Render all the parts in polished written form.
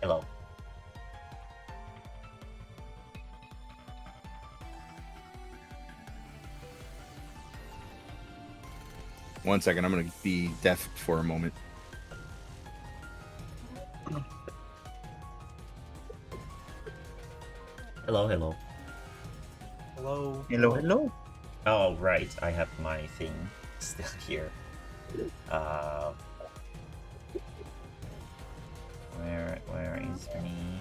Hello. One second, I'm gonna be deaf for a moment. Hello, hello. Hello. Hello, hello. Oh, right. I have my thing still here. Where is me?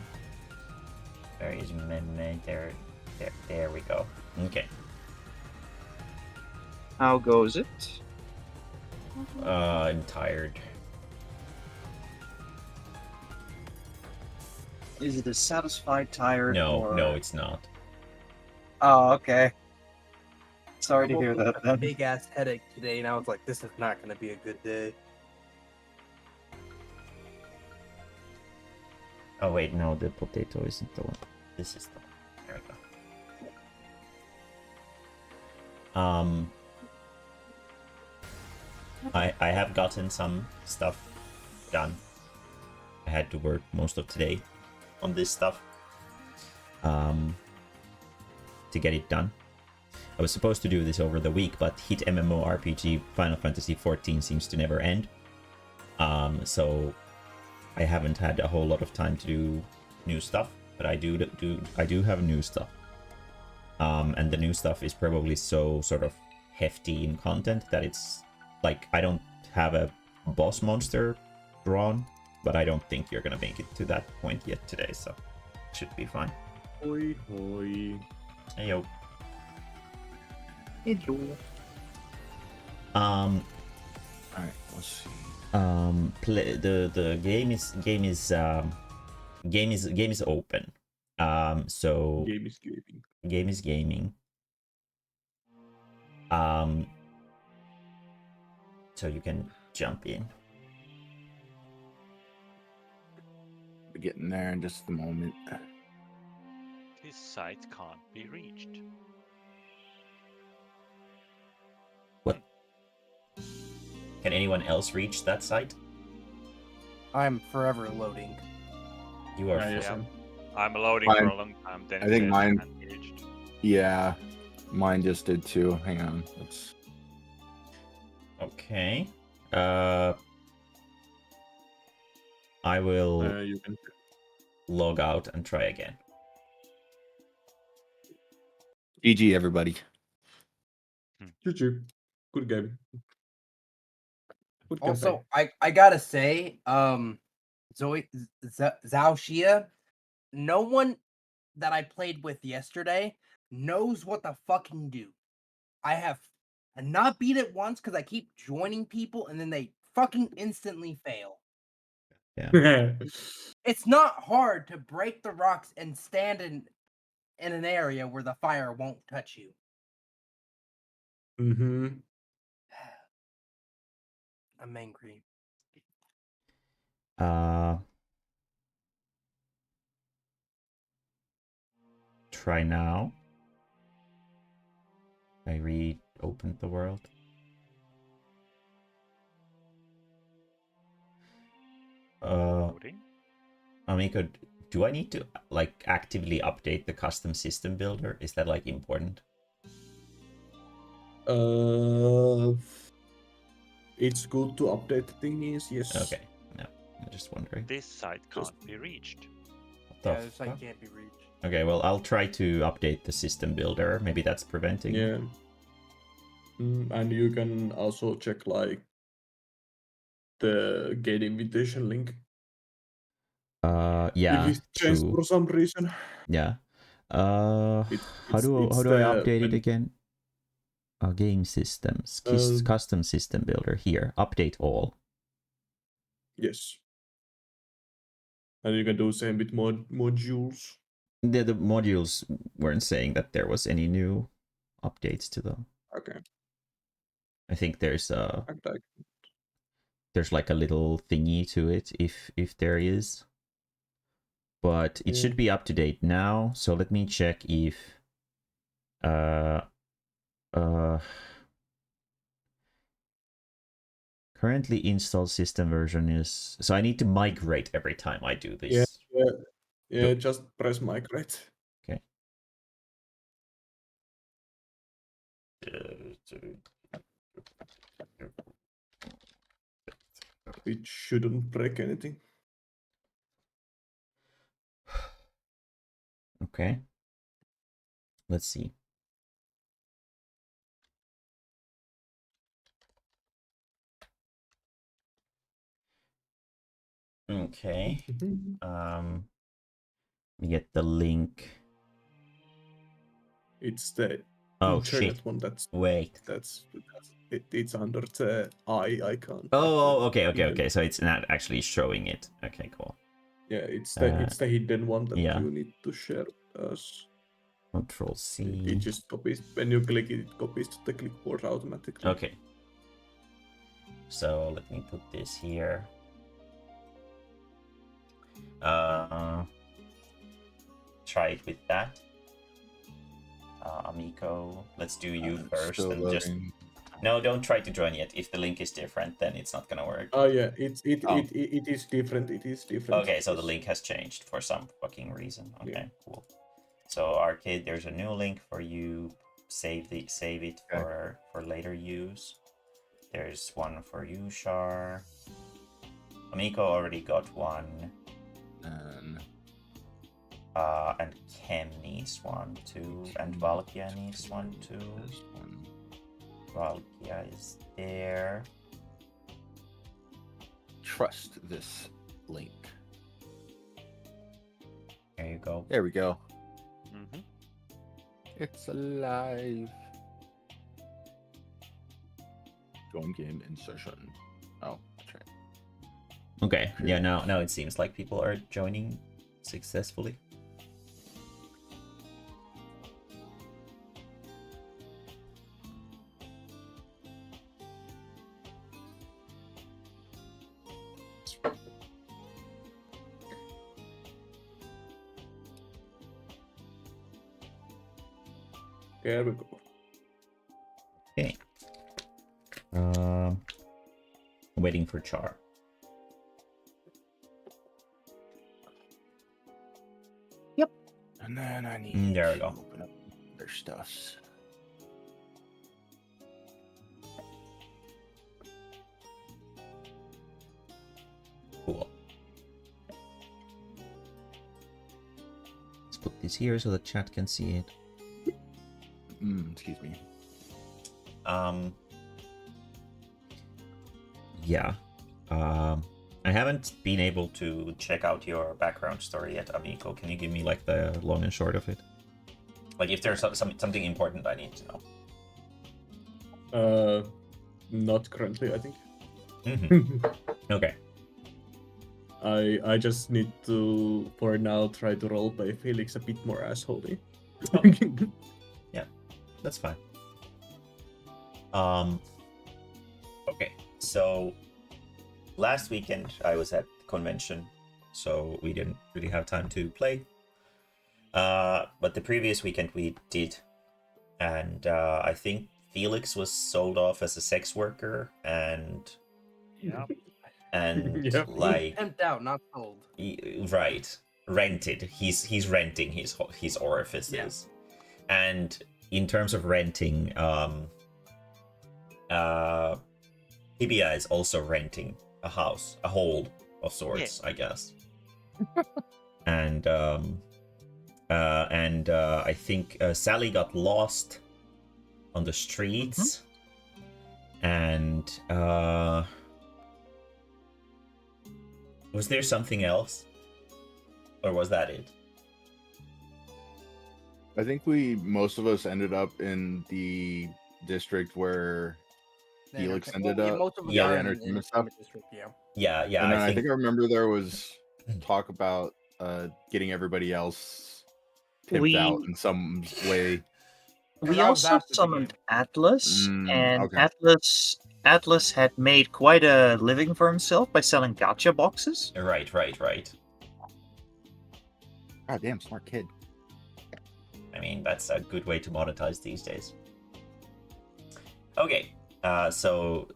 Where is Mae-mae? There we go. Okay. How goes it? I'm tired. Is it a satisfied tired? No, or... no, it's not. Oh, okay. Sorry I to woke hear up that with a then. big ass headache today, and I was like, "This is not going to be a good day." Oh wait, no, the potato isn't the one. This is the one. There we go. I have gotten some stuff done. I had to work most of today on this stuff. To get it done. I was supposed to do this over the week, but hit MMORPG Final Fantasy XIV seems to never end. So I haven't had a whole lot of time to do new stuff, but I do have new stuff. And the new stuff is probably so sort of hefty in content that it's like I don't have a boss monster drawn, but I don't think you're gonna make it to that point yet today, so it should be fine. Hoi hoi. Hey yo. Hello. Alright, let's see. Play the game is open. So Game is gaming. Game is gaming. So you can jump in. We're getting there in just a moment. This site can't be reached. What? Can anyone else reach that site? I'm forever loading. You are. Yeah. I'm loading Mine- for a long time. Then I it think says mine- can't be reached. Yeah, mine just did too. Hang on. Let's... Okay. I will You can. log out and try again. GG, everybody. GG. Good game. Good campaign. Also, I gotta say, Zoe Zhao Xia, no one that I played with yesterday knows what to fucking do. I have not beat it once because I keep joining people and then they fucking instantly fail. It's not hard to break the rocks and stand in an area where the fire won't touch you. Mm-hmm. I'm angry. Try now. I reopened the world. Loading. Amiko, do I need to like actively update the custom system builder? Is that like important? It's good to update the thingies, yes. Okay, no, I'm just wondering. This site can't be reached. What the Yeah, this site fuck? can't be reached. Okay, well, I'll try to update the system builder. Maybe that's preventing. Yeah. And you can also check like the gate invitation link. Yeah, If it's changed true. for some reason. Yeah. How do I update it again? Game systems, custom system builder here. Update all. Yes. And you can do same with modules. The modules weren't saying that there was any new updates to them. Okay. I think there's Okay. there's like a little thingy to it if there is. But it should be up to date now. So let me check if currently installed system version is, so I need to migrate every time I do this. Yeah, just press migrate. Okay. It shouldn't break anything. Okay. Let's see. Okay. Let me get the link. It's the Oh internet shit. one. That's Wait. it's under the eye icon. Oh, okay. hidden- So it's not actually showing it. Okay, cool. Yeah, it's the hidden one that yeah. you need to share with us. Control C. It just copies when you click it. It copies to the clipboard automatically. Okay. So let me put this here. Try it with that. Amico, let's do you first and just. No, don't try to join yet. If the link is different, then it's not gonna work. Oh yeah, it Oh. is different. It is different. Okay, so the link has changed for some fucking reason. Okay, Yeah. cool. So Arcade, there's a new link for you. Save it for later use. There's one for you, Shar. Amico already got one. And Kem needs one too, and Valkia needs one too. Valkia is there. Trust this link. There you go. There we go. Mm-hmm. It's alive. Join game in session. Oh, that's right. Okay, yeah, now it seems like people are joining successfully. There we go. Okay. Waiting for Char. And then I need There we to go. open up their stuffs. Cool. Let's put this here so the chat can see it. Excuse me. Yeah. I haven't been able to check out your background story yet, Amico. Can you give me like the long and short of it? Like if there's something important I need to know. Not currently, I think. Mm-hmm. Okay. I just need to, for now, try to roleplay Felix a bit more assholey. Yeah, that's fine. Okay, so last weekend I was at convention, so we didn't really have time to play. But the previous weekend we did, and I think Felix was sold off as a sex worker, and Yeah. Yep. like Pimped out, not sold. right, rented. He's renting his orifices, and in terms of renting, Tibia is also renting a house, a hole of sorts, I guess. And I think Sally got lost on the streets, and was there something else, or was that it? I think most of us ended up in the district where Felix ended up. Most of us Yeah, are entertainment stuff. District, yeah. Yeah. And then I think I remember there was talk about getting everybody else pimped out in some way. We That was also after the summoned game. Atlas, and okay. Atlas had made quite a living for himself by selling gacha boxes. Right. God damn, smart kid. I mean, that's a good way to monetize these days. Okay, so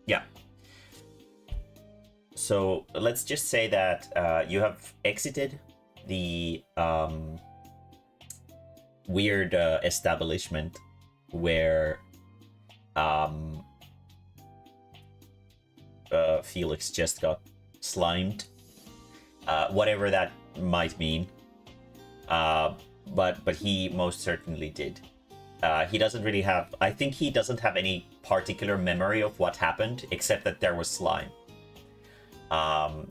yeah. So let's just say that you have exited the weird establishment where Felix just got slimed, whatever that might mean. But he most certainly did. He doesn't really have. I think he doesn't have any particular memory of what happened, except that there was slime.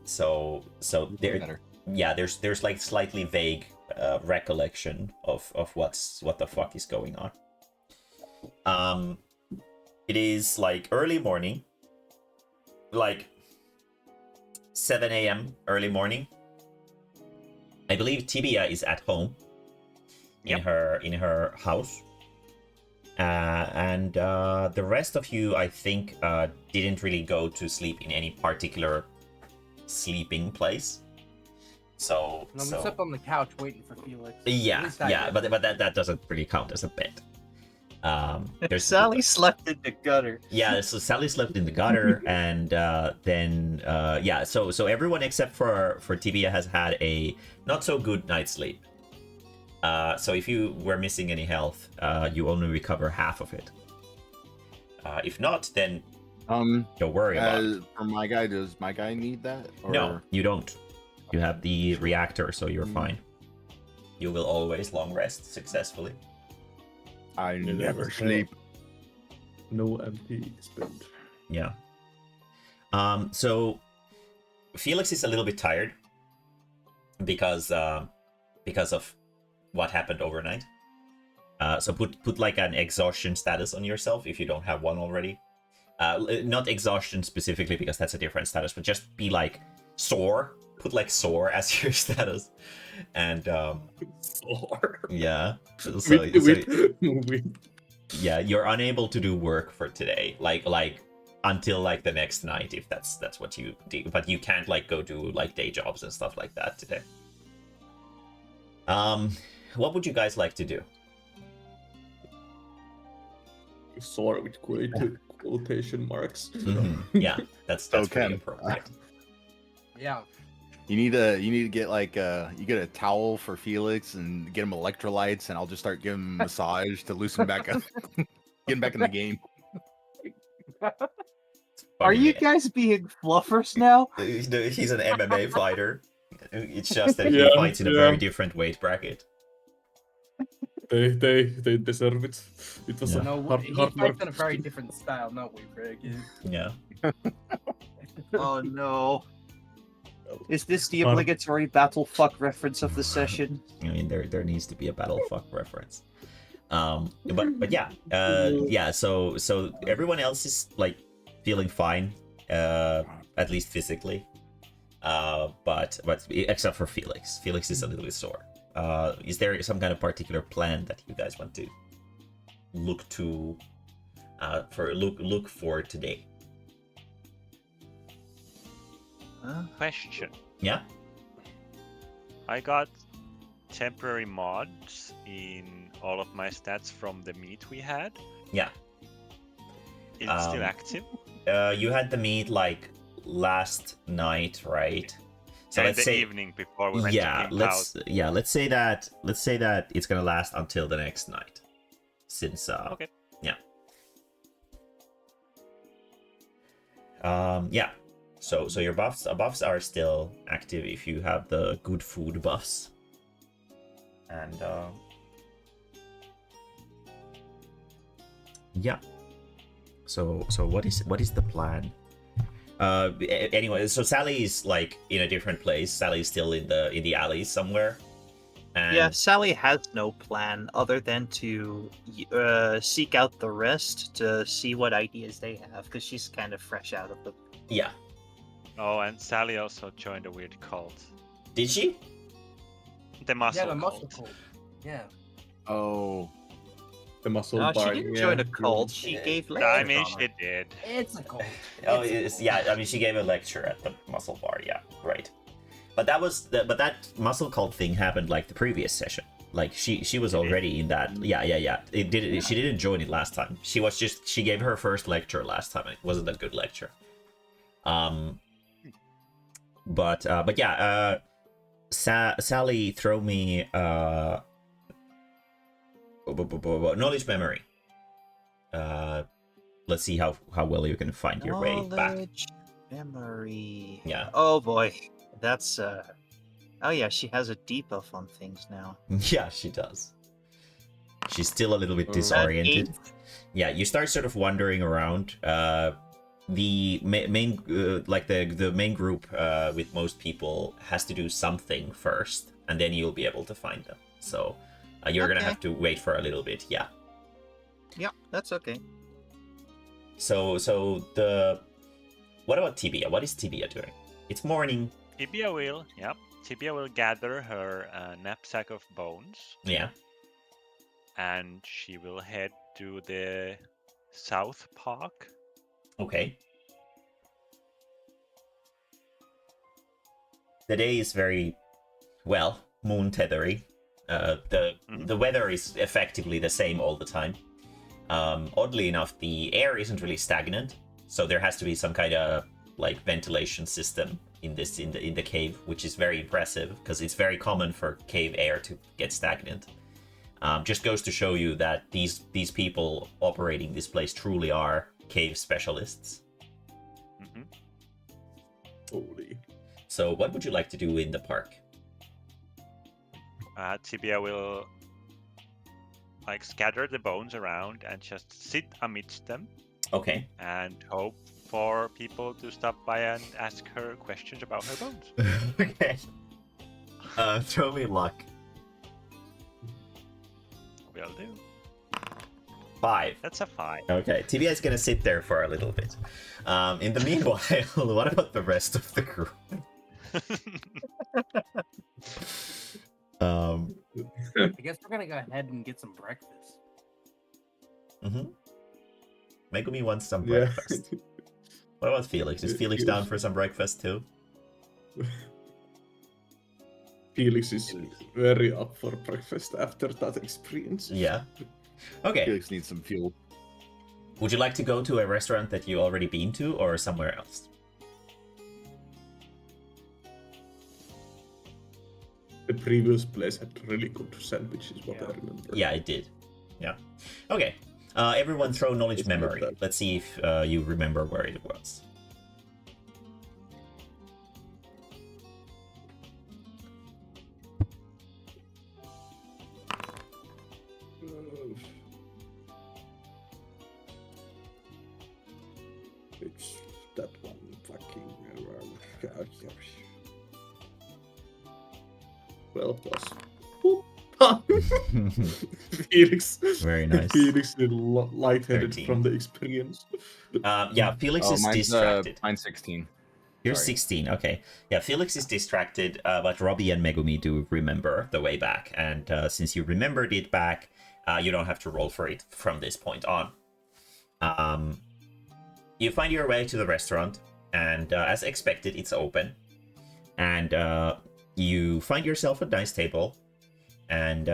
So there, yeah, there's like slightly vague recollection of what the fuck is going on. It is like early morning, like 7 a.m. early morning. I believe Tibia is at home in her house. And the rest of you, I think, didn't really go to sleep in any particular sleeping place. So No, we slept on the couch waiting for Felix. yeah, but that doesn't really count as a bed. There's Sally slept in the gutter. Yeah, so Sally slept in the gutter, and then yeah, so everyone except for Tibia has had a not so good night's sleep. So if you were missing any health, you only recover half of it. If not, then don't worry about it. For my guy, does my guy need that? Or... No, you don't. You have the reactor, so you're fine. You will always long rest successfully. I never sleep. No empty spent. Yeah. So Felix is a little bit tired because of what happened overnight. So put like an exhaustion status on yourself if you don't have one already. Not exhaustion specifically because that's a different status, but just be like sore. Put like sore as your status, and Sore. yeah. Yeah, you're unable to do work for today, like until like the next night if that's what you do. But you can't like go do like day jobs and stuff like that today. What would you guys like to do? Sore with quotation marks. Yeah, that's So pretty Ken, appropriate. Yeah. You need to get like you get a towel for Felix and get him electrolytes, and I'll just start giving him a massage to loosen back up, get him back in the game. Are you guys being fluffers now? He's an MMA fighter. It's just that he Yeah, fights in a very different weight bracket. They deserve it. It was Yeah. a No, hard, he hard fights work. in a very different style, not we, Greg. Yeah. Oh no. Is this the Hard- obligatory battle fuck reference of the session? I mean, there needs to be a battle fuck reference. But yeah, yeah. So everyone else is like feeling fine, at least physically. But except for Felix. Felix is a little bit sore. Is there some kind of particular plan that you guys want to look for today? Question. Yeah. I got temporary mods in all of my stats from the meet we had. Yeah. Is it still active? You had the meet like last night, right? So Yeah, let's the say evening before we went to Pimp Out. let's say that it's gonna last until the next night, since Okay. yeah. Yeah. So your buffs are still active if you have the good food buffs. And yeah. So what is the plan? Anyway, so Sally is like in a different place. Sally's still in the alleys somewhere. And Yeah, Sally has no plan other than to seek out the rest to see what ideas they have, because she's kind of fresh out of them. yeah. Oh, and Sally also joined a weird cult. Did she? The muscle Yeah, the muscle cult. cult. Yeah. Oh, The muscle No, bar. she didn't join a cult. She gave I lectures mean, on she it. did. It's a cult. Oh, It's a yeah. I mean, she gave a lecture at the muscle bar. Yeah, right. But that muscle cult thing happened like the previous session. Like she was already in that. Yeah. She didn't join it last time. She gave her first lecture last time. It wasn't a good lecture. But yeah, Sally, throw me knowledge memory. Let's see how well you can find your way back. Knowledge memory. Yeah. Oh boy, that's Oh yeah, she has a debuff on things now. Yeah, she does. She's still a little bit Oh. disoriented. Eight. Yeah, you start sort of wandering around. The main like the main group with most people has to do something first, and then you'll be able to find them. So you're gonna Okay. have to wait for a little bit. Yeah. Yeah, that's okay. So what about Tibia? What is Tibia doing? It's morning. Tibia will gather her knapsack of bones, Yeah. and she will head to the South Park. Okay. The day is very, well, moon tethery. The weather is effectively the same all the time. Oddly enough, the air isn't really stagnant, so there has to be some kind of like ventilation system in the cave, which is very impressive because it's very common for cave air to get stagnant. Just goes to show you that these people operating this place truly are cave specialists. Mhm. Holy. So what would you like to do in the park? Tibia will like scatter the bones around and just sit amidst them Okay. and hope for people to stop by and ask her questions about her bones. Okay. Throw me luck. Will do. 5. That's a 5. Okay, TBI is gonna sit there for a little bit. In the meanwhile, what about the rest of the group? I guess we're gonna go ahead and get some breakfast. Megumi wants some Yeah. breakfast. What about Felix? Is Felix down for some breakfast too? Felix is very up for breakfast after that experience. Yeah. Okay. Felix needs some fuel. Would you like to go to a restaurant that you already been to, or somewhere else? The previous place had really good sandwiches, what I remember. Yeah, it did. Yeah. Okay. Everyone throw knowledge Let's go with memory. that. Let's see if you remember where it was. It's that one fucking. 12 plus. Felix. Very nice. Felix is lightheaded 13. from the experience. Yeah, Felix is mine's, distracted. mine's 16. You're Sorry. 16, okay. Yeah, Felix is distracted, but Robbie and Megumi do remember the way back. And since you remembered it back, you don't have to roll for it from this point on. You find your way to the restaurant, and as expected, it's open. And you find yourself a nice table, and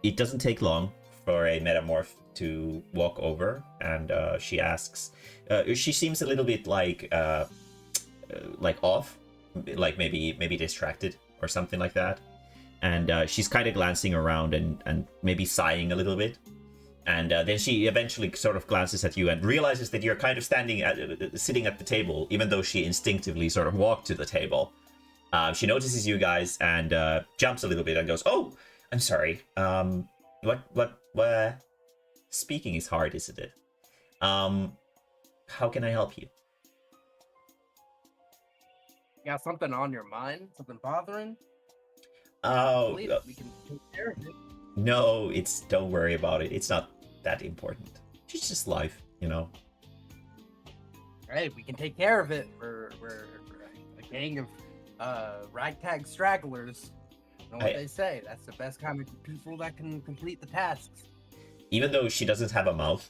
it doesn't take long for a metamorph to walk over, and she asks... she seems a little bit like off, like maybe distracted or something like that, and she's kind of glancing around and maybe sighing a little bit, and then she eventually sort of glances at you and realizes that you're kind of sitting at the table, even though she instinctively sort of walked to the table. She notices you guys and jumps a little bit and goes, "Oh, I'm sorry. What? Speaking is hard, isn't it? How can I help you?" Got something on your mind? Something bothering? Oh, Believe we can take care of it. no, don't worry about it. It's not that important. It's just life, you know. Hey, we can take care of it. We're a gang of ragtag stragglers. You know what I- they say? That's the best kind of people that can complete the tasks. Even though she doesn't have a mouth,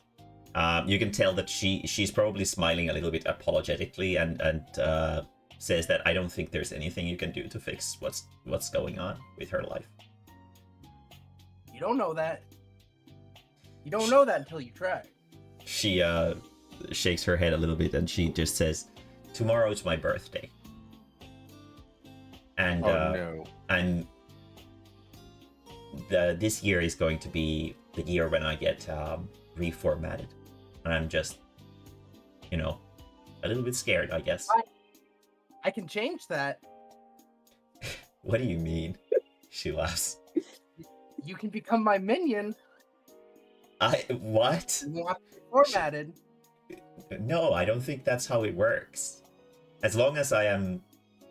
you can tell that she's probably smiling a little bit apologetically and says that I don't think there's anything you can do to fix what's going on with her life. You don't know that. You don't know that until you try. She shakes her head a little bit and she just says, "Tomorrow's my birthday." and no. this year is going to be the year when I get reformatted, and I'm just, you know, a little bit scared, I guess. I can change that. What do you mean? She laughs. You can become my minion What? and watch it formatted. No, I don't think that's how it works. As long as I am,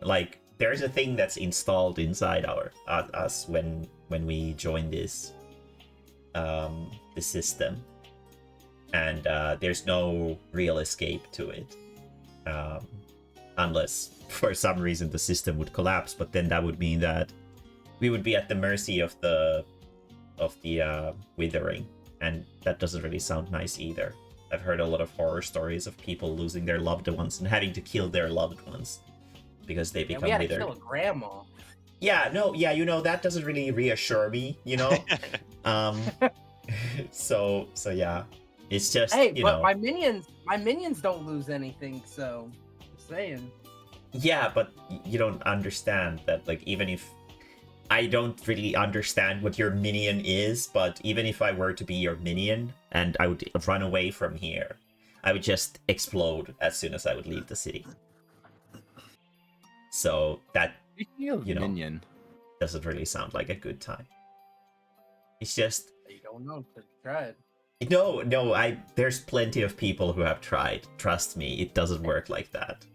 like, there's a thing that's installed inside us when we join this the system, and there's no real escape to it, unless for some reason the system would collapse. But then that would mean that we would be at the mercy of the withering, and that doesn't really sound nice either. I've heard a lot of horror stories of people losing their loved ones and having to kill their loved ones because they become we had to withered. kill a grandma. Yeah, no, yeah, you know, that doesn't really reassure me, you know. So yeah, it's just, Hey, you but know. my minions don't lose anything, so just saying. Yeah, but you don't understand that, like, even if I don't really understand what your minion is, but even if I were to be your minion and I would run away from here, I would just explode as soon as I would leave the city. So that, you know, Minion. doesn't really sound like a good time. It's just, You don't know until you try it. no, there's plenty of people who have tried. Trust me, it doesn't work like that.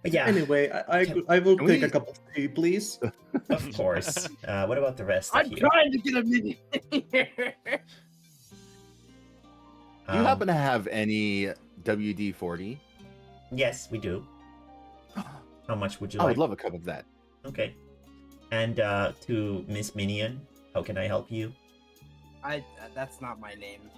But yeah. Anyway, I will take a cup of tea, please. Of course. What about the rest I'm of you? trying to get a minion here. Do you happen to have any WD-40? Yes, we do. How much would you I like? would love a cup of that. Okay. And to Miss Minion, how can I help you? That's not my name.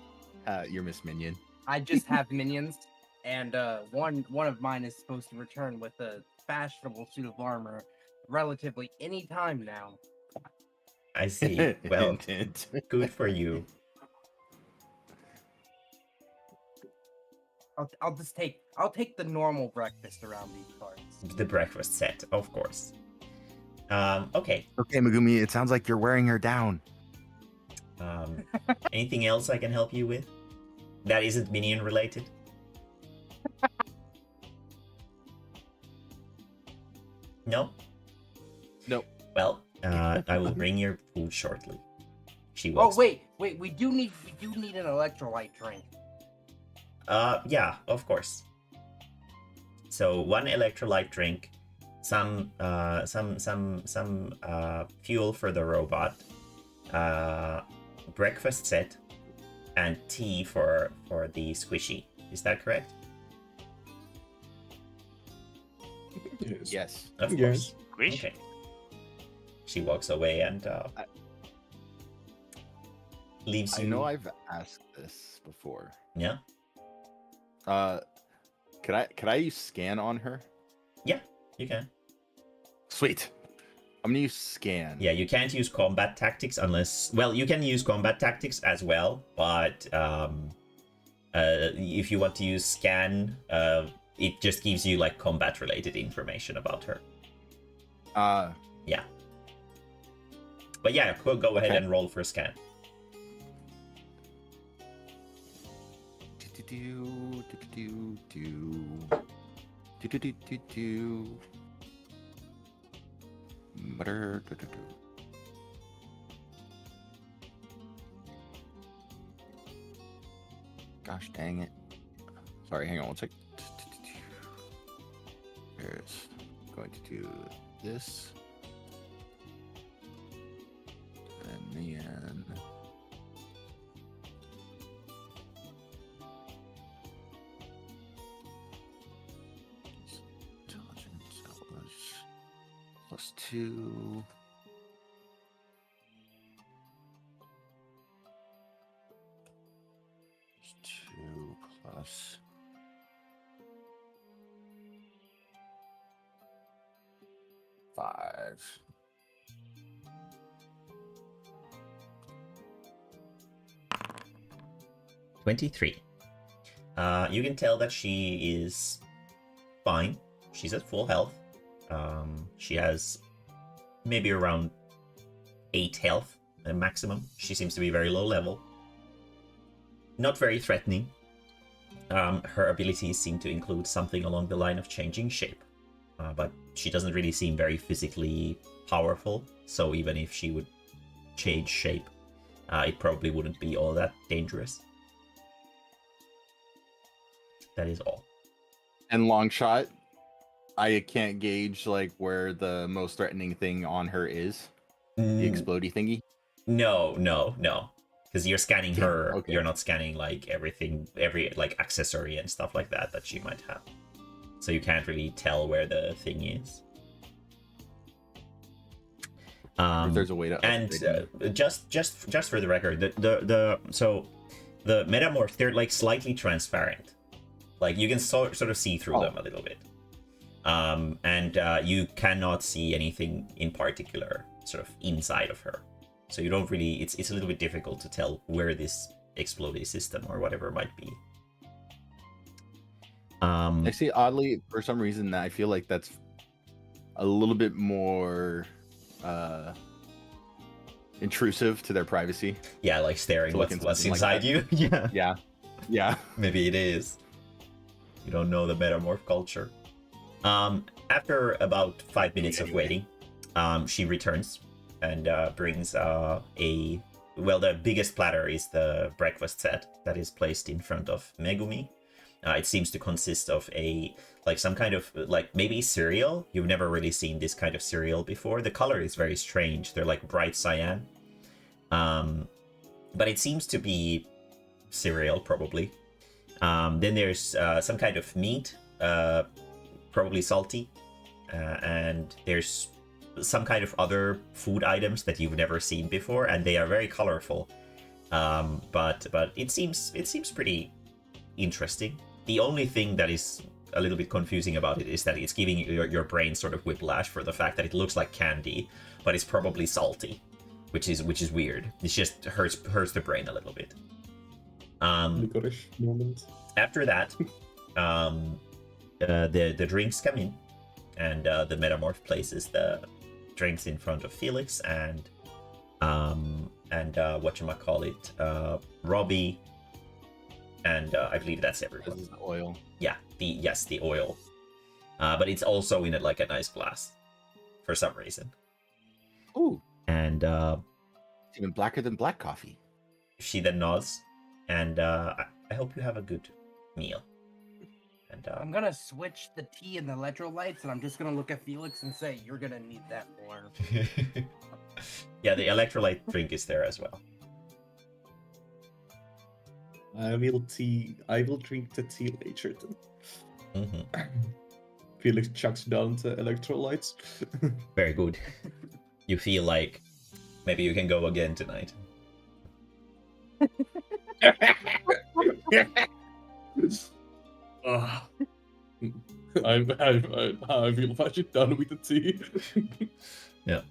You're Miss Minion. I just have minions, and one of mine is supposed to return with a fashionable suit of armor relatively any time now. I see. Well, good for you. I'll take the normal breakfast around these parts. The breakfast set, of course. Okay. Okay, Megumi, it sounds like you're wearing her down. Anything else I can help you with? That isn't minion related? No? Nope. Well, I will bring your food shortly. She Oh walks. wait, we do need an electrolyte drink. Yeah, of course. So 1 electrolyte drink, some fuel for the robot, breakfast set, and tea for the squishy. Is that correct? Yes. Of Yes. course. Squish? Okay. She walks away and leaves I you. know I've asked this before. Yeah. Could I use scan on her? Yeah, you can. Sweet. I'm gonna use scan. Yeah, you can't use combat tactics unless, well, you can use combat tactics as well, but if you want to use scan, it just gives you like combat related information about her. Yeah. But yeah, go ahead Okay. and roll for scan. Gosh dang it. Sorry, hang on one sec. There's going to do this. And then intelligence that was +2. +2 plus 5. 23. You can tell that she is fine. She's at full health. She has maybe around 8 health maximum. She seems to be very low level. Not very threatening. Her abilities seem to include something along the line of changing shape. But she doesn't really seem very physically powerful, so even if she would change shape, it probably wouldn't be all that dangerous. That is all. And long shot, I can't gauge like where the most threatening thing on her is. The explodey thingy. No. Because you're scanning her, Okay. You're not scanning like everything, every like accessory and stuff like that she might have. So you can't really tell where the thing is. If there's a way to. And upgrade just for the record, the metamorphs, they're like slightly transparent. Like you can sort of see through them a little bit. And you cannot see anything in particular sort of inside of her. So you don't really, it's a little bit difficult to tell where this exploded system or whatever might be. Actually, oddly, for some reason, I feel like that's a little bit more intrusive to their privacy. Yeah, like staring To look what's into something like inside you. Yeah. Yeah. Maybe it is. You don't know the metamorph culture. After about 5 minutes of waiting, she returns and brings the biggest platter is the breakfast set that is placed in front of Megumi. It seems to consist of some kind of like maybe cereal. You've never really seen this kind of cereal before. The color is very strange. They're like bright cyan. But it seems to be cereal probably. Then there's some kind of meat, probably salty, and there's some kind of other food items that you've never seen before, and they are very colorful. But it seems pretty interesting. The only thing that is a little bit confusing about it is that it's giving your brain sort of whiplash for the fact that it looks like candy, but it's probably salty, which is weird. It just hurts the brain a little bit. Licorice moment. After that, the drinks come in, and the metamorph places the drinks in front of Felix and whatchamacallit, Robbie, and I believe that's everyone. This is the oil. Yeah, the oil. But it's also in it like a nice glass for some reason. Ooh, And it's even blacker than black coffee. she then nods, and I hope you have a good meal. And I'm gonna switch the tea and the electrolytes, and I'm just gonna look at Felix and say, "You're gonna need that more." yeah, the electrolyte drink is there as well. I will drink the tea later then. Mm-hmm. Felix chucks down the electrolytes. Very good. You feel like maybe you can go again tonight. I feel much done with the tea. Yeah.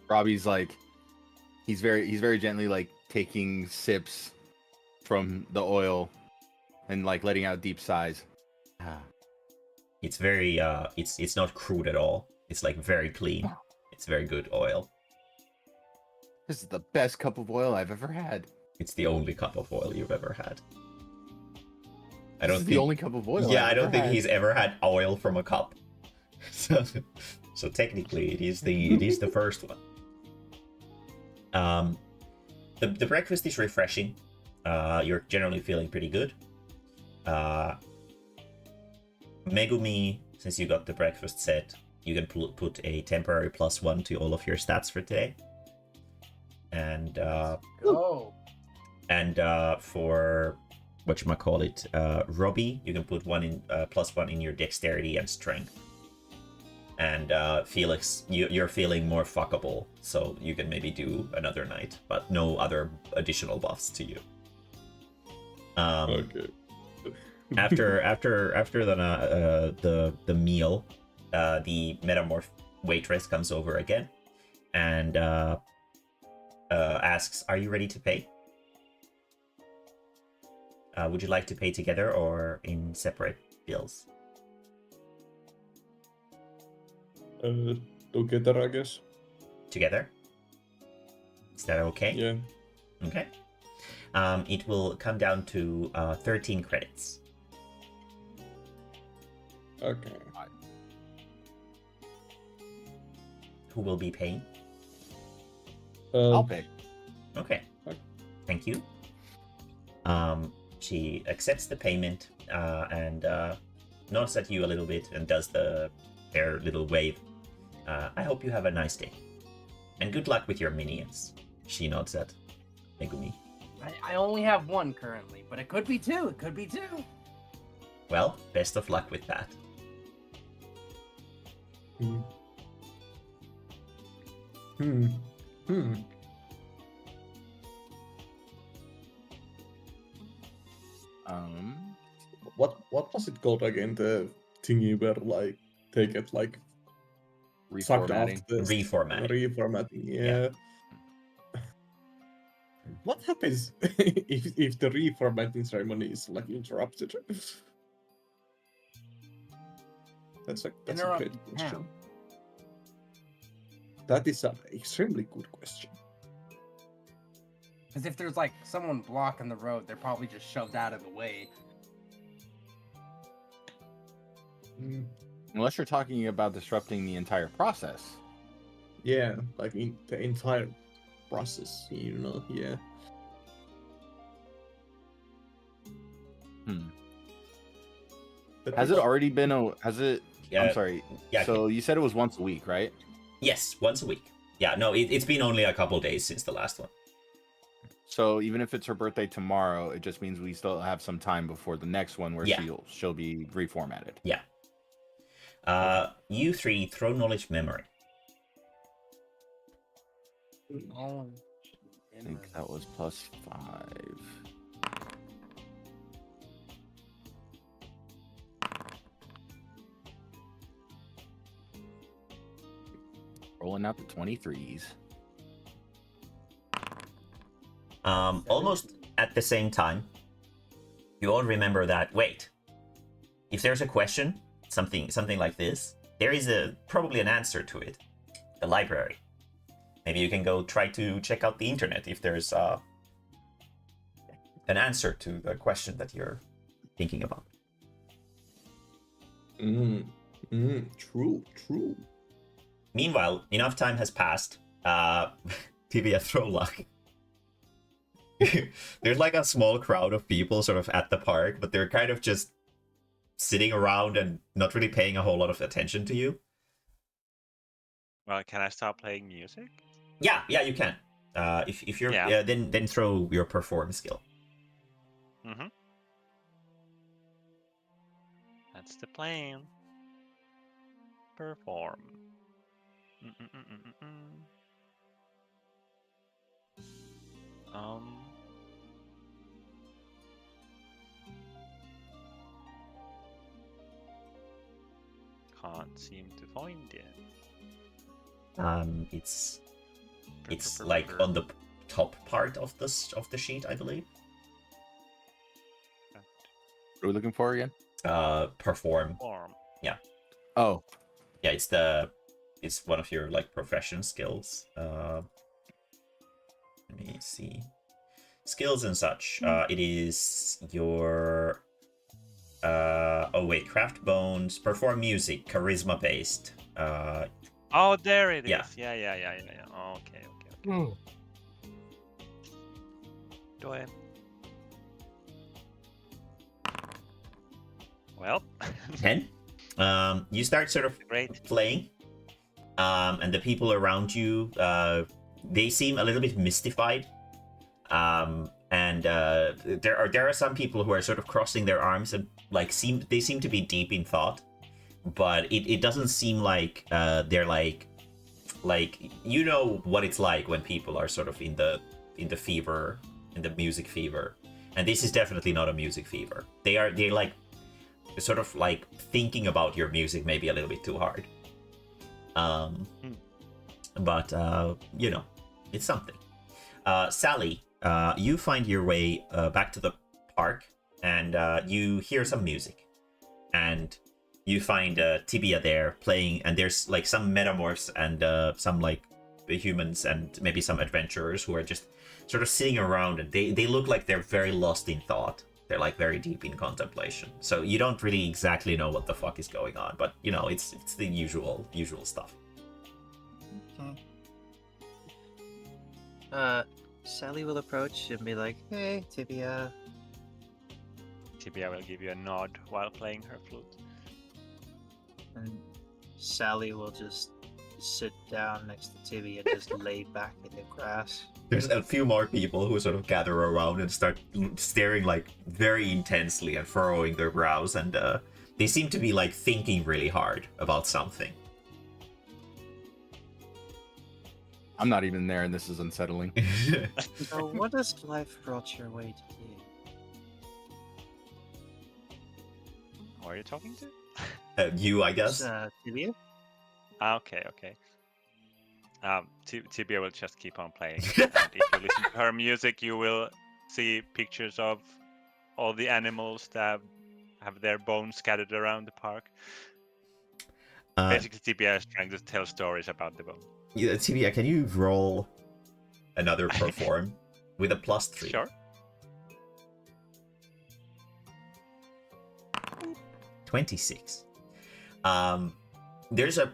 Robbie's like, he's very gently like taking sips from the oil and like letting out deep sighs. It's very it's not crude at all. It's like very clean. It's very good oil. This is the best cup of oil I've ever had. It's the only cup of oil you've ever had. I This don't is think the only cup of oil. Yeah, I've I don't ever think had. he's ever had oil from a cup. So technically it is the first one. The breakfast is refreshing. You're generally feeling pretty good. Megumi, since you got the breakfast set, you can put a temporary +1 to all of your stats for today. And for whatchamacallit, Robbie, you can put +1 in your dexterity and strength. And Felix, you're feeling more fuckable, so you can maybe do another night, but no other additional buffs to you. Okay. After the meal, the metamorph waitress comes over again and asks, "Are you ready to pay?" Would you like to pay together or in separate bills? Together, I guess. Together? Is that okay? Yeah. Okay. It will come down to 13 credits. Okay. Who will be paying? I'll pay. Okay. Okay. Thank you. She accepts the payment and nods at you a little bit and does their little wave. I hope you have a nice day. And good luck with your minions. She nods at Megumi. I only have one currently, but it could be two. It could be two. Well, best of luck with that. Hmm. Hmm. Hmm. What was it called again? The thingy where like they get like sucked off Reformatting. the Reformatting. Reformatting. Yeah. Yeah. What happens if the reformatting ceremony is like interrupted? That's a great Interrupted question. how? That is an extremely good question. Because if there's like someone blocking the road, they're probably just shoved out of the way. Mm, Unless you're talking about disrupting the entire process. yeah, like in the entire process, you know. Yeah. But Has it already been has it? Yeah, I'm sorry. yeah, So you said it was once a week, right? Yes, once a week. Yeah, no, it's been only a couple days since the last one. So even if it's her birthday tomorrow, it just means we still have some time before the next one where Yeah. she'll be reformatted. Yeah. You three throw knowledge memory. Oh. I think that was +5. Rolling out the 23s. Almost at the same time, you all remember that, wait, if there's a question, something like this, there is probably an answer to it. The library. Maybe you can go try to check out the internet if there's an answer to the question that you're thinking about. True. Meanwhile, enough time has passed. Tibia, throw luck. There's like a small crowd of people sort of at the park, but they're kind of just sitting around and not really paying a whole lot of attention to you. Well, can I start playing music? Yeah, you can. If you're Yeah. then throw your perform skill. Mm-hmm. That's the plan. Perform. Can't seem to find it. It's like on the top part of the sheet, I believe. What are we looking for again? Perform. Yeah. Oh, Yeah, it's one of your like profession skills. Let me see. Skills and such. It is your craft bones, perform music, charisma based. Oh, there it is. Yeah. Yeah. Okay. Do it. Well, 10. You start sort of great. playing, and the people around you, they seem a little bit mystified. And there are some people who are sort of crossing their arms and like they seem to be deep in thought, but it doesn't seem like they're like you know what it's like when people are sort of in the fever, in the music fever, and this is definitely not a music fever. They're like sort of like thinking about your music maybe a little bit too hard. But you know, it's something. Sally, you find your way back to the park and you hear some music, and you find Tibia there playing, and there's like some metamorphs and some like humans and maybe some adventurers who are just sort of sitting around, and they look like they're very lost in thought. They're like very deep in contemplation. So you don't really exactly know what the fuck is going on, but you know it's the usual stuff. Sally will approach and be like, "Hey, Tibia." Tibia will give you a nod while playing her flute. And Sally will just sit down next to Tibia and just lay back in the grass. There's a few more people who sort of gather around and start staring like very intensely and furrowing their brows, and they seem to be like thinking really hard about something. I'm not even there, and this is unsettling. So, what has life brought your way to you? Who are you talking to? You, I guess. Tibia? Okay. Tibia will just keep on playing. And if you listen to her music, you will see pictures of all the animals that have their bones scattered around the park. Basically, Tibia is trying to tell stories about the bone. Yeah, Tibia, can you roll another perform with a +3? Sure. 26. There's a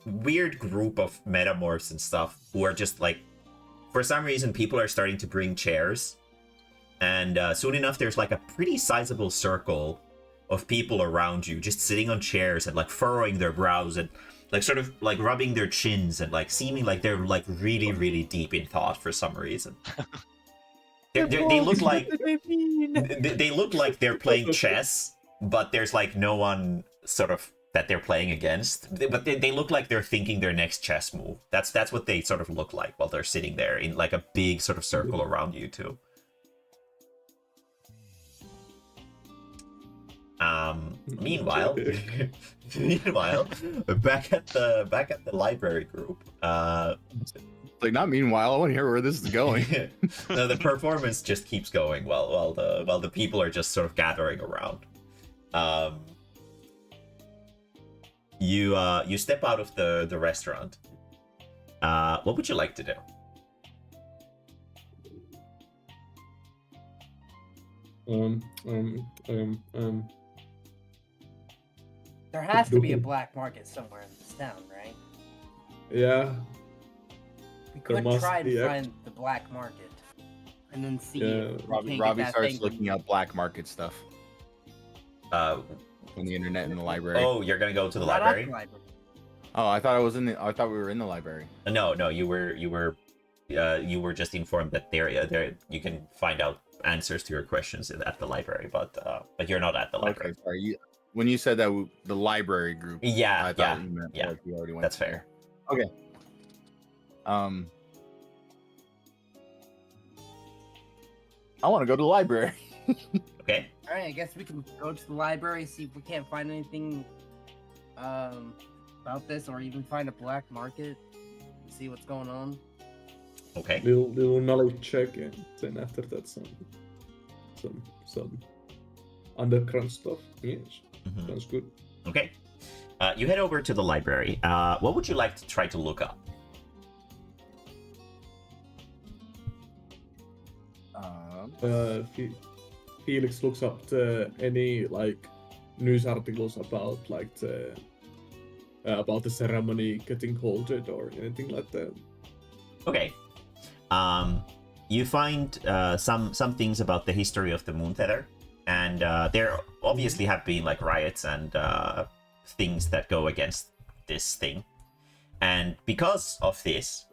weird group of metamorphs and stuff who are just like, for some reason, people are starting to bring chairs, and soon enough, there's like a pretty sizable circle of people around you, just sitting on chairs and like furrowing their brows and like sort of like rubbing their chins and like seeming like they're like really, really deep in thought for some reason. They look like they look like they're playing chess, but there's like no one sort of that they're playing against. But they look like they're thinking their next chess move. That's what they sort of look like while they're sitting there in like a big sort of circle around you two. Meanwhile, back at the library group, Like, not meanwhile, I want to hear where this is going. the performance just keeps going while the people are just sort of gathering around. You step out of the restaurant. What would you like to do? There has to be a black market somewhere in this town, right? Yeah. We could must try be, to find the black market, and then see. Yeah. If we can't get Robbie that starts thing looking up black market stuff Uh, on the internet in the library. oh, you're gonna go to the Not at library? the library. Oh, I thought we were in the library. No, you were just informed that there you can find out answers to your questions at the library, but you're not at the library. Okay, sorry. When you said that the library group, Yeah, I thought you meant yeah. like we already went. That's there. fair. Okay. I want to go to the library. Okay. All right, I guess we can go to the library, see if we can't find anything about this, or even find a black market, see what's going on. Okay. Little knowledge check, and then after that some underground stuff. Yes, Mhm. sounds good. Okay. You head over to the library. What would you like to try to look up? Felix looks up any like news articles about like about the ceremony getting halted or anything like that. Okay. You find some things about the history of the Moon Feather, and there obviously have been like riots and things that go against this thing. And because of this,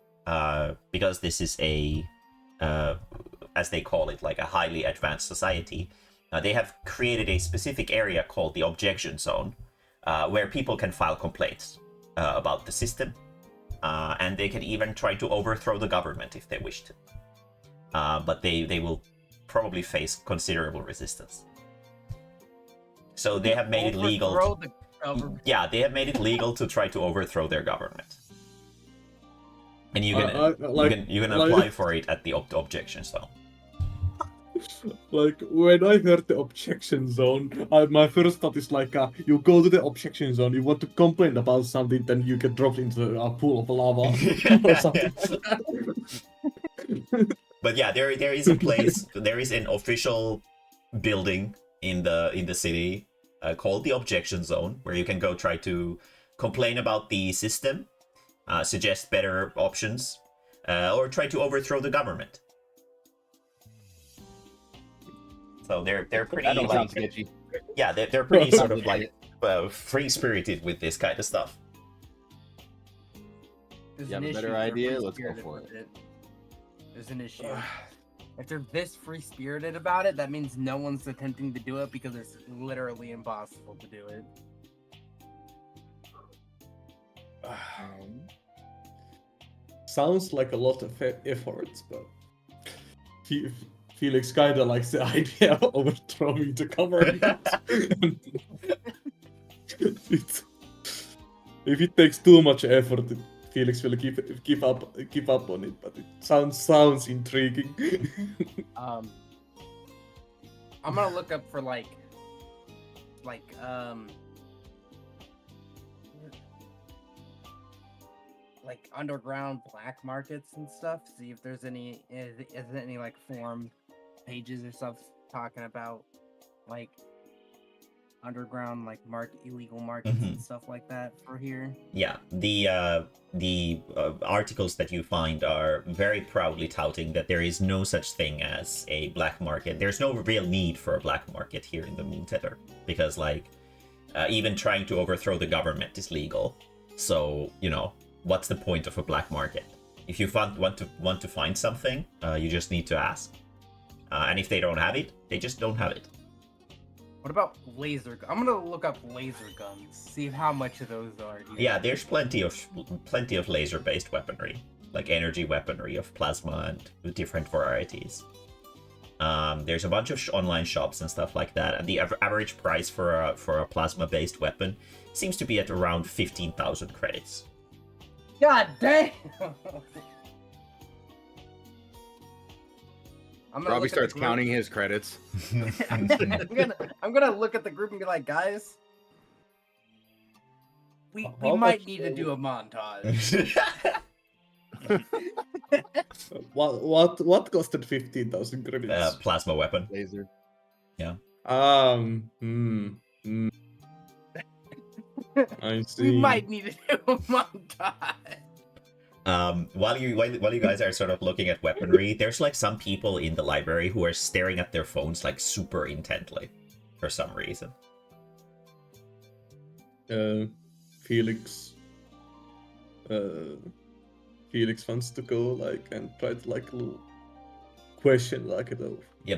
because this is a as they call it, like a highly advanced society, they have created a specific area called the Objection Zone, where people can file complaints about the system, and they can even try to overthrow the government if they wish to. But they will probably face considerable resistance. So they have made it legal. Overthrow the government. Yeah, they have made it legal to try to overthrow their government. And you can you can apply for it at the Objection Zone. Like, when I heard the objection zone, my first thought is like, you go to the objection zone, you want to complain about something, then you get dropped into a pool of lava or something. But yeah, there is a place, there is an official building in the city called the Objection Zone, where you can go try to complain about the system, suggest better options, or try to overthrow the government. So they're pretty That don't sound like, sketchy. yeah, they're pretty sort of Legit. like free spirited with this kind of stuff. There's You have an a better issue, they're idea? Let's go free-spirited for with it. There's an issue. If they're this free-spirited about it, that means no one's attempting to do it because it's literally impossible to do it. Sounds like a lot of effort, but Felix kinda likes the idea of overthrowing the government. If it takes too much effort, Felix will give up on it. But it sounds intriguing. I'm gonna look up for like underground black markets and stuff. See if there's any like forum pages or stuff talking about like underground like illegal markets and stuff like that for here. Yeah, the articles that you find are very proudly touting that there is no such thing as a black market. There's no real need for a black market here in the Moon Tether, because like even trying to overthrow the government is legal. So you know, what's the point of a black market? If you want to find something, you just need to ask, and if they don't have it, they just don't have it. What about laser? I'm gonna look up laser guns, see how much of those are here. Yeah, there's plenty of laser-based weaponry, like energy weaponry of plasma and different varieties. There's a bunch of online shops and stuff like that, and the average price for a plasma-based weapon seems to be at around 15,000 credits. God damn! Robbie starts counting his credits. I'm gonna look at the group and be like, guys, we might need to do a montage. What costed 15,000 credits? Plasma weapon. Laser. Yeah. I see. We might need to do a montage. While you guys are sort of looking at weaponry, there's like some people in the library who are staring at their phones like super intently for some reason. Felix wants to go like and try to like little question like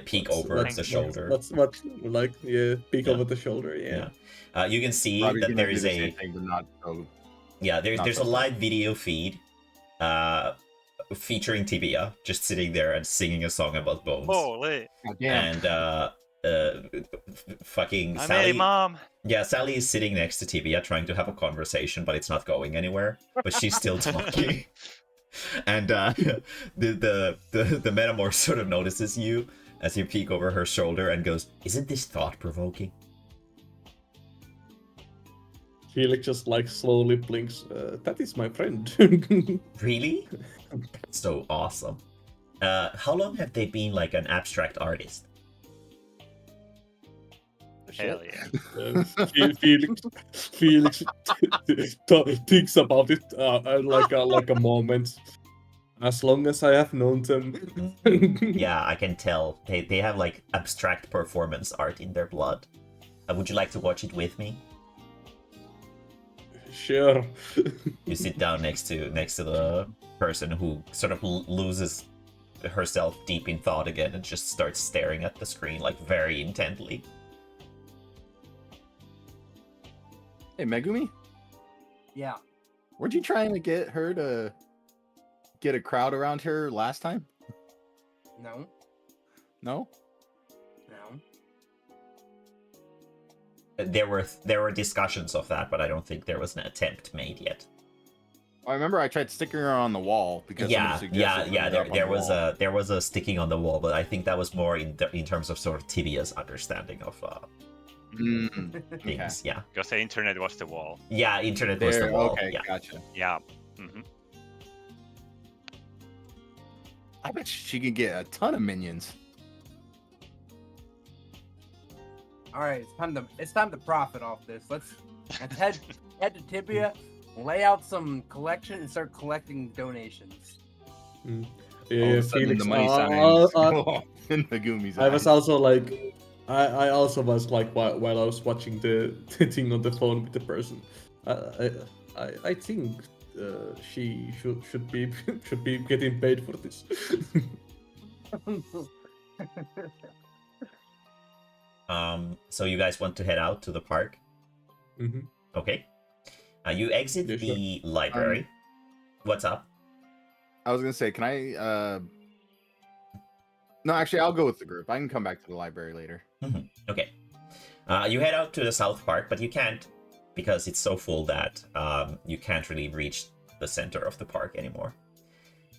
Peek over the shoulder. Peek over the shoulder. Yeah. You can see Robbie's that gonna there do is the a same thing, but not so. yeah. not There's so a live video feed, featuring Tibia just sitting there and singing a song about bones. Holy! Damn. And fucking I'm Sally. a mom. Yeah, Sally is sitting next to Tibia trying to have a conversation, but it's not going anywhere. But she's still talking. And the Metamorph sort of notices you as you peek over her shoulder and goes, "Isn't this thought-provoking?" Felix just like slowly blinks. That is my friend. Really? That's so awesome. How long have they been like an abstract artist? Hell yeah. Felix thinks about it like a moment. As long as I have known them. Yeah, I can tell. They have like abstract performance art in their blood. Would you like to watch it with me? Sure. You sit down next to the person who sort of loses herself deep in thought again and just starts staring at the screen like very intently. Hey, Megumi, Yeah. weren't you trying to get her to get a crowd around her last time? No. No? No. There were discussions of that, but I don't think there was an attempt made yet. I remember I tried sticking her on the wall because Yeah, somebody yeah, suggested yeah. putting her up on There the was wall. a sticking on the wall, but I think that was more in terms of sort of Tibia's understanding of things. Yeah, Because the internet was the wall. yeah. Internet was the There, wall. okay, Yeah. gotcha. Yeah. Hmm. I bet she can get a ton of minions. All right, it's time to profit off this. Let's head to Tibia, lay out some collection, and start collecting donations. Mm. All Yeah, of a sudden, Felix. the money signs uh, go off in Megumi's I was eyes. also like, I also was like while I was watching the thing on the phone with the person, I think she should be should be getting paid for this. So you guys want to head out to the park? Mhm. Okay. You exit Yeah, sure. the library. What's up? I was gonna say, can I? No, actually, I'll go with the group. I can come back to the library later. Okay. You head out to the South Park, but you can't because it's so full that you can't really reach the center of the park anymore.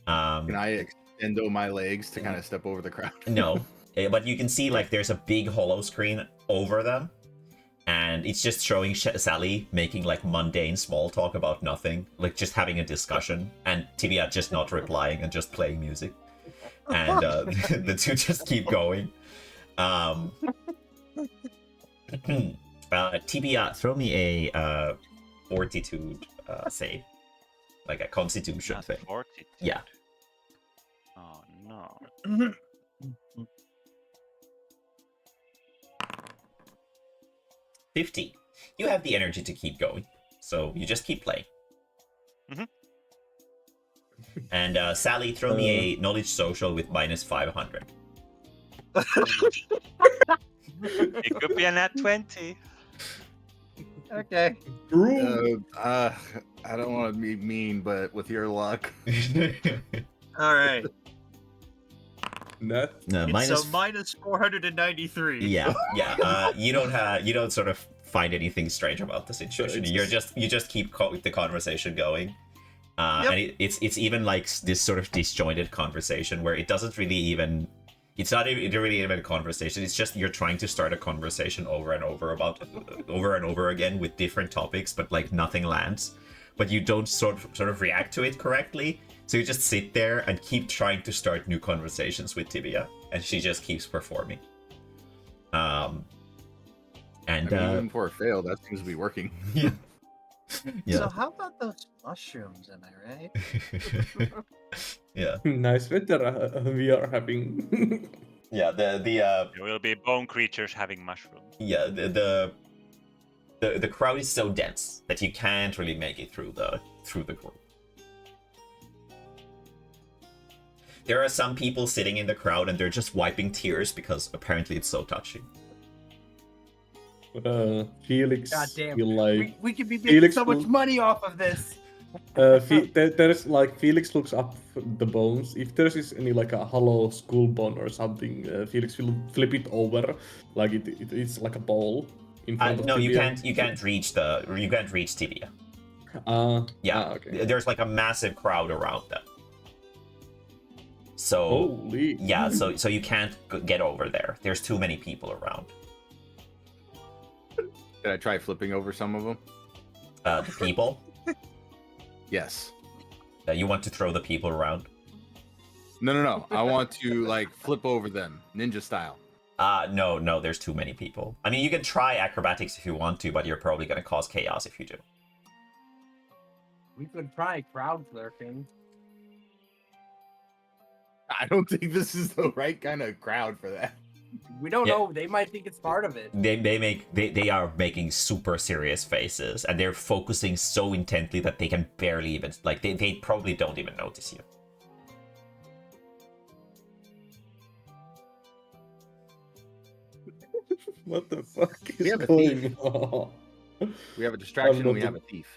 Can I extend my legs to kind of step over the crowd? No, but you can see like there's a big hollow screen over them, and it's just showing Sally making like mundane small talk about nothing, like just having a discussion, and Tibia just not replying and just playing music, and the two just keep going. Tibia, throw me a fortitude save, like a constitution Not thing. fortitude. Yeah. Oh no. 50. You have the energy to keep going, so you just keep playing. Mhm. And Sally, throw me a knowledge social with minus 500. It could be a nat 20. Okay. I don't want to be mean, but with your luck, All right. Net. No, It's a minus 493. Yeah. You don't sort of find anything strange about the situation. You just keep the conversation going. Yep. And it's even like this sort of disjointed conversation where it doesn't really even. It's not really even a conversation. It's just you're trying to start a conversation over and over again with different topics, but like nothing lands. But you don't sort of react to it correctly. So you just sit there and keep trying to start new conversations with Tibia, and she just keeps performing. And I mean, even before it failed, that seems to be working. yeah. So how about those mushrooms? Am I right? Yeah. Nice weather we are having. Yeah. There will be bone creatures having mushrooms. Yeah. The crowd is so dense that you can't really make it through the group. There are some people sitting in the crowd and they're just wiping tears because apparently it's so touching. Felix, God damn. will like We could be making Felix so much will- money off of this. there's like Felix looks up the bones. If there is any like a hollow skull bone or something, Felix will flip it over like it's like a ball in front of No, you Tibia. can't reach Tibia. Yeah, Okay. there's like a massive crowd around them. So Holy. yeah, so you can't get over there. There's too many people around. Did I try flipping over some of them? The people. Yes. You want to throw the people around? No. I want to like flip over them, ninja style. No, there's too many people. I mean, you can try acrobatics if you want to, but you're probably going to cause chaos if you do. We could try crowd surfing. I don't think this is the right kind of crowd for that. We don't Yeah. know. They might think it's part of it. They are making super serious faces, and they're focusing so intently that they can barely even like they probably don't even notice you. What the fuck We is have a going on? We have a distraction. not We the- have a thief.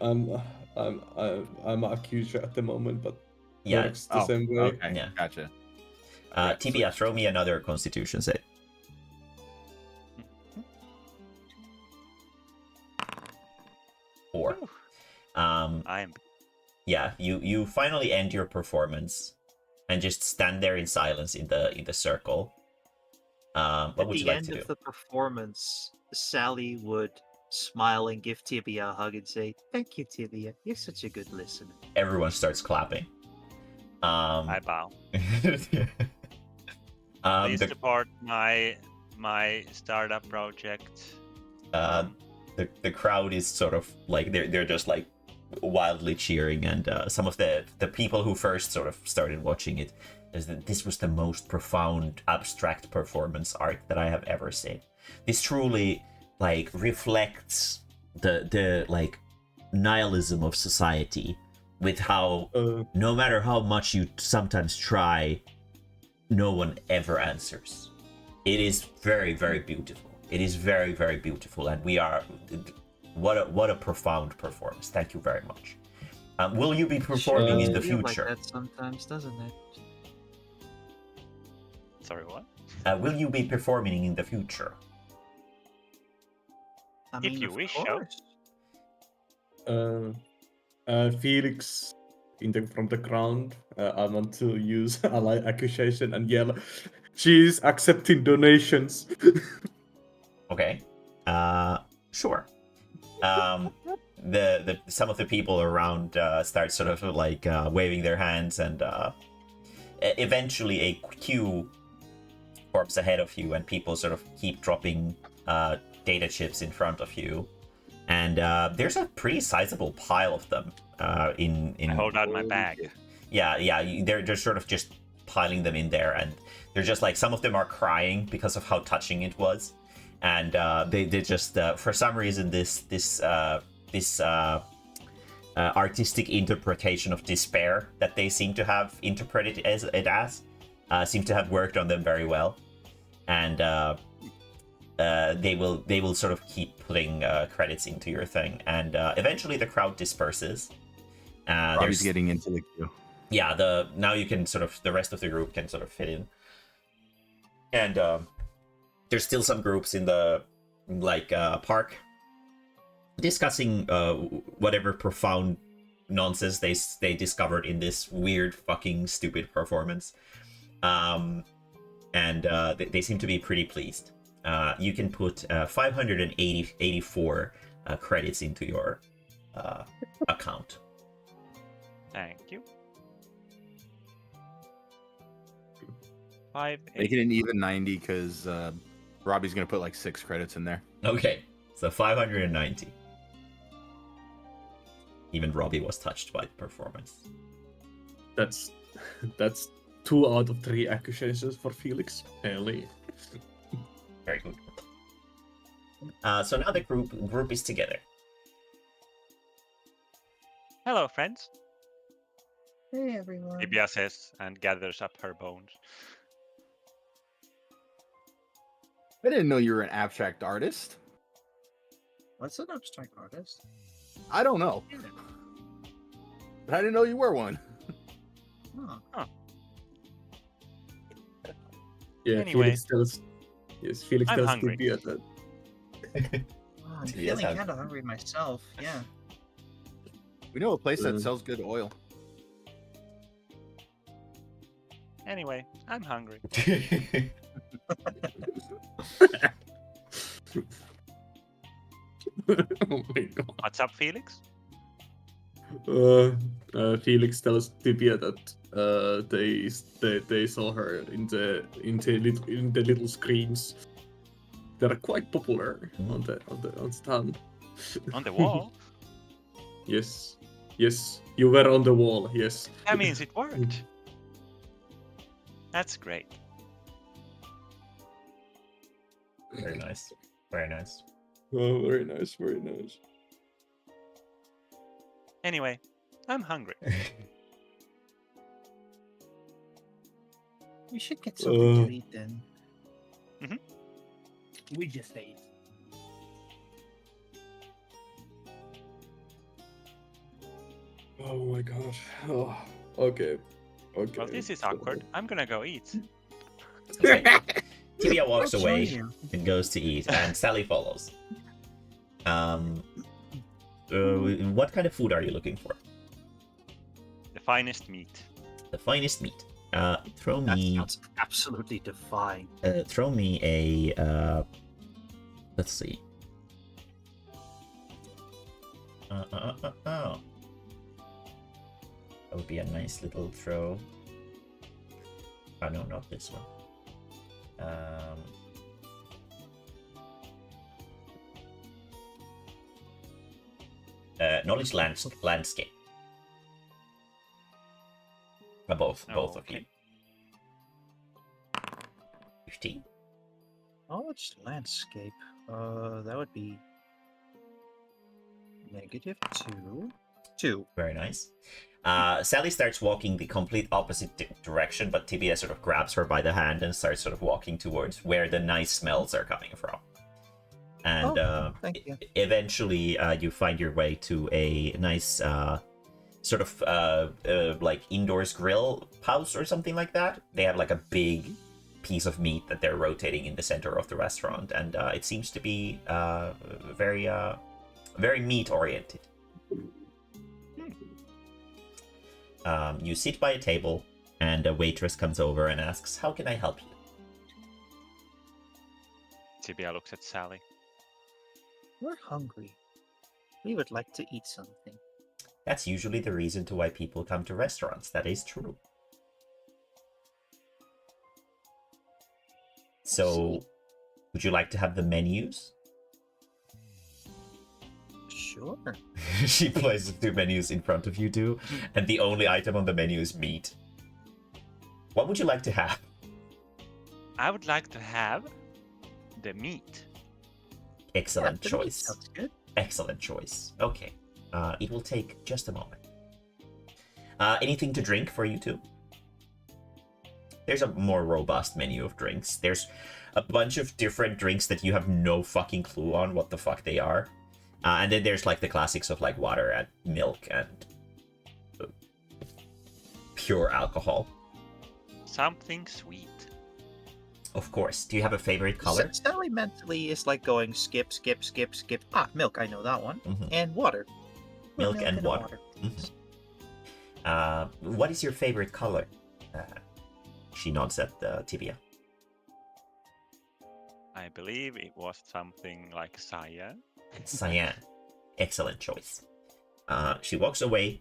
I'm a accuser at the moment, but Yeah. works the same way. Okay, Yeah. gotcha. Tibia, throw me another Constitution save. Four. I am yeah, you finally end your performance and just stand there in silence in the circle. What would you like to do? At the end of the performance, Sally would smile and give Tibia a hug and say, "Thank you, Tibia. You're such a good listener." Everyone starts clapping. I bow. Please support my startup project. The crowd is sort of like they're just like wildly cheering, and some of the people who first sort of started watching it is that this was the most profound abstract performance art that I have ever seen. This truly like reflects the like nihilism of society, with how no matter how much you sometimes try, no one ever answers. It is very, very beautiful. It is very, very beautiful, and we are what a profound performance. Thank you very much. Will you be performing in the future? Like that sometimes, doesn't it? Sorry, what? Will you be performing in the future? I mean, If you of wish, course. Felix from the ground. I want to use ally accusation and yell, "She's accepting donations." Okay. Sure. The some of the people around start sort of like waving their hands, and eventually a queue forms ahead of you, and people sort of keep dropping data chips in front of you, and there's a pretty sizable pile of them in I hold out my bag. yeah, they're sort of just piling them in there, and they're just like, some of them are crying because of how touching it was, and they just for some reason this artistic interpretation of despair that they seem to have interpreted as seems to have worked on them very well, and they will sort of keep putting credits into your thing, and eventually the crowd disperses. Robbie's getting into the queue. Yeah, now you can sort of, the rest of the group can sort of fit in, and there's still some groups in the like park discussing whatever profound nonsense they discovered in this weird fucking stupid performance, and they seem to be pretty pleased. You can put 584 credits into your account. Thank you. 5, 8. Make it an even 90 because Robbie's gonna put like 6 credits in there. Okay, so 590. Even Robbie was touched by the performance. That's 2 out of 3 accusations for Felix. Hell. Very good. So now the group is together. Hello, friends. Hey, everyone. Tibia says and gathers up her bones. I didn't know you were an abstract artist. What's an abstract artist? I don't know. But I didn't know you were one. Huh. Yeah, Anyway. Felix I'm tells hungry. Tibia that. Oh, I'm Yes, feeling kind of hungry myself. Yeah. We know a place that sells good oil. Anyway, I'm hungry. Oh my god. What's up, Felix? Felix tells Tibia that they saw her in the little screens. They're quite popular on the stand. On the wall? Yes, you were on the wall. Yes. That means it worked. That's great. Very nice. Very nice. Oh, very nice, very nice. Anyway, I'm hungry. We should get something Uh, to eat then. We just ate. Oh my god. Oh, okay. Well, this is awkward. I'm gonna go eat. Okay. Tibia walks I'll join away you. and goes to eat, and Sally follows. What kind of food are you looking for? finest meat. The finest meat. Throw That me. sounds absolutely divine. Throw me a. Let's see. Oh. That would be a nice little throw. Oh no, not this one. Knowledge landscape. Both of you. 15. Knowledge landscape. That would be -2. 2. Very nice. Sally starts walking the complete opposite direction, but Tibia sort of grabs her by the hand and starts sort of walking towards where the nice smells are coming from. And thank you. eventually you find your way to a nice sort of like indoors grill house or something like that. They have like a big piece of meat that they're rotating in the center of the restaurant, and it seems to be very meat oriented. You sit by a table, and a waitress comes over and asks, "How can I help you?" Tibia looks at Sally. We're hungry. We would like to eat something. That's usually the reason to why people come to restaurants. That is true. So, would you like to have the menus? Sure. She places 2 menus in front of you two, and the only item on the menu is meat. What would you like to have? I would like to have the meat. Excellent Yeah, the meat choice. sounds good. Excellent choice. Okay. It will take just a moment. Anything to drink for you two? There's a more robust menu of drinks. There's a bunch of different drinks that you have no fucking clue on what the fuck they are. And then there's like the classics of like water and milk and pure alcohol. Something sweet. Of course. Do you have a favorite color? Sally mentally is like going skip, skip, skip, skip. Ah, milk, I know that one. Mhm. And water. Milk and water. please. What is your favorite color? She nods at Tibia. I believe it was something like cyan. Cyan. Excellent choice. She walks away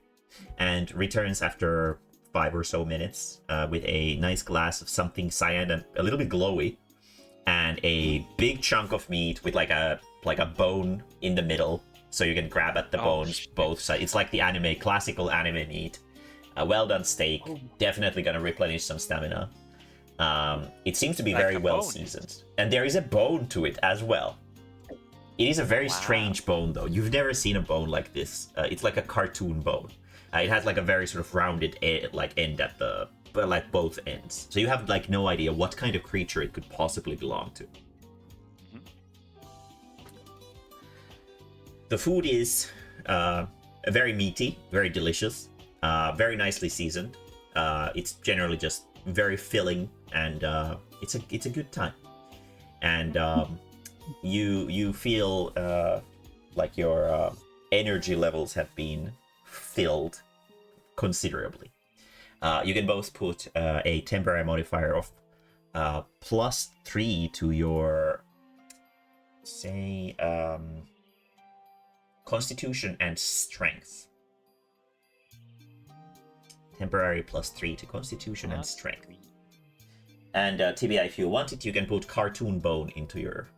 and returns after 5 or so minutes with a nice glass of something cyan and a little bit glowy, and a big chunk of meat with like a bone in the middle, so you can grab at the bones shit. both sides. It's like the classical anime meat. A well done steak, definitely gonna replenish some stamina. It seems to be Like very a well bone, is it? seasoned, and there is a bone to it as well. It is a very Wow. strange bone, though. You've never seen a bone like this. It's like a cartoon bone. It has like a very sort of rounded end at the like both ends. So you have like no idea what kind of creature it could possibly belong to. Mhm. The food is very meaty, very delicious, very nicely seasoned. It's generally just very filling, and it's a good time. And you feel like your energy levels have been filled considerably. You can both put a temporary modifier of +3 to your, say, Constitution and Strength. Temporary +3 to Constitution and Strength. And Tibia, if you want it, you can put cartoon bone into your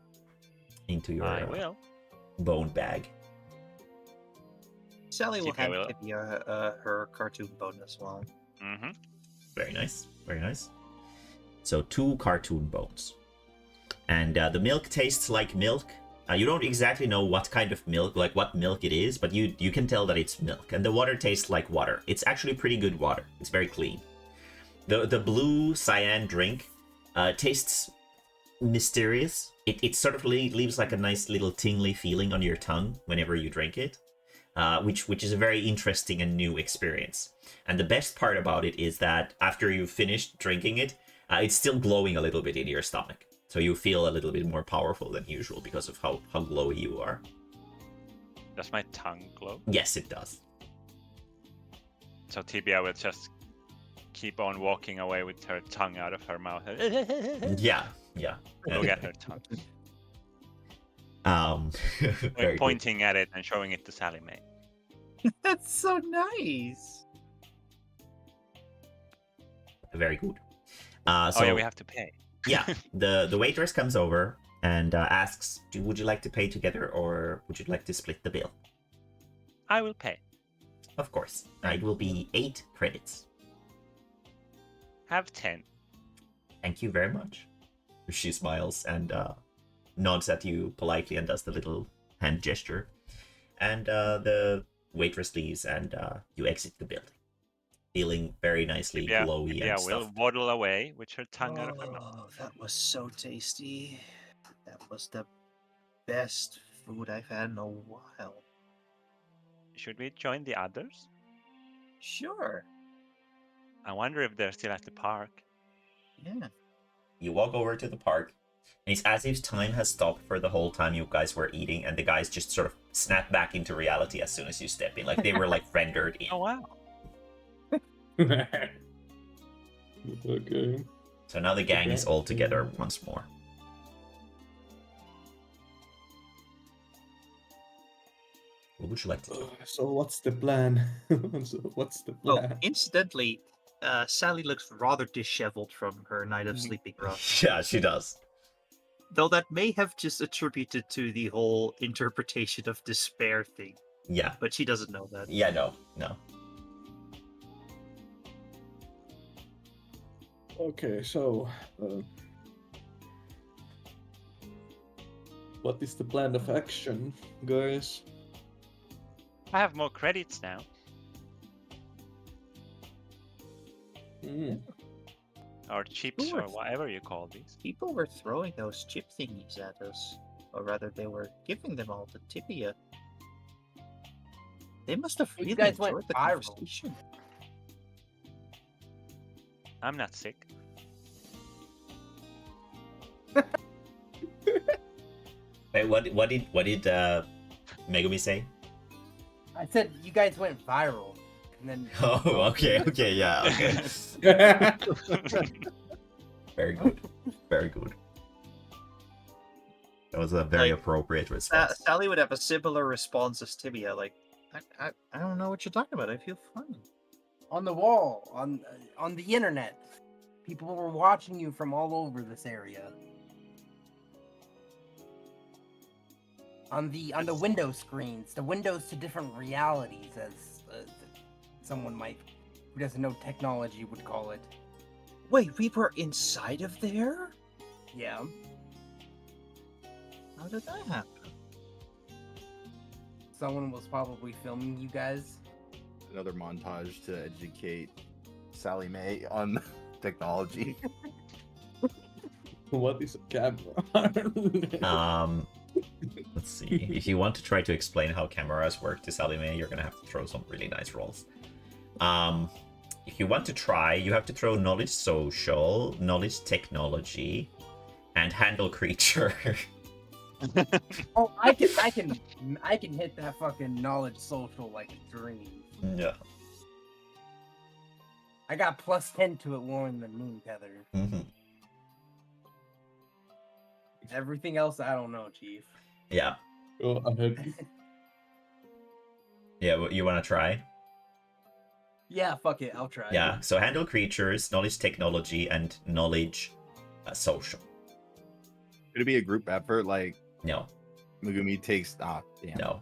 I will. bone bag. Sally will Tibia hand will. Tibia her cartoon bone as well. Mm-hmm. Very nice, very nice. So 2 cartoon bones. And the milk tastes like milk. You don't exactly know what kind of milk, like what milk it is, but you can tell that it's milk. And the water tastes like water. It's actually pretty good water. It's very clean. The blue cyan drink tastes mysterious. It sort of leaves like a nice little tingly feeling on your tongue whenever you drink it, which is a very interesting and new experience. And the best part about it is that after you've finished drinking it, it's still glowing a little bit in your stomach. So you feel a little bit more powerful than usual because of how glowy you are. Does my tongue glow? Yes, it does. So Tibia will just keep on walking away with her tongue out of her mouth. Yeah. Look at her tongue. Very good. Pointing at it and showing it to Sally Mae. That's so nice. Very good. Oh So yeah, we have to pay. yeah, the waitress comes over and asks, would you like to pay together or would you like to split the bill? I will pay. Of course. It will be 8 credits. Have 10. Thank you very much. She smiles and nods at you politely and does the little hand gesture. And the waitress leaves and you exit the building. Feeling very nicely glowy and will stuff. waddle away with her tongue out of her mouth. Oh, that was so tasty. That was the best food I've had in a while. Should we join the others? Sure. I wonder if they're still at the park. Yeah. You walk over to the park, and it's as if time has stopped for the whole time you guys were eating, and the guys just sort of snap back into reality as soon as you step in. Like they were like rendered in. Oh wow. Okay. So now the gang is all together once more. What would you like to do? So what's the plan? What's the Oh, plan? incidentally, Sally looks rather disheveled from her night of sleeping rough. Yeah, she does. Though that may have just attributed to the whole interpretation of despair thing. Yeah. But she doesn't know that. Yeah, no. Okay, so what is the plan of action, guys? I have more credits now. Or chips, or whatever you call these. People were throwing those chip thingies at us. Or rather, they were giving them all to Tibia. They must have really guys went enjoyed the viral. conversation. I'm not sick. Wait, what did Megumi say? I said you guys went viral, and then Oh, okay, yeah, okay. Very good. That was a very appropriate response. Sally would have a similar response as Tibia, like, I don't know what you're talking about. I feel fine. on the wall, on the internet, people were watching you from all over this area. On the window screens, the windows to different realities, as someone might who doesn't know technology would call it. Wait, we were inside of there? Yeah. How did that happen? Someone was probably filming you guys. Another montage to educate Sally Mae on technology. What is a camera? Let's see. If you want to try to explain how cameras work to Sally Mae, you're gonna have to throw some really nice rolls. If you want to try, you have to throw knowledge social, knowledge technology, and handle creature. Oh, I can hit that fucking knowledge social like a dream. Yeah. I got +10 to it, Warren the Moon Tether. Mm-hmm. Everything else, I don't know, Chief. Yeah. Go ahead. Yeah, you want to try? Yeah, fuck it, I'll try. Yeah, so handle creatures, knowledge technology, and knowledge social. Could it be a group effort? Like No, Megumi takes. Damn. no.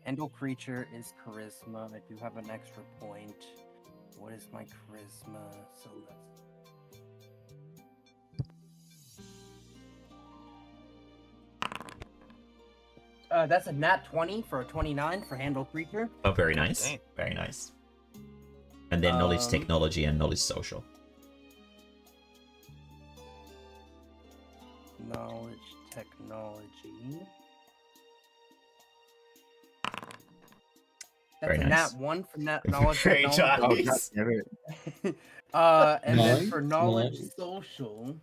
Handle creature is charisma. I do have an extra point. What is my charisma? So that's a nat 20 for a 29 for handle creature. Oh, very nice. Okay. Very nice. And then knowledge technology and knowledge social. Knowledge technology. That's Very a nice. nat 1 for knowledge Great job. technology. Oh, God damn it. And then Nice, for knowledge nice. social.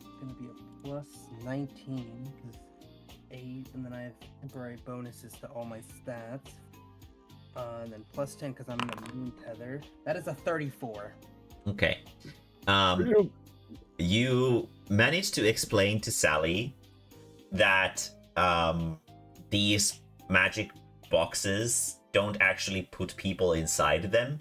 It's gonna be a +19 because 8, and then I have temporary bonuses to all my stats. And then plus 10 because I'm in a moon tether. That is a 34. Okay. You managed to explain to Sally that these magic boxes don't actually put people inside them,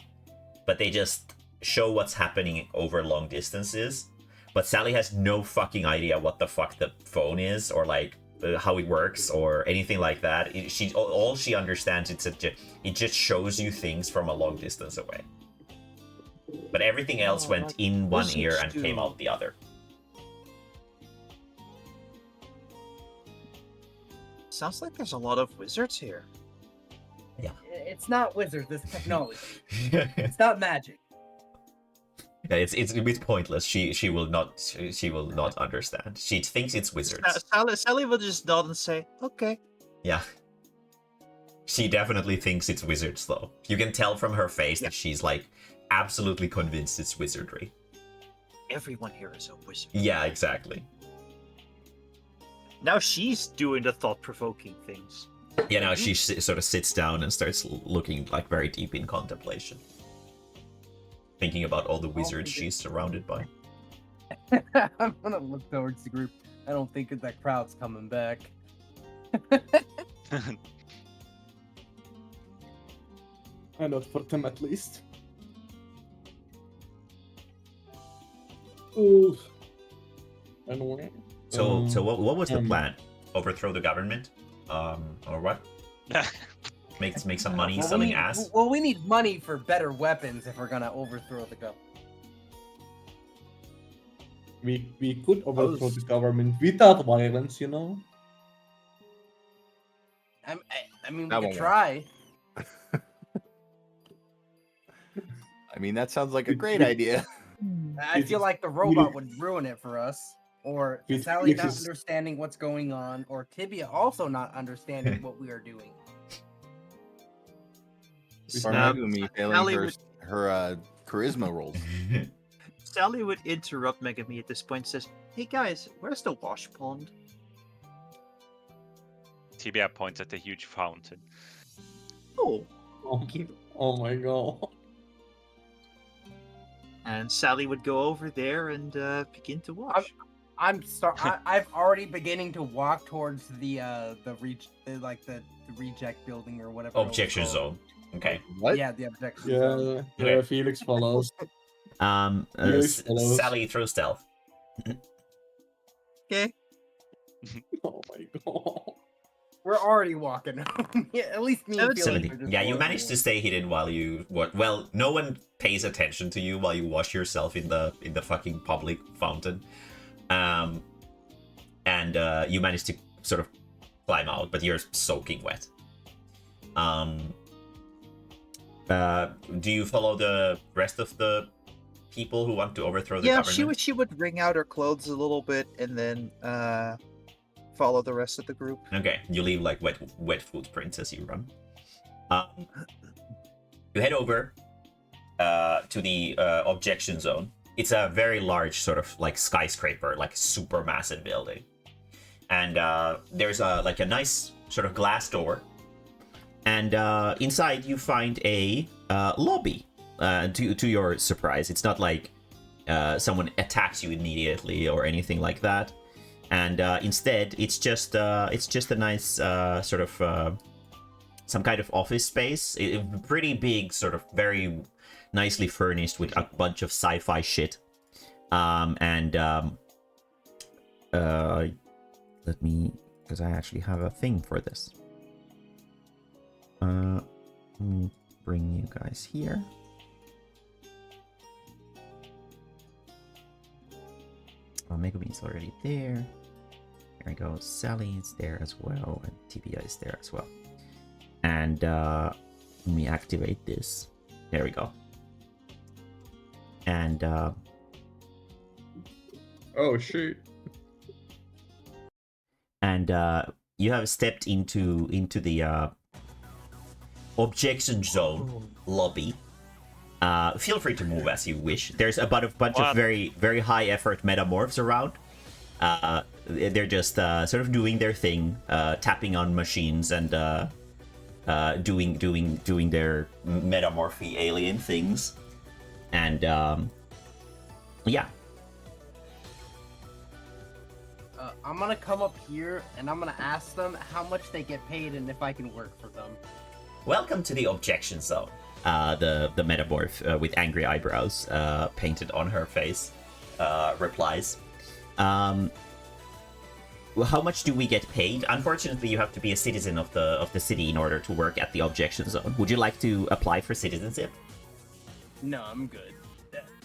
but they just show what's happening over long distances. But Sally has no fucking idea what the fuck the phone is, or like how it works, or anything like that. All she understands it just shows you things from a long distance away. But everything else went in one ear and came out the other. Sounds like there's a lot of wizards here. Yeah. It's not wizards, it's technology. It's not magic. Yeah, it's a bit pointless. She will not understand. She thinks it's wizards. Sally will just nod and say, "Okay." Yeah. She definitely thinks it's wizards, though. You can tell from her face that she's like absolutely convinced it's wizardry. Everyone here is a wizard. Yeah, exactly. Now she's doing the thought-provoking things. Yeah, now she sort of sits down and starts looking like very deep in contemplation. Thinking about all the wizards she's surrounded by. I'm gonna look towards the group. I don't think that crowd's coming back. Not for them at least. Ooh. Anyway. So what was the plan? Overthrow the government? Or what? Make some money selling ass? Well, we need money for better weapons if we're gonna overthrow the government. We could overthrow the government without violence, you know? I mean, we That could won't try. I mean, that sounds like a great idea. I feel like the robot would ruin it for us. Or Sally not understanding what's going on, or Tibia also not understanding what we are doing. Or maybe me failing her charisma rolls. Sally would interrupt Megami at this point and says, "Hey guys, where's the wash pond?" Tibia points at the huge fountain. Oh, Oh my god. and Sally would go over there and begin to wash. I've already beginning to walk towards the reject building or whatever. Objection zone. Okay. What? Yeah, the objection zone. Yeah, Felix follows. Sally, throw stealth. Okay. Oh my god. We're already walking. Yeah, at least me and Felix 70. are just Yeah, you walking managed to stay hidden while you well, no one pays attention to you while you wash yourself in the fucking public fountain. And you managed to sort of climb out, but you're soaking wet. Do you follow the rest of the people who want to overthrow the government? She would wring out her clothes a little bit and then follow the rest of the group. Okay, you leave like wet footprints as you run. You head over to the objection zone. It's a very large sort of like skyscraper, like super massive building. And there's a nice sort of glass door. And inside you find a lobby. To your surprise, it's not like someone attacks you immediately or anything like that. And instead, it's just a nice sort of some kind of office space. Pretty big, sort of very nicely furnished with a bunch of sci-fi shit. Let me, because I actually have a thing for this. Let me bring you guys here. Megumi's already there. There we go. Sally is there as well, and Tibia is there as well. And let me activate this. There we go. And Oh shit. And you have stepped into the objection zone lobby. Feel free to move as you wish. There's about a bunch of very, very high effort metamorphs around. They're just sort of doing their thing, tapping on machines and doing their metamorphy alien things, and yeah. I'm gonna come up here and I'm gonna ask them how much they get paid and if I can work for them. Welcome to the objection zone. The metamorph with angry eyebrows painted on her face replies. Well, how much do we get paid? Unfortunately, you have to be a citizen of the city in order to work at the objection zone. Would you like to apply for citizenship? No, I'm good.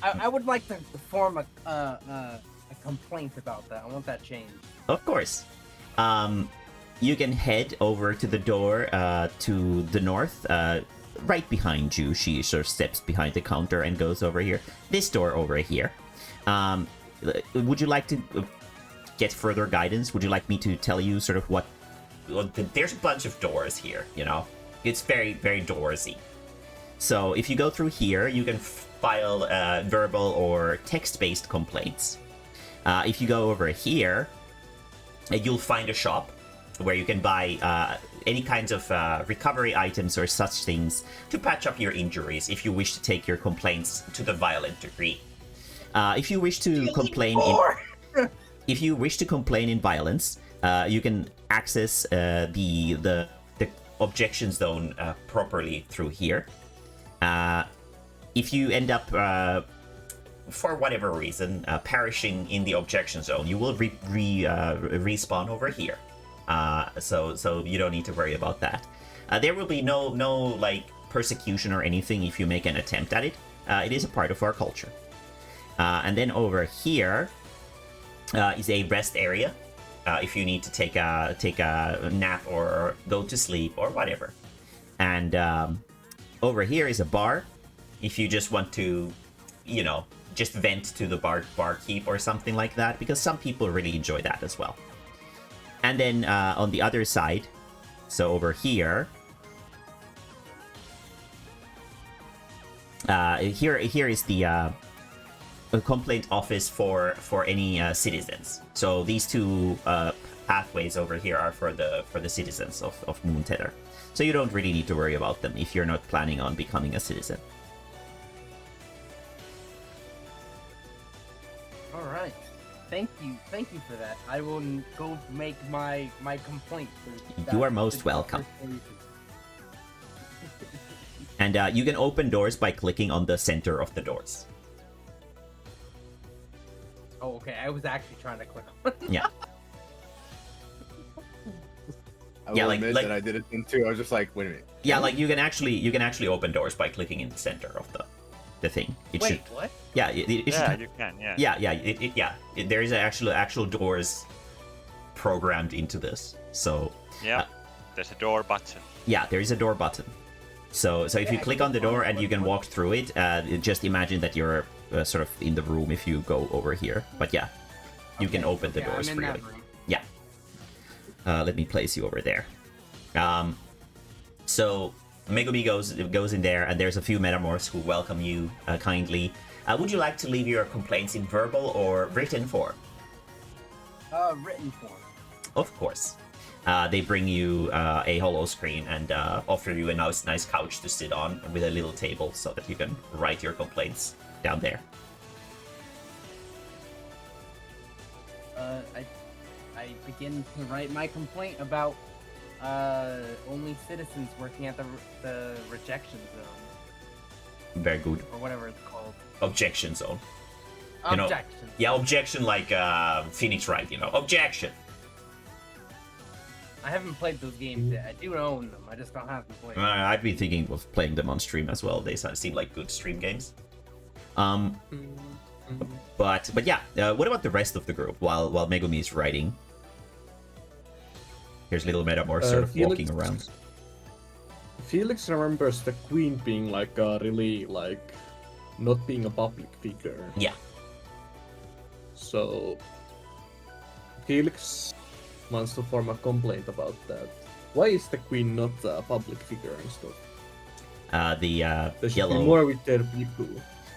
I would like to form a complaint about that. I want that changed. Of course. You can head over to the door to the north, right behind you. She sort of steps behind the counter and goes over here. This door over here. Would you like to get further guidance? Would you like me to tell you sort of what... Well, there's a bunch of doors here, you know? It's very, very doorsy. So if you go through here, you can file verbal or text-based complaints. If you go over here, you'll find a shop where you can buy any kinds of recovery items or such things to patch up your injuries if you wish to take your complaints to the violent degree. If you wish to complain in violence, you can access the objection zone properly through here. If you end up for whatever reason perishing in the objection zone, you will respawn over here. So you don't need to worry about that. There will be no like persecution or anything if you make an attempt at it. It is a part of our culture. And then over here is a rest area if you need to take a nap or go to sleep or whatever. And over here is a bar if you just want to, you know, just vent to the barkeep or something like that, because some people really enjoy that as well. And then on the other side, so over here, here is the complaint office for any citizens. So these two pathways over here are for the citizens of Moon Tether. So you don't really need to worry about them if you're not planning on becoming a citizen. All right. Thank you for that. I will go make my complaint. You are most welcome. And you can open doors by clicking on the center of the doors. Oh, okay. I was actually trying to click on it. Yeah. I will admit that I did it then too. I was just like, wait a minute. Yeah, like you can actually open doors by clicking in the center of the thing. Wait, what? Yeah, it Yeah, should, you can. Yeah. yeah. There is actual doors programmed into this. So Yeah. There's a door button. yeah, there is a door button. So if you click on the door and you can walk through it, just imagine that you're sort of in the room if you go over here. But yeah, you can open the doors I'm in freely. that room. Yeah. Let me place you over there. So Megumi goes in there, and there's a few metamorphs who welcome you kindly. Would you like to leave your complaints in verbal or written form? Written form. Of course. They bring you a hollow screen and offer you a nice couch to sit on with a little table so that you can write your complaints down there. I begin to write my complaint about only citizens working at the rejection zone. Very good. Or whatever it's called. Objection zone. You know, Objection. yeah, objection like Phoenix Wright, you know. Objection. I haven't played those games yet. I do own them. I just don't have them played. I've been thinking of playing them on stream as well. They seem like good stream games. But yeah, what about the rest of the group while Megumi is writing? Here's little Metamorph sort of walking around. Felix remembers the queen being like really like not being a public figure. Yeah. So Felix wants to form a complaint about that. Why is the queen not a public figure and stuff? The She yellow. be more with their people.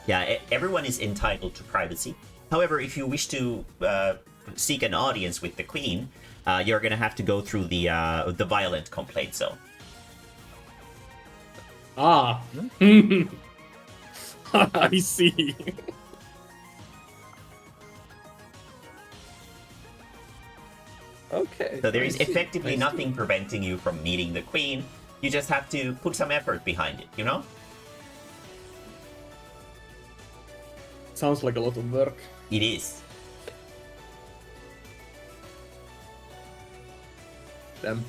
Yeah, everyone is entitled to privacy. However, if you wish to seek an audience with the queen, you're gonna have to go through the violent complaint zone. Ah. I see. Okay. So there is I see, effectively I see. nothing preventing you from meeting the queen. You just have to put some effort behind it, you know? Sounds like a lot of work. It is. Damn.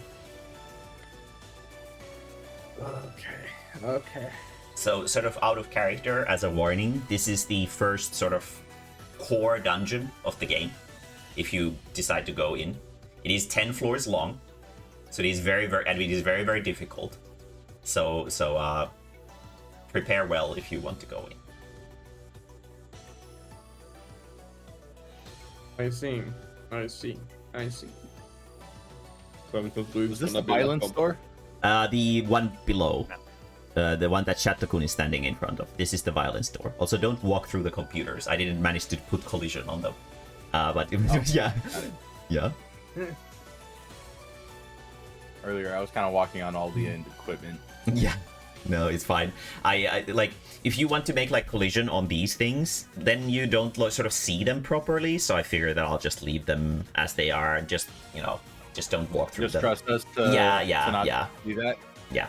Okay. So, sort of out of character, as a warning, this is the first sort of core dungeon of the game, if you decide to go in. It is 10 floors long, so it is very, very difficult. So, prepare well if you want to go in. I see. So I'm confused. Was this the violence store? The one below. The one that Chatto-Kun is standing in front of. This is the violence door. Also, don't walk through the computers. I didn't manage to put collision on them. But yeah. Yeah. Earlier, I was kind of walking on all the equipment. Yeah. No, it's fine. I like, if you want to make like collision on these things, then you don't sort of see them properly. So I figure that I'll just leave them as they are. Just, you know, just don't walk through Just them. trust us to, to not do that? Yeah.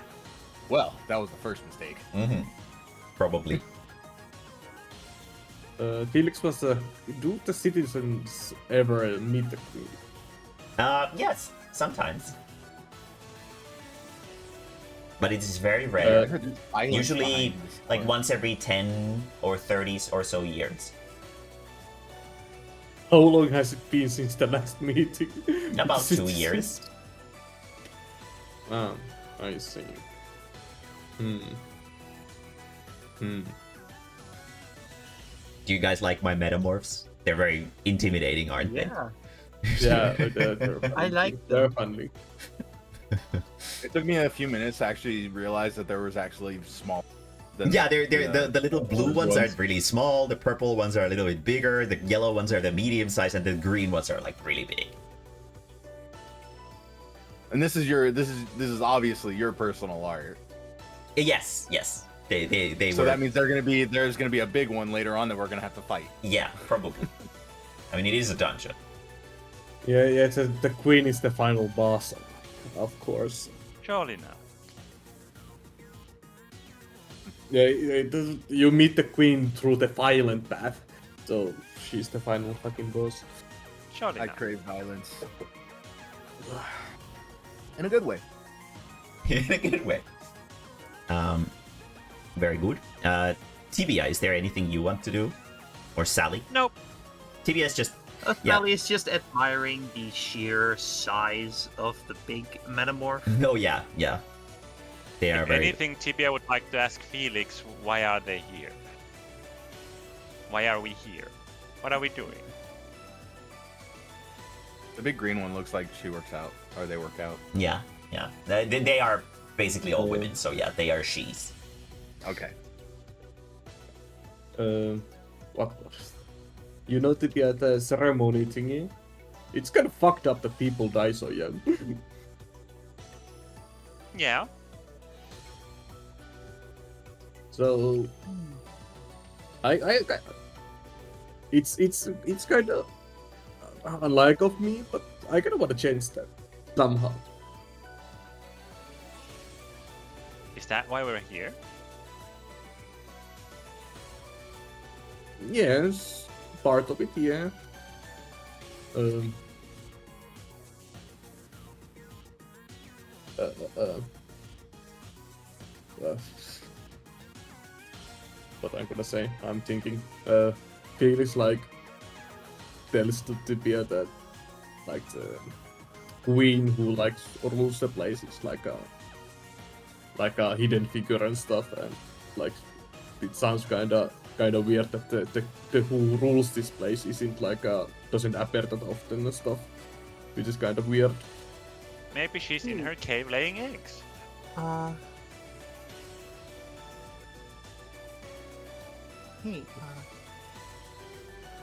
Well, that was the first mistake. Mm-hmm. Probably. Felix was do the citizens ever meet the queen? Yes, sometimes. But it is very rare. Usually, like once every 10 or 30 or so years. How long has it been since the last meeting? About 2 years. Ah, I see. Do you guys like my metamorphs? They're very intimidating, aren't they? Yeah, they're I like they're them. funny. It took me a few minutes to actually realize that there was actually small. Yeah, the little blue ones are ones. really small, the purple ones are a little bit bigger, the yellow ones are the medium size, and the green ones are like really big. And this is obviously your personal art. Yes. They So were. that means there's gonna be a big one later on that we're gonna have to fight. Yeah, probably. I mean, it is a dungeon. Yeah. The queen is the final boss, of course. Surely not. Yeah, you meet the queen through the violent path, so she's the final fucking boss. Surely I not. crave violence. In a good way. In a good way. Very good. Tibia, is there anything you want to do? Or Sally? Nope. Tibia is just... Sally is just admiring the sheer size of the big metamorph. No, yeah. They are If very... anything, Tibia would like to ask Felix, why are they here? Why are we here? What are we doing? The big green one looks like she works out, or they work out. Yeah. They are basically all women, so yeah, they are she's. Okay. What was? You know, to be at the ceremony thingy, it's kind of fucked up that people die so young. Yeah. So, it's kind of unlike of me, but I kind of want to change that somehow. Is that why we're here? Yes, part of it, yeah. What I'm gonna say? I'm thinking. Felix like tells to Tibia that like the queen who likes rules the place is like a hidden figure and stuff, and like it sounds kind of weird that the who rules this place isn't like doesn't appear that often and stuff, which is kind of weird. Maybe she's in her cave laying eggs. Hey,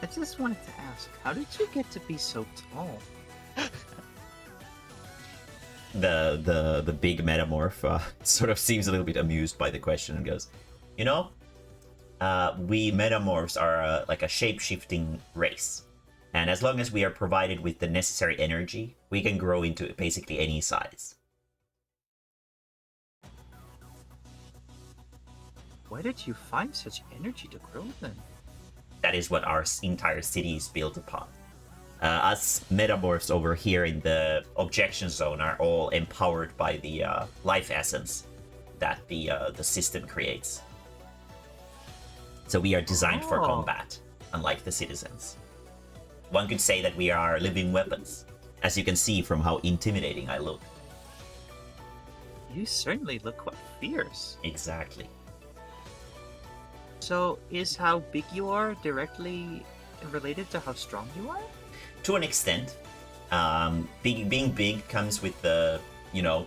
I just wanted to ask, how did you get to be so tall? The big metamorph sort of seems a little bit amused by the question and goes, you know, we metamorphs are like a shape-shifting race. And as long as we are provided with the necessary energy, we can grow into basically any size. Where did you find such energy to grow then? That is what our entire city is built upon. Us metamorphs over here in the objection zone are all empowered by the life essence that the system creates. So we are designed for combat, unlike the citizens. One could say that we are living weapons, as you can see from how intimidating I look. You certainly look quite fierce. Exactly. So, is how big you are directly related to how strong you are? To an extent. Being big comes with the,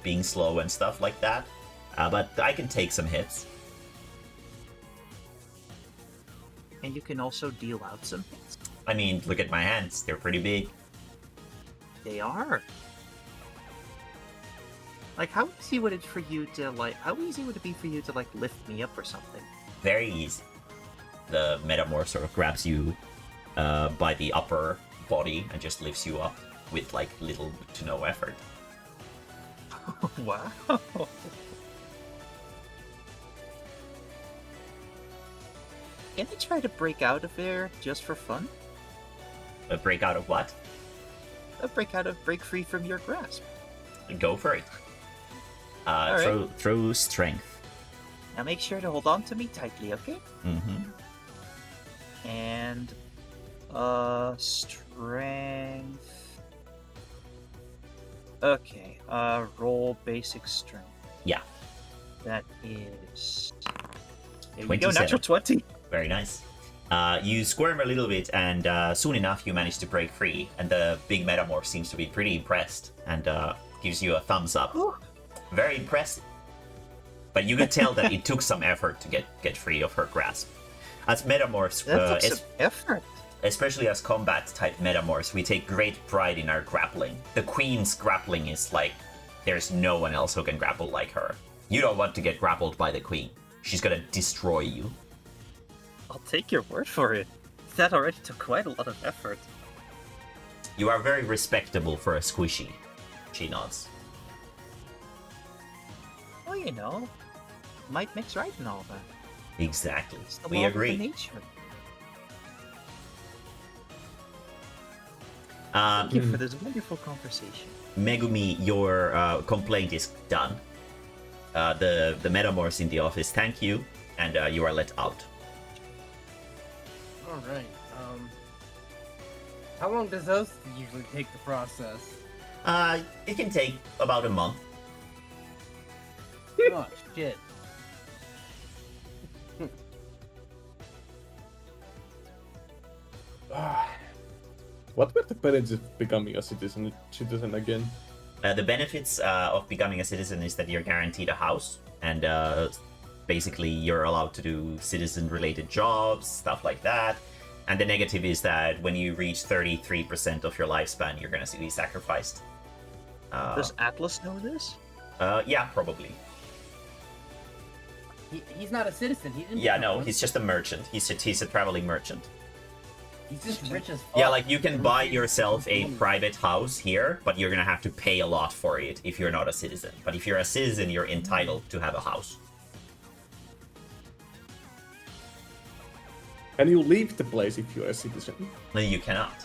being slow and stuff like that. But I can take some hits. And you can also deal out some hits? I mean, look at my hands. They're pretty big. They are. Like, how easy would it be for you to lift me up or something? Very easy. The metamorph sort of grabs you by the upper body and just lifts you up with like little to no effort. Wow. Can I try to break out of there just for fun? A break out of what? Break free from your grasp. Go for it. Right. Throw strength. Now make sure to hold on to me tightly, okay? Mm-hmm. And strength. Okay, roll basic strength. Yeah. That is. There we go, 27. natural 20. Very nice. You squirm a little bit, and soon enough you manage to break free. And the big metamorph seems to be pretty impressed and gives you a thumbs up. Ooh. Very impressive. But you can tell that it took some effort to get free of her grasp. As metamorphs, That took some effort. especially as combat type metamorphs, we take great pride in our grappling. The queen's grappling is like there's no one else who can grapple like her. You don't want to get grappled by the queen. She's gonna destroy you. I'll take your word for it. That already took quite a lot of effort. You are very respectable for a squishy. She nods. Well, might makes right and all that. Exactly. It's the We law of agree. nature. Uh, Thank you for this wonderful conversation. Megumi, your complaint is done. The metamorphs in the office thank you, and you are let out. All right. How long does those usually take the process? It can take about a month. Oh shit. What were the benefits of becoming a citizen again? The benefits of becoming a citizen is that you're guaranteed a house, and basically you're allowed to do citizen-related jobs, stuff like that. And the negative is that when you reach 33% of your lifespan, you're going to be sacrificed. Does Atlas know this? Yeah, probably. He's not a citizen. He didn't. Yeah, become no, one. he's just a merchant. He's a traveling merchant. He's just rich as fuck. Yeah, like you can buy yourself a private house here, but you're gonna have to pay a lot for it if you're not a citizen. But if you're a citizen, you're entitled to have a house. Can you leave the place if you're a citizen? No, you cannot.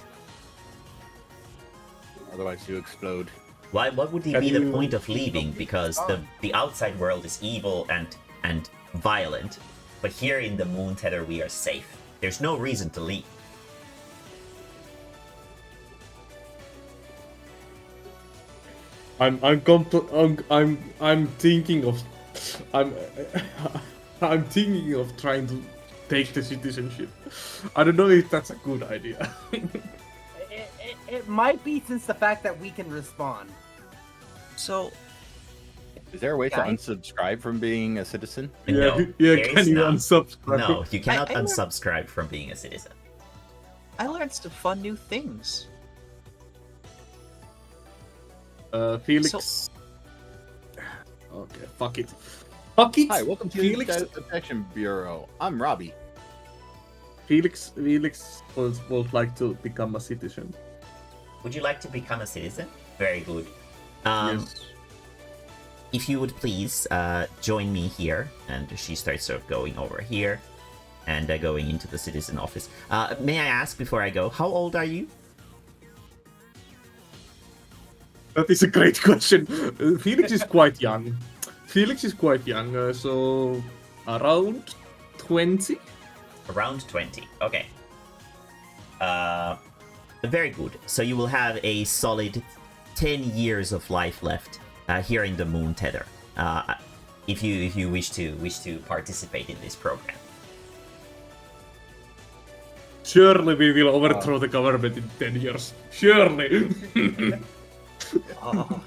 Otherwise, you explode. Why? What would be Can the you- point of leaving? Because the outside world is evil and violent, but here in the Moon Tether we are safe. There's no reason to leave. I'm thinking of I'm thinking of trying to take the citizenship. I don't know if that's a good idea. It might be, since the fact that we can respond. So, Is there a way to Guys? unsubscribe from being a citizen? No, yeah, there can is you none. unsubscribe? No, you cannot I know- unsubscribe from being a citizen. I learned some fun new things. Felix. Okay, fuck it. Fuck it. Hi, welcome to Felix. the Detection Bureau. I'm Robbie. Felix would like to become a citizen. Would you like to become a citizen? Very good. Yes. If you would please join me here, and she starts sort of going over here and going into the citizen office. May I ask before I go, how old are you? That is a great question. Felix is quite young. So around 20. Around 20. Okay. Very good. So you will have a solid 10 years of life left here in the Moon Tether. If you wish to participate in this program. Surely we will overthrow the government in 10 years. Surely. Oh,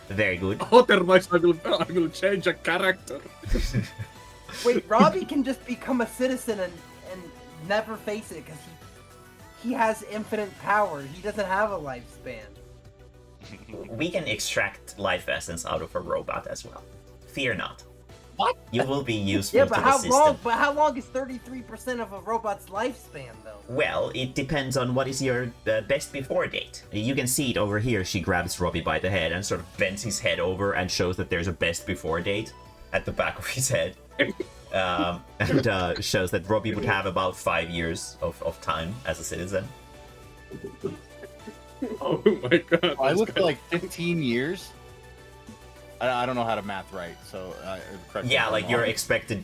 Very good. Otherwise, I will change a character. Wait, Robbie can just become a citizen and never face it because he has infinite power. He doesn't have a lifespan. We can extract life essence out of a robot as well. Fear not. What? You will be useful Yeah, to but the how system. long? But how long is 33% of a robot's lifespan, though? Well, it depends on what is your best before date. You can see it over here. She grabs Robbie by the head and sort of bends his head over and shows that there's a best before date at the back of his head. And shows that Robbie would have about 5 years of time as a citizen. Oh my god. I look like 15 years. I don't know how to math right, so correct me Yeah, if I'm like your wrong. expected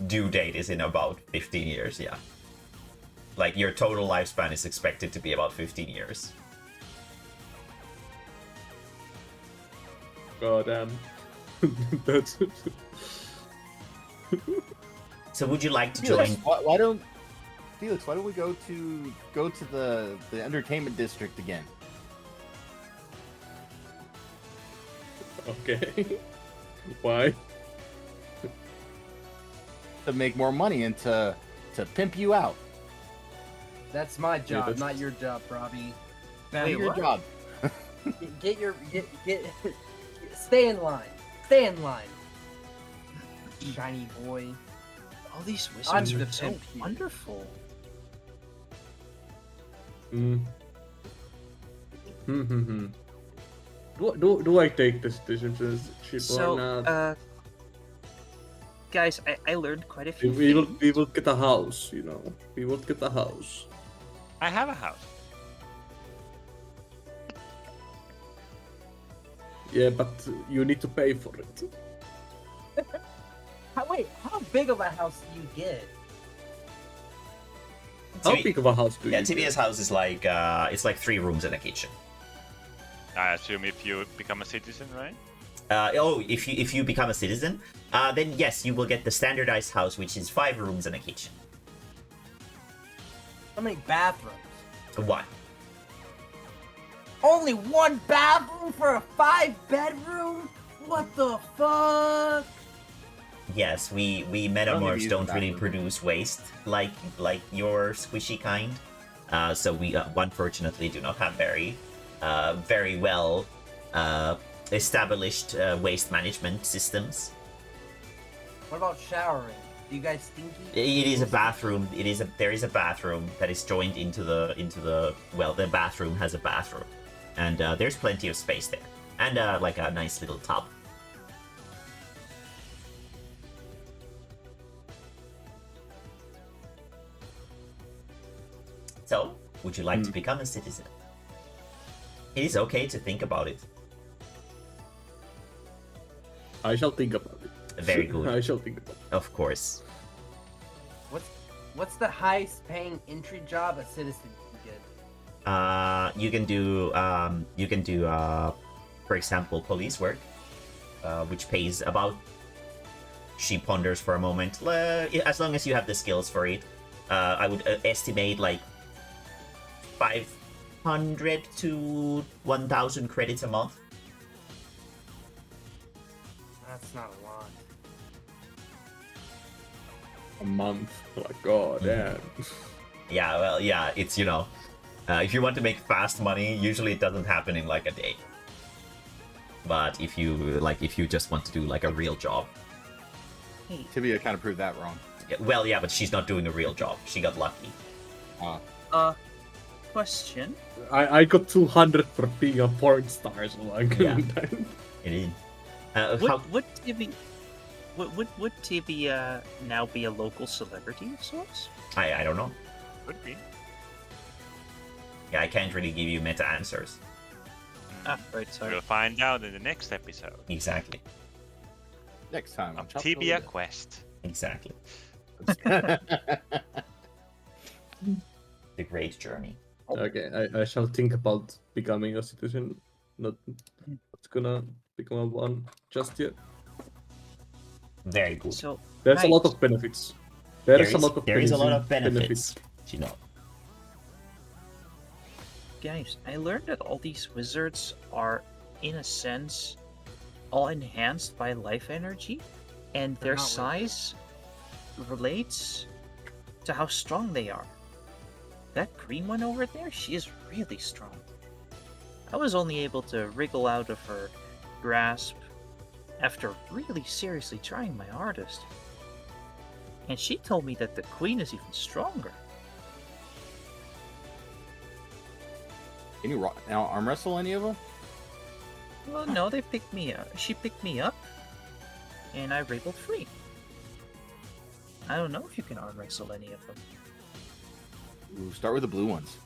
due date is in about 15 years, yeah. Like your total lifespan is expected to be about 15 years. God damn. That's So would you like to Felix, join? why don't we go to the entertainment district again? okay. Why? To make more money and to pimp you out. That's my job, that's- not your job, Robbie. Now Wait, your what? job. Stay in line. Stay in line. Shiny boy. all these I'm wizards the are so pimp here. wonderful. Do I take the citizenship or So, not? guys, I learned quite a few We things. will get a house, you know. We will get a house. I have a house. Yeah, but you need to pay for it. How big of a house do you get? How Tibi- big of a house do Yeah, you get? TBS house is like it's like 3 rooms and a kitchen. I assume if you become a citizen, right? If you become a citizen, then yes, you will get the standardized house, which is 5 rooms and a kitchen. How many bathrooms? 1. Only one bathroom for a 5-bedroom? What the fuck? Yes, we Only metamorphs use don't the really bathroom. produce waste like your squishy kind. So we unfortunately do not have very well established waste management systems. What about showering? Do you guys stinky? It is a bathroom. There is a bathroom that is joined into the well, the bathroom has a bathroom, and there's plenty of space there, and like a nice little tub. So, would you like to become a citizen? It is okay to think about it. I shall think about it. Very good. I shall think about it. Of course. What's the highest paying entry job a citizen can get? You can do for example police work, which pays about. She ponders for a moment. As long as you have the skills for it, I would estimate like 500 to 1,000 credits a month. That's not a lot. a month. Like, oh damn. Yeah, well, yeah, it's, if you want to make fast money, usually it doesn't happen in like a day. But if you just want to do like a real job. Hey, Tibia kind of proved that wrong. Well, yeah, but she's not doing a real job. She got lucky. question. I got 200 for being a porn star, so like. Yeah. It is. Would Tibia now be a local celebrity of sorts? I don't know. Could be. Yeah, I can't really give you meta answers. Ah, right, sorry. We'll find out in the next episode Exactly. Next time on of Chop Tibia Live. Quest. Exactly. The great journey. Okay, I shall think about becoming a citizen. Not gonna become one just yet. Very good. So There's a lot right. of benefits. There is a lot of benefits. You know. Guys, I learned that all these wizards are, in a sense, all enhanced by life energy, and They're their not size relates to how strong they are. That green one over there, she is really strong. I was only able to wriggle out of her grasp after really seriously trying my hardest. And she told me that the queen is even stronger. Can you now arm wrestle any of them? Well, no, they picked me up. She picked me up, and I wriggled free. I don't know if you can arm wrestle any of them. Ooh, start with the blue ones.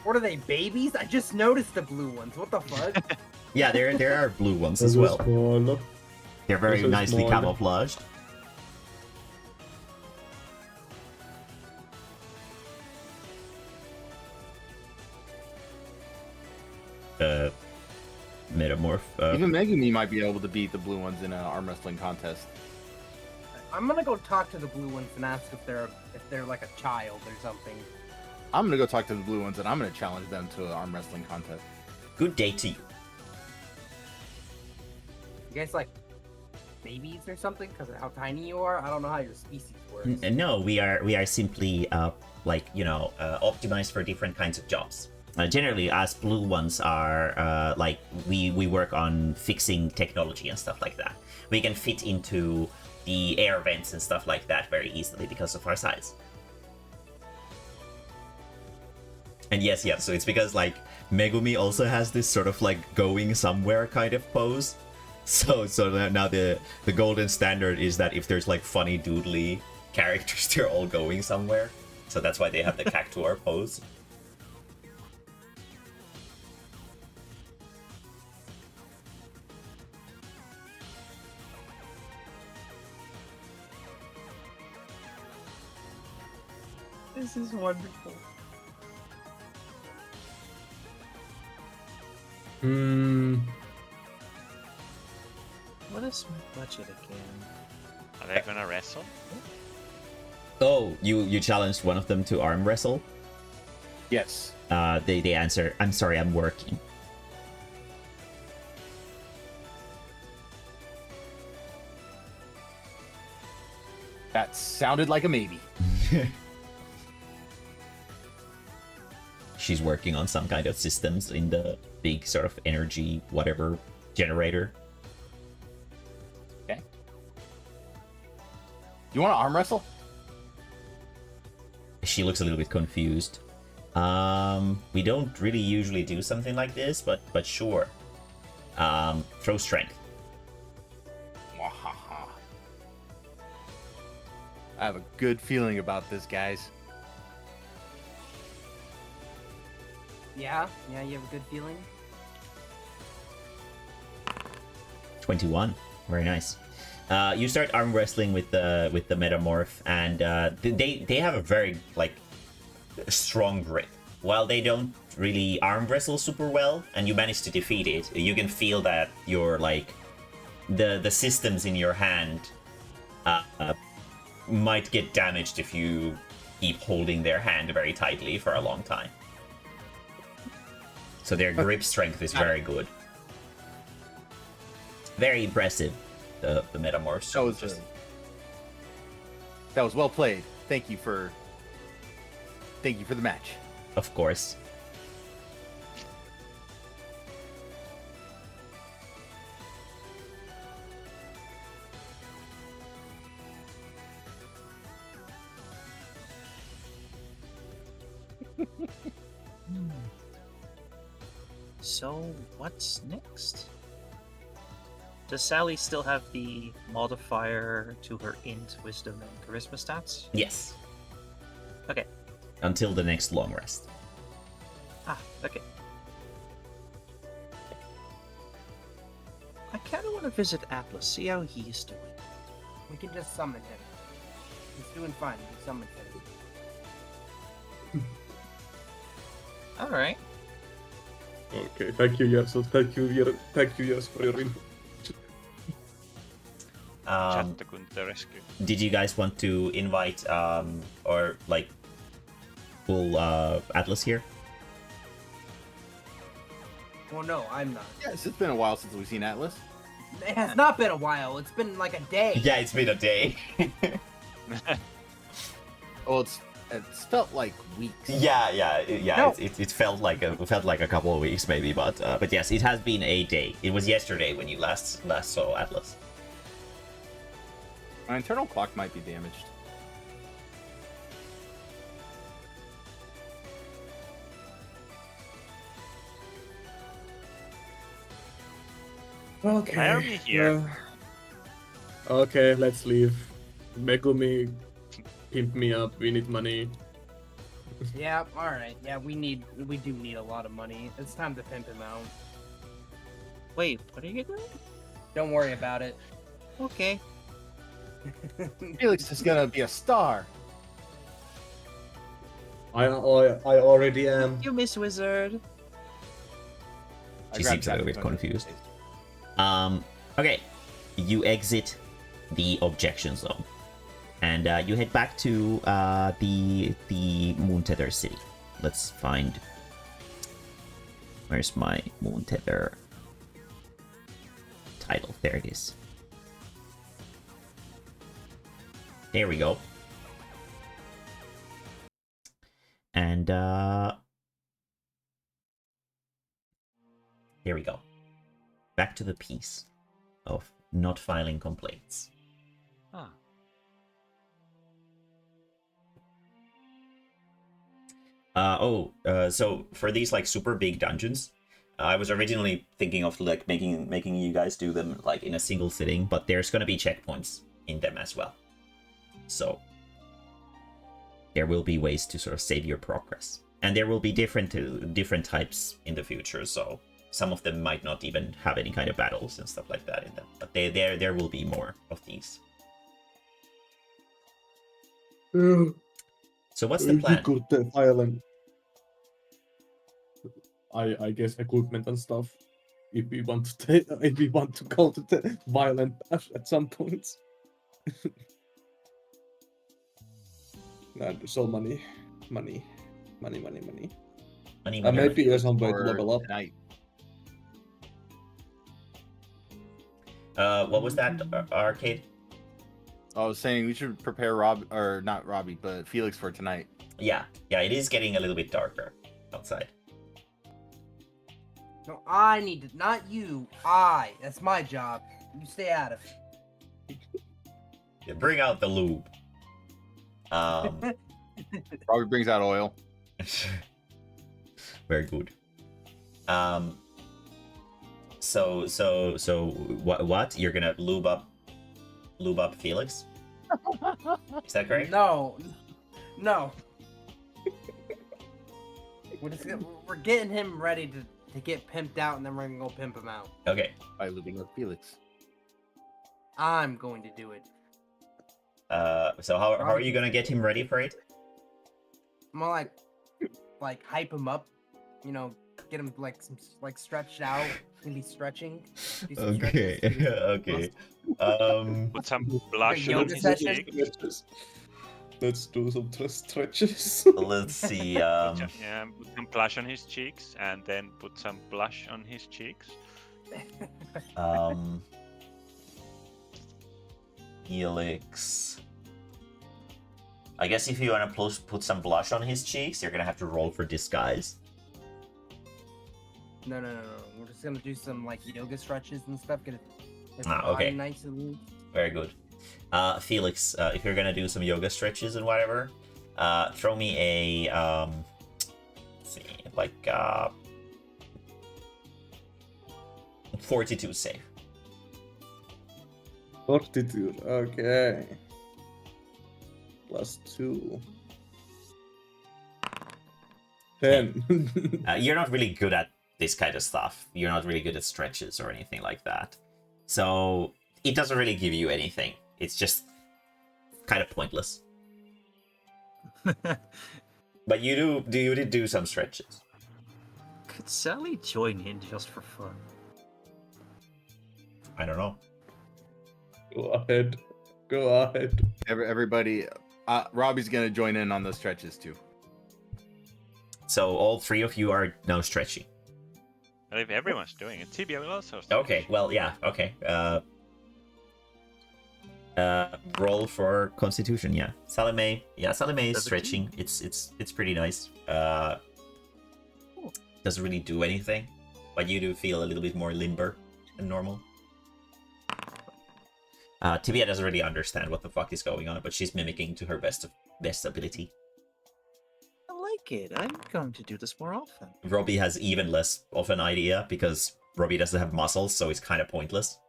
What are they, babies? I just noticed the blue ones. What the fuck? Yeah, there are blue ones as well. Small. They're very Those are nicely small. camouflaged. Metamorph. Even Megumi might be able to beat the blue ones in an arm wrestling contest. I'm gonna go talk to the blue ones and ask if they're like a child or something. I'm gonna go talk to the blue ones and I'm gonna challenge them to an arm wrestling contest. Good day to you. You guys like babies or something because of how tiny you are? I don't know how your species works. No, we are simply optimized for different kinds of jobs. Generally, us blue ones are we work on fixing technology and stuff like that. We can fit into the air vents and stuff like that very easily because of our size. And yes, so it's because like Megumi also has this sort of like going somewhere kind of pose. So now the golden standard is that if there's like funny doodly characters, they're all going somewhere. So that's why they have the cactuar pose. This is wonderful. What is my budget again? Are they gonna wrestle? Oh, you challenged one of them to arm wrestle? Yes. They answer, I'm sorry, I'm working. That sounded like a maybe. She's working on some kind of systems in the big sort of energy whatever generator. Okay. You want to arm wrestle? She looks a little bit confused. We don't really usually do something like this, but sure. Throw strength. Wahaha. I have a good feeling about this, guys. Yeah, you have a good feeling. 21. Very nice. You start arm wrestling with the metamorph, and they have a very strong grip. While they don't really arm wrestle super well, and you manage to defeat it, you can feel that your the systems in your hand might get damaged if you keep holding their hand very tightly for a long time. So their grip strength is very good. Very impressive, the Metamorphs. That was well played. Thank you for the match. Of course. So, what's next? Does Sally still have the modifier to her int, wisdom, and charisma stats? Yes. Okay. Until the next long rest. Ah, okay. I kind of want to visit Atlas, see how he's doing. We can just summon him. He's doing fine. We can summon him. Alright. Okay, thank you, Jens. Thank you, Jens, for your input. Chatto-Kun to the rescue. Did you guys want to invite or like pull Atlas here? Well, no, I'm not. Yes, it's been a while since we've seen Atlas. It has not been a while. It's been like a day. Yeah, it's been a day. Well, it's felt like weeks. yeah. No. It felt like a couple of weeks maybe, but yes, it has been a day. It was yesterday when you last saw Atlas. My internal clock might be damaged. Okay. Why are we here? Okay, let's leave. Megumi, pimp me up. We need money. Yeah, alright. Yeah, we do need a lot of money. It's time to pimp him out. Wait, what are you doing? Don't worry about it. Okay. Felix is gonna be a star. I already am. You miss Wizard. She grabbed seems a little bit Chatto-Kun. confused. Okay, you exit the objection zone, and you head back to the Moon Tether city. Let's find. Where's my Moon Tether title? There it is. There we go. And here we go. Back to the piece of not filing complaints. Ah. So for these like super big dungeons, I was originally thinking of like making you guys do them like in a single sitting, but there's gonna be checkpoints in them as well. So there will be ways to sort of save your progress, and there will be different types in the future. So some of them might not even have any kind of battles and stuff like that in them, but there will be more of these. So what's the plan? Good violent. I guess equipment and stuff. If we want to go to the violent path at some point. And so money. Money. Maybe there's some way to level up. Tonight. What was that, Arcade? I was saying we should prepare not Robbie, but Felix for tonight. Yeah, it is getting a little bit darker outside. No, I need to, not you. That's my job. You stay out of it. Yeah, bring out the lube. Robbie brings out oil. Very good. So what? You're gonna lube up Felix? Is that correct? No. We're getting him ready to get pimped out, and then we're gonna go pimp him out. Okay. By lubing up Felix. I'm going to do it. So how are you gonna get him ready for it? I'm gonna like hype him up, get him like stretched out, maybe stretching. Do some Okay. stretches. Okay. Put some blush on yoga his session? cheek. Let's do some stretches. Let's see. Yeah, put some blush on his cheeks, and then put some blush on his cheeks. Helix. I guess if you want to put some blush on his cheeks, you're gonna have to roll for disguise. No. We're just gonna do some like yoga stretches and stuff. Get his okay. body nice and loose. Very good. Felix, if you're gonna do some yoga stretches and whatever, throw me a let's see, like 42 save. 42. Okay. +2. 10. You're not really good at this kind of stuff. You're not really good at stretches or anything like that. So it doesn't really give you anything. It's just kind of pointless. But you did do some stretches. Could Sally join in just for fun? I don't know. Go ahead. Everybody, Robbie's gonna join in on the stretches too. So all three of you are now stretching. Well, if everyone's doing it, Tibia will also stretch. Okay, well, yeah, okay. Roll for Constitution, yeah. Salome is stretching. It's pretty nice. Doesn't really do anything, but you do feel a little bit more limber than normal. Tibia doesn't really understand what the fuck is going on, but she's mimicking to her best ability. I like it. I'm going to do this more often. Robbie has even less of an idea because Robbie doesn't have muscles, so it's kind of pointless.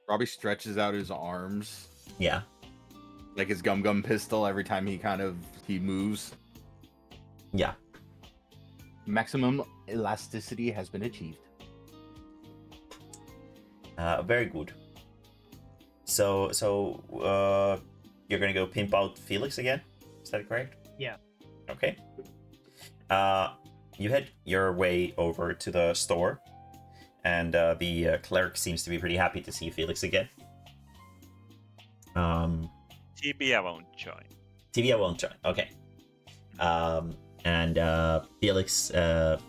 Robbie stretches out his arms Yeah. like his gum pistol every time he moves. Yeah. Maximum elasticity has been achieved. Very good. So you're gonna go pimp out Felix again? Is that correct? Yeah. Okay. You head your way over to the store, and the clerk seems to be pretty happy to see Felix again. Tibia won't join. Tibia won't join. Okay. And Felix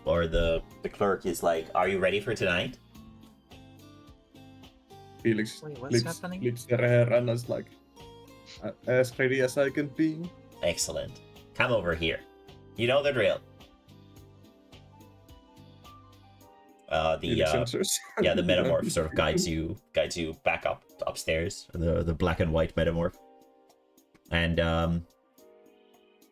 or the clerk is like, "Are you ready for tonight?" Felix Wait, what's happening? flips their hair and is like, as ready as I can be. Excellent. Come over here. You know the drill. Felix answers. Yeah, the metamorph sort of guides you back upstairs. The black and white metamorph. And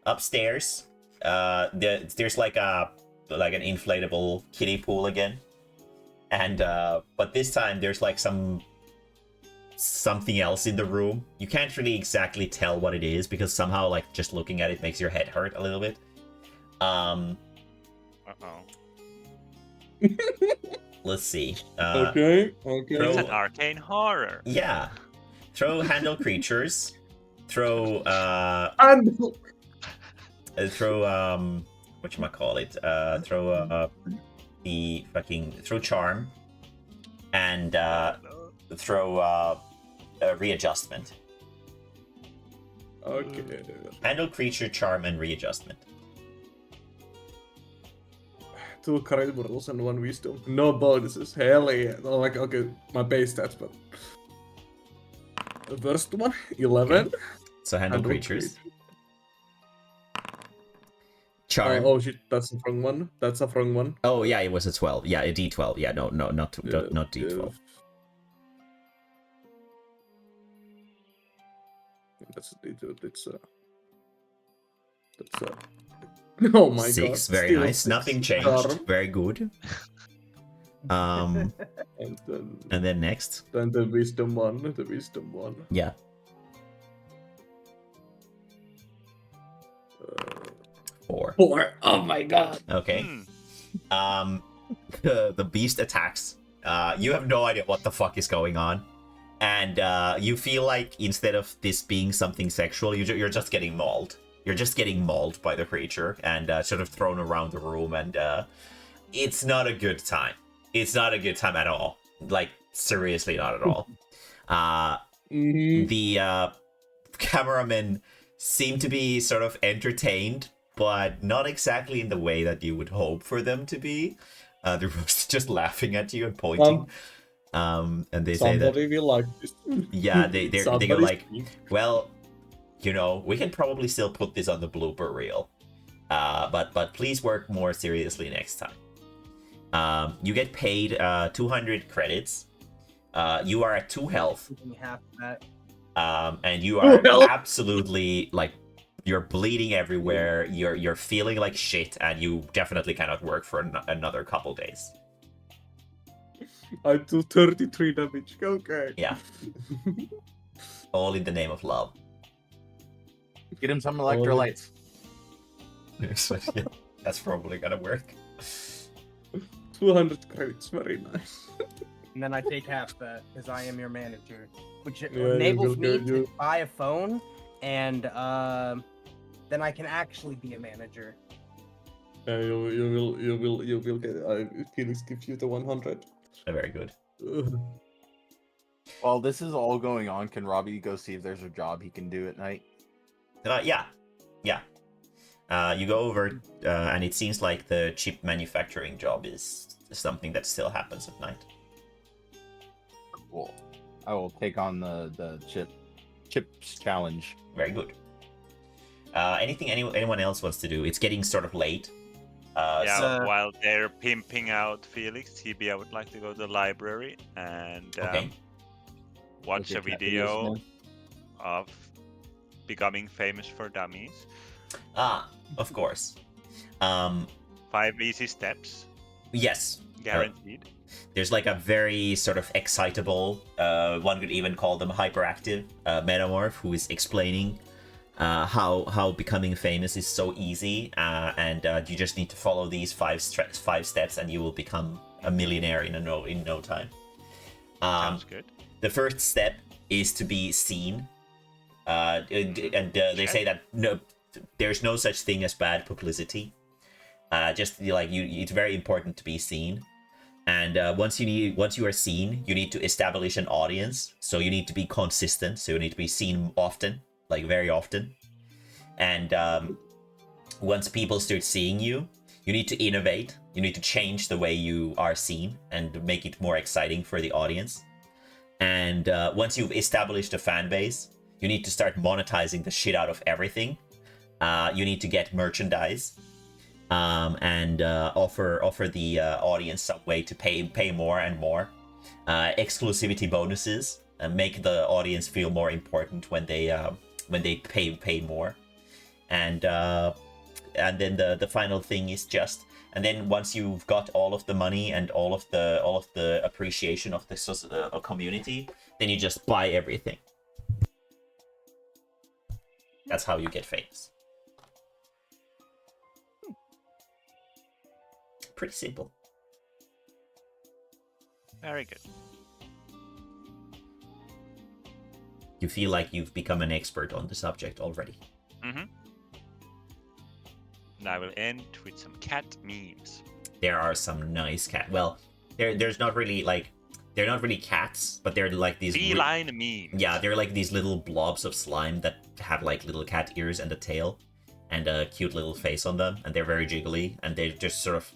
upstairs, there's like an inflatable kiddie pool again. And but this time there's like something else in the room. You can't really exactly tell what it is because somehow like just looking at it makes your head hurt a little bit. Let's see. Okay. It's an arcane horror. Yeah. Throw handle creatures. Throw whatchamacallit? Throw charm. And throw readjustment. Okay. Handle creature, charm, and readjustment. 2 charisma rolls and 1 wisdom. No bonuses. Hell yeah. Oh, like, okay, my base stats, but the first one, 11. So handle creatures. Charm. Oh shit, that's the wrong one. Oh yeah, it was a 12. Yeah, a D12. Yeah, no, not D12. Yeah. That's a D12. That's oh my 6, god. very Still nice. 6. Nothing changed. Charm. Very good. And And then next. then the wisdom one. Yeah. 4. 4. Oh my god. Okay. The beast attacks. You have no idea what the fuck is going on, and you feel like instead of this being something sexual, you're just getting mauled. You're just getting mauled by the creature and sort of thrown around the room, and it's not a good time. It's not a good time at all. Like seriously, not at all. The cameramen seem to be sort of entertained, but not exactly in the way that you would hope for them to be. They're just laughing at you and pointing. And they say that Somebody will like this. yeah, they go Somebody's like, speak. well, you know, we can probably still put this on the blooper reel, but please work more seriously next time. You get paid 200 credits. You are at 2 health. Give me half of that. And you are health. absolutely like you're bleeding everywhere. You're feeling like shit, and you definitely cannot work for another couple days. I do 33 damage. Okay. Yeah. All in the name of love. Get him some electrolytes. So, yeah, that's probably gonna work. 200 credits, very nice. And then I take half that because I am your manager, which Yeah, you enables will me get to you. buy a phone, and then I can actually be a manager. You will get. Felix gives you the 100. Very good. While this is all going on, can Robbie go see if there's a job he can do at night? Yeah. You go over, and it seems like the chip manufacturing job is something that still happens at night. Cool. I will take on the chips challenge. Very good. Anything anyone else wants to do? It's getting sort of late. So, While they're pimping out Felix, TB, I would like to go to the library and okay. watch a Okay, video of becoming famous for dummies. Of course. 5 easy steps, Yes. guaranteed. There's like a very sort of excitable, one could even call them hyperactive, metamorph who is explaining how becoming famous is so easy, and you just need to follow these 5 steps and you will become a millionaire in no time. Sounds good. The first step is to be seen, and they say that there's no such thing as bad publicity. Just like it's very important to be seen. And once you are seen, you need to establish an audience. So you need to be consistent. So you need to be seen often, like very often. And once people start seeing you, you need to innovate. You need to change the way you are seen and make it more exciting for the audience. And once you've established a fan base, you need to start monetizing the shit out of everything. You need to get merchandise. And offer the audience some way to pay more and more. Exclusivity bonuses make the audience feel more important when they pay more. And then the final thing is just, and then once you've got all of the money and all of the appreciation of the community, then you just buy everything. That's how you get famous. Pretty simple. Very good. You feel like you've become an expert on the subject already. Mm-hmm. And I will end with some cat memes. There are some nice cat. Well, there's not really like they're not really cats, but they're like these Feline memes. Yeah, they're like these little blobs of slime that have like little cat ears and a tail and a cute little face on them, and they're very jiggly, and they just sort of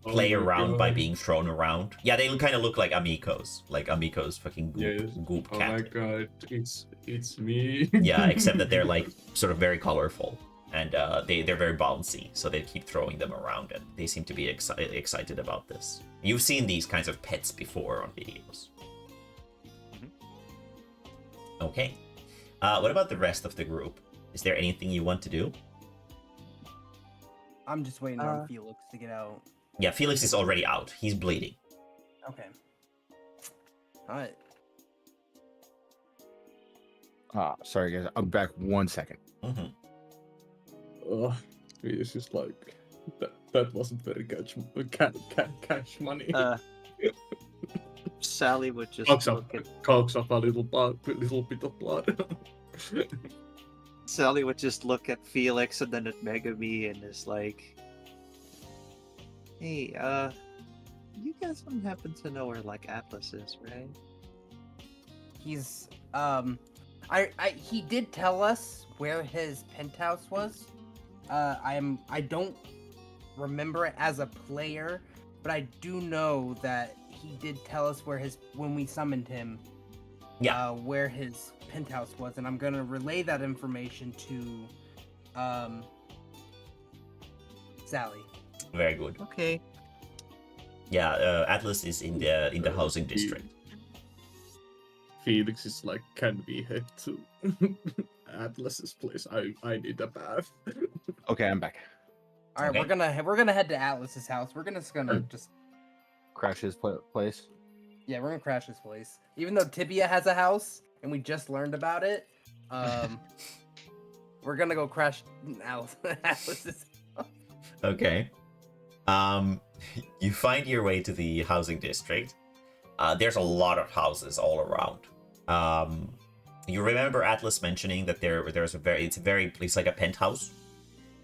play around by being thrown around. Yeah, they kind of look like Amiko's fucking goop cat. Oh my god, it's me. Yeah, except that they're like sort of very colorful, and they're very bouncy, so they keep throwing them around, and they seem to be excited about this. You've seen these kinds of pets before on videos. Mm-hmm. Okay. What about the rest of the group? Is there anything you want to do? I'm just waiting on Felix to get out. Yeah, Felix is already out. He's bleeding. Okay. Alright. Sorry guys, I'm back 1 second. Mm-hmm. It's just like that wasn't very cash money. Sally would just Cogs look at off a little bit of blood. Sally would just look at Felix and then at Mae-mae and is like, "Hey, you guys don't happen to know where like Atlas is, right?" He's He did tell us where his penthouse was. I don't remember it as a player, but I do know that he did tell us when we summoned him. Yeah. Where his penthouse was, and I'm gonna relay that information to Sally. Very good. Okay. Yeah, Atlas is in the housing district. Felix is like, can we head to Atlas's place? I need a bath. Okay, I'm back. All right, Okay. we're gonna head to Atlas's house. We're gonna just Crash his place. yeah, we're gonna crash his place. Even though Tibia has a house and we just learned about it, we're gonna go crash Atlas's house. Okay. You find your way to the housing district. There's a lot of houses all around. You remember Atlas mentioning that it's like a penthouse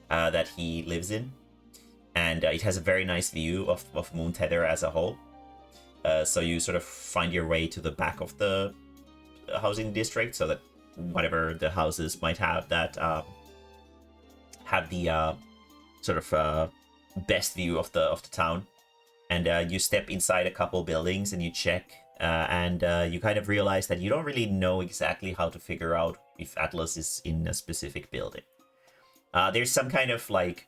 that he lives in, and it has a very nice view of Moon Tether as a whole. So you sort of find your way to the back of the housing district, so that whatever the houses might have that have the sort of best view of the town. And you step inside a couple buildings and you check, and you kind of realize that you don't really know exactly how to figure out if Atlas is in a specific building. There's some kind of like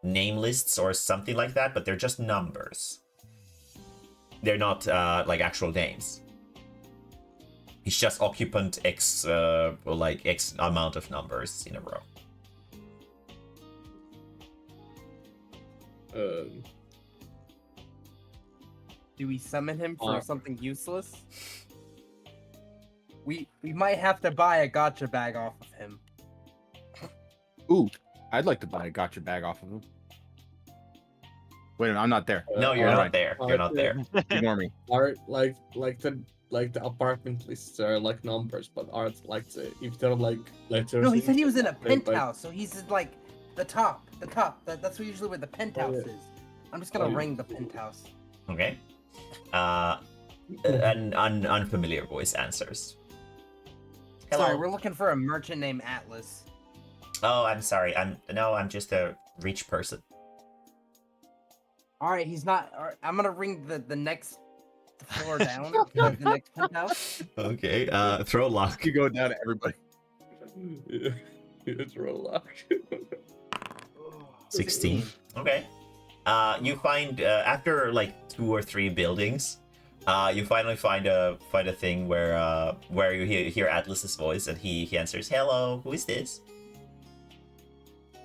name lists or something like that, but they're just numbers. They're not like actual names. It's just occupant X, or like X amount of numbers in a row. Do we summon him for Uh, something useless? We might have to buy a gotcha bag off of him. Ooh, I'd like to buy a gotcha bag off of him. Wait a minute, I'm not there. No, you're not alright. there. You're not there. Ignore me. Are like the apartment lists are like numbers, but aren't like if they're like letters. No, he said he was in a like- penthouse, so he's in, like the top. That's usually where the penthouse yeah. is. I'm just gonna Oh, yeah. ring the penthouse. Okay. An unfamiliar voice answers. Hello. Sorry, we're looking for a merchant named Atlas. Oh, I'm sorry. I'm just a rich person. All right, he's not. All right, I'm gonna ring the next floor down, the next penthouse. Okay. Throw luck. You go down to everybody. Yeah, it's real luck. 16. Okay. You find after like 2 or 3 buildings, you finally find a thing where you hear Atlas's voice, and he answers, "Hello, who is this?"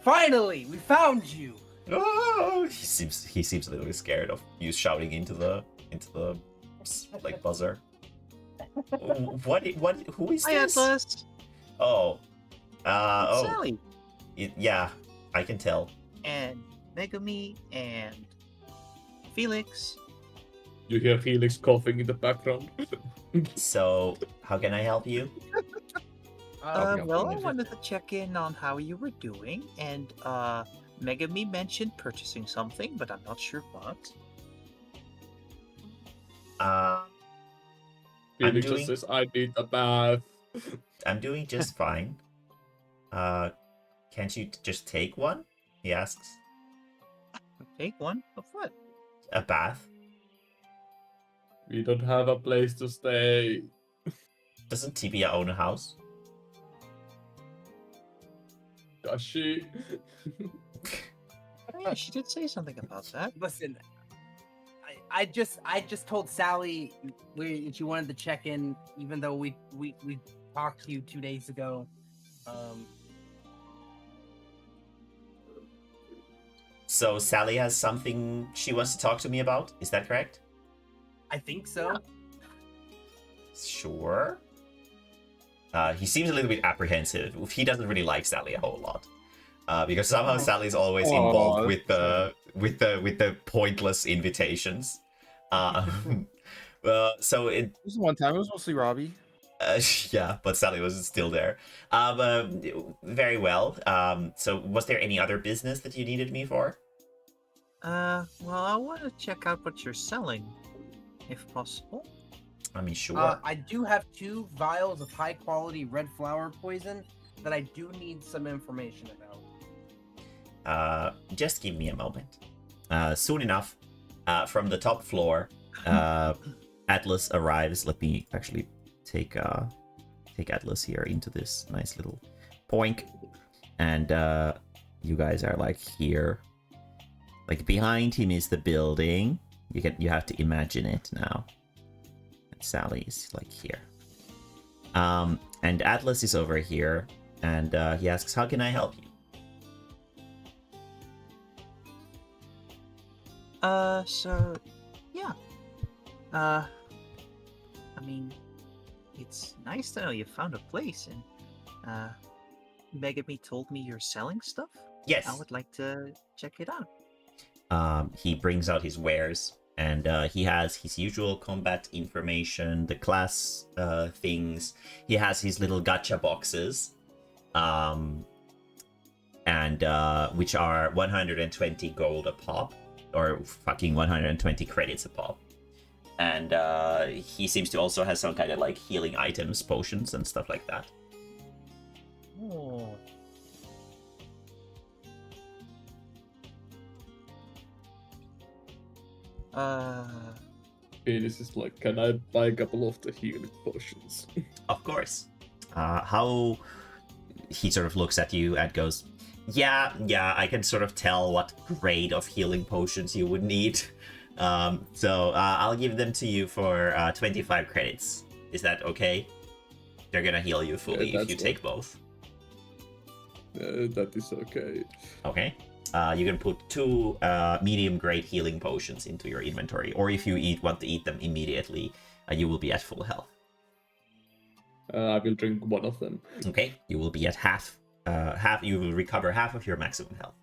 Finally, we found you. Oh, he seems a little bit scared of you shouting into the like buzzer. What? Who is Hi, this? Atlas. Oh, oh, Sally. yeah, I can tell. And Megumi and Felix. You hear Felix coughing in the background. So, how can I help you? Well, I wanted to check in on how you were doing, and Megumi mentioned purchasing something, but I'm not sure what. Felix doing- just says, "I need a bath." I'm doing just fine. Can't you just take one? He asks. Take one of what? A bath? We don't have a place to stay. Doesn't Tibia own a house? Does she? Oh, yeah, she did say something about that. Listen, I just told Sally she wanted to check in, even though we talked to you 2 days ago. So Sally has something she wants to talk to me about? Is that correct? I think so. Sure. He seems a little bit apprehensive. He doesn't really like Sally a whole lot, because somehow Sally's always involved with the pointless invitations. So it This is one time. It was mostly Robbie. yeah, but Sally was still there. Very well. So was there any other business that you needed me for? Well, I want to check out what you're selling, if possible. I mean, sure. I do have 2 vials of high quality red flower poison that I do need some information about. Just give me a moment. Soon enough, from the top floor, Atlas arrives. Let me actually take Atlas here into this nice little poink, and you guys are like here. Like behind him is the building. You have to imagine it now. And Sally's like here. And Atlas is over here, and he asks, "How can I help you?" So, yeah. I mean, it's nice to know you found a place, and, Mae-mae told me you're selling stuff? Yes. I would like to check it out. He brings out his wares, and he has his usual combat information, the class things. He has his little gacha boxes, and which are 120 gold a pop, or fucking 120 credits a pop. And he seems to also have some kind of like healing items, potions, and stuff like that. Oh. Okay, this is like, can I buy a couple of the healing potions? Of course. How he sort of looks at you and goes, yeah, I can sort of tell what grade of healing potions you would need. So I'll give them to you for 25 credits. Is that okay? They're gonna heal you fully if you take both. That is okay. Okay. You can put 2 medium grade healing potions into your inventory, or if you want to eat them immediately, you will be at full health. I will drink one of them. Okay, you will be at half. You will recover half of your maximum health.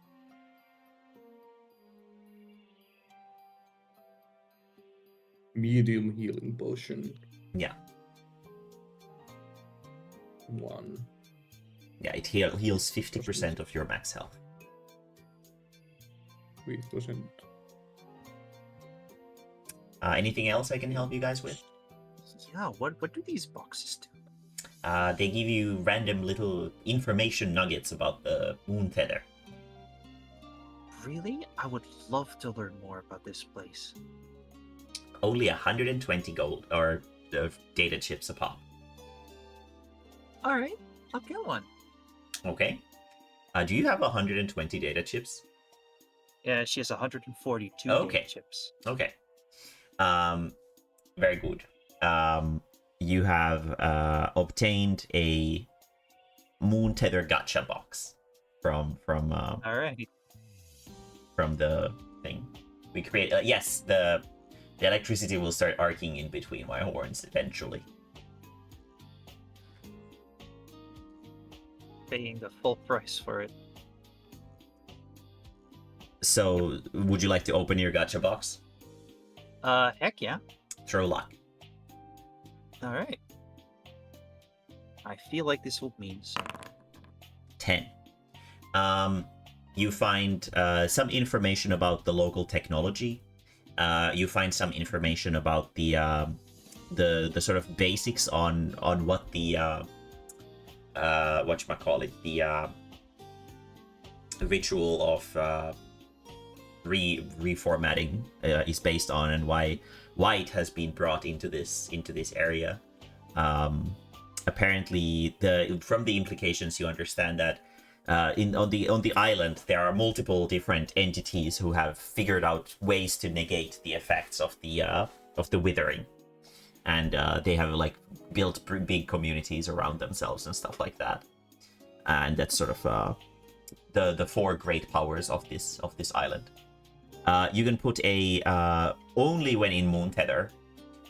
Medium healing potion. Yeah. 1. Yeah, it heals 50% of your max health. 3%. Anything else I can help you guys with? Yeah, what do these boxes do? They give you random little information nuggets about the moon tether. Really? I would love to learn more about this place. Only 120 gold or data chips a pop. Alright, I'll get one. Okay. Do you have 120 data chips? Yeah, she has 142 Okay. data chips. Okay. Very good. You have obtained a moon tether gacha box from Alright. from the thing. We create yes, the electricity will start arcing in between my horns eventually. Paying the full price for it. So, would you like to open your gacha box? Heck yeah. Throw luck. Alright. I feel like this will mean so. 10. You find some information about the local technology. You find some information about the sort of basics on what the whatchamacallit, the ritual of reformatting is based on, and why it has been brought into this area. Apparently, from the implications, you understand that on the island there are multiple different entities who have figured out ways to negate the effects of the withering, and they have like built big communities around themselves and stuff like that. And that's sort of the 4 great powers of this island. You can put a only when in moon tether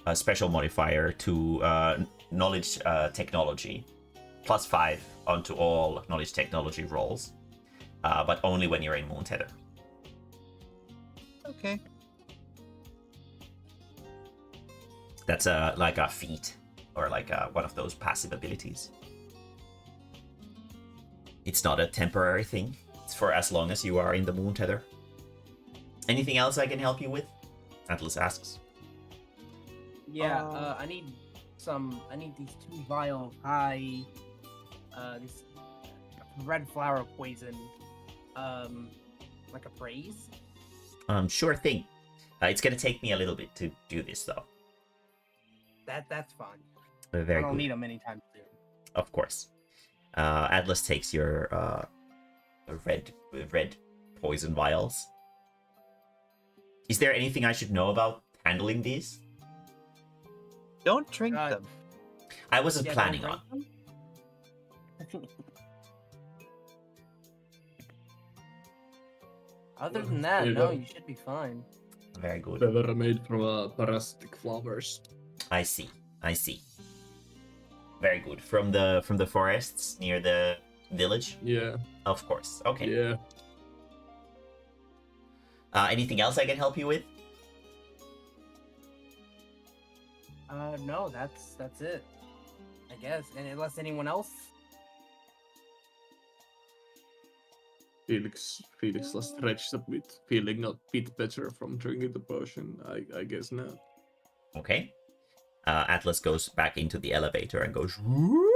a special modifier to knowledge technology, +5 onto all knowledge technology rolls, but only when you're in moon tether. Okay. That's like a feat, or like one of those passive abilities. It's not a temporary thing. It's for as long as you are in the moon tether. Anything else I can help you with? Atlas asks. Yeah, I need these 2 vials high. This red flower poison. Like a praise. Sure thing. It's gonna take me a little bit to do this though. That's fine. Very I don't good. need them anytime soon. Of course. Atlas takes your red poison vials. Is there anything I should know about handling these? Don't drink Uh, them. I wasn't Yeah, planning don't on. drink them. Other than that, you no, go. you should be fine. Very good. They were made from parasitic flowers. I see. I see. Very good. From the forests near the village? Yeah, Of course. Okay. yeah. Anything else I can help you with? No, that's it. I guess, and unless anyone else. Felix was stretched a bit, feeling a bit better from drinking the potion. I guess not. Okay. Atlas goes back into the elevator and goes. Whoop.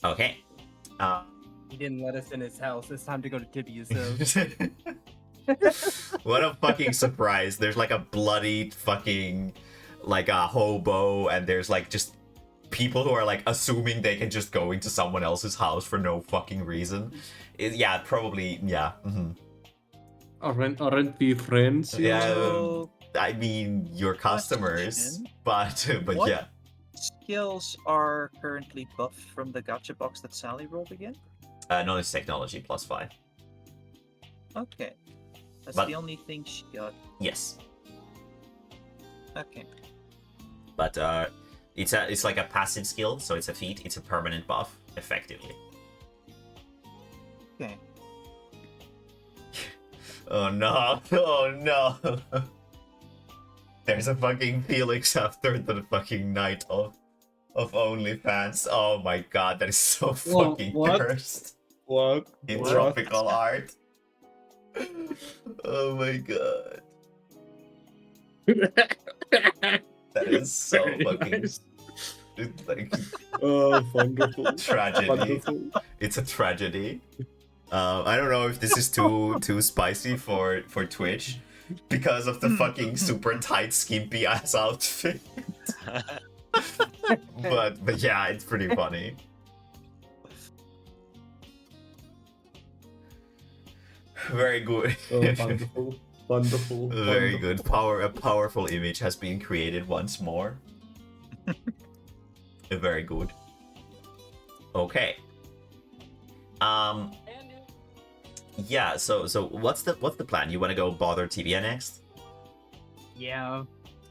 Okay. He didn't let us in his house. It's time to go to Tibia's house. What a fucking surprise. There's like a bloody fucking like a hobo, and there's like just people who are like assuming they can just go into someone else's house for no fucking reason. Yeah, probably, yeah. Aren't we friends? Yeah, So, I mean, your customers, but What? yeah. skills are currently buffed from the gotcha box that Sally rolled again? Knowledge technology +5. Okay. That's But- the only thing she got. Yes, Okay. but it's like a passive skill, so it's a feat. It's a permanent buff, effectively. Okay. Oh no! Oh no! There's a fucking Felix after the fucking night of OnlyFans. Oh my god, that is so Wha- fucking what? cursed. What? In What? tropical art. Oh my god. That is so Very fucking nice. like Oh, wonderful. tragedy. Wonderful. It's a tragedy. I don't know if this is too spicy for Twitch because of the fucking super tight skimpy ass outfit. but yeah, it's pretty funny. Very good. Oh, wonderful. Wonderful. Very wonderful. good. A powerful image has been created once more. Very good. Okay. Yeah, so what's the plan? You want to go bother Tibia next? Yeah.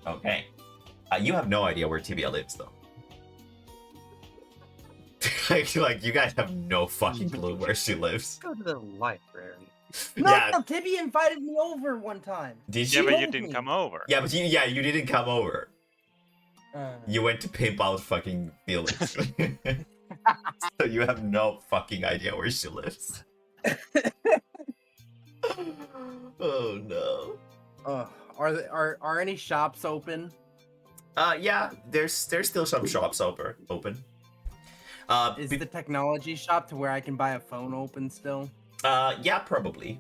Okay. You have no idea where Tibia lives though. like you guys have no fucking clue where she lives. Go to the library. No, Yeah. Tibia invited me over one time. Did Yeah, you? but you told didn't me. come over. Yeah, but you didn't come over. You went to pimp out fucking Felix. So you have no fucking idea where she lives. Oh no. Are any shops open? Yeah, there's still some shops open. Is the technology shop to where I can buy a phone open still? Yeah, probably.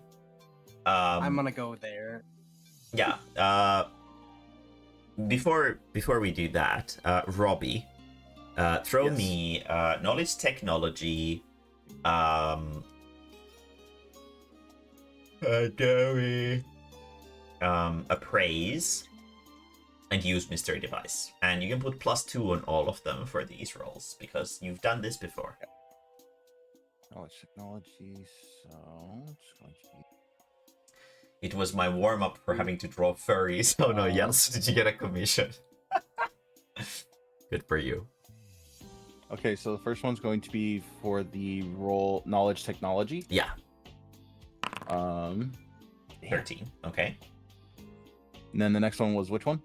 I'm gonna go there. Yeah. Before we do that, Robbie, throw Yes. me knowledge technology. Appraise, and use mystery device, and you can put +2 on all of them for these rolls because you've done this before. Knowledge technology, so it's going to be It was my warm up for having to draw furries. Oh no, yes, did you get a commission? Good for you. okay. So the first one's going to be for the roll knowledge technology. Yeah, 'Damn. 13. Okay. And then the next one was which one?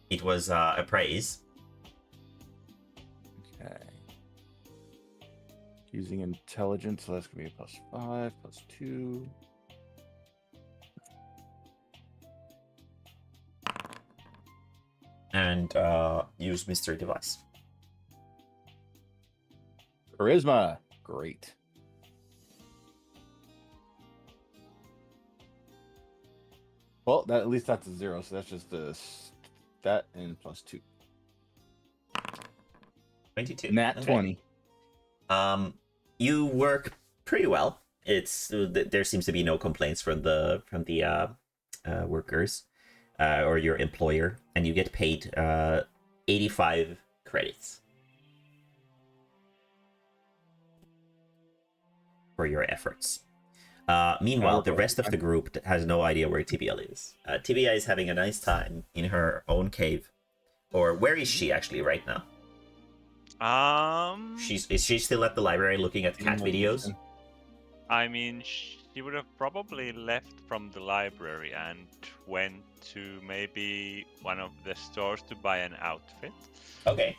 It was appraise. Okay. Using intelligence, so that's gonna be a +5, +2. and use mystery device. Charisma. Great. Well, at least that's a 0, so that's just that and +2. 22. Nat Okay. 20. You work pretty well. It's there seems to be no complaints from the workers or your employer, and you get paid 85 credits for your efforts. Meanwhile, the rest of the group has no idea where Tibia lives. Tibia is having a nice time in her own cave. Or where is she actually right now? Is she still at the library looking at cat videos? I mean, she would have probably left from the library and went to maybe one of the stores to buy an outfit. Okay.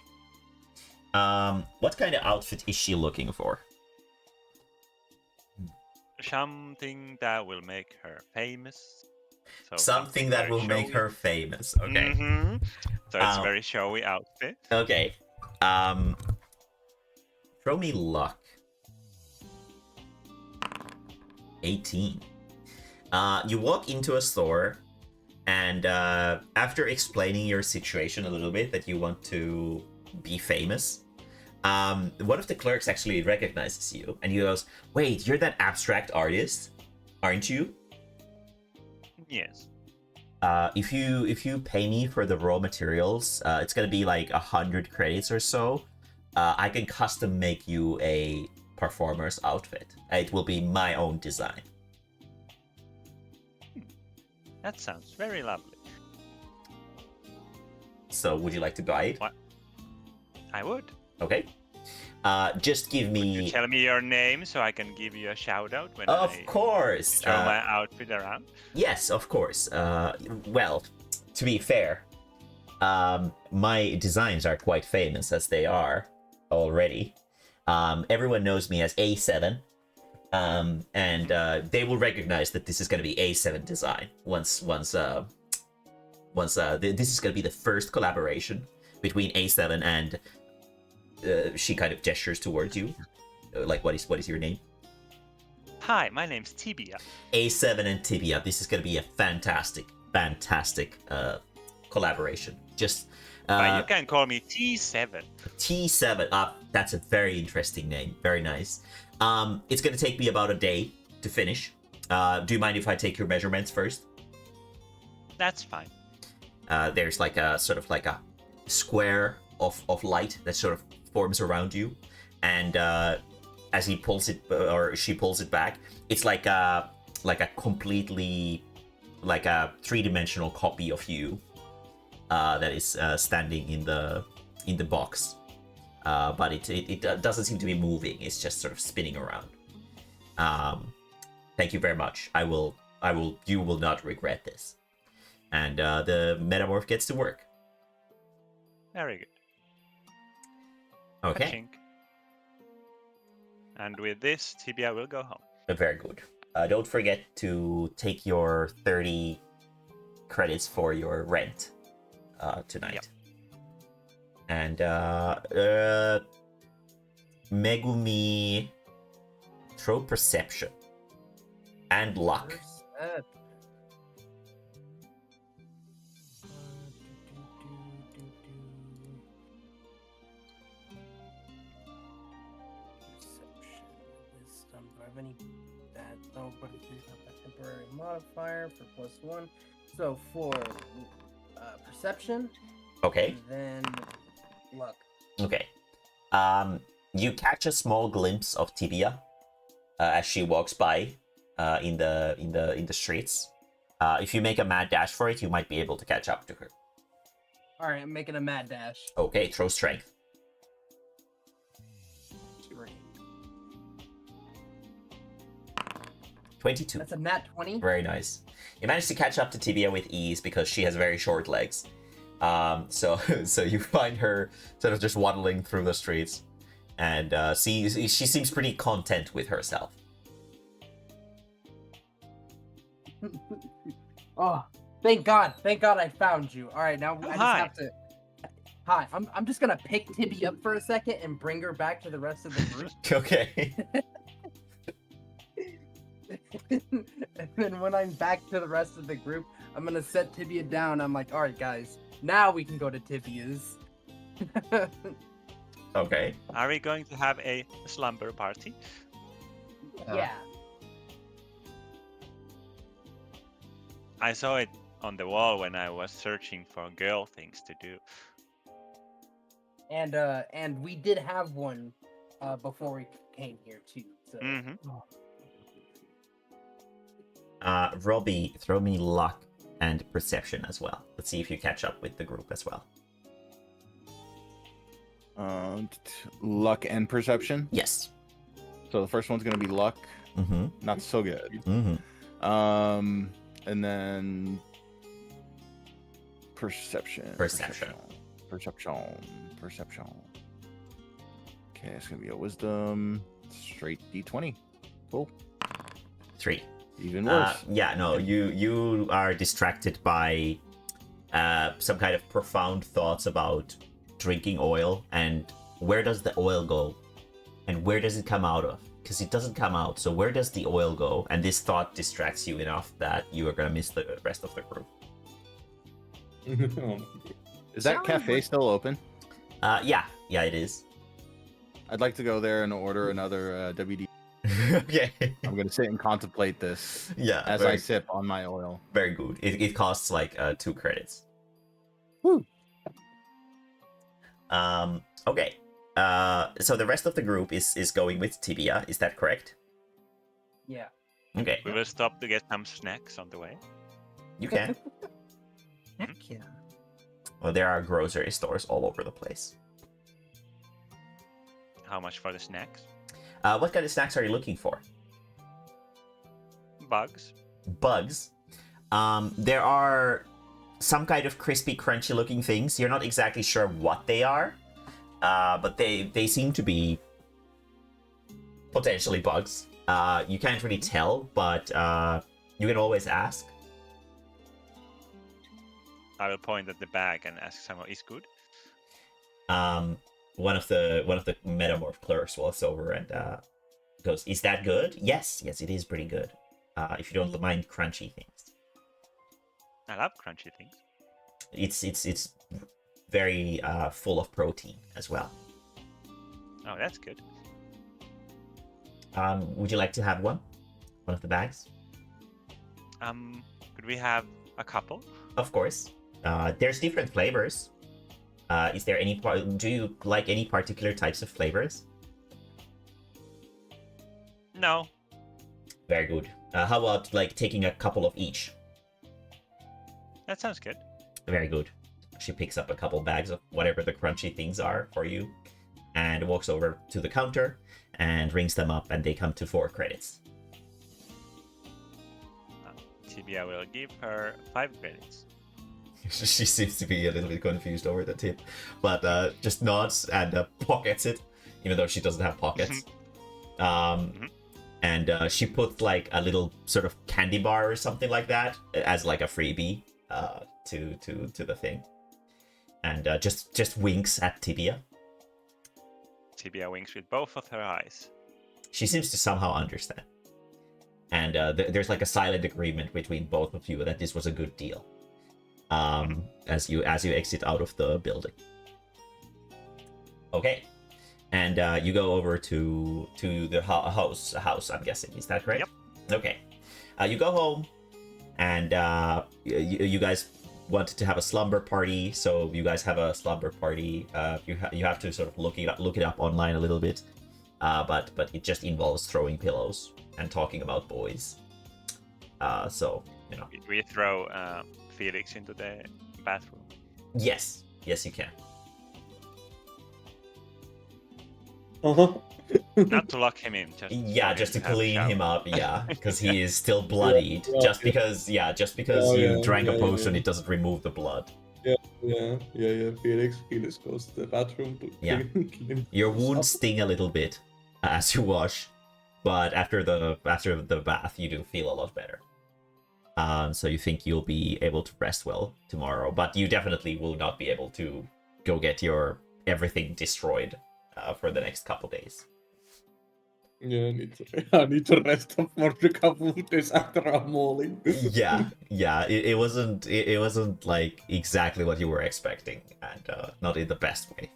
What kind of outfit is she looking for? Something that will make her famous. So Something that very will make showy. her famous. Okay. Mm-hmm. So it's a very showy outfit. Okay. Throw me luck. 18. You walk into a store, and after explaining your situation a little bit, that you want to be famous, one of the clerks actually recognizes you, and he goes, "Wait, you're that abstract artist, aren't you?" Yes. If you pay me for the raw materials, it's gonna be like 100 credits or so. I can custom make you a performer's outfit. It will be my own design. That sounds very lovely. So, would you like to buy it? What? I would. Okay. Just give me. Would you tell me your name so I can give you a shout out when Of I course. show my outfit around? Yes, of course. Well, to be fair, my designs are quite famous as they are already. Everyone knows me as A7, and they will recognize that this is going to be A7 design once this is going to be the first collaboration between A7 and she kind of gestures towards you, like what is your name? Hi, my name's Tibia. A7 and Tibia. This is going to be a fantastic collaboration. Just you can call me T7. T7. That's a very interesting name. Very nice. It's going to take me about a day to finish. Do you mind if I take your measurements first? That's fine. There's like a sort of like a square of light that sort of forms around you, and as he pulls it or she pulls it back, it's like a completely like a three-dimensional copy of you that is standing in the box, but it doesn't seem to be moving. It's just sort of spinning around. Thank you very much. You will not regret this. And the metamorph gets to work. Very good. Okay. Ka-chink. And with this, Tibia will go home. Very good. Don't forget to take your 30 credits for your rent tonight. Yep. And Megumi, throw perception and luck. Any bad but it does have a temporary modifier for +1. So for perception, Okay. and then luck. Okay. You catch a small glimpse of Tibia as she walks by in the streets. If you make a mad dash for it, you might be able to catch up to her. All right, I'm making a mad dash. Okay, throw strength. 22. That's a nat 20. Very nice. You managed to catch up to Tibia with ease because she has very short legs. So you find her sort of just waddling through the streets, and she seems pretty content with herself. Oh, thank God I found you. All right, now I just hi. have to Hi, I'm just gonna pick Tibby up for a second and bring her back to the rest of the group. Okay. And then when I'm back to the rest of the group, I'm gonna set Tibia down. I'm like, all right, guys, now we can go to Tibia's. Okay. Are we going to have a slumber party? Yeah. I saw it on the wall when I was searching for girl things to do. And we did have one before we came here too. So Robbie, throw me luck and perception as well. Let's see if you catch up with the group as well. Luck and perception. Yes. So the first one's gonna be luck. Mm-hmm. Not so good. Mm-hmm. And then perception. Perception. Okay, it's gonna be a wisdom. Straight D20. Cool. 3. Even worse. Yeah, no, you are distracted by some kind of profound thoughts about drinking oil and where does the oil go and where does it come out of? Because it doesn't come out, so where does the oil go? And this thought distracts you enough that you are gonna miss the rest of the group. Is that cafe still open? Yeah, it is. I'd like to go there and order another WD. Okay. I'm gonna sit and contemplate this Yeah. as I sip on my oil. Very good. It costs like 2 credits. Woo. Okay. So the rest of the group is going with Tibia. Is that correct? yeah. Okay. We will stop to get some snacks on the way. You can. Heck yeah. Well, there are grocery stores all over the place. How much for the snacks? What kind of snacks are you looking for? Bugs. Bugs. There are some kind of crispy, crunchy looking things. You're not exactly sure what they are, but they seem to be potentially bugs. You can't really tell, but you can always ask. I will point at the bag and ask someone, is good? One of the metamorph clerks walks over and goes, "Is that good?" Yes, it is pretty good. If you don't mind crunchy things. I love crunchy things. It's very full of protein as well. Oh, that's good. Would you like to have one of the bags? Could we have a couple? Of course. There's different flavors. Is there any do you like any particular types of flavors? No. Very good. How about like taking a couple of each? That sounds good. Very good. She picks up a couple bags of whatever the crunchy things are for you and walks over to the counter and rings them up and they come to 4 credits. Tibia will give her 5 credits. She seems to be a little bit confused over the tip, but just nods and pockets it, even though she doesn't have pockets. And she puts like a little sort of candy bar or something like that as like a freebie to the thing, and just winks at Tibia. Tibia winks with both of her eyes. She seems to somehow understand, and there's like a silent agreement between both of you that this was a good deal. As you exit out of the building. Okay, and you go over to the house. I'm guessing, is that correct? Yep. Okay, you go home, and you guys wanted to have a slumber party, so you guys have a slumber party. You have to sort of look it up online a little bit, but it just involves throwing pillows and talking about boys. So you know. We throw Felix into the bathroom. Yes, you can. Not to lock him in, Just to have a clean shower. him up, because he is still bloodied. Yeah. Just because you drank a potion, it doesn't remove the blood. Yeah. Felix goes to the bathroom to Yeah. clean Your himself. wounds sting a little bit as you wash, but after the bath, you do feel a lot better. So you think you'll be able to rest well tomorrow, but you definitely will not be able to go get your everything destroyed for the next couple days. Yeah, I need to rest up for a couple of days after I'm mauling. Yeah, it wasn't like exactly what you were expecting, and not in the best way.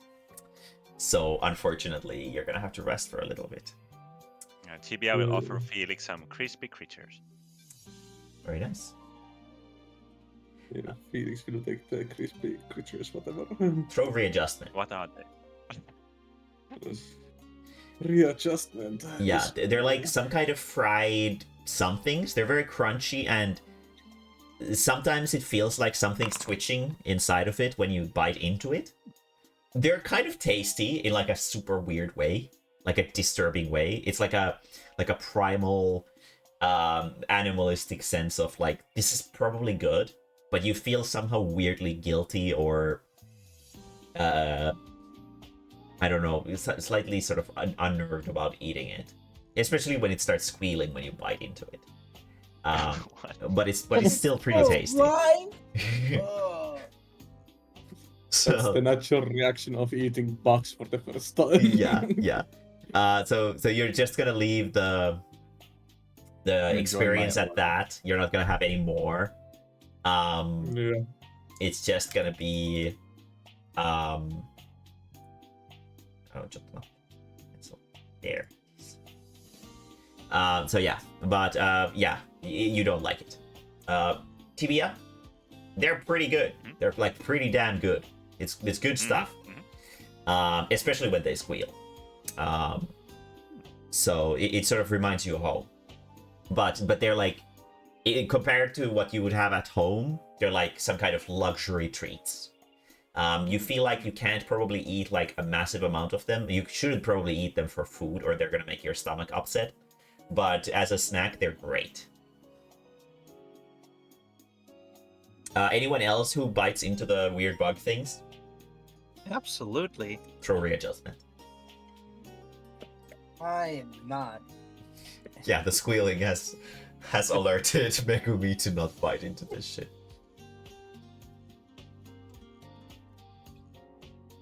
So unfortunately, you're gonna have to rest for a little bit. TBI will offer Felix some crispy creatures. Very nice. Yeah, Felix will take the crispy creatures, whatever. Throw readjustment. What are they? Readjustment. Yeah, they're like some kind of fried somethings. They're very crunchy, and sometimes it feels like something's twitching inside of it when you bite into it. They're kind of tasty in like a super weird way, like a disturbing way. It's like a primal animalistic sense of like, this is probably good, but you feel somehow weirdly guilty or I don't know, slightly sort of unnerved about eating it, especially when it starts squealing when you bite into it. But it's still pretty tasty. So, that's the natural reaction of eating bugs for the first time. yeah. So you're just gonna leave the experience at that. You're not gonna have any more. Yeah. It's just gonna be so there. So yeah, but yeah, you don't like it. Tibia, they're pretty good. They're like pretty damn good. It's good stuff. Especially when they squeal. So it sort of reminds you of home. But they're like, compared to what you would have at home, they're like some kind of luxury treats. You feel like you can't probably eat like a massive amount of them. You shouldn't probably eat them for food, or they're gonna make your stomach upset. But as a snack, they're great. Anyone else who bites into the weird bug things? Absolutely. Throw readjustment. I am not. Yeah, the squealing has alerted Megumi to not bite into this shit.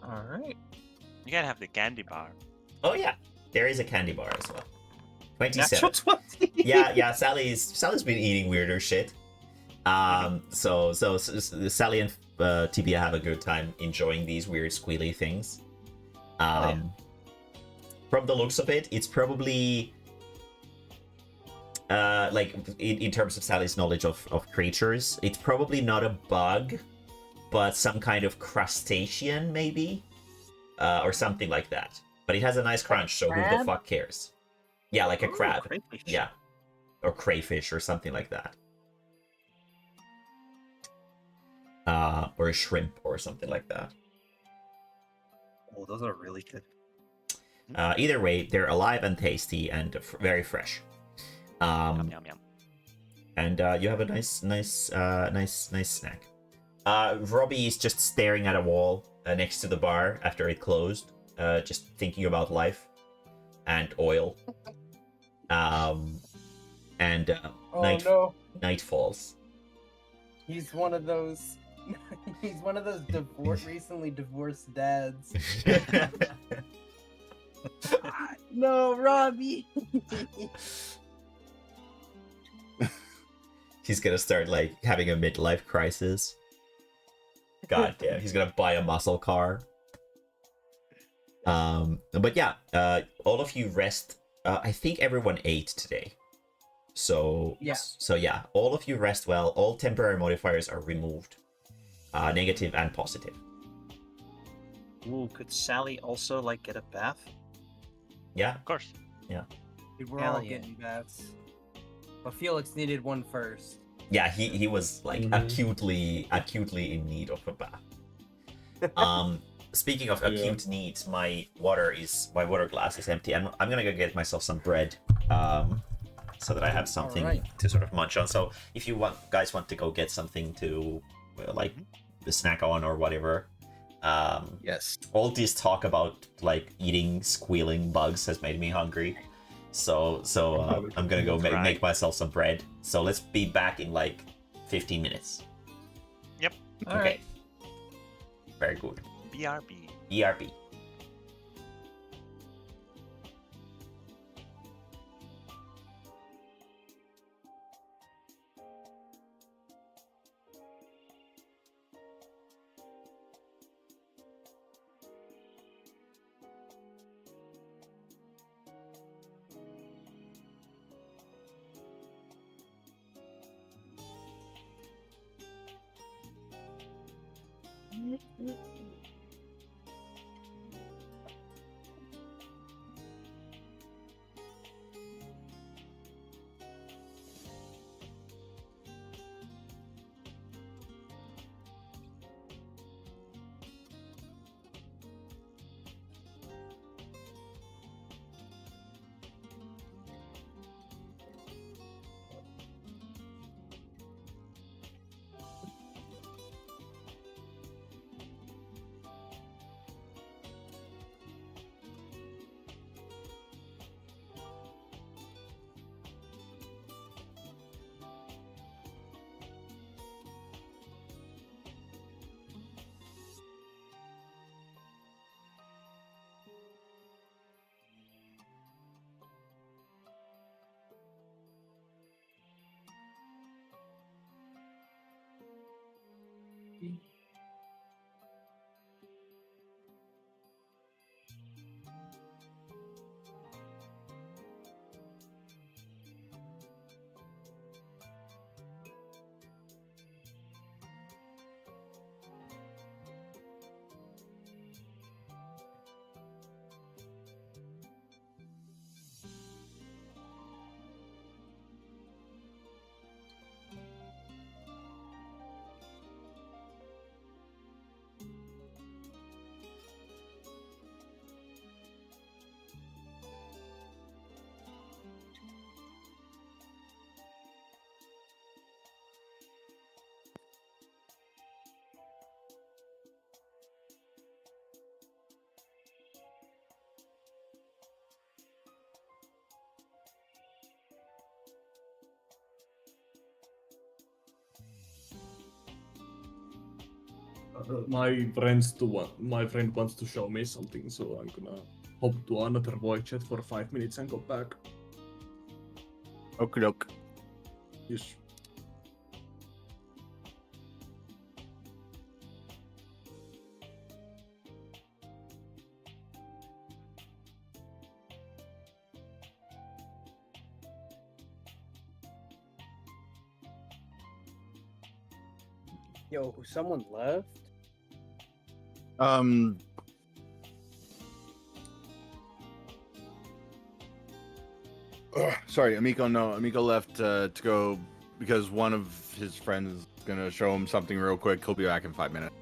All right. You gotta have the candy bar. Oh yeah, there is a candy bar as well. 27. Natural 20. Yeah. Sally's been eating weirder shit. So Sally and Tibia have a good time enjoying these weird squealy things. From the looks of it, it's probably like in terms of Sally's knowledge of creatures, it's probably not a bug, but some kind of crustacean maybe, or something like that. But it has a nice crunch, so who the fuck cares? Yeah, like a crab. Crayfish. Yeah, or crayfish or something like that. Or a shrimp or something like that. Oh, those are really good. Either way, they're alive and tasty and very fresh. Yum, yum, yum. And you have a nice snack. Robbie is just staring at a wall next to the bar after it closed, just thinking about life and oil. And night falls. He's one of those. He's one of those recently divorced dads. No, Robbie. He's gonna start like having a midlife crisis. God damn, he's gonna buy a muscle car. But yeah, all of you rest. I think everyone ate today. So yeah, all of you rest well. All temporary modifiers are removed. Negative and positive. Ooh, could Sally also like get a bath? Yeah, Of course. Dude, we're Hell all yeah. getting baths. But Felix needed one first. yeah, he was like acutely in need of a bath. Speaking of acute needs, my water glass is empty. I'm gonna go get myself some bread, so that I have something to sort of munch on. So if you guys want to go get something to like the snack on or whatever. Yes. All this talk about like eating squealing bugs has made me hungry. So I'm gonna go make myself some bread. So let's be back in like 15 minutes. Yep. All right. Very good. BRB. BRB. My friend wants to show me something, so I'm gonna hop to another voice chat for 5 minutes and go back. Okie doke. Yes. Yo, someone left? Sorry, Amico. No, Amico left to go because one of his friends is gonna show him something real quick. He'll be back in 5 minutes.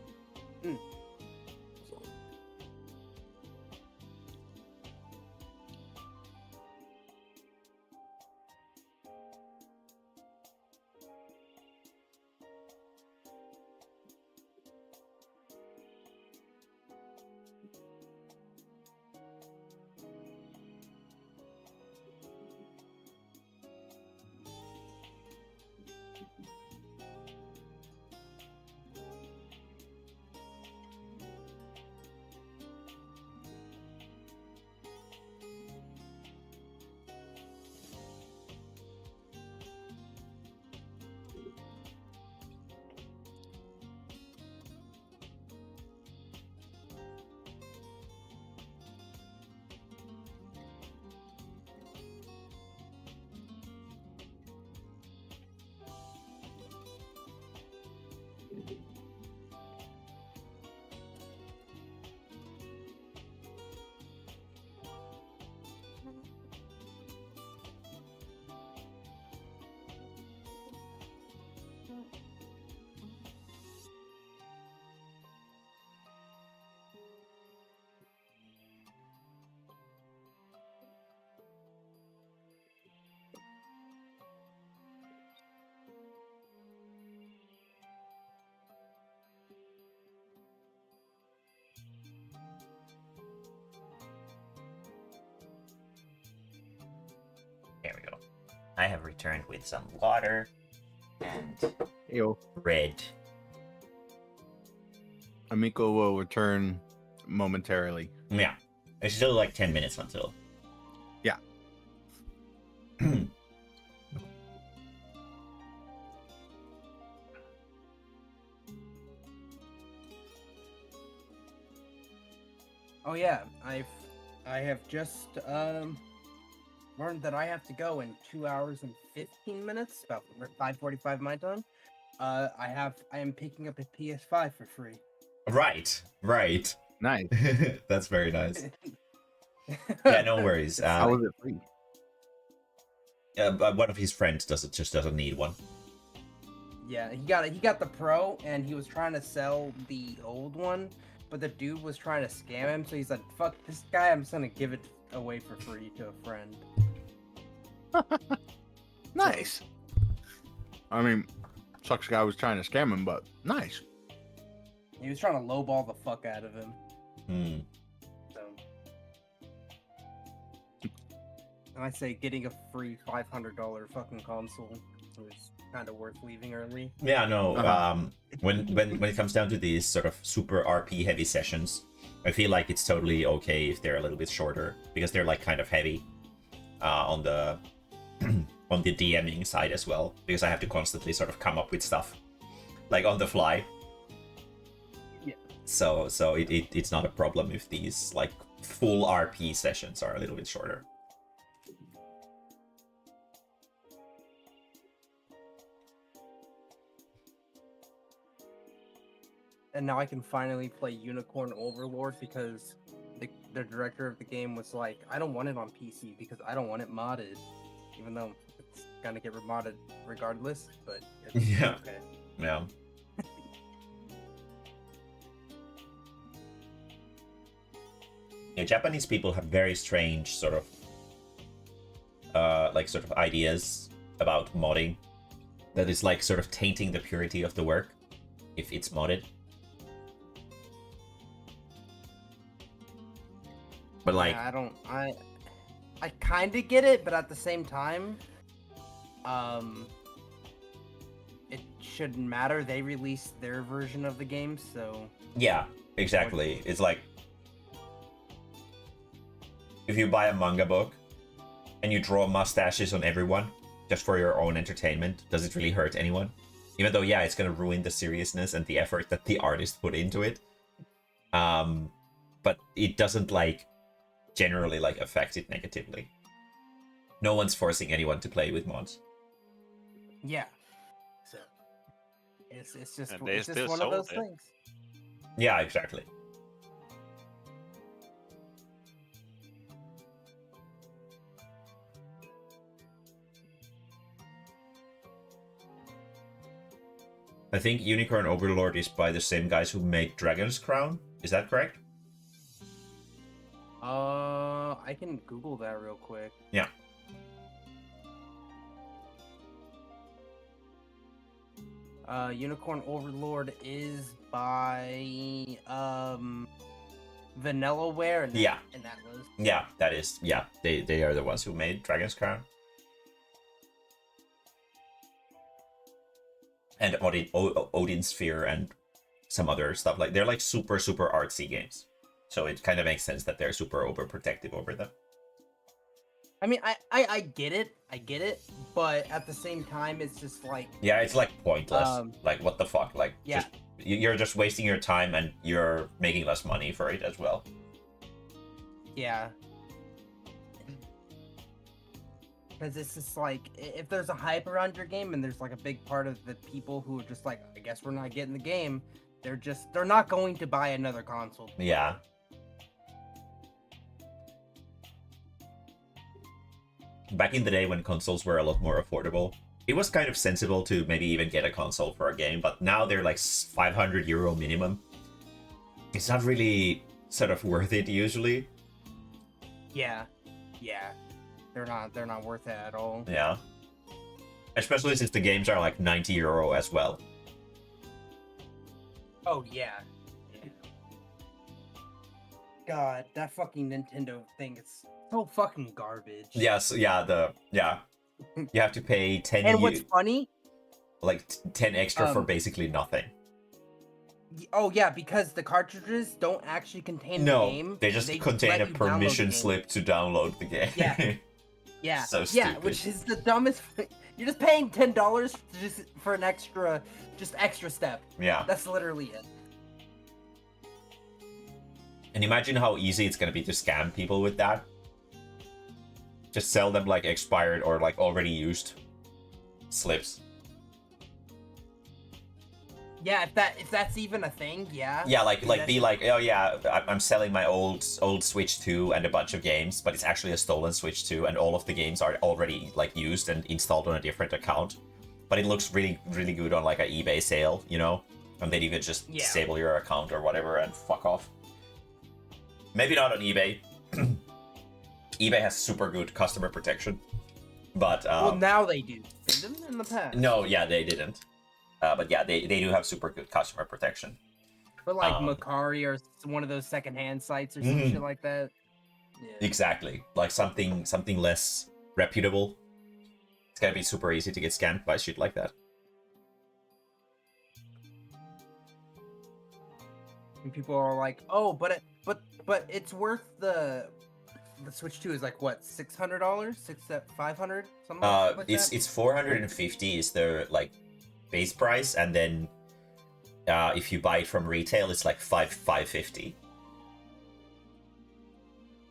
There we go. I have returned with some water and Yo. bread. Amiko will return momentarily. Yeah. It's still like 10 minutes until. Yeah. Oh yeah, I have just learned that I have to go in 2 hours and 15 minutes, about 5:45 my time. I am picking up a PS5 for free. Right. Nice. That's very nice. Yeah, no worries. How was it free? But one of his friends doesn't need one. Yeah, he got the Pro, and he was trying to sell the old one, but the dude was trying to scam him, so he said, "Fuck this guy, I'm just gonna give it away for free to a friend." Nice. I mean, sucks the guy was trying to scam him, but nice. He was trying to lowball the fuck out of him. Hmm. So, and I say getting a free $500 fucking console was kind of worth leaving early. Yeah, no. Uh-huh. When it comes down to these sort of super RP heavy sessions, I feel like it's totally okay if they're a little bit shorter because they're like kind of heavy on the on the DMing side as well, because I have to constantly sort of come up with stuff like on the fly. Yeah. So it's not a problem if these like full RP sessions are a little bit shorter. And now I can finally play Unicorn Overlord because the director of the game was like, I don't want it on PC because I don't want it modded, even though it's gonna get remodded regardless. But it's Yeah. okay. Yeah. Yeah, Japanese people have very strange sort of ideas about modding that is like sort of tainting the purity of the work if it's modded. But like, Yeah, I kind of get it, but at the same time, it shouldn't matter. They released their version of the game, so yeah, exactly. It's like if you buy a manga book and you draw mustaches on everyone just for your own entertainment, does it really hurt anyone? Even though, yeah, it's gonna ruin the seriousness and the effort that the artist put into it. But it doesn't like generally like affect it negatively. No one's forcing anyone to play with mods. yeah. So it's just And they it's just still one of those sold it. things. Yeah, exactly. I think Unicorn Overlord is by the same guys who made Dragon's Crown. Is that correct? I can Google that real quick. Yeah. Unicorn Overlord is by Vanillaware and Yeah. and that was Yeah, that is. Yeah, they are the ones who made Dragon's Crown. And Odin Sphere and some other stuff. Like they're like super artsy games. So it kind of makes sense that they're super overprotective over them. I mean, I get it, but at the same time, it's just like, Yeah, it's like pointless. Like what the fuck? Like yeah, you're just wasting your time and you're making less money for it as well. yeah. Because it's just like, if there's a hype around your game and there's like a big part of the people who are just like, I guess we're not getting the game, they're not going to buy another console. Yeah. Back in the day when consoles were a lot more affordable, it was kind of sensible to maybe even get a console for a game, but now they're like €500 minimum. It's not really sort of worth it usually. Yeah. They're not worth it at all. Yeah. Especially since the games are like €90 as well. Oh yeah. God, that fucking Nintendo thing is so fucking garbage. Yes, yeah, you have to pay 10 And what's funny, like 10 extra for Um, basically nothing. Oh yeah, because the cartridges don't actually contain the No, game. they just contain let a you download the permission game. slip to download the game. Yeah. Yeah, So yeah, stupid. which is the dumbest. You're just paying $10 just for an extra step. Yeah. That's literally it. And imagine how easy it's gonna be to scam people with that. Just sell them like expired or like already used slips. Yeah, if that's even a thing, yeah. Yeah, like That's- be like, oh yeah, I'm selling my old Switch 2 and a bunch of games, but it's actually a stolen Switch 2, and all of the games are already like used and installed on a different account. But it looks really, really good on like an eBay sale, you know? And then you could just disable your account or whatever and fuck off. Maybe not on eBay. eBay has super good customer protection, but well, now they do. They didn't in the past. no, yeah, they didn't. But yeah, they do have super good customer protection. But like Macari or one of those secondhand sites or some shit like that. Yeah. Exactly, like something less reputable. It's gonna be super easy to get scammed by shit like that. And people are like, "Oh, but it's worth the Switch 2 is like what, $600, $500, something like that." It's 450 is their like base price, and then if you buy it from retail, it's like 550.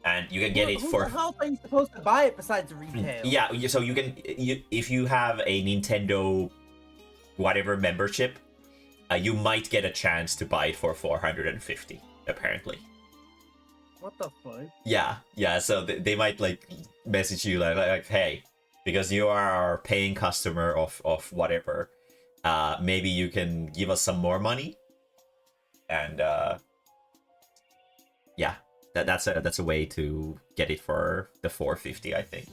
And you can get it for. How are you supposed to buy it besides retail? Yeah, so you can if you have a Nintendo whatever membership, you might get a chance to buy it for 450 apparently. What the fuck? Yeah. So they might like message you like hey, because you are our paying customer of whatever, maybe you can give us some more money, and yeah. That's a way to get it for the 450, I think.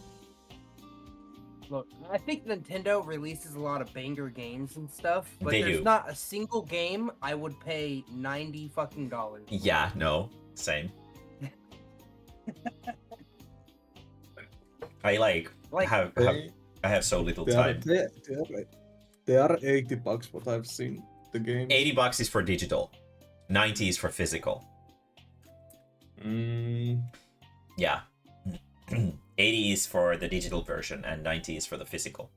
Look, I think Nintendo releases a lot of banger games and stuff, but They there's do. not a single game I would pay $90 fucking dollars. Yeah, no, same. I Like I have so little time. They are $80 what I've seen the game. $80 is for digital, 90 is for physical. Yeah. 80 is for the digital version and 90 is for the physical.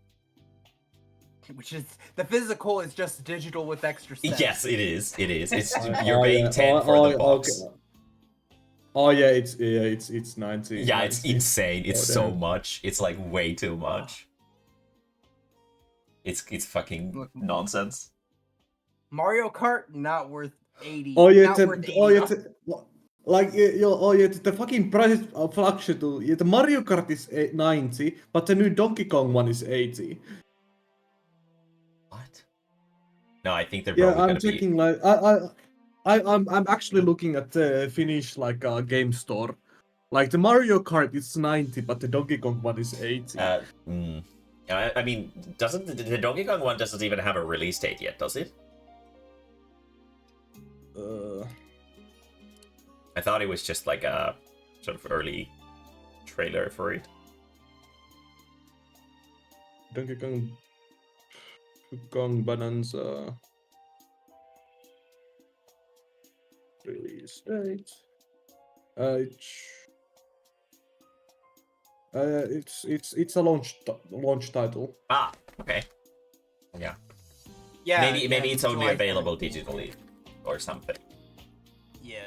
which is the physical is just digital with extra steps. Yes, it is. It's you're paying 10 for the box. Okay. Oh yeah, it's 90. Yeah, 90. it's insane. It's so damn. much. It's like way too much. It's fucking Look, nonsense. Mario Kart not worth 80. Oh yeah, not worth 80. The fucking price fluctuate. Yeah, the Mario Kart is 90, but the new Donkey Kong one is 80. What? No, I think they're Yeah, probably I'm gonna checking. be. Like, I'm actually looking at the Finnish like game store. Like the Mario Kart is 90, but the Donkey Kong one is 80. I mean, doesn't the Donkey Kong one doesn't even have a release date yet, does it? I thought it was just like a sort of early trailer for it. Donkey Kong Bonanza release date. It's a launch title. Ah, okay. Yeah. Yeah, Maybe it's only July available 7th. digitally or something. Yeah.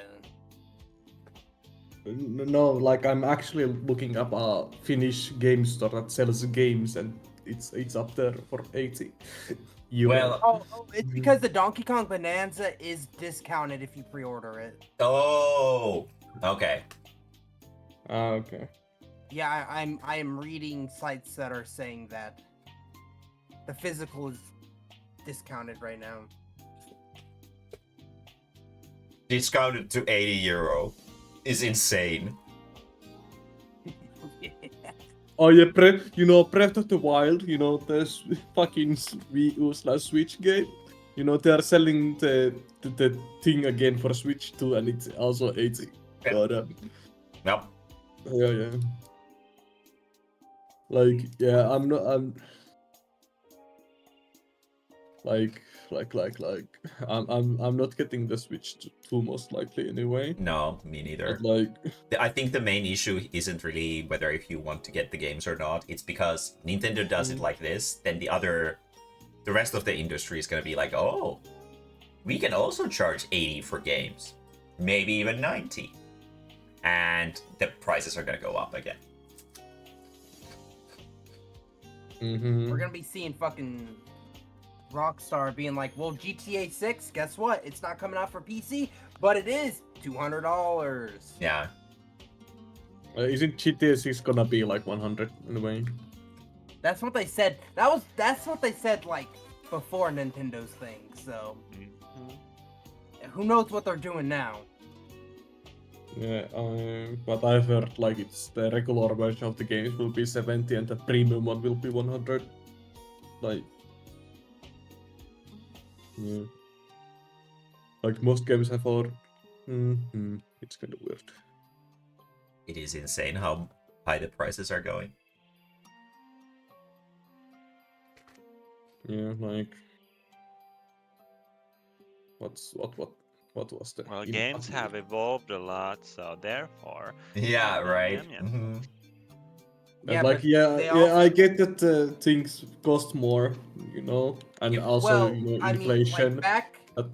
No, like I'm actually looking up a Finnish game store that sells games, and it's up there for 80 euro. Well, Oh, it's because the Donkey Kong Bonanza is discounted if you pre-order it. oh, okay. Okay. Yeah, I am reading sites that are saying that the physical is discounted right now. Discounted to 80 euro is insane. Oh yeah, Breath of the Wild, this fucking Wii U/Switch game. They are selling the thing again for Switch 2, and it's also 80. Yeah. God, Nope. yeah. Like, yeah, I'm I'm not getting the Switch 2 most likely anyway. No, me neither. But like, I think the main issue isn't really whether if you want to get the games or not. It's because Nintendo does it like this, then the rest of the industry is gonna be like, oh, we can also charge 80 for games, maybe even 90, and the prices are gonna go up again. We're gonna be seeing fucking Rockstar being like, well, GTA 6, guess what? It's not coming out for PC, but it is $200. Yeah. Isn't GTA 6 gonna be like 100 anyway? That's what they said. That's what they said like before Nintendo's thing. So who knows what they're doing now? Yeah, but I've heard like it's the regular version of the games will be 70 and the premium one will be 100. Like, yeah, like most games have for. It's kind of weird. It is insane how high the prices are going. Yeah, like what was the Well, games have evolved a lot, so therefore. Yeah, right. Yeah. And Yeah, like but yeah, they I get that things cost more, you know, and Yep. also well, you know, I mean, inflation. like but-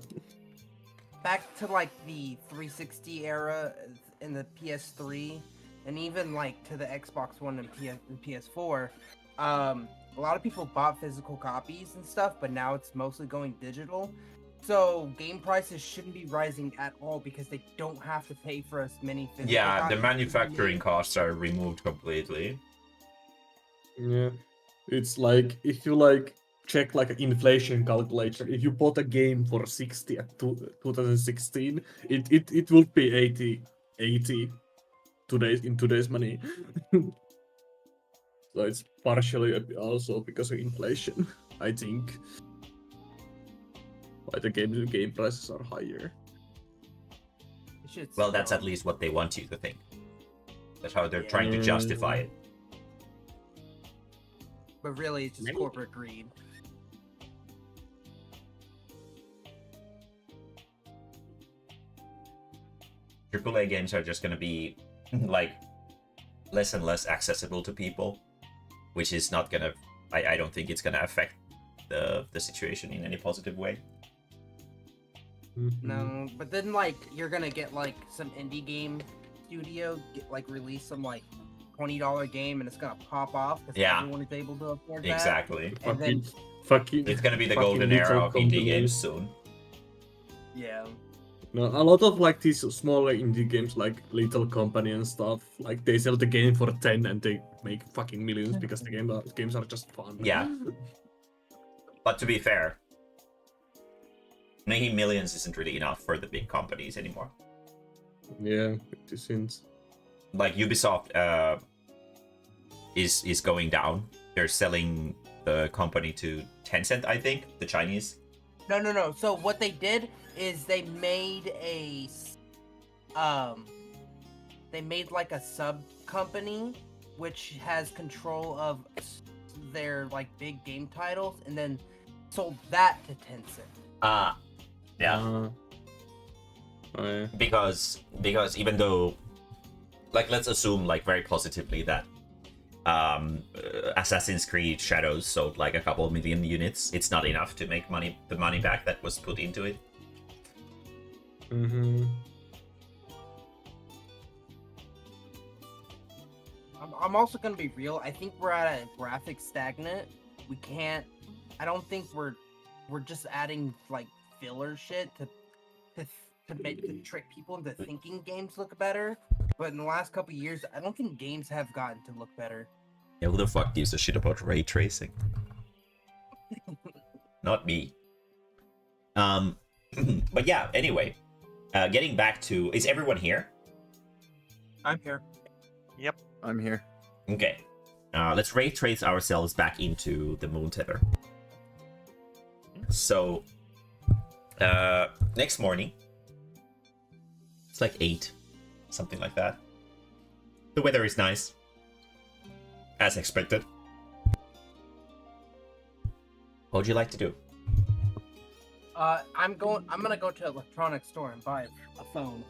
back to like the 360 era in the PS3, and even like to the Xbox One and PS4. A lot of people bought physical copies and stuff, but now it's mostly going digital. So game prices shouldn't be rising at all because they don't have to pay for as many physical Yeah, copies the as manufacturing they costs are removed completely. Yeah, it's like if you like check like an inflation calculator, if you bought a game for 60 at 2016, it would be 80 in today's money. So it's partially also because of inflation, I think. Why the game prices are higher. should Well, that's stop. at least what they want you to think. That's how they're Yeah. trying to justify it. But really, it's just Maybe. corporate greed. AAA games are just gonna be like less and less accessible to people, which is not gonna. I don't think it's gonna affect the situation in any positive way. No, but then like you're gonna get like some indie game studio release some like $20 game and it's gonna pop off because Yeah. everyone is able to afford that. Exactly. And then Fucking. It's gonna be the fucking golden little era of indie companies. games soon. yeah, No, a lot of like these smaller indie games, like Little Company and stuff, like they sell the game for 10 and they make fucking millions because the games are just fun. Yeah. But to be fair, making millions isn't really enough for the big companies anymore. Yeah, it isn't. Like Ubisoft is going down. They're selling the company to Tencent, I think, the Chinese. no. So what they did is they made like a sub company which has control of their like big game titles and then sold that to Tencent. Yeah. Yeah. Because even though, like, let's assume like very positively that Assassin's Creed Shadows sold like a couple million units, it's not enough to make the money back that was put into it. I'm also gonna be real. I think we're at a graphic stagnant. We can't. I don't think we're just adding like filler shit to trick people into thinking games look better. But in the last couple of years, I don't think games have gotten to look better. Yeah, who the fuck gives a shit about ray tracing? Not me. But yeah. Anyway, getting back to, is everyone here? I'm here. Yep. I'm here. Okay. Let's ray trace ourselves back into the moon tether. So, next morning, it's like 8, something like that. The weather is nice, as expected. What would you like to do? I'm gonna go to an electronics store and buy a phone.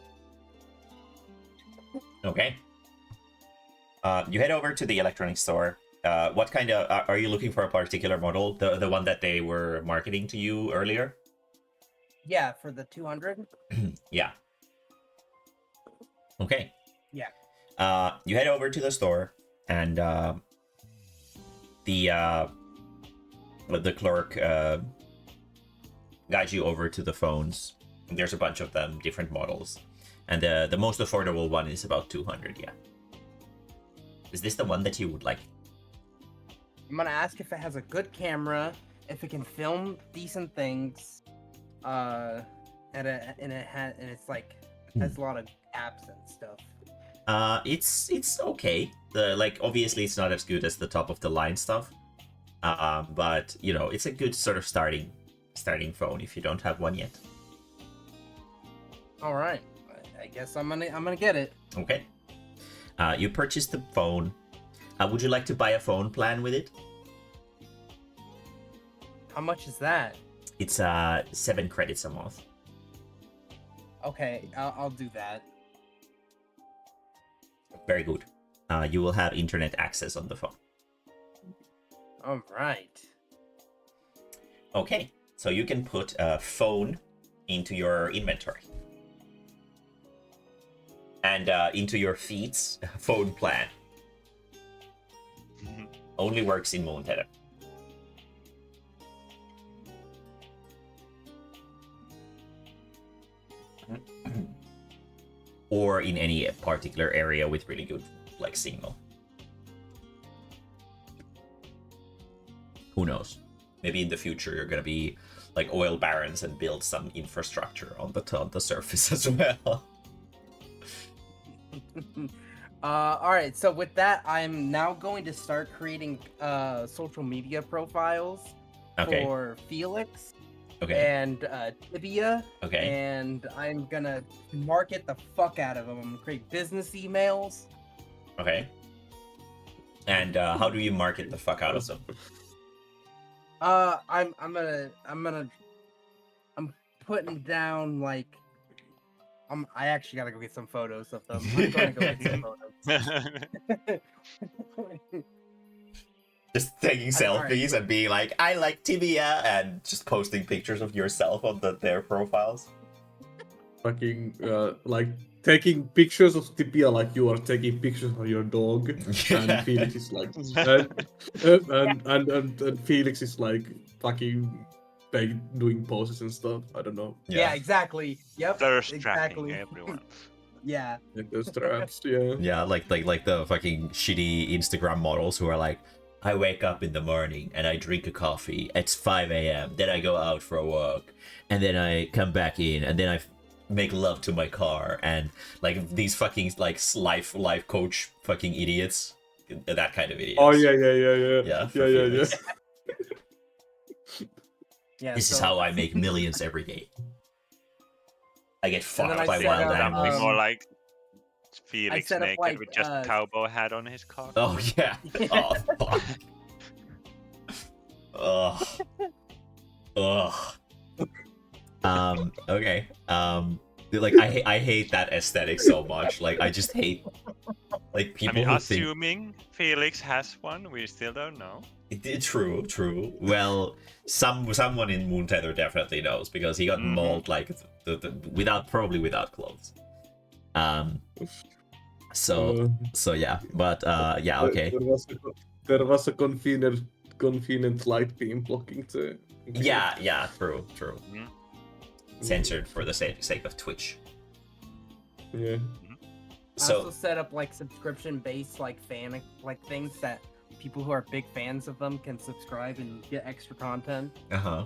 Okay. You head over to the electronics store. What kind of are you looking for a particular model? The one that they were marketing to you earlier? Yeah, for the 200. Yeah. Okay. Yeah. You head over to the store, and the clerk guides you over to the phones. There's a bunch of them, different models, and the most affordable one is about 200. Yeah. Is this the one that you would like? I'm gonna ask if it has a good camera, if it can film decent things, and it's like has a lot of apps and stuff. It's okay. Obviously it's not as good as the top of the line stuff. But you know, it's a good sort of starting phone if you don't have one yet. All right, I guess I'm gonna get it. Okay. You purchase the phone. Would you like to buy a phone plan with it? How much is that? It's 7 credits a month. Okay, I'll do that. Very good. You will have internet access on the phone. All right. Okay, so you can put a phone into your inventory. And into your feeds phone plan. Only works in Moontether. Or in any particular area with really good signal. Who knows? Maybe in the future you're gonna be like oil barons and build some infrastructure on the surface as well. All right. So with that, I'm now going to start creating social media profiles for Felix. Okay. And Tibia. Okay. And I'm gonna market the fuck out of them. I'm gonna create business emails. Okay. And how do you market the fuck out of them? I'm putting down I actually gotta go get some photos of them. I'm gonna go get some photos. Just taking selfies and being like, I like Tibia, and just posting pictures of yourself on their profiles. Fucking taking pictures of Tibia like you are taking pictures of your dog, and Felix is like, and Felix is like fucking doing poses and stuff. I don't know. Yeah, exactly. Yep. Thirst trapping everyone. Yeah. Like those traps, yeah. Yeah, like the fucking shitty Instagram models who are like, I wake up in the morning and I drink a coffee. It's 5 a.m. Then I go out for a walk, and then I come back in, and then I make love to my car, and like these fucking life coach fucking idiots, that kind of idiots. Oh yeah. Yeah. This is how I make millions every day. I get fucked I by set wild up, animals. More like Felix set up, naked with just cowboy hat on his cock. Oh yeah. Oh fuck. Ugh. Ugh. Okay. I hate that aesthetic so much. Like I just hate people who think. Assuming Felix has one, we still don't know. True. Well, someone in Moontether definitely knows because he got mauled probably without clothes. So yeah, but yeah, okay. There was a convenient light beam blocking the. Yeah, true. Censored for the sake of Twitch. Yeah. I also set up subscription-based fan things that people who are big fans of them can subscribe and get extra content. Uh-huh.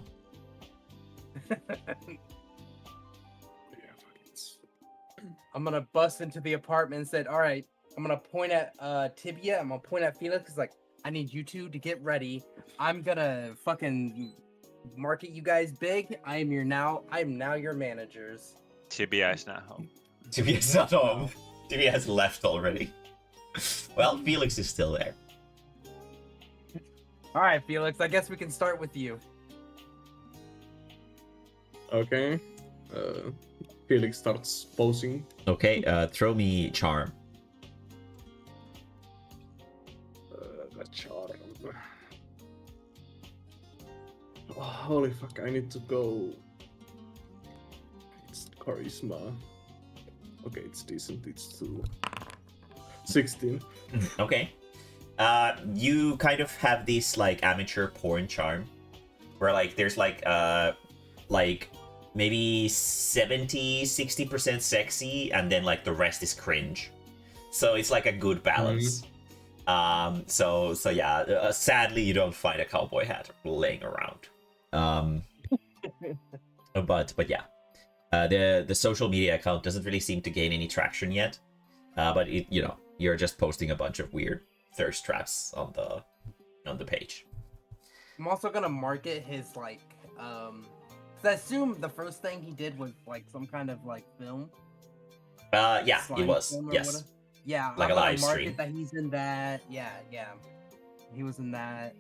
I'm gonna bust into the apartment and said, all right, I'm gonna point at Tibia, I'm gonna point at Felix, I need you two to get ready. I'm gonna fucking market you guys big. I am now your managers. Tibia is not home. Tibia's not home. Tibia has left already. Well, Felix is still there. All right, Felix, I guess we can start with you. Okay. Felix starts posing. Okay, throw me charm. Charm. Oh, holy fuck! I need to go. It's charisma. Okay, it's decent. It's 16. Okay. You kind of have this like amateur porn charm, where like there's like maybe 70-60% sexy, and then like the rest is cringe. So it's like a good balance. So yeah. Sadly, you don't find a cowboy hat laying around. But yeah. The social media account doesn't really seem to gain any traction yet. But it, you're just posting a bunch of weird thirst traps on the page. I'm also gonna market his like 'cause I assume the first thing he did was like some kind of like film. Yeah, it Slime was. film or Yes. whatever. Yeah, Like I'm a gonna live market stream. that he's in that. Yeah. He was in that.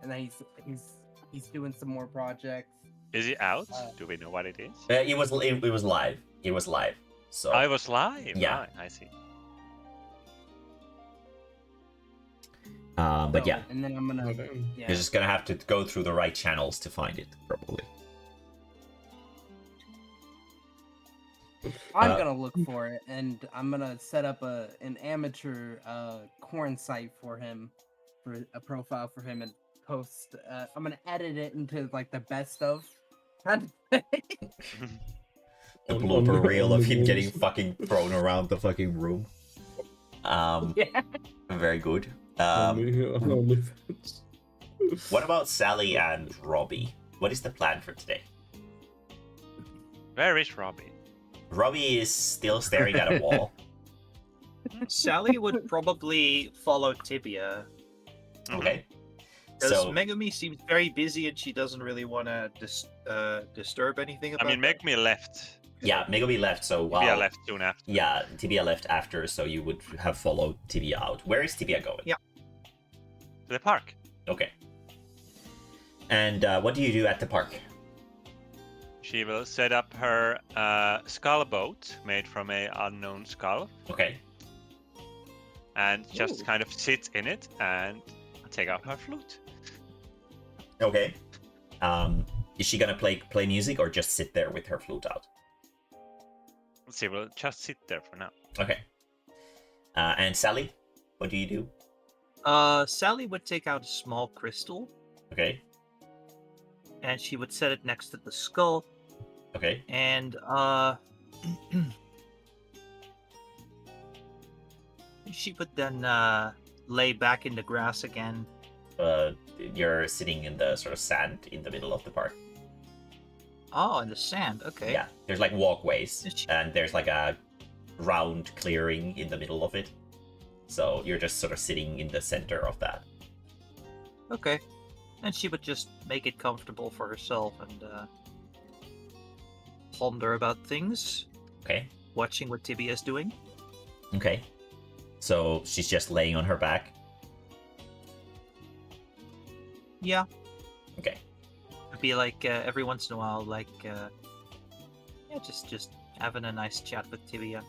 And then he's doing some more projects. Is it out? Do we know what it is? It was live. It was live. So I was live. Yeah. Right, I see. but So, yeah, And then I'm gonna. Okay. Yeah. you're just gonna have to go through the right channels to find it, probably. I'm gonna look for it, and I'm gonna set up an amateur corn site for him, for a profile for him, and post. I'm gonna edit it into like the best of. Kind of thing. The On blooper reel of the him getting memes. fucking thrown around the fucking room. Yeah. Very good. OnlyFans. What about Sally and Robbie? What is the plan for today? Where is Robbie? Robbie is still staring at a wall. Sally would probably follow Tibia. Okay. Because So Megumi seems very busy and she doesn't really want to disturb anything I about mean, that. Megumi left. yeah, Megumi left. So Tibia left soon after. Yeah, Tibia left after, so you would have followed Tibia out. Where is Tibia going? Yeah. To the park. Okay. And what do you do at the park? She will set up her skull boat made from a unknown skull Okay. and just Ooh. kind of sit in it and take out her flute. Okay. Is she gonna play music or just sit there with her flute out? She will just sit there for now. Okay. And Sally, what do you do? Sally would take out a small crystal Okay. and she would set it next to the skull Okay. and she would then lay back in the grass again. You're sitting in the sort of sand in the middle of the park. Oh, in the sand. Okay. Yeah. There's like walkways, Is she- and there's like a round clearing in the middle of it. So you're just sort of sitting in the center of that. Okay. And she would just make it comfortable for herself and ponder about things, Okay. watching what Tibia is doing. Okay. So she's just laying on her back. Yeah. Okay. It'd be like every once in a while, like yeah, just having a nice chat with Tibia.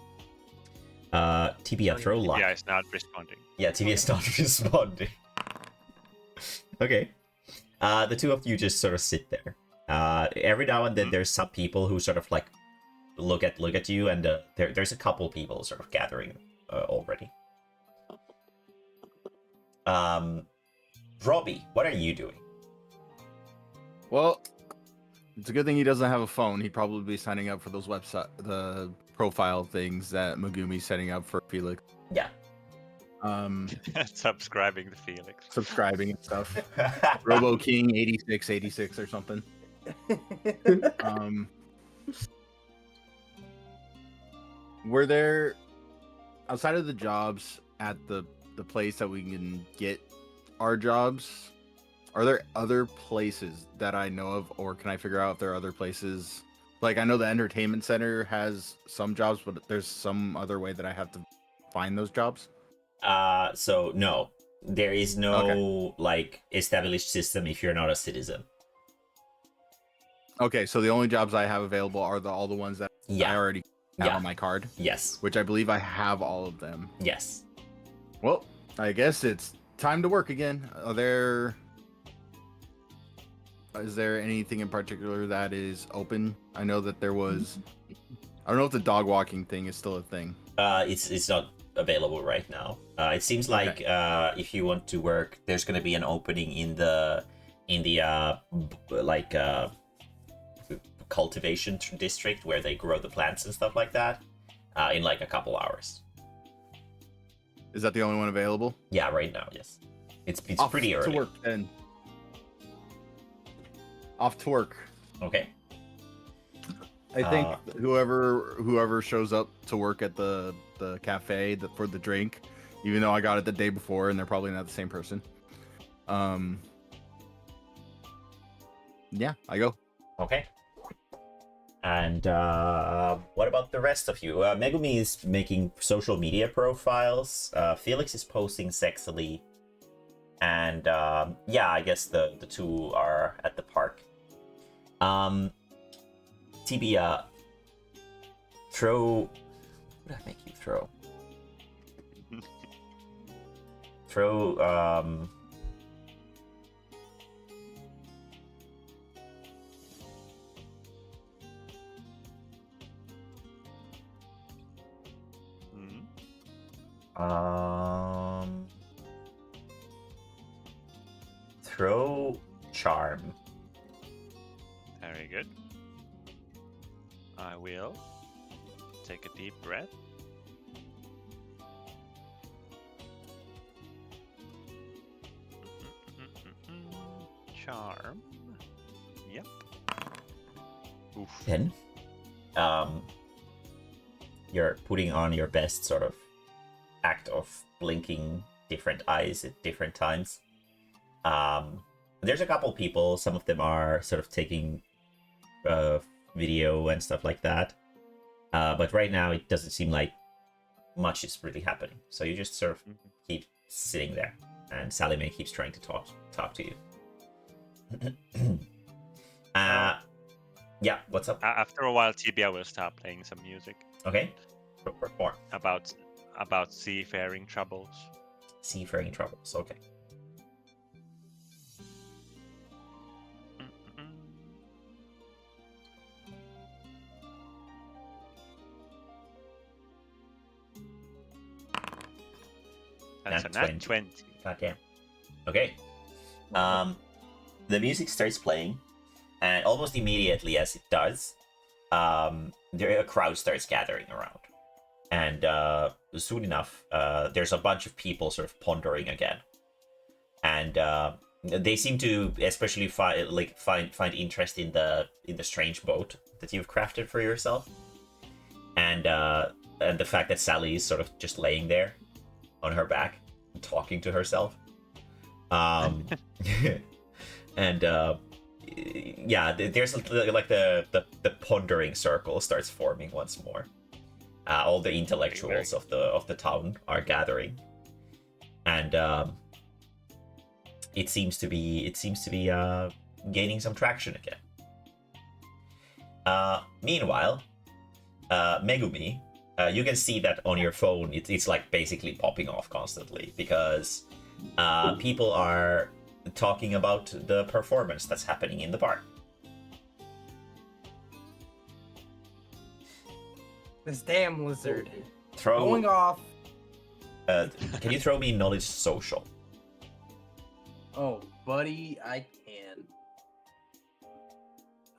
Tibia, throw luck. Yeah, it's not responding. Yeah, Tibia's not responding. Okay. The two of you just sort of sit there. Every now and then there's some people who sort of like look at you, and there's a couple people sort of gathering already. Robbie, what are you doing? Well, it's a good thing he doesn't have a phone. He'd probably be signing up for those the profile things that Megumi's setting up for Felix. Yeah. Subscribing to Felix. Subscribing and stuff. Robo King 8686 or something. Were there, outside of the jobs at the place that we can get our jobs, are there other places that I know of, or can I figure out if there are other places? Like, I know the entertainment center has some jobs, but there's some other way that I have to find those jobs? So no, there is no like established system if you're not a citizen. Okay, so the only jobs I have available are all the ones that I Yeah. already have Yeah. on my card, Yes. which I believe I have all of them. Yes. Well, I guess it's time to work again. Is there anything in particular that is open? I know that there was. I don't know if the dog walking thing is still a thing. It's not available right now. It seems like if you want to work, there's gonna be an opening in the cultivation district where they grow the plants and stuff like that. In like a couple hours. Is that the only one available? Yeah, right now, yes. It's Off pretty early. to work then. Off to work. Okay. I think whoever shows up to work at the cafe for the drink, even though I got it the day before and they're probably not the same person. Yeah, I go. Okay. And what about the rest of you? Megumi is making social media profiles. Felix is posting sexily. And yeah, I guess the two are at the park. Tibia, throw. What did I make you throw? Throw. Throw charm. Very good. I will take a deep breath. Charm. Yep. Oof. Then, you're putting on your best sort of act of blinking different eyes at different times. There's a couple people, some of them are sort of taking video and stuff like that. But right now it doesn't seem like much is really happening. So you just sort of keep sitting there, and Sally Mae keeps trying to talk to you. Yeah, what's up? After a while, Tibia will start playing some music Okay, more. about seafaring troubles. Seafaring troubles, okay. That's a nat 20. Goddamn. Okay. The music starts playing, and almost immediately as it does, a crowd starts gathering around. And soon enough, there's a bunch of people sort of pondering again. And they seem to especially find interest in the strange boat that you've crafted for yourself. And the fact that Sally is sort of just laying there on her back, talking to herself. And yeah, there's like the pondering circle starts forming once more. All the intellectuals of the town are gathering, and it seems to be gaining some traction again. Meanwhile, Megumi, you can see that on your phone it's like basically popping off constantly because people are talking about the performance that's happening in the park. This damn lizard. Throw. Going off. Can you throw me knowledge social? Oh, buddy, I can.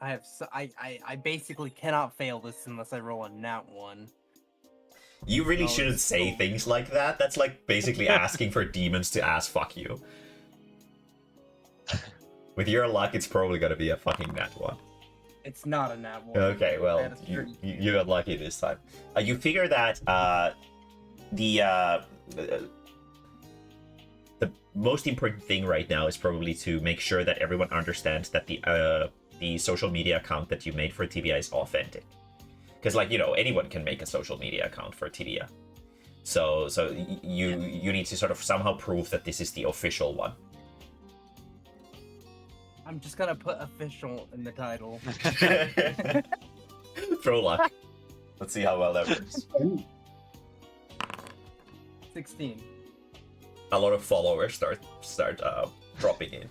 I basically cannot fail this unless I roll a nat 1. You really Knowledge shouldn't say social. things like that. That's like basically asking for demons to ass fuck you. With your luck, it's probably gonna be a fucking nat 1. It's not a nat 1. Okay, well, I had a 30. you got lucky this time. You figure that the most important thing right now is probably to make sure that everyone understands that the social media account that you made for Tibia is authentic. Because, like, you know, anyone can make a social media account for Tibia. So you need to sort of somehow prove that this is the official one. I'm just gonna put official in the title. Throw luck. Let's see how well that works. 16. A lot of followers start dropping in.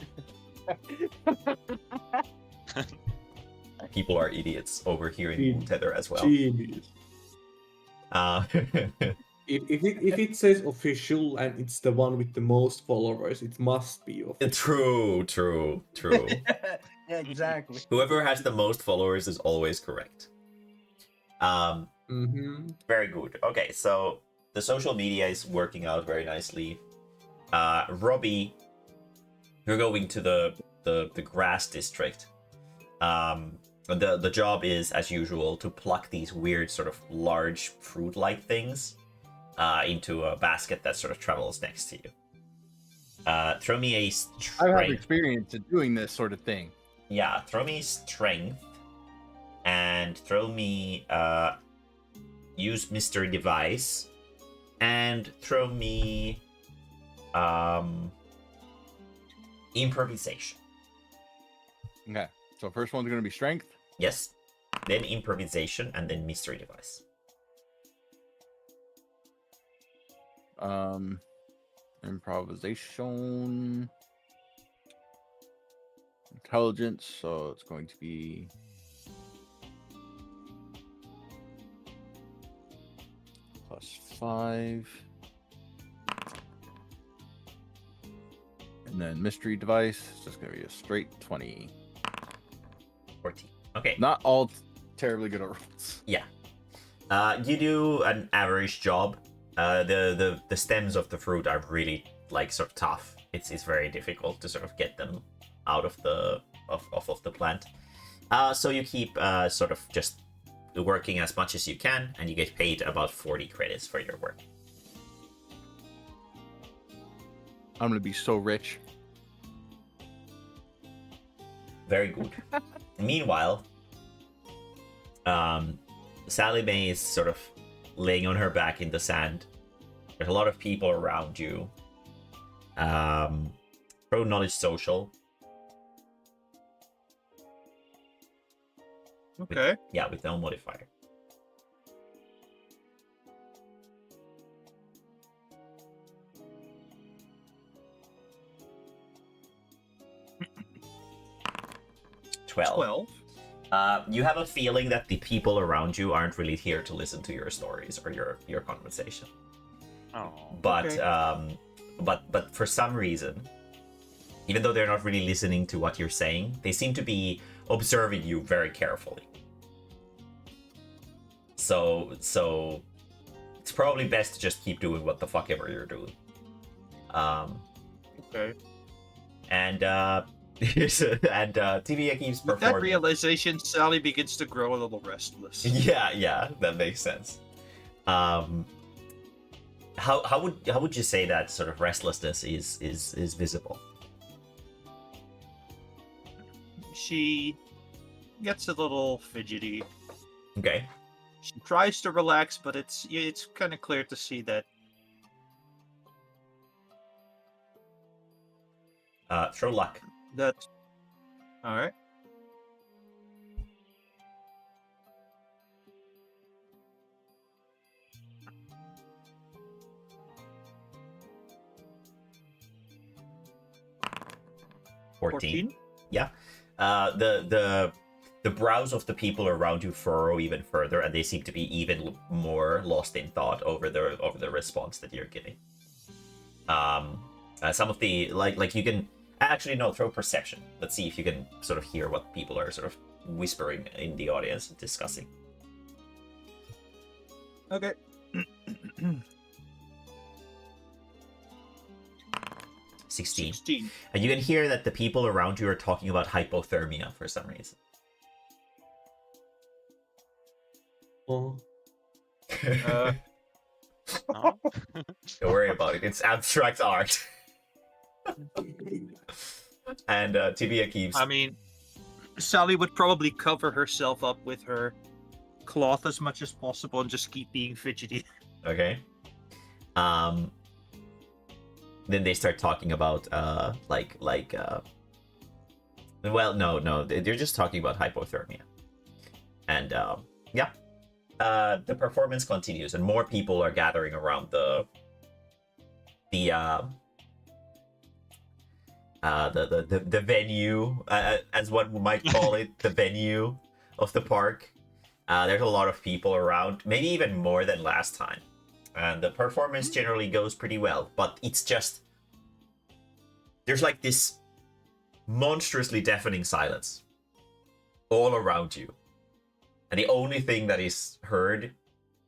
People are idiots overhearing Tether as well. Genius. Uh, If it says official and it's the one with the most followers, it must be official. true. Yeah, exactly. Whoever has the most followers is always correct. Very good. Okay, so the social media is working out very nicely. Robbie, you're going to the grass district. The job is, as usual, to pluck these weird sort of large fruit-like things into a basket that sort of travels next to you. Throw me a strength. I have experience in doing this sort of thing. Yeah, throw me strength, and throw me use mystery device, and throw me improvisation. Okay, so first one's gonna be strength. Yes, then improvisation, and then mystery device. Improvisation, intelligence, so it's going to be +5, and then mystery device is just going to be a straight 20. 14. Okay. Not all terribly good at rolls. Yeah. You do an average job. The stems of the fruit are really like sort of tough. It's very difficult to sort of get them out of the plant. So you keep sort of just working as much as you can, and you get paid about 40 credits for your work. I'm going to be so rich. Very good. Meanwhile, Sally Mae is sort of laying on her back in the sand. There's a lot of people around you. Pro knowledge social. Okay. With no modifier. Twelve. You have a feeling that the people around you aren't really here to listen to your stories or your conversation. Oh. But Okay. but for some reason, even though they're not really listening to what you're saying, they seem to be observing you very carefully. So it's probably best to just keep doing what the fuck ever you're doing. Okay. And TVA keeps With that performing. realization, Sally begins to grow a little restless. Yeah, that makes sense. How would you say that sort of restlessness is visible? She gets a little fidgety. Okay. She tries to relax, but it's kind of clear to see that. Throw luck. That's all right. Fourteen. Yeah. The brows of the people around you furrow even further, and they seem to be even more lost in thought over the response that you're giving. Some of the like you can actually no, throw perception. Let's see if you can sort of hear what people are sort of whispering in the audience and discussing. Okay. 16. 16. And you can hear that the people around you are talking about hypothermia for some reason. Oh. No? Don't worry about it. It's abstract art. And Tibia keeps. I mean, Sally would probably cover herself up with her cloth as much as possible and just keep being fidgety. Okay. Then they start talking about Well, no, they're just talking about hypothermia. And yeah, the performance continues, and more people are gathering around the venue, as one might call it, the venue of the park. There's a lot of people around, maybe even more than last time. And the performance generally goes pretty well, but it's just... There's like this monstrously deafening silence all around you. And the only thing that is heard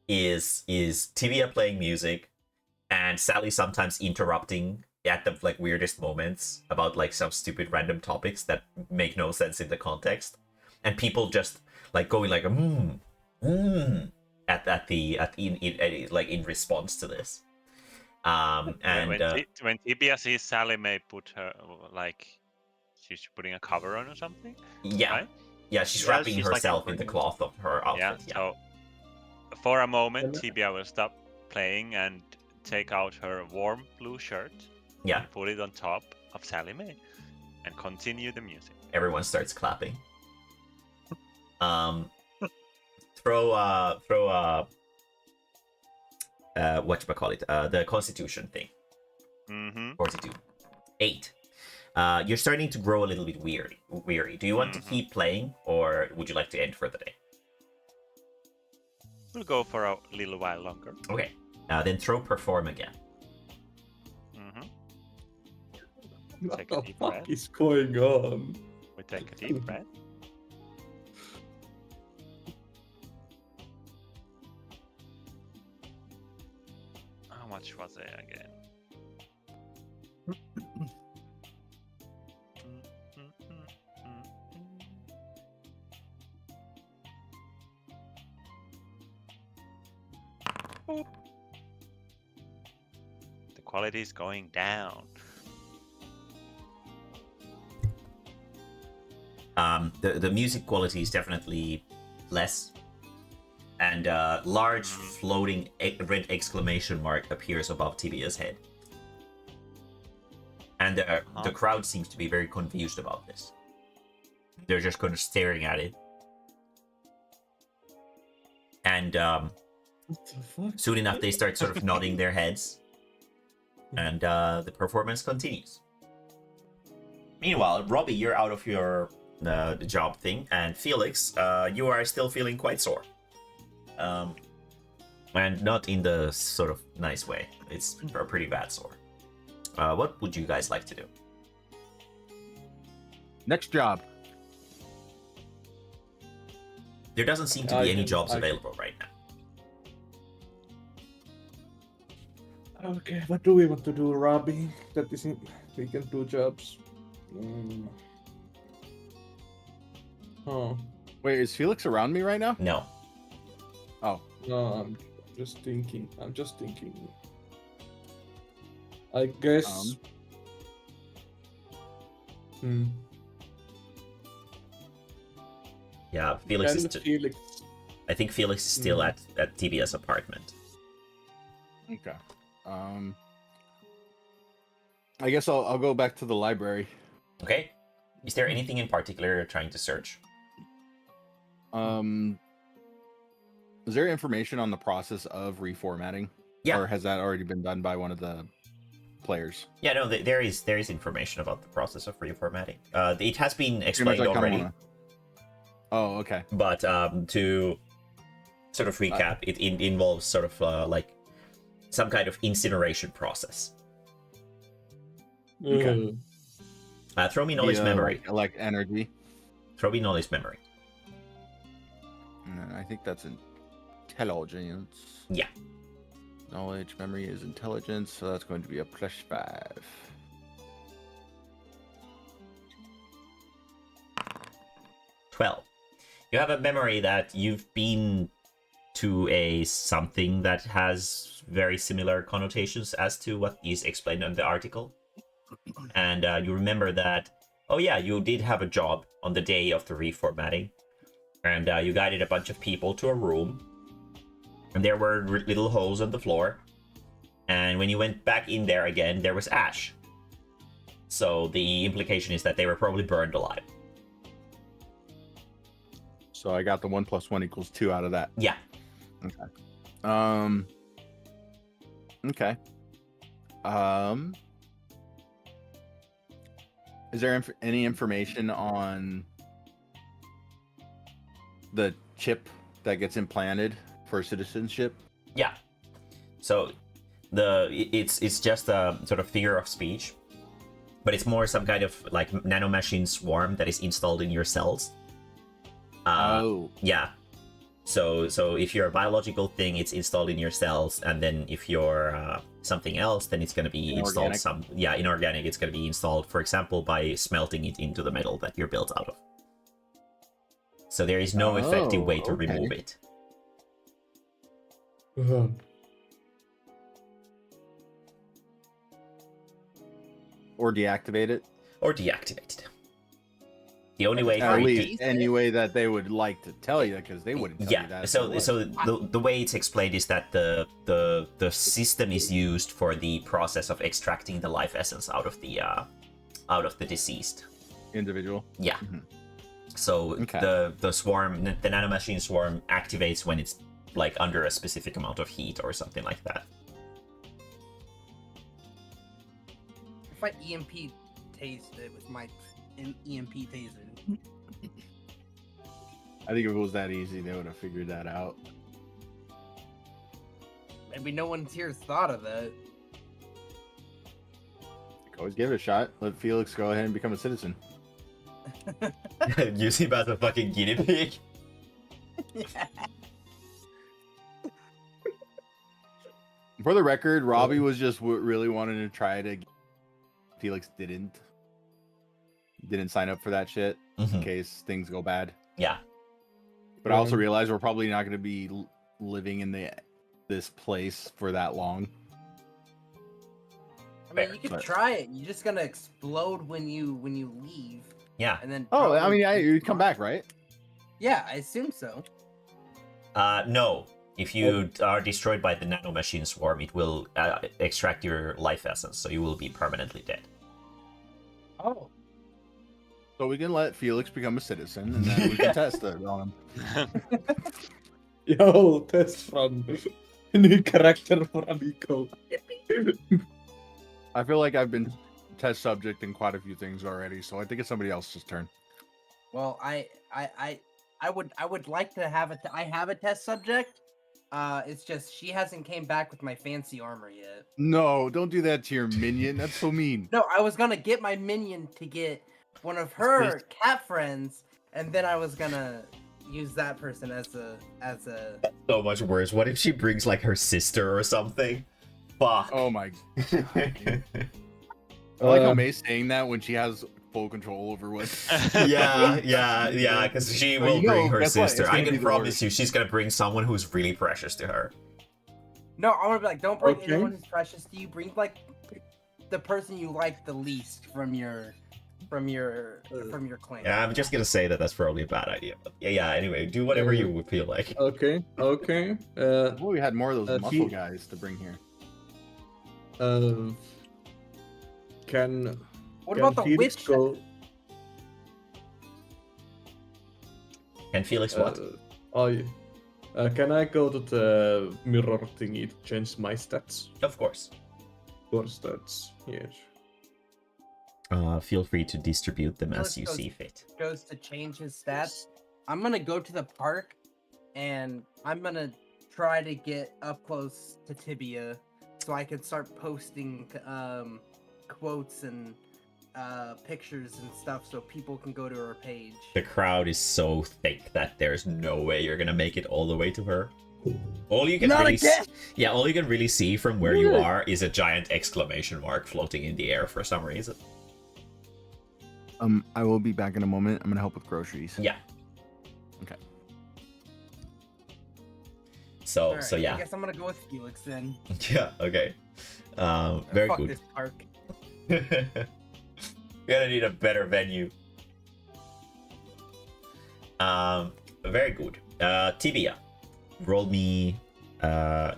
is Tibia playing music and Sally sometimes interrupting at the like weirdest moments about like some stupid random topics that make no sense in the context, and people just like going like in response to this. And when Tibia sees Sally Mae put her like she's putting a cover on or something. Yeah, right? yeah, she's Yeah, wrapping she's, like, herself in the cloth of her outfit. Yeah. So for a moment, Tibia will stop playing and take out her warm blue shirt. Yeah. And put it on top of Sally Mae and continue the music. Everyone starts clapping. Throw whatchamacallit, the Constitution thing. 42. 8. You're starting to grow a little bit weary. Do you want to keep playing, or would you like to end for the day? We'll go for a little while longer. Okay. Then throw Perform again. What Take a the deep fuck breath. is going on? We take a deep breath. How much was it again? Boop. The quality is going down. The music quality is definitely less, and a large floating red exclamation mark appears above Tibia's head. And the crowd seems to be very confused about this. They're just kind of staring at it. And What the fuck? soon enough, they start sort of nodding their heads. And the performance continues. Meanwhile, Robbie, you're out of your the job thing, and Felix, you are still feeling quite sore. And not in the sort of nice way. It's a pretty bad sore. What would you guys like to do? Next job. There doesn't seem to be any jobs available right now. Okay, what do we want to do, Robbie? That isn't. We can do jobs. Oh. Wait, is Felix around me right now? No. Oh. No, I'm just thinking. I guess. Yeah, Felix is. Felix. I think Felix is still at Tibia's apartment. Okay. I guess I'll go back to the library. Okay. Is there anything in particular you're trying to search? Is there information on the process of reformatting? Yeah. Or has that already been done by one of the players? Yeah, no, there is information about the process of reformatting. It has been explained Pretty much I kinda already. wanna- Oh, okay. But to sort of recap, it involves sort of like some kind of incineration process. Okay. Throw me knowledge memory. Like energy. Throw me knowledge memory. I think that's intelligence. Yeah. Knowledge memory is intelligence, so that's going to be a +5. 12. You have a memory that you've been to a something that has very similar connotations as to what is explained in the article. And you remember that, oh yeah, you did have a job on the day of the reformatting. And you guided a bunch of people to a room. And there were little holes on the floor. And when you went back in there again, there was ash. So the implication is that they were probably burned alive. So I got the 1 + 1 = 2 out of that. Yeah. Okay. Is there any information on the chip that gets implanted for citizenship? Yeah. So it's just a sort of figure of speech, but it's more some kind of like nanomachine swarm that is installed in your cells. Yeah. So if you're a biological thing, it's installed in your cells, and then if you're something else, then it's going to be installed inorganic. It's going to be installed, for example, by smelting it into the metal that you're built out of. So there is no effective way to remove it. Or deactivate it? Or deactivate it. The only way At for least any way that they would like to tell you, because they wouldn't tell you that. So the way it's explained is that the system is used for the process of extracting the life essence out of the deceased individual. Yeah. So the swarm, the nanomachine swarm, activates when it's like under a specific amount of heat or something like that. If I EMP tased it with my EMP taser. I think if it was that easy, they would have figured that out. Maybe no one's here's thought of that. Always give it a shot. Let Felix go ahead and become a citizen. Use him as a fucking guinea pig. For the record, Robbie was just really wanting to try to. Felix didn't sign up for that shit in case things go bad. Yeah. But I also realize we're probably not going to be living in this place for that long. I mean, you could try it. You're just gonna explode when you leave. Yeah. And then. I mean, you come back, right? Yeah, I assume so. No. If you are destroyed by the nanomachine swarm, it will extract your life essence, so you will be permanently dead. Oh. So we can let Felix become a citizen, and then we can test it on him. Yo, test run. New character for Amico. I feel like I've been test subject in quite a few things already, so I think it's somebody else's turn. Well, I would like to have I have a test subject. It's just she hasn't came back with my fancy armor yet. No, don't do that to your minion. That's so mean. No, I was gonna get my minion to get one of her cat friends, and then I was gonna use that person as a. So much worse. What if she brings like her sister or something? Fuck. Oh my god. I like how Mae's saying that when she has full control over what. yeah, because she will bring her sister. I can promise worst. you, she's gonna bring someone who's really precious to her. No, I want to be like, don't bring anyone who's precious to you. Bring like the person you like the least from your clan. Yeah, I'm just gonna say that that's probably a bad idea. But yeah. Anyway, do whatever you would feel like. Okay. Well, we had more of those muscle guys to bring here. What about the Felix witch? Go... Can Felix what? Can I go to the mirror thingy to change my stats? Of course. Your stats, yes. Feel free to distribute them Felix as you see fit. Goes to change his stats. I'm gonna go to the park, and I'm gonna try to get up close to Tibia, so I can start posting quotes and pictures and stuff, so people can go to her page. The crowd is so thick that there's no way you're gonna make it all the way to her. All you can all you can really see from where you are is a giant exclamation mark floating in the air for some reason. I will be back in a moment. I'm gonna help with groceries. Yeah. Okay. So Alright, yeah. I guess I'm gonna go with Felix then. Yeah. Okay. Very Fuck good. this park. We're gonna need a better venue. Very good. Tibia, roll me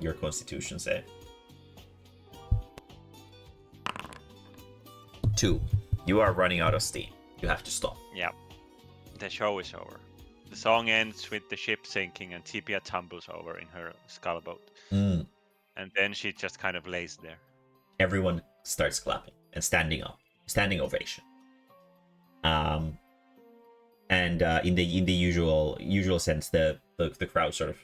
your constitution save. 2. You are running out of steam. You have to stop. Yeah. The show is over. The song ends with the ship sinking and Tibia tumbles over in her skull boat. Mm. And then she just kind of lays there. Everyone starts clapping and standing up, standing ovation. And in the usual sense, the crowd sort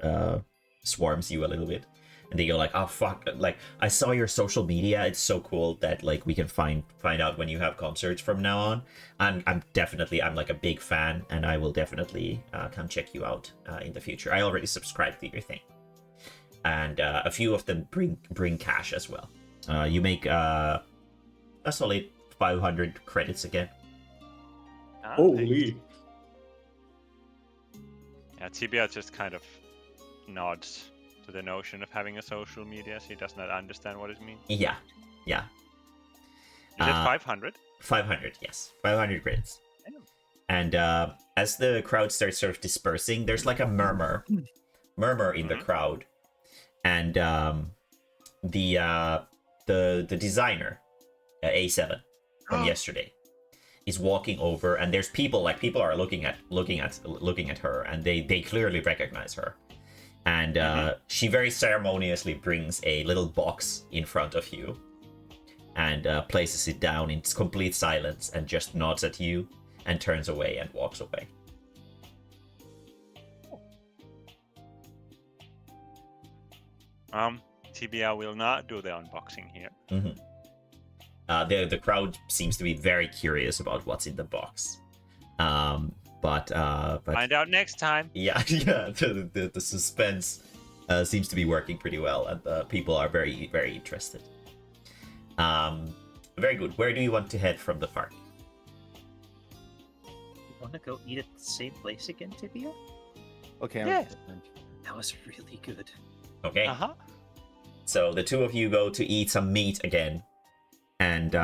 of swarms you a little bit, and they go like, "Oh fuck! Like I saw your social media. It's so cool that like we can find out when you have concerts from now on. I'm like a big fan, and I will definitely come check you out in the future. I already subscribed to your thing." And a few of them bring cash as well. You make a solid 500 credits again. Holy. Yeah, Tibia just kind of nods to the notion of having a social media. She does not understand what it means. Yeah. You said 500? 500, yes. 500 credits. Damn. And as the crowd starts sort of dispersing, there's like a murmur in the crowd. And the designer, A7 from yesterday, is walking over, and there's people are looking at her, and they clearly recognize her. And she very ceremoniously brings a little box in front of you and places it down in complete silence and just nods at you and turns away and walks away. Tibia will not do the unboxing here. Mm-hmm. The crowd seems to be very curious about what's in the box. But Find out next time. Yeah, the suspense seems to be working pretty well, and people are very, very interested. Very good. Where do you want to head from the park? You want to go eat at the same place again, Tibia? Okay. Yeah. That was really good. Okay. Uh-huh. So the two of you go to eat some meat again, and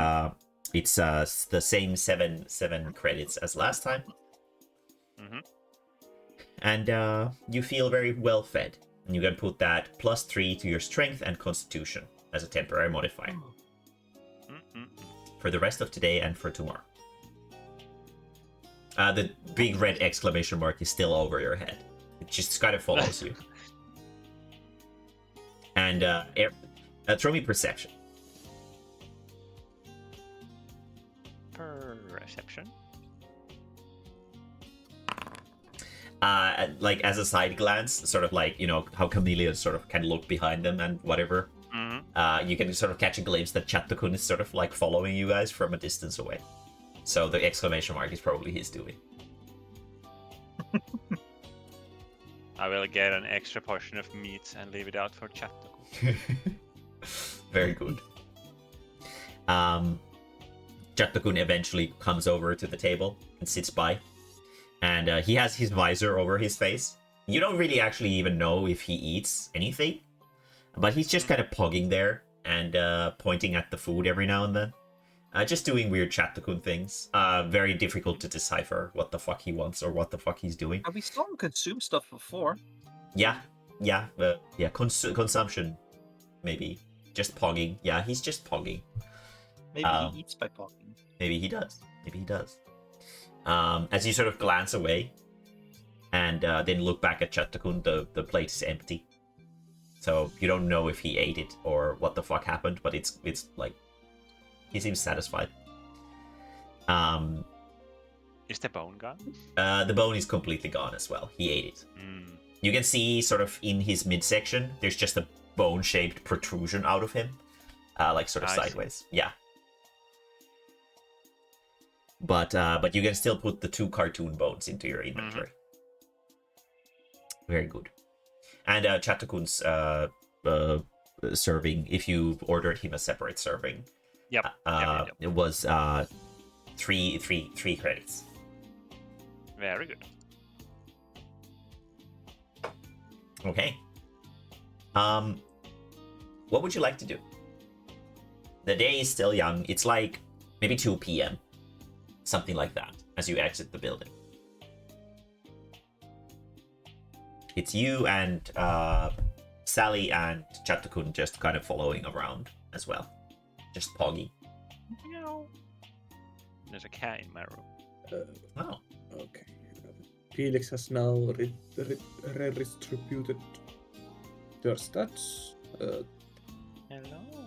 it's the same seven credits as last time. Mm-hmm. And you feel very well fed, and you can put that +3 to your strength and constitution as a temporary modifier for the rest of today and for tomorrow. The big red exclamation mark is still over your head. It just kind of follows you. And throw me perception. Perception. Like as a side glance, sort of like, you know, how chameleons sort of can look behind them and whatever. Mm-hmm. You can sort of catch a glimpse that Chatto-Kun is sort of like following you guys from a distance away. So the exclamation mark is probably his doing. I will get an extra portion of meat and leave it out for Chatto-Kun. Very good. Chatto-Kun eventually comes over to the table and sits by. And he has his visor over his face. You don't really actually even know if he eats anything. But he's just kind of pogging there and pointing at the food every now and then. Just doing weird Chatto-Kun things. Very difficult to decipher what the fuck he wants or what the fuck he's doing. Have we saw him consume stuff before? Yeah. Consumption, maybe. Just pogging. Yeah, he's just pogging. Maybe he eats by talking. Maybe he does. As you sort of glance away and then look back at Chatto-Kun, the plate is empty. So you don't know if he ate it or what the fuck happened, but it's like he seems satisfied. Is the bone gone? The bone is completely gone as well. He ate it. You can see sort of in his midsection, there's just a bone-shaped protrusion out of him, like sort of sideways. Yeah. But you can still put the 2 cartoon bones into your inventory. Very good. And Chatto-Kun's serving, if you ordered him a separate serving, Yep. it was 3 credits. Very good. Okay. What would you like to do? The day is still young. It's like maybe 2 p.m. Something like that, as you exit the building. It's you and Sally and Chatto-Kun just kind of following around as well. Just poggy. Meow. There's a cat in my room. Oh. Okay. Felix has now redistributed their stats. Hello.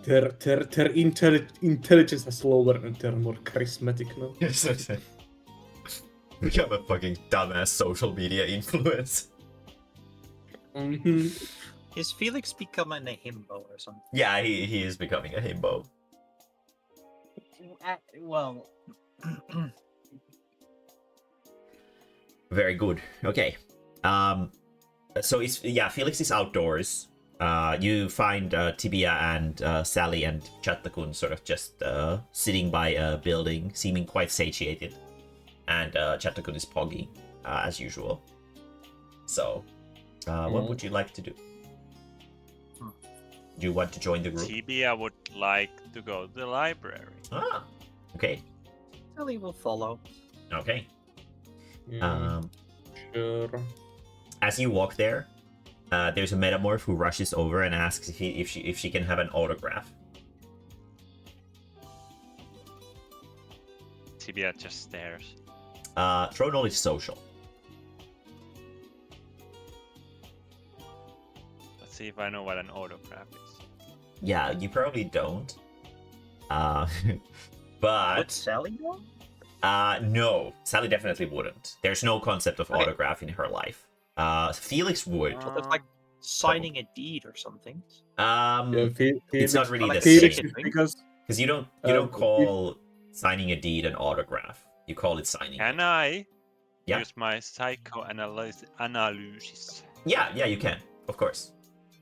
Their intelligence has lowered and they're more charismatic now. Become a fucking dumbass social media influence. Mm-hmm. Is Felix becoming a himbo or something? Yeah, he is becoming a himbo. Well, Very good. Okay. So Felix is outdoors. You find Tibia and Sally and Chatto-Kun sort of just sitting by a building, seeming quite satiated. And Chatto-Kun is pogging, as usual. So, what would you like to do? Do you want to join the group? Tibia would like to go to the library. Ah, okay. Sally will follow. Okay. Sure. As you walk there, there's a metamorph who rushes over and asks if she can have an autograph. Tibia just stares. Throw knowledge social. Let's see if I know what an autograph is. Yeah, you probably don't. Would But Sally go? no, Sally definitely wouldn't. There's no concept of Okay. autograph in her life. Felix would. Well, that's like signing a deed or something. It's not really the Felix same is because because you don't Um, call signing a deed an autograph. You call it signing. Can I Yeah. use my psychoanalysis? Yeah, you can. Of course,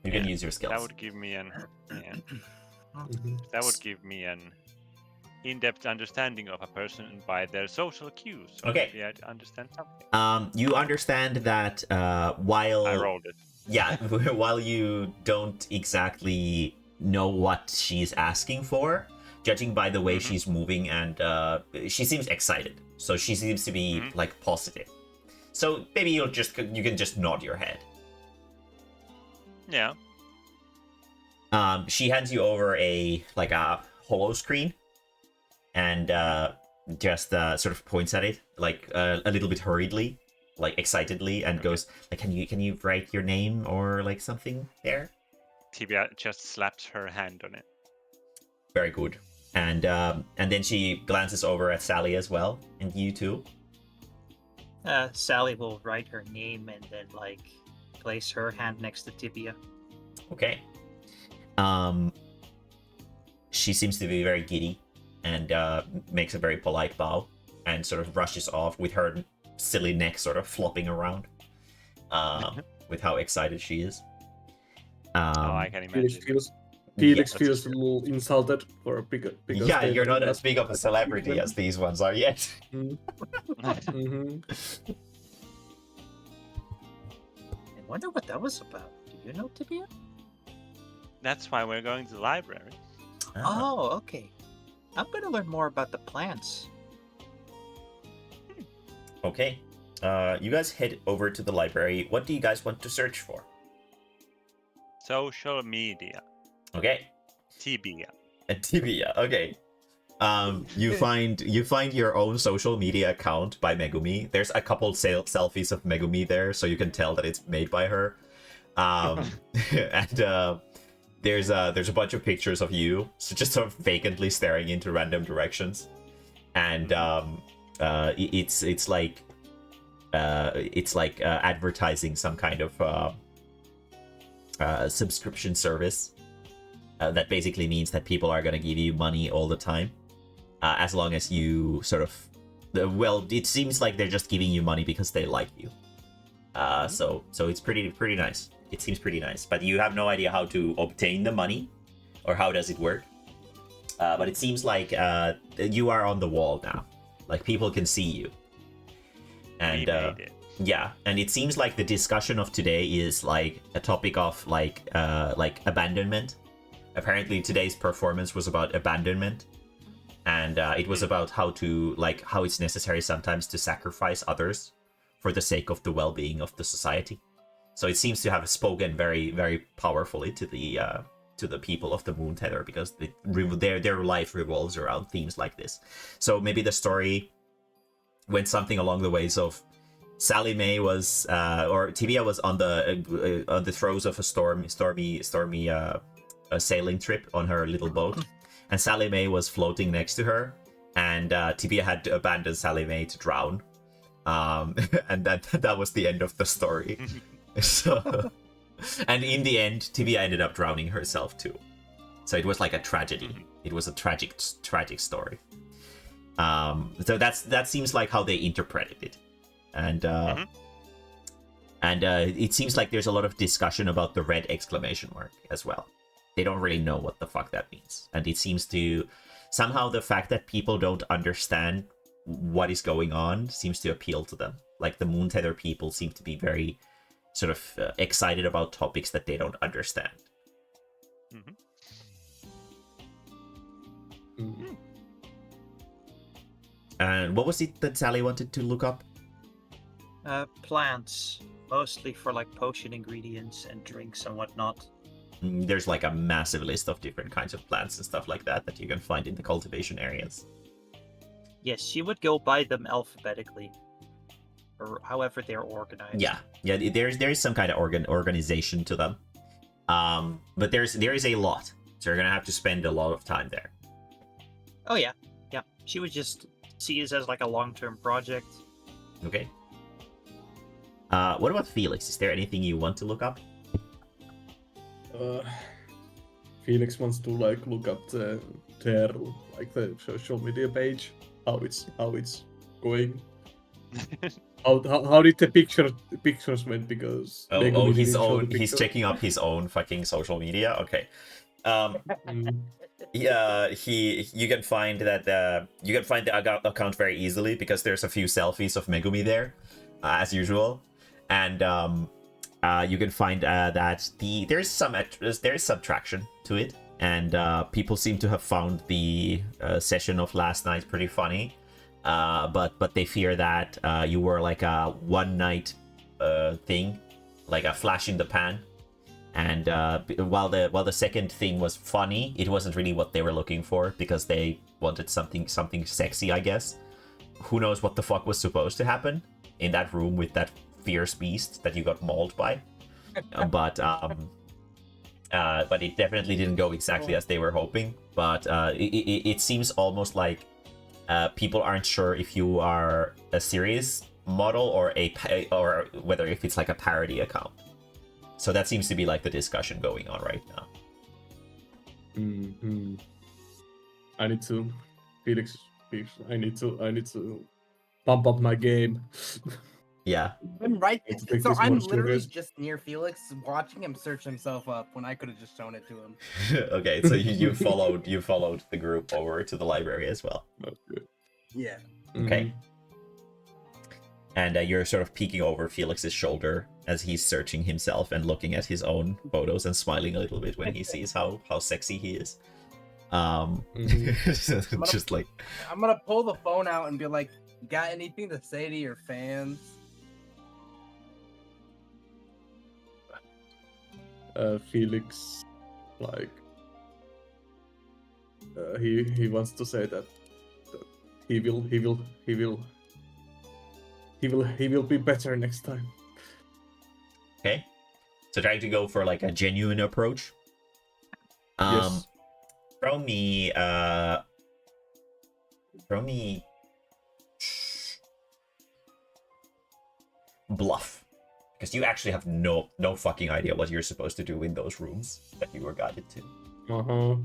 you can Yeah, use your skills. That would give me an Mhm. that would give me an in-depth understanding of a person by their social cues. So Okay. maybe I'd understand something. You understand that while I rolled it. yeah, while you don't exactly know what she's asking for, judging by the way Mhm. she's moving and she seems excited, so she seems to be Mhm. like positive. So maybe you can just nod your head. Yeah. She hands you over a holo screen, and just sort of points at it like a little bit hurriedly, like excitedly, and goes like, "Can you write your name or like something there?" Tibia just slaps her hand on it. Very good. And then she glances over at Sally as well, and you too. Sally will write her name and then place her hand next to Tibia. Okay. She seems to be very giddy and makes a very polite bow and sort of rushes off with her silly neck sort of flopping around with how excited she is. I can imagine. Felix Yeah, feels a little insulted because yeah, they you're not haven't as big of a celebrity as these ones are yet. Mhm. I wonder what that was about. Do you know, Tibia? That's why we're going to the library. Oh, okay. I'm gonna learn more about the plants. Okay. You guys head over to the library. What do you guys want to search for? Social media. Okay. Tibia. A Tibia. Okay. You find your own social media account by Megumi. There's a couple selfies of Megumi there, so you can tell that it's made by her. And there's a bunch of pictures of you, so just sort of vacantly staring into random directions, and it's like advertising some kind of subscription service that basically means that people are gonna give you money all the time, as long as you sort of it seems like they're just giving you money because they like you. So it's pretty nice. It seems pretty nice, but you have no idea how to obtain the money or how does it work. But it seems like you are on the wall now, like people can see you. And We made it. yeah, and it seems like the discussion of today is like a topic of like abandonment. Apparently today's performance was about abandonment, and it was about how it's necessary sometimes to sacrifice others for the sake of the well-being of the society. So it seems to have spoken very, very powerfully to the people of the Moon Tether, because their life revolves around themes like this. So maybe the story went something along the ways of Sally Mae was, or Tibia was on the throes of a stormy sailing trip on her little boat, and Sally Mae was floating next to her, and Tibia had to abandon Sally Mae to drown, and that was the end of the story. So, and in the end, Tibia ended up drowning herself too. So it was like a tragedy. It was a tragic story. So that seems like how they interpreted it, and it seems like there's a lot of discussion about the red exclamation mark as well. They don't really know what the fuck that means, and it seems to somehow the fact that people don't understand what is going on seems to appeal to them. Like the Moon Tether people seem to be very sort of excited about topics that they don't understand. And what was it that Sally wanted to look up? Plants, mostly for like potion ingredients and drinks and whatnot. There's like a massive list of different kinds of plants and stuff like that you can find in the cultivation areas. Yes, she would go by them alphabetically, or however they're organized. Yeah, there is some kind of organization to them, but there is a lot, so you're gonna have to spend a lot of time there. Oh yeah. She would just see it as like a long-term project. Okay. What about Felix? Is there anything you want to look up? Felix wants to like look up their like the social media page, how it's going. How did the pictures went, because his own, he's checking up his own fucking social media. Okay. Yeah, you can find that you can find the account very easily because there's a few selfies of Megumi there, as usual, and you can find that there's some traction to it, and people seem to have found the session of last night pretty funny, but they fear that you were like a one night thing, like a flash in the pan. And while the second thing was funny, it wasn't really what they were looking for, because they wanted something sexy, I guess. Who knows what the fuck was supposed to happen in that room with that fierce beast that you got mauled by? But it definitely didn't go exactly as they were hoping. But it seems almost like people aren't sure if you are a serious model or or whether if it's like a parody account. So that seems to be like the discussion going on right now. I need to, Felix. I need to pump up my game. Yeah. I'm right. Let's take So this I'm more literally serious. just near Felix, watching him search himself up when I could have just shown it to him. Okay, so you followed the group over to the library as well. That's good. Yeah. Okay. And you're sort of peeking over Felix's shoulder as he's searching himself and looking at his own photos and smiling a little bit when he sees how sexy he is. Just like, I'm gonna pull the phone out and be like, "You got anything to say to your fans?" Felix, like, he wants to say that he will be better next time. okay. So trying to go for like a genuine approach. Yes. Throw me bluff, because you actually have no fucking idea what you're supposed to do in those rooms that you were guided to. Oh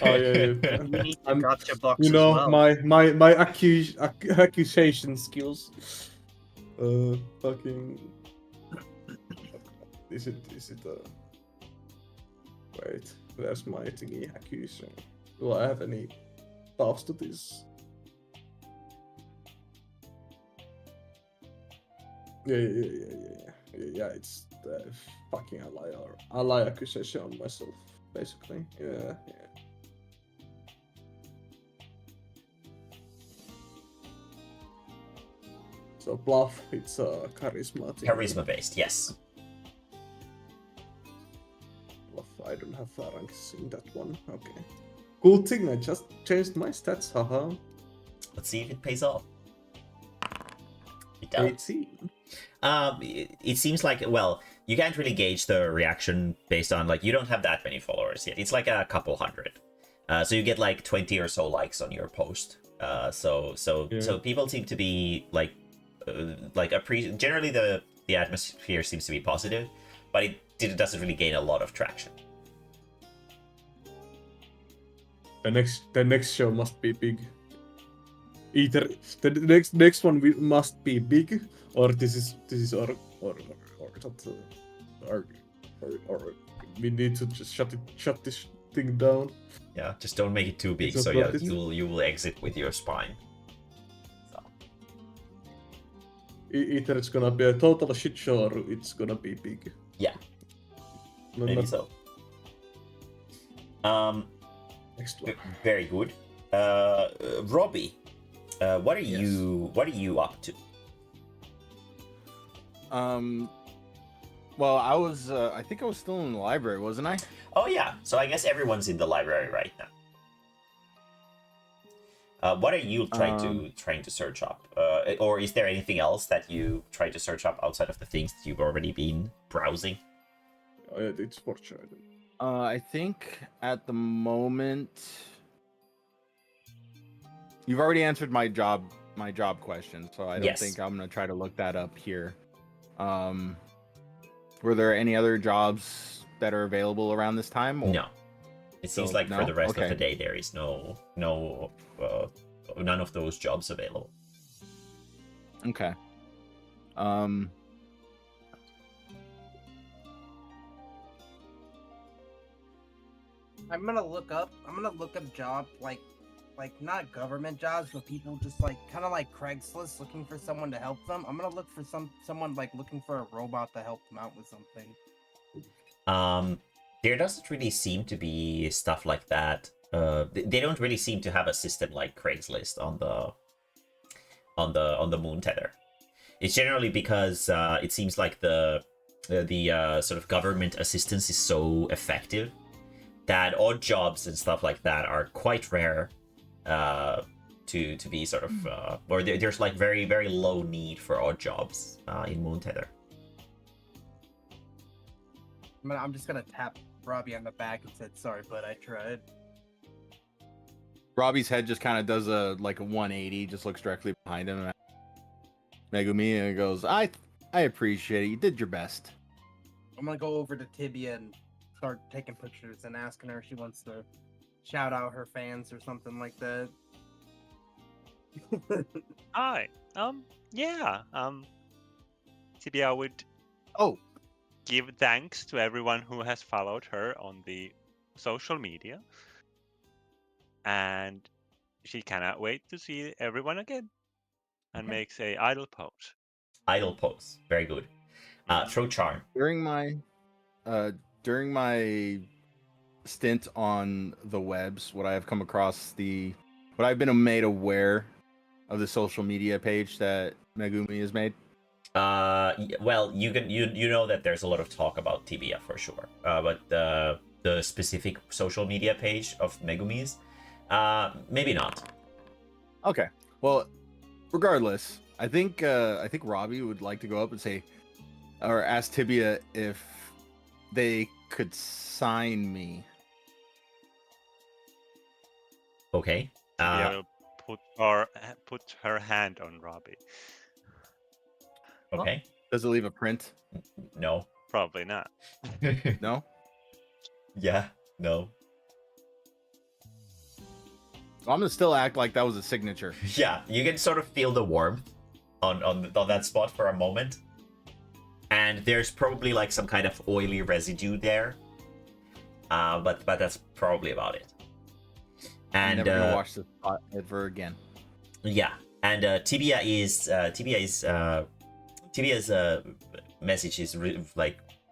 yeah. You need to gotcha box You know, as well. my accusation skills. Fucking. Is it wait, where's my thingy accusation? Do I have any paths to this? Yeah, it's the fucking ally accusation on myself, basically. Yeah. So bluff, it's a charisma thing. Charisma based, yes. Bluff, I don't have ranks in that one. Okay. Cool thing, I just changed my stats, haha. Let's see if it pays off. It does. 18. It seems like, well, you can't really gauge the reaction based on, like, you don't have that many followers yet. It's like a couple hundred. So you get like 20 or so likes on your post. So people seem to be like generally the atmosphere seems to be positive, but it doesn't really gain a lot of traction. The next show must be big. Either the next one must be big, or this is or we need to just shut this thing down. Yeah, just don't make it too big, It's so not yeah, worth it. you will exit with your spine. So. Either it's gonna be a total shit show or it's gonna be big. Yeah, No, maybe not so. next one. Very good. Robbie, what are you up to? Well, I think I was still in the library, wasn't I? Oh yeah, so I guess everyone's in the library right now. What are you trying to search up? Or is there anything else that you try to search up outside of the things that you've already been browsing? It's for sure. I think at the moment you've already answered my job question, so I don't Yes. think I'm gonna try to look that up here. Were there any other jobs that are available around this time? Or... No. It seems So, like for no? the rest of Okay. the day there is none of those jobs available. Okay. I'm gonna look up jobs like not government jobs, but people just like kind of like Craigslist looking for someone to help them. I'm gonna look for someone like looking for a robot to help them out with something. There doesn't really seem to be stuff like that. They don't really seem to have a system like Craigslist on the Moon Tether. It's generally because it seems like the sort of government assistance is so effective that odd jobs and stuff like that are quite rare to be sort of or there's like very, very low need for odd jobs in Moon Tether. I'm just gonna tap Robbie on the back and said, "Sorry, but I tried." Robbie's head just kind of does a 180, just looks directly behind him. And Megumi and goes, I appreciate it. You did your best. I'm gonna go over to Tibia and start taking pictures and asking her if she wants to shout out her fans or something like that. Hi. Yeah. Tibia would Oh, give thanks to everyone who has followed her on the social media. And she cannot wait to see everyone again. And Okay. makes a idle pose. Idle pose. Very good. Throw charm. during my stint on the webs, what I have come across what I've been made aware of the social media page that Megumi has made. Well, you know that there's a lot of talk about Tibia for sure. But the specific social media page of Megumi's, maybe not. Okay. Well, regardless, I think Robbie would like to go up and say, or ask Tibia if they could sign me. Okay. Tibia will put her hand on Robbie. Okay. Does it leave a print? No. Probably not. No. Yeah. No. So I'm gonna still act like that was a signature. Yeah, you can sort of feel the warmth on that spot for a moment, and there's probably like some kind of oily residue there. But that's probably about it. And I'm never gonna watch this spot ever again. yeah, and Tibia's message is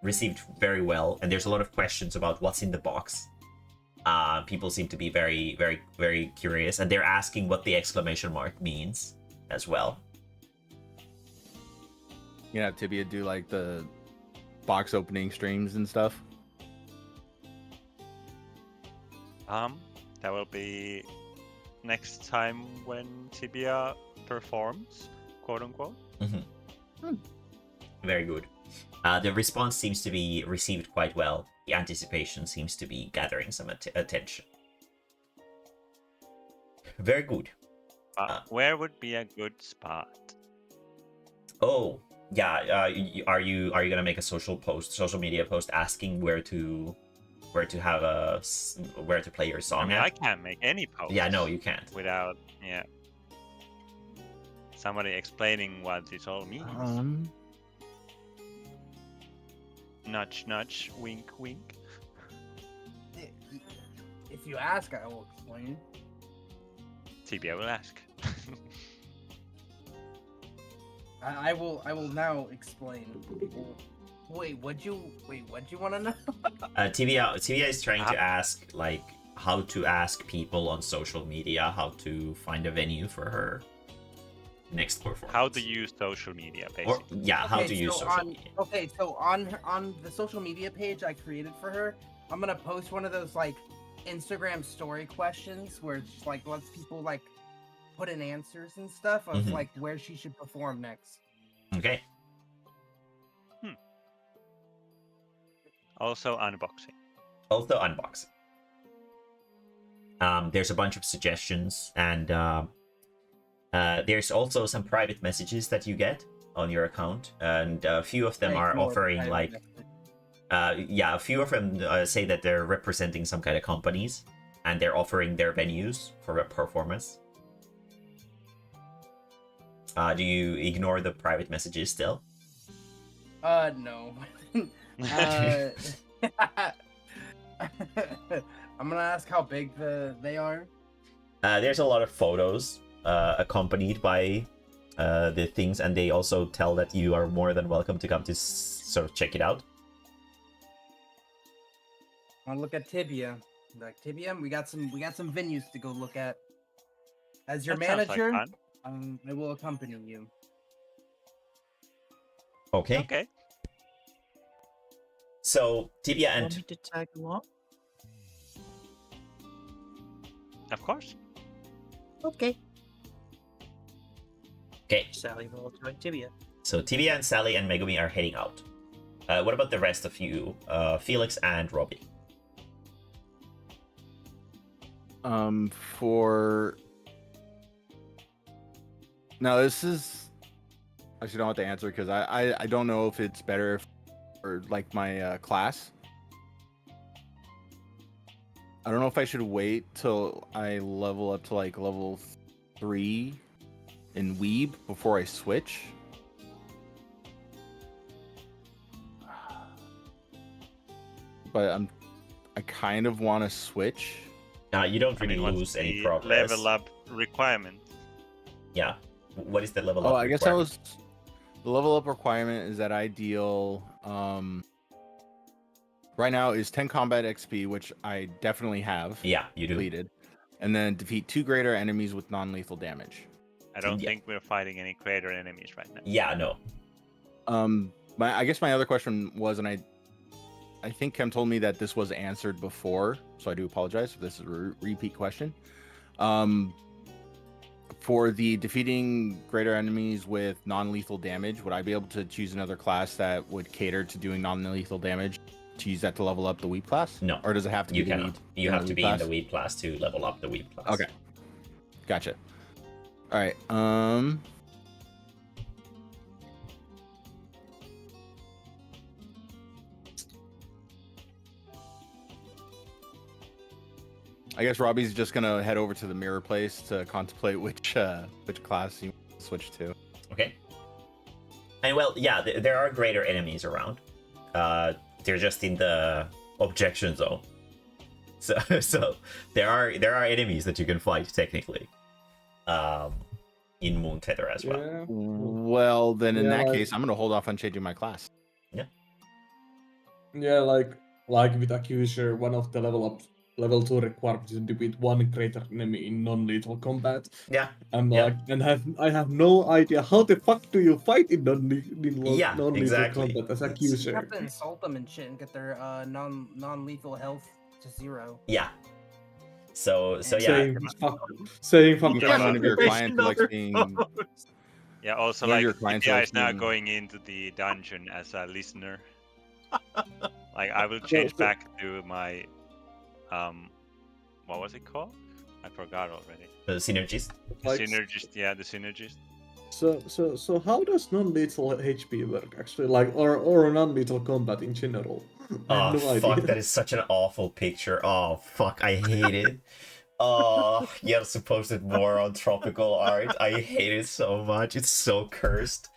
received very well, and there's a lot of questions about what's in the box. People seem to be very, very, very curious, and they're asking what the exclamation mark means as well. You know, have Tibia do like the box opening streams and stuff. That will be next time when Tibia performs, quote unquote. Mm-hmm. Very good. The response seems to be received quite well. The anticipation seems to be gathering some attention. Very good. Where would be a good spot? Oh, yeah. Are you gonna make a social media post asking where to play your song? I mean, at? I can't make any posts. Yeah, no, you can't. Without somebody explaining what this all means. Nudge, nudge, wink, wink. If you ask, I will explain. TBA will ask. I will now explain. Wait, what'd you want to know? TBA is trying to ask like how to ask people on social media how to find a venue for her next performance. How to use social media, basically. How to use social media. Okay, so on the social media page I created for her, I'm gonna post one of those like Instagram story questions where it's just like lets people like put in answers and stuff of like where she should perform next. Okay. Also unboxing. There's a bunch of suggestions, and there's also some private messages that you get on your account, and a few of them are offering like a few of them say that they're representing some kind of companies and they're offering their venues for a performance. Do you ignore the private messages still? No. I'm gonna ask how big they are. There's a lot of photos accompanied by the things, and they also tell that you are more than welcome to come to sort of check it out. I'll look at Tibia. Like Tibia, we got some venues to go look at. As your That sounds like manager, fun. I will accompany you. Okay. Okay. So Tibia Want and me to tag along? Of course. Okay. okay. Sally will join Tibia. So Tibia and Sally and Megumi are heading out. What about the rest of you, Felix and Robbie? For now, this is actually don't have to answer because I don't know if it's better for like my class. I don't know if I should wait till I level up to like level 3 in Weeb before I switch. But I kind of want to switch. You don't really what's lose any the progress. level up requirement? Yeah. What is the level up? Oh, I guess requirement? the level up requirement is that I deal right now is 10 combat XP, which I definitely have. Yeah, you do. Completed. And then defeat 2 greater enemies with non-lethal damage. I don't think we're fighting any greater enemies right now. Yeah, no. I guess my other question was, and I think Kem told me that this was answered before, so I do apologize if this is a repeat question. For the defeating greater enemies with non-lethal damage, would I be able to choose another class that would cater to doing non-lethal damage to use that to level up the weeb class? No. Or does it have to be You the cannot. weeb? You have to be in class? the weeb class to level up the weeb class. Okay. Gotcha. All right. I guess Robbie's just gonna head over to the mirror place to contemplate which class he wants to switch to. Okay. And well, yeah, there are greater enemies around. They're just in the objection zone. So there are enemies that you can fight technically. In Moon Tether as well. Yeah. Well, then in Yeah, that like- case, I'm gonna hold off on changing my class. Yeah, like with Accuser, one of the level 2 requirements is to defeat 1 greater enemy in non-lethal combat. Yeah. And Yeah. like, I have no idea how the fuck do you fight in non-lethal Yeah, exactly. combat as You Accuser. have to insult them and shit and get their non-lethal health to 0. Yeah. So yeah. Saying fuck You can the find shit one of your out clients who likes being. Yeah, also One of like your clients PPI are is now listening. going into the dungeon as a listener. Like I will change back to my what was it called? I forgot already. Synergist. The synergist, yeah, the synergist. So how does non-lethal HP work actually? Like or non-lethal combat in general? I have Oh, no fuck, idea. that is such an awful picture. Oh, fuck, I hate it. Oh, you're supposed more on tropical art. I hate it so much. It's so cursed.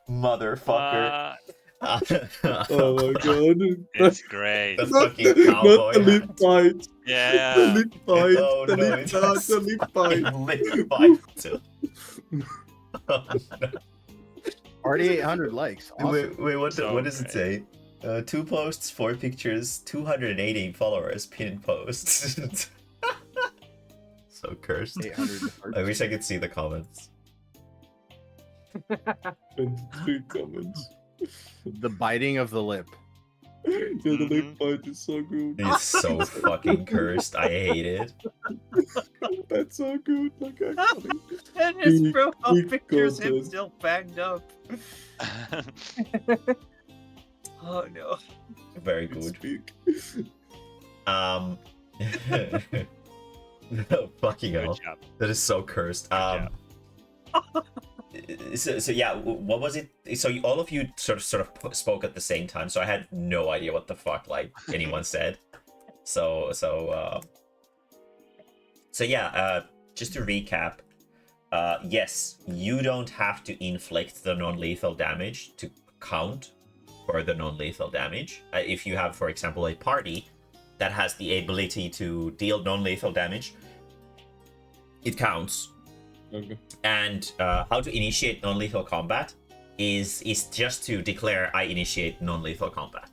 Motherfucker. Oh my god. It's great. The Not fucking the, not cowboy the lip hat. fight. The Yeah. lip fight. Oh The no, lip it fight. has The lip fight. lip fight too. Oh, no. Already 800 likes. Awesome. Wait, what So does it great. say? 2 posts, 4 pictures, 280 followers, pinned posts. So cursed. 800 hearts. I wish I could see the comments. 23 comments. The biting of the lip. Yeah, the lip fight is so good. It's so fucking cursed. I hate it. That's so good. Like actually. And his Big- profile big picture's him content. still banged up. Oh no. Very It's good. big. Fucking Good hell. job. That is so cursed. job. So yeah, what was it? So all of you sort of spoke at the same time, so I had no idea what the fuck like anyone said. So yeah, just to recap, yes, you don't have to inflict the non-lethal damage to count for the non-lethal damage. If you have, for example, a party that has the ability to deal non-lethal damage, it counts. Okay. And how to initiate non-lethal combat is just to declare I initiate non-lethal combat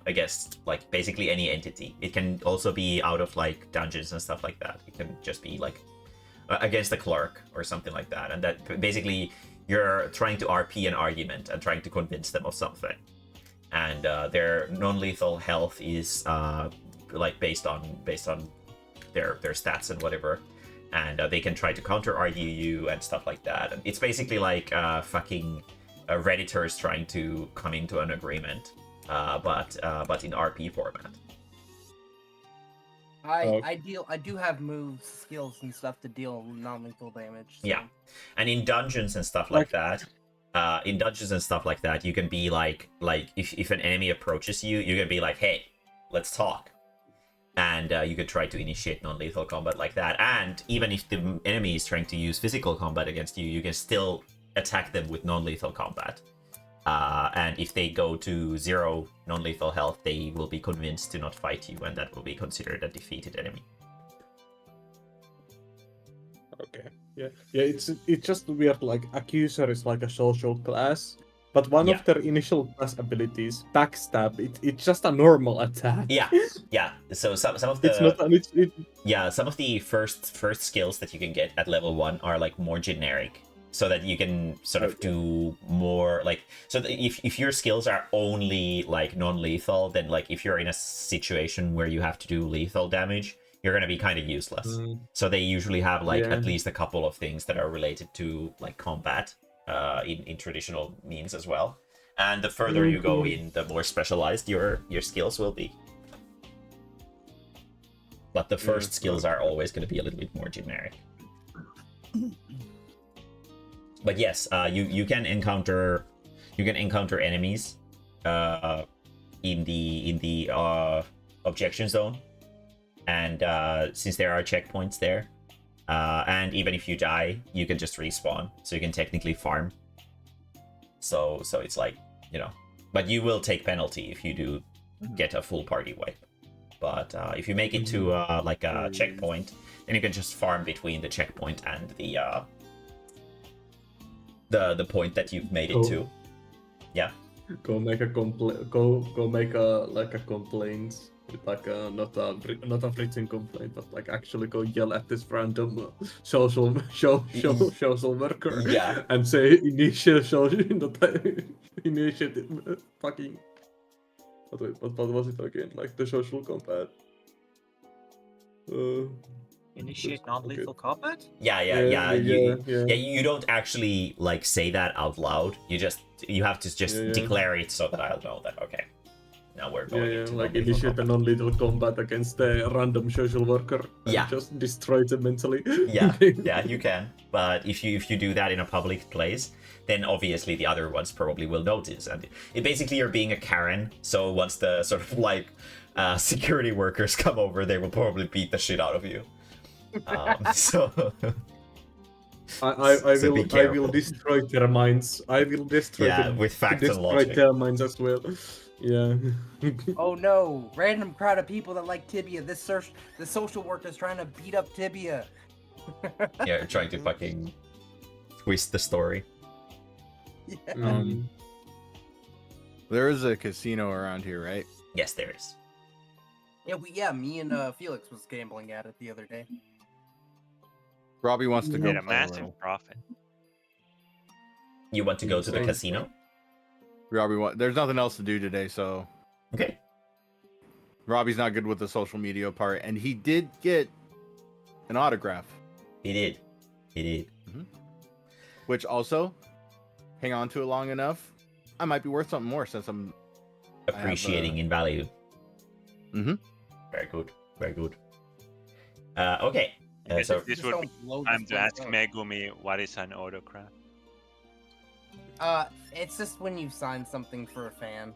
against like basically any entity. It can also be out of like dungeons and stuff like that. It can just be like against the clerk or something like that. And that basically you're trying to RP an argument and trying to convince them of something. And their non-lethal health is like based on their stats and whatever. And they can try to counter argue you and stuff like that. And it's basically like fucking Redditors trying to come into an agreement, but in RP format. I do have moves, skills, and stuff to deal non-lethal damage. So. Yeah, and in dungeons and stuff like that, you can be like if an enemy approaches you, you can be like, hey, let's talk. And you could try to initiate non-lethal combat like that. And even if the enemy is trying to use physical combat against you, you can still attack them with non-lethal combat. And if they go to 0 non-lethal health, they will be convinced to not fight you, and that will be considered a defeated enemy. Okay. Yeah. It's just weird. Like accuser is like a social class, but one of their initial class abilities, backstab, it's just a normal attack. Yeah. So some of the It's not. some of the first skills that you can get at level 1 are like more generic, so that you can sort of do more like. So if your skills are only like non-lethal, then like if you're in a situation where you have to do lethal damage, you're gonna be kind of useless. So they usually have like at least a couple of things that are related to like combat. In traditional means as well, and the further you go in, the more specialized your skills will be. But the first skills are always going to be a little bit more generic. But yes, you can encounter enemies in the objection zone, and since there are checkpoints there. And even if you die, you can just respawn, so you can technically farm. So it's like, you know, but you will take penalty if you do get a full party wipe. But if you make it to like a checkpoint, then you can just farm between the checkpoint and the point that you've made it to. Yeah. Go make a Go make a like a complaint. Like not a written complaint, but like actually go yell at this random social worker, and say initiate fucking what was it again? Like the social combat. Initiate non-lethal combat? Yeah, you don't actually like say that out loud. You have to just declare it so that I'll know that okay. Now we're going into like non-lethal initiate a combat. non-lethal combat against a random social worker and Yeah. just destroy them mentally. Yeah, you can. But if you do that in a public place, then obviously the other ones probably will notice. And it basically you're being a Karen. So once the sort of like security workers come over, they will probably beat the shit out of you. So I So be will careful. destroy their minds. I will destroy them. with facts and destroy logic. their minds as well. Yeah. Oh no! Random crowd of people that like Tibia. The social worker's trying to beat up Tibia. Yeah, you're trying to fucking twist the story. Yeah. There is a casino around here, right? Yes, there is. Me and Felix was gambling at it the other day. Robbie wants to go Made a play a massive little. profit. You want to go to the Sounds casino? There's nothing else to do today, so Okay. Robbie's not good with the social media part, and he did get an autograph, He did. He did. which also, hang on to it long enough, I might be worth something more since I'm Appreciating in value. Mhm. Very good. Very good. Okay. Yes, So this Just would don't be blow time this to place ask up. Megumi what is an autograph. It's just when you sign something for a fan.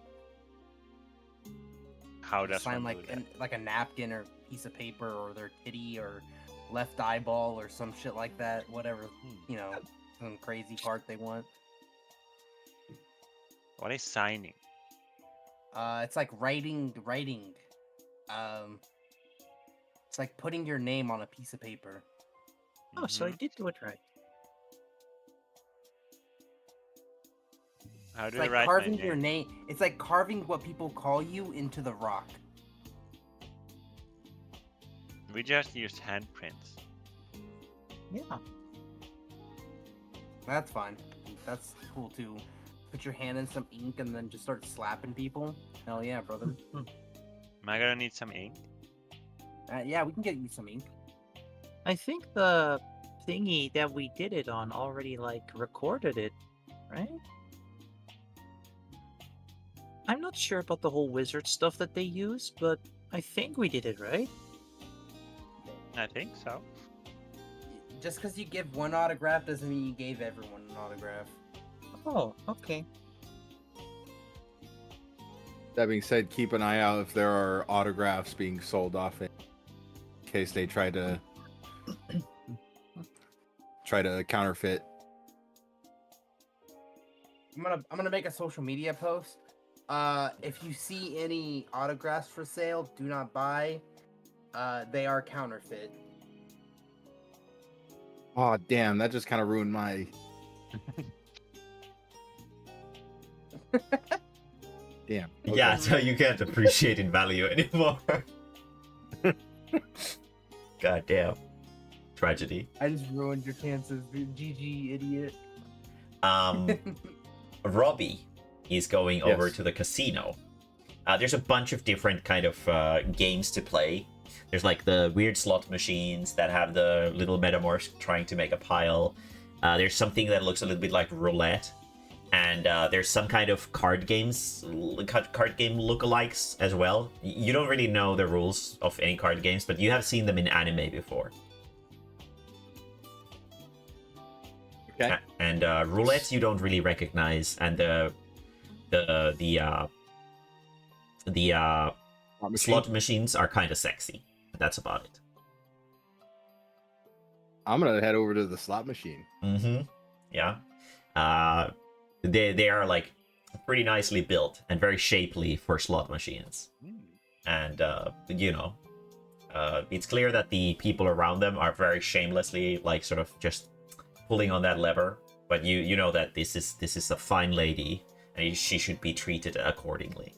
How You does sign one like do that? like a napkin or piece of paper or their titty or left eyeball or some shit like that. Whatever, some crazy part they want. What is signing? It's like writing. It's like putting your name on a piece of paper. Oh, so I Mhm. did do it right. How It's do I like write carving my your name? name. It's like carving what people call you into the rock. We just use handprints. Yeah. That's fine. That's cool too. Put your hand in some ink and then just start slapping people. Hell yeah, brother. Am I gonna need some ink? Yeah, we can get you some ink. I think the thingy that we did it on already recorded it, right? I'm not sure about the whole wizard stuff that they use, but I think we did it right. I think so. Just because you give one autograph doesn't mean you gave everyone an autograph. Oh, okay. That being said, keep an eye out if there are autographs being sold off in case they try to counterfeit. I'm gonna make a social media post. If you see any autographs for sale, do not buy. They are counterfeit. Oh damn, that just kind of ruined my. Damn. yeah, okay. so you can't appreciate in value anymore. God damn. Tragedy. I just ruined your chances, GG, idiot. Robbie is going over Yes. to the casino. There's a bunch of different kind of games to play. There's like the weird slot machines that have the little metamorphs trying to make a pile. There's something that looks a little bit like roulette. And there's some kind of card game lookalikes as well. You don't really know the rules of any card games, but you have seen them in anime before. Okay. And roulette you don't really recognize, and the slot machines are kind of sexy. That's about it. I'm gonna head over to the slot machine. Mm-hmm. Yeah. They are like pretty nicely built and very shapely for slot machines. And it's clear that the people around them are very shamelessly like sort of just pulling on that lever. But you know that this is a fine lady and she should be treated accordingly.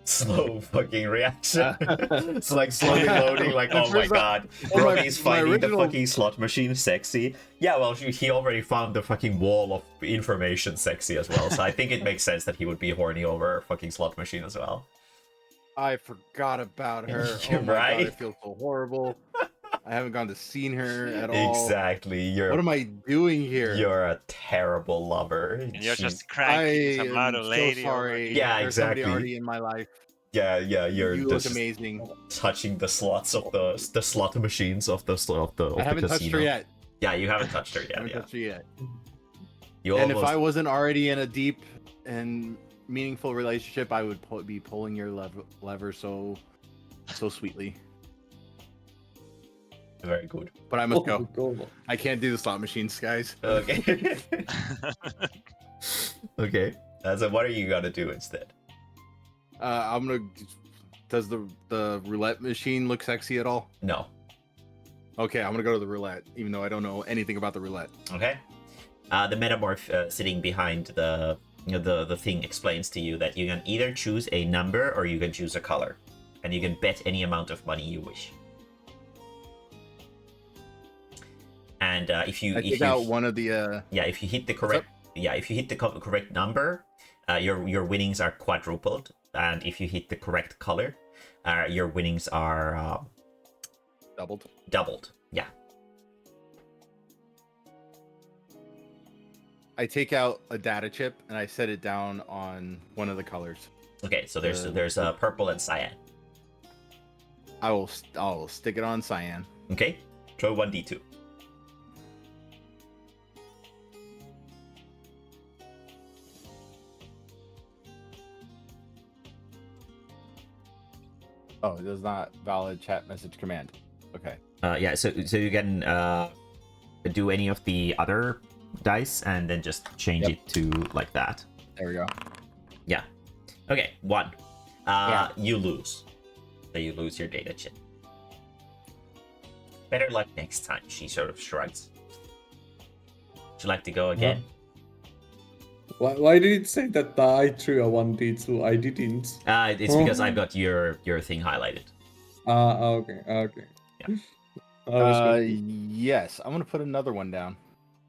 slow fucking reaction. It's like slowly loading, like, At oh my first god, well, my- Robbie's my finding the original- fucking slot machine sexy. Yeah, well, he already found the fucking wall of information sexy as well, so I think it makes sense that he would be horny over a fucking slot machine as well. I forgot about her. You're Oh my god, right. I feel so horrible. I haven't gone to seen her at all. Exactly, What am I doing here? you're a terrible lover. And you're She's- just cranking I some am other so lady over sorry. here. Yeah, There's somebody exactly. already in my life. yeah, you're You look just amazing. touching the slots of the slot machines of the I haven't touched casino. her yet. Yeah, you haven't touched her I yet. haven't Yeah, touched her yet. you And almost. if I wasn't already in a deep and meaningful relationship, I would be pulling your lever so sweetly. Very good. But I must go. Go. I can't do the slot machines, guys. Okay. Okay. So what are you gonna do instead? I'm gonna. Does the roulette machine look sexy at all? No. Okay, I'm gonna go to the roulette, even though I don't know anything about the roulette. Okay. The metamorph sitting behind the the thing explains to you that you can either choose a number or you can choose a color, and you can bet any amount of money you wish. And if you I take out one of the. if you hit the What's correct if you hit the correct number, your winnings are quadrupled, and if you hit the correct color, your winnings are Doubled. doubled. Yeah. I take out a data chip and I set it down on one of the colors. Okay, so there's Uh, purple and cyan. I'll stick it on cyan. Okay, throw 1d2. Oh, it does not valid chat message command. Okay. Yeah, so you can do any of the other dice and then just change Yep. it to like that. There we go. Yeah. Okay, 1. Yeah. You lose. So you lose your data chip. Better luck next time, she sort of shrugs. Would you like to go again? Why did it say that I threw a 1d2? I didn't. It's because I've got your thing highlighted. Okay. Yeah. I was gonna- Yes, I'm gonna put another one down.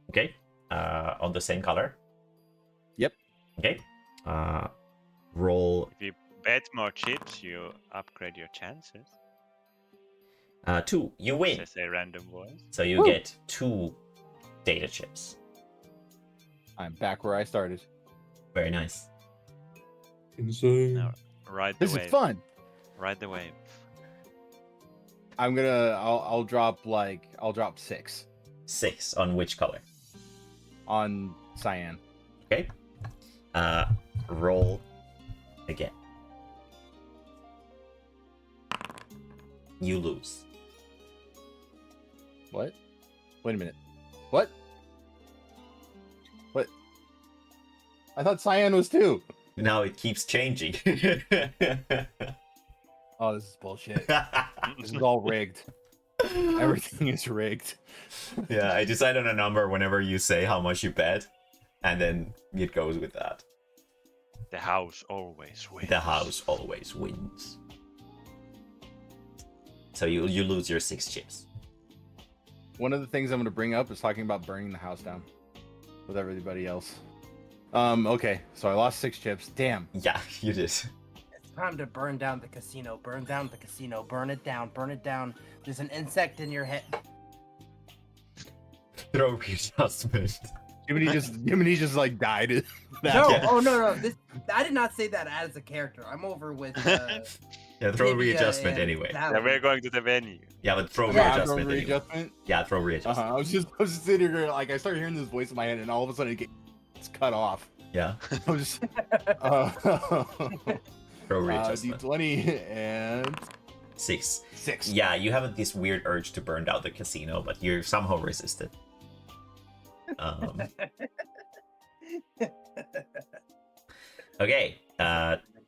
Okay. On the same color. Yep. Okay. Roll If you bet more chips, you upgrade your chances. 2. You win. Says a random voice. So you Woo. get 2 data chips. I'm back where I started. Very nice. Insane. No. Ride the This wave. is fun. Ride the wave. I'll drop 6 6 on which color? on cyan. Okay. Roll again. You lose. What? Wait a minute. What? What? I thought cyan was 2. Now it keeps changing. Oh, this is bullshit. This is all rigged. Everything is rigged. Yeah, I decide on a number whenever you say how much you bet, and then it goes with that. The house always wins. The house always wins. So you lose your 6 chips. One of the things I'm going to bring up is talking about burning the house down with everybody else. Okay, so I lost 6 chips. Damn. Yeah, you did. It's time to burn down the casino. Burn down the casino. Burn it down. Burn it down. There's an insect in your head. Throw readjustment. Jiminy just like died. No, Yeah. oh no. I did not say that as a character. I'm over with. Yeah, throw Livia readjustment and anyway. Sally. Yeah, we're going to the venue. Yeah, but throw Yeah, readjustment anyway. readjustment. Yeah, throw readjustment. I was just sitting here like I started hearing this voice in my head and all of a sudden it's cut off. Yeah, I was just throw readjustment. D20 and 6. 6. Yeah, you have this weird urge to burn down the casino, but you're somehow resisted. Okay.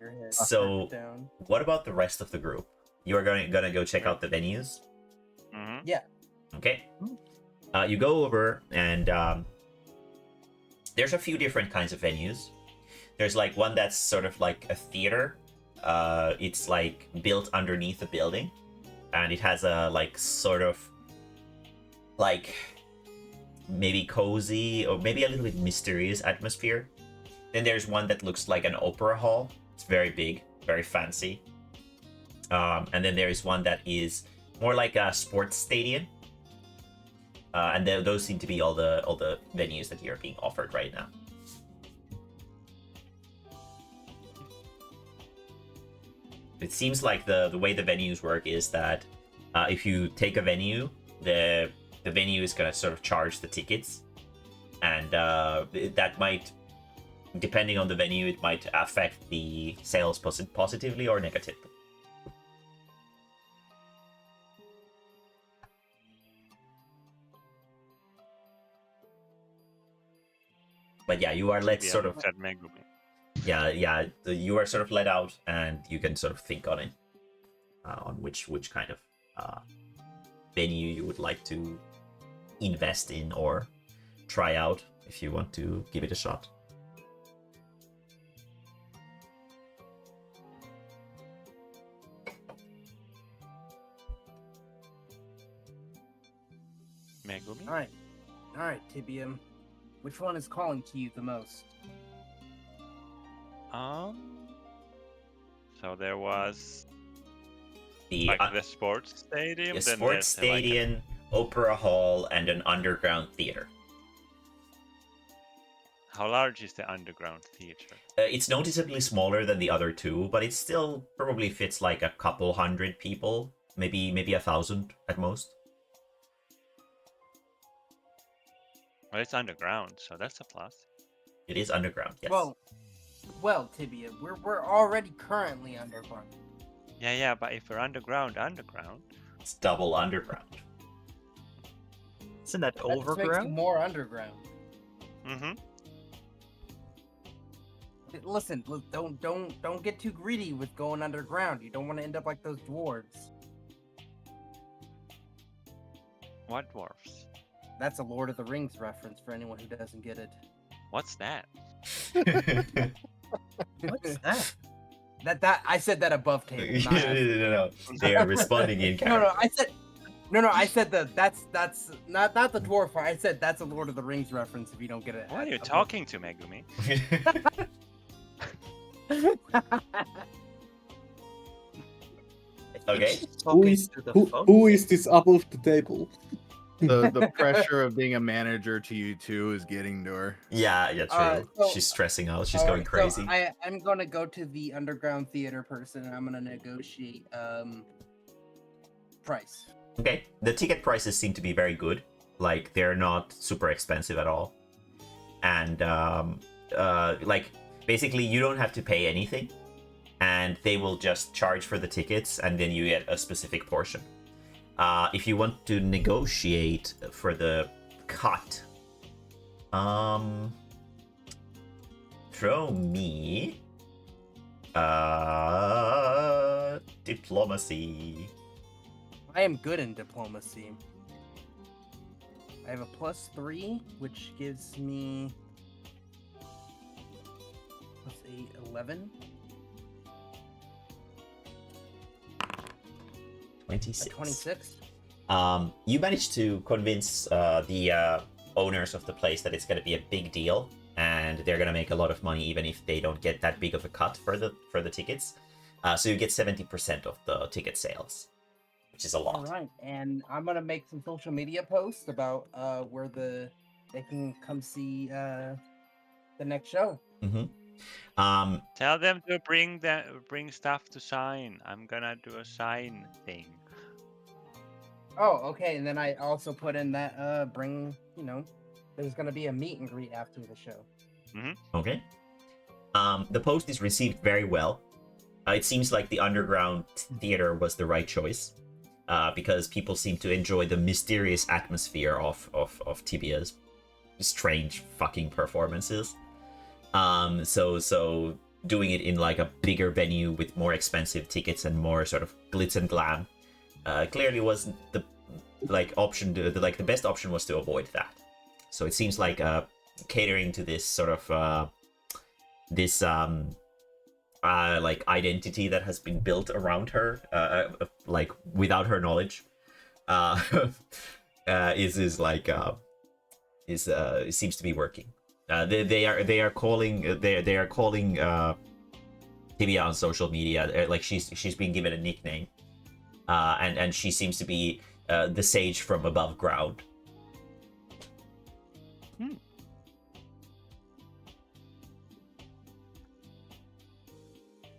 Your head. So Down. what about the rest of the group? You are gonna go check out the venues. Hmm. Okay. You go over and there's a few different kinds of venues. There's like one that's sort of like a theater, It's like built underneath a building, and it has a like sort of like maybe cozy or maybe a little bit mysterious atmosphere. Then there's one that looks like an opera hall. It's very big, very fancy. And then there is one that is more like a sports stadium. And those seem to be all the venues that are being offered right now. It seems like the way the venues work is that if you take a venue, the venue is gonna sort of charge the tickets, and that might, depending on the venue, it might affect the sales positively or negatively. But yeah, you are let sort of. Yeah, you are sort of let out, and you can sort of think on it, on which kind of venue you would like to invest in or try out if you want to give it a shot. Megumi? All right, Tibium. Which one is calling to you the most? So there was The like the sports stadium, a then sports there's, stadium, like, opera hall, and an underground theater. how large is the underground theater? It's noticeably smaller than the other two, but it still probably fits like a couple hundred people, maybe 1,000 at most. Well, it's underground, so that's a plus. It is underground, yes. Well, Tibia, we're already currently underground. Yeah, but if we're underground, It's double underground. Isn't that That just makes you overground? more underground. mm-hmm. Listen, don't get too greedy with going underground. You don't want to end up like those dwarves. What dwarfs? That's a Lord of the Rings reference for anyone who doesn't get it. What's that? What's that? That I said that above table. Not as- No. They are responding in no, character. I said that's not the dwarf part. I said that's a Lord of the Rings reference. If you don't get it, Who are you above- talking to, Megumi? Okay. She's talking to the phone. Who is this above the table? The pressure of being a manager to you two is getting to her. Yeah, true. So- She's stressing out. She's Alright, going so crazy. I'm gonna go to the underground theater person, and I'm gonna negotiate price. Okay. The ticket prices seem to be very good. Like, they're not super expensive at all. And like, basically you don't have to pay anything, and they will just charge for the tickets, and then you get a specific portion. If you want to negotiate for the cut, throw me diplomacy. I am good in diplomacy. I have a +3, which gives me +8, 11. 26. 26. You managed to convince the owners of the place that it's going to be a big deal, and they're going to make a lot of money even if they don't get that big of a cut for the tickets. So you get 70% of the ticket sales, which is a lot. All right, and I'm gonna make some social media posts about where they can come see the next show. Tell them to bring stuff to sign. I'm gonna do a sign thing. Oh, okay, and then I also put in that there's gonna be a meet and greet after the show. Okay. The post is received very well. It seems like the underground theater was the right choice, because people seem to enjoy the mysterious atmosphere of Tibia's strange fucking performances. So doing it in like a bigger venue with more expensive tickets and more sort of glitz and glam clearly was the option. The best option was to avoid that. So it seems like catering to this sort of like identity that has been built around her, like without her knowledge, is like it seems to be working. They are calling Tibia on social media. Like she's been given a nickname, and she seems to be the sage from above ground.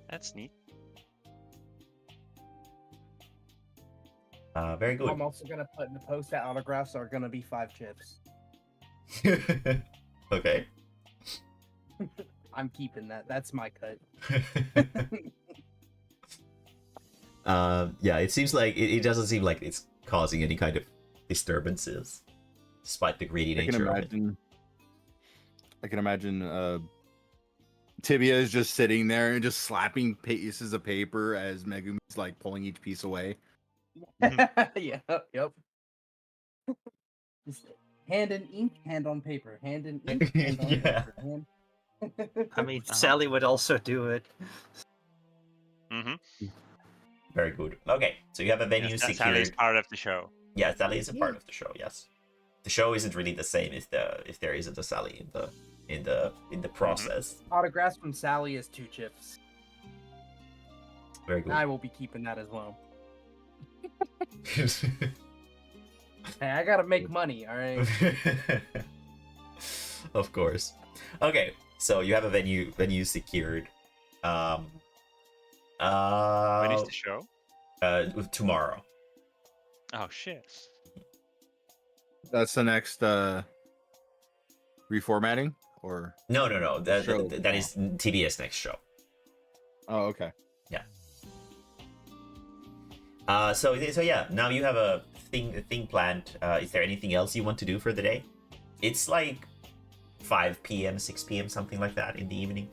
That's neat. Very good. I'm also gonna put in the post that autographs are gonna be 5 chips. Okay. I'm keeping that. That's my cut. Yeah, it seems like it doesn't seem like it's causing any kind of disturbances, despite the greedy nature of it. I can imagine Tibia is just sitting there and just slapping pieces of paper as Megumi's like pulling each piece away. Yeah. Yep. Just hand in ink, hand on paper. Hand in ink, hand on Yeah. paper. Hand... I mean, Sally would also do it. Mm-hmm. Very good. Okay, so you have a venue Yes, secured. Sally's part of the show. Yeah, Sally is a part of the show. Yes, the show isn't really the same if there isn't a Sally in the process. Autographs from Sally is 2 chips. Very good. I will be keeping that as well. Hey, I gotta make money, all right? Of course. Okay, so you have a venue secured. When is the show? Tomorrow. Oh shit. That's the next reformatting, or No. Show. That is TBS next show. oh, okay. So yeah, now you have a thing planned. Is there anything else you want to do for the day? It's like 5 p.m., 6 p.m., something like that in the evening.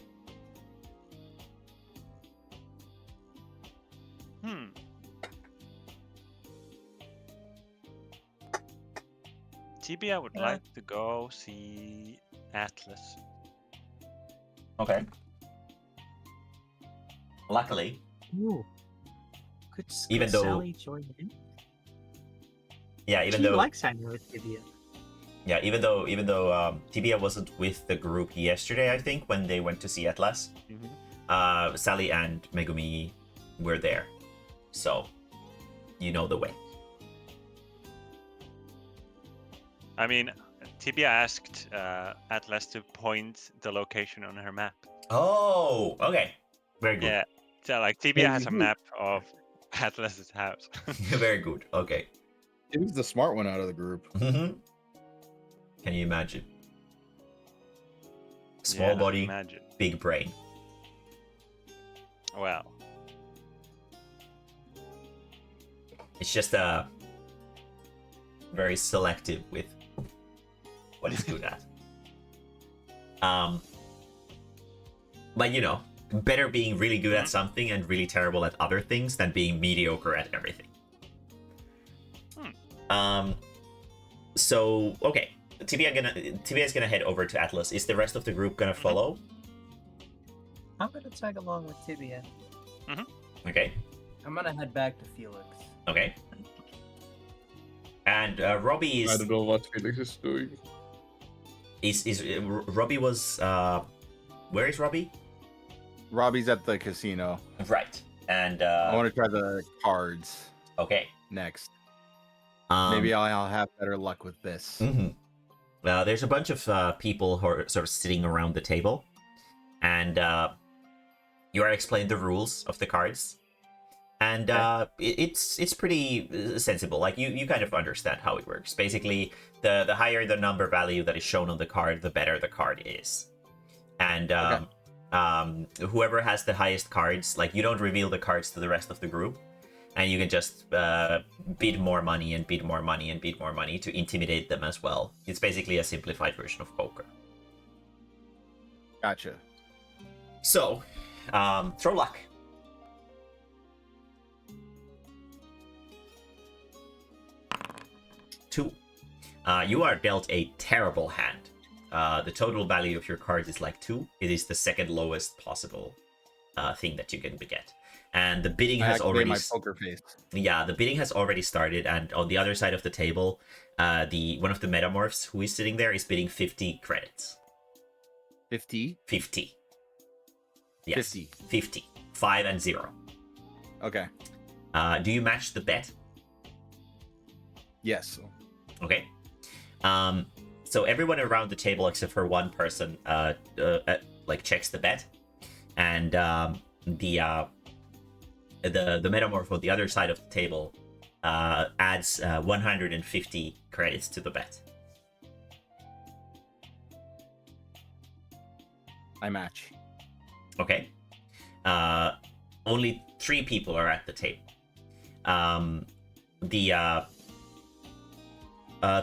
Tibia would like to go see Atlas. Okay. Luckily, Ooh. Could Even though- Sally join in? yeah, even She though likes hanging with Tibia. yeah, even though Tibia wasn't with the group yesterday, I think when they went to see Atlas, Sally and Megumi were there, so you know the way. I mean, Tibia asked Atlas to point the location on her map. Oh, okay, very good. Yeah, so like Tibia has a map of Atlas's house. Very good. Okay. He's the smart one out of the group. Can you imagine? Small Yeah, body, imagine. big brain. Well, It's just very selective with what he's good at. But you know, better being really good at something and really terrible at other things than being mediocre at everything. So okay, Tibia is gonna head over to Atlas. Is the rest of the group gonna follow? I'm gonna tag along with Tibia. Okay. I'm gonna head back to Felix. Okay. And Robbie I is don't know what Felix is doing. Robbie was where is Robbie? Robbie's at the casino. Right. And I want to try the cards okay. next. Maybe I'll have better luck with this. There's a bunch of people who are sort of sitting around the table, and you are explained the rules of the cards, and it's pretty sensible. Like you kind of understand how it works. Basically, the higher the number value that is shown on the card, the better the card is, and whoever has the highest cards, like you don't reveal the cards to the rest of the group. And you can just bid more money and bid more money and bid more money to intimidate them as well. It's basically a simplified version of poker. Gotcha. So, throw luck. 2. You are dealt a terrible hand. The total value of your cards is like 2. It is the second lowest possible thing that you can get. And the bidding I has activate already my poker face. yeah, the bidding has already started, and on the other side of the table, the one of the metamorphs who is sitting there is bidding 50 credits. 50? 50. Yes. 50. 50. 5 and 0. Okay. Do you match the bet? Yes. Okay. So everyone around the table except for one person like checks the bet, and the metamorph on the other side of the table adds 150 credits to the bet. I match. Okay. Only 3 people are at the table.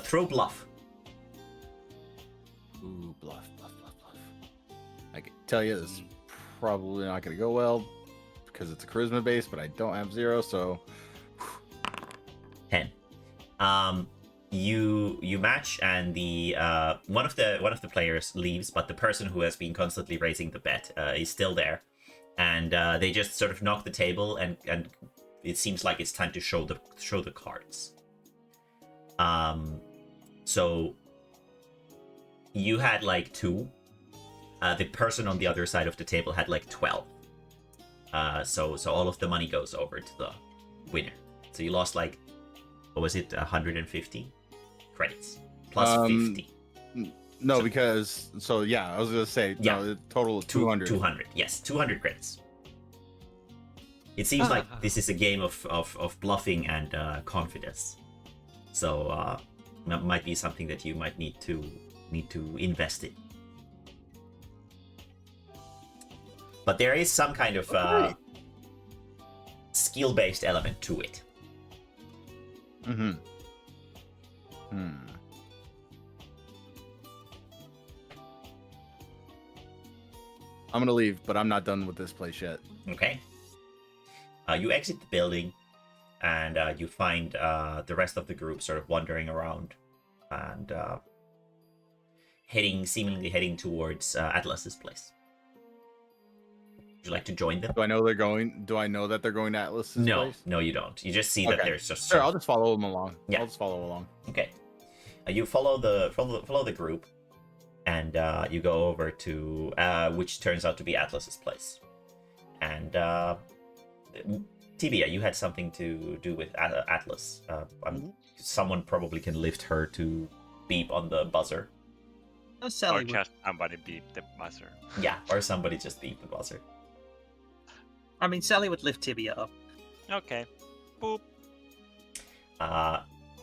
Throw bluff. Ooh, bluff. I can tell you this is probably not going to go well because it's a charisma base, but I don't have 0, so 10. You match, and the one of the players leaves, but the person who has been constantly raising the bet is still there, and they just sort of knock the table, and it seems like it's time to show the cards. So you had like 2. The person on the other side of the table had like 12. So all of the money goes over to the winner. So you lost like, what was it, 150 credits plus 50. no, So- because I was gonna say Yeah. no, total of 200. 200, yes, 200 credits. It seems like this is a game of bluffing and confidence. So that might be something that you might need to invest in. But there is some kind of skill-based element to it. Mm-hmm. I'm gonna leave, but I'm not done with this place yet. Okay. You exit the building, and you find the rest of the group sort of wandering around, and seemingly heading towards Atlas's place. Would you like to join them? Do I know they're going? Do I know that they're going to Atlas's No, place? no, you don't. You just see that Okay. there's just Sure, I'll just follow them along. Yeah. I'll just follow along. Okay. You follow the group, and you go over to which turns out to be Atlas's place. And Tibia, you had something to do with Atlas. Someone probably can lift her to beep on the buzzer. Oh, Or Sally would. just somebody beep the buzzer. Yeah, or somebody just beep the buzzer. I mean, Sally would lift Tibia up. Okay. Boop.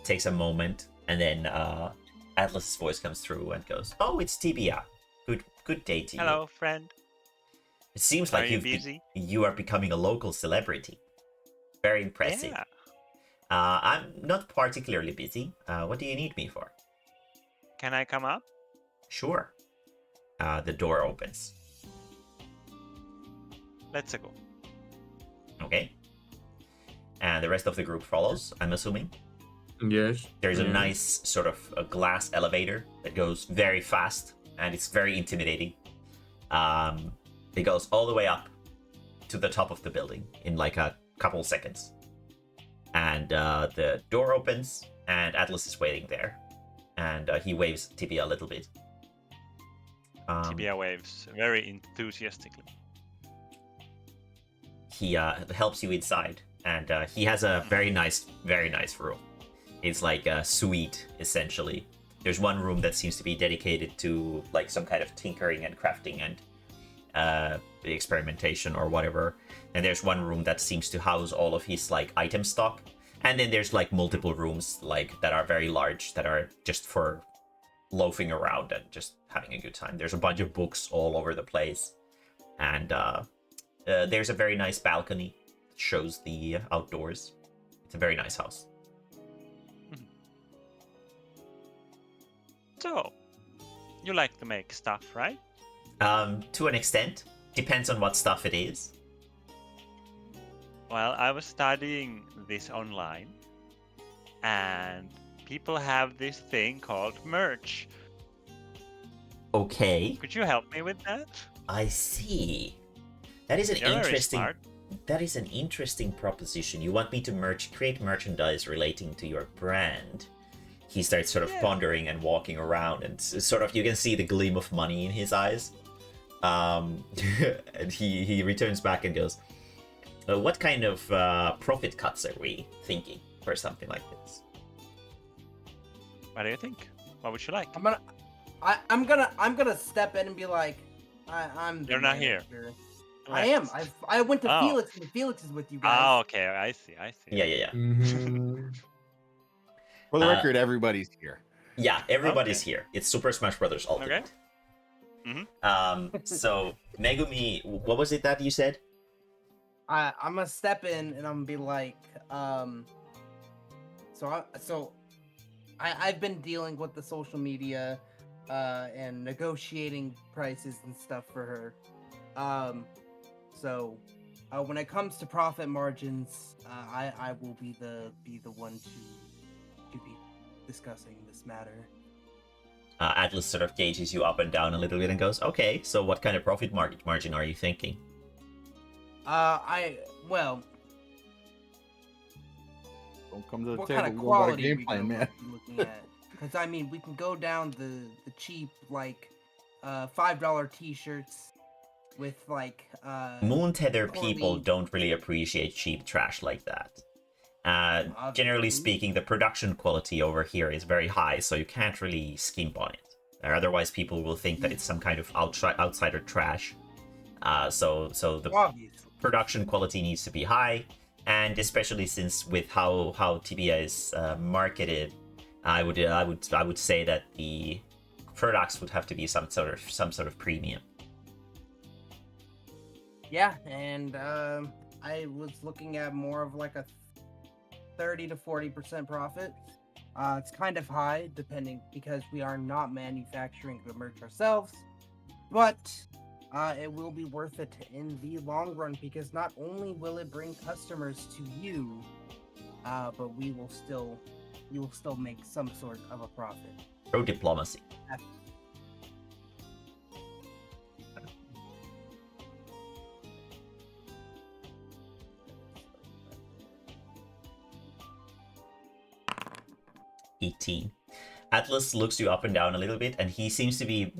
Takes a moment, and then Atlas's voice comes through and goes, "Oh, it's Tibia. Good day to you. Hello, friend. It seems Are like you busy? you are becoming a local celebrity. Very impressive. Yeah. I'm not particularly busy. What do you need me for?" Can I come up? Sure. The door opens. Let's go. Okay. And the rest of the group follows, I'm assuming. Yes. There's a yeah. nice sort of a glass elevator that goes very fast, and it's very intimidating. It goes all the way up to the top of the building in like a couple seconds. And the door opens, and Atlas is waiting there. And he waves Tibia a little bit. Tibia waves very enthusiastically. He helps you inside, and he has a very nice room. It's like a suite, essentially. There's one room that seems to be dedicated to like some kind of tinkering and crafting and experimentation or whatever. And there's one room that seems to house all of his like item stock. And then there's like multiple rooms like that are very large that are just for loafing around and just having a good time. There's a bunch of books all over the place, and there's a very nice balcony that shows the outdoors. It's a very nice house. So, you like to make stuff, right? To an extent, depends on what stuff it is. Well, I was studying this online, and people have this thing called merch. Okay, Could you help me with that? I see. That is an You're very interesting. smart. That is an interesting proposition. You want me to create merchandise relating to your brand? He starts sort of pondering and walking around, and sort of you can see the gleam of money in his eyes. And he returns back and goes, "What kind of profit cuts are we thinking for something like this?" What do you think? What would you like? I'm gonna step in and be like, I'm. The You're not here. manager. I am. I went to Oh. Felix, and Felix is with you guys. Oh, okay. I see. Yeah. Mhm. For the Uh, record, everybody's here. Yeah, everybody's here. It's Super Smash Bros. Ultimate. Okay. So Megumi, what was it that you said? I'm gonna step in and I'm gonna be like, I've been dealing with the social media, and negotiating prices and stuff for her. When it comes to profit margins, I will be the one to be discussing this matter. Atlas sort of gauges you up and down a little bit and goes, "Okay, so what kind of profit margin are you thinking?" Don't come to the What table. kind of Go about a quality game we plan, man. looking at? Because I mean, we can go down the cheap $5 T-shirts with Moon Tether poorly- people don't really appreciate cheap trash like that. Generally speaking, the production quality over here is very high, so you can't really skimp on it. Otherwise, people will think that it's some kind of outsider trash. So the Obviously. production quality needs to be high, and especially since with how TBA is marketed, I would say that the products would have to be some sort of premium. Yeah, and I was looking at more of like a 30 to 40% profit. It's kind of high, depending, because we are not manufacturing the merch ourselves, but it will be worth it in the long run, because not only will it bring customers to you, but you will still make some sort of a profit. Pro diplomacy. Atlas looks you up and down a little bit, and he seems to be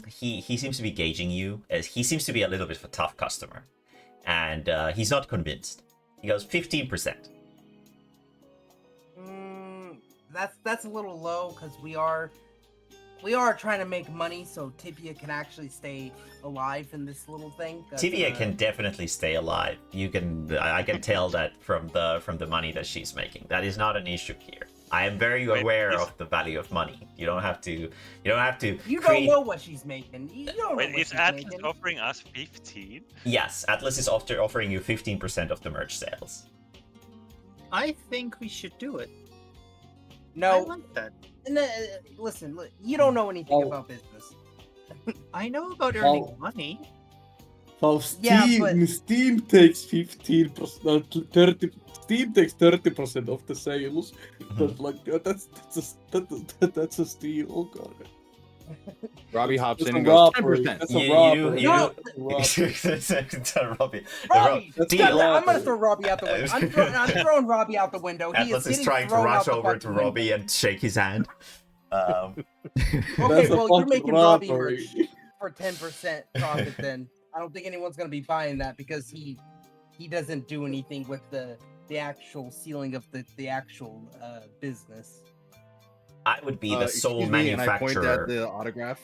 he seems to be gauging you, as he seems to be a little bit of a tough customer, and he's not convinced. He goes 15%. That's a little low, because we are trying to make money so Tibia can actually stay alive in this little thing. Tibia can definitely stay alive. I can tell that from the money that she's making. That is not an issue here. I am very aware of the value of money. You don't have to. You don't know what she's making. You don't know Wait, what is she's Atlas making. offering us 15? Yes, Atlas is offering you 15% of the merch sales. I think we should do it. I No, like that. listen, look, you don't know anything Oh. about business. I know about earning Oh. money. So Yeah, Steam takes 15%, 30. Steam takes 30% of the sales. But like that's a steal. Oh god. Robbie hops That's in a and goes robbery. 10%. That's a You- robbery. you- That's a robbery. Robbie. Robbie, That's Deal. I'm gonna throw Robbie out the window. I'm throwing Robbie out the window. He Atlas is getting trying to thrown rush out the over to fucking window. Robbie and shake his hand. Okay, That's a well, you're fucking making Robbie robbery. merch for 10% profit. Then I don't think anyone's gonna be buying that, because he doesn't do anything with the actual ceiling of the actual business. I would be the sole Excuse me, and I point manufacturer at the autograph.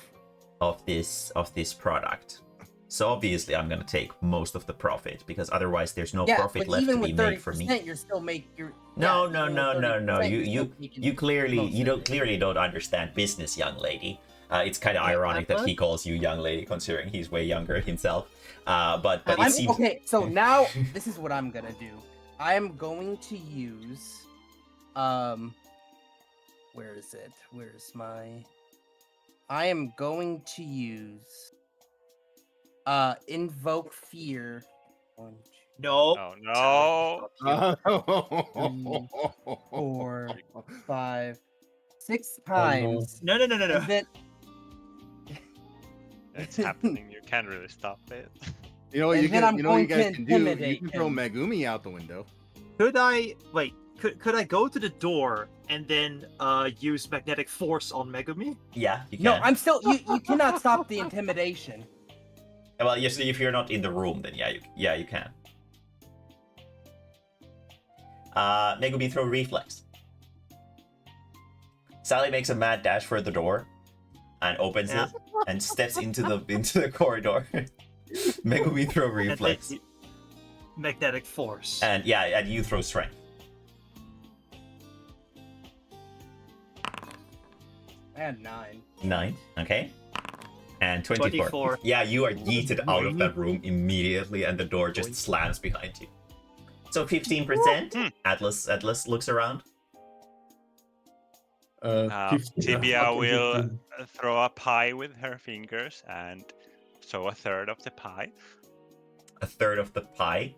of this product. So obviously I'm gonna take most of the profit, because otherwise there's no Yeah, profit but left even to be with made for me. 30%, you're still No. even with You 30%, you're still making clearly most of it. clearly don't understand business, young lady. It's kind of ironic that he calls you young lady, considering he's way younger himself. But it seems Okay, so now this is what I'm gonna do. I am going to use where is it? Where's my I am going to use invoke fear. 1, No. Oh no! 2, 3, 4, 5, 6 times. No. And then It's happening. You can't really stop it. You know what And you then can, I'm you know what you going to guys can do? You intimidate can throw him. Megumi out the window. Could I go to the door and then use magnetic force on Megumi? Yeah, you can. No, I'm still. You cannot stop the intimidation. Well, yes, if you're not in the room, then yeah, you can. Megumi, throw reflex. Sally makes a mad dash for the door and opens it and steps into the corridor. Megumi, throw reflex. And magnetic force. And yeah, and you throw strength. And 9. 9, okay. And 24. Yeah, you are yeeted out of that room immediately, and the door just slams behind you. So 15%. Atlas looks around. Tibia will throw a pie with her fingers, and so a third of the pie. A third of the pie.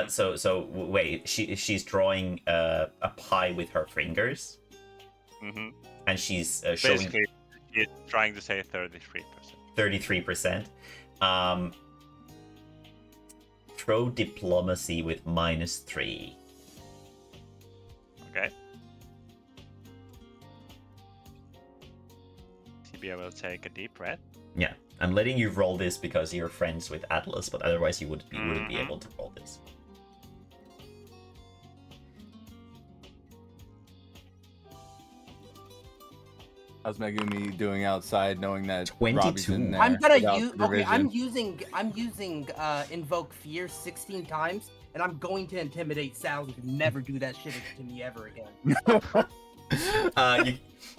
So wait, she's drawing a pie with her fingers, and she's showing. Basically, she's trying to say 33%. 33%. Throw diplomacy with -3. Okay. Tibia will take a deep breath. Yeah, I'm letting you roll this because you're friends with Atlas, but otherwise you wouldn't be able to roll this. How's Megumi doing outside, knowing that 22. Robbie's in there? I'm gonna without use. Okay, I'm supervision? using invoke fear 16 times, and I'm going to intimidate Sally to never do that shit to me ever again.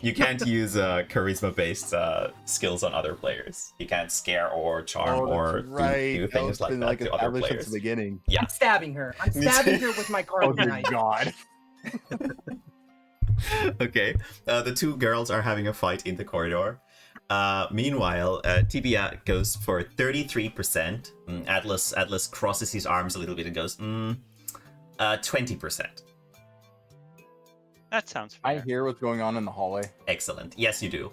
You can't use charisma-based skills on other players. You can't scare or charm or do things like that to other players. Since the beginning. Yeah. I'm stabbing her. I'm stabbing her with my Oh carbon dear knife. God. Okay, the two girls are having a fight in the corridor. Meanwhile, Tibia goes for 33%. Atlas crosses his arms a little bit and goes, 20%. That sounds fair. I hear what's going on in the hallway. Excellent. Yes, you do.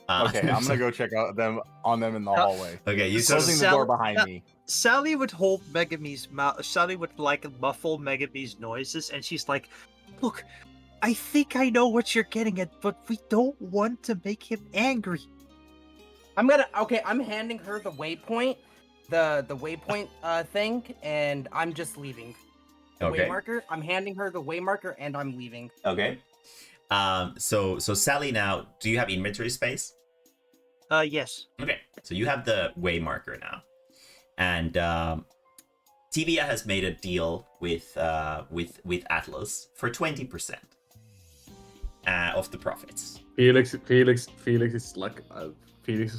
Okay, I'm gonna go check out them in the hallway. Okay, you Closing the door behind me. Sally would hold Megumi's mouth. Sally would like muffle Megumi's noises, and she's like, "Look, I think I know what you're getting at, but we don't want to make him angry." I'm handing her the waypoint, the waypoint thing, and I'm just leaving. The Okay. way marker. I'm handing her the way marker, and I'm leaving. Okay. So Sally, now, do you have inventory space? Yes. Okay, so you have the way marker now, and Tibia has made a deal with Atlas for 20% of the profits. Felix is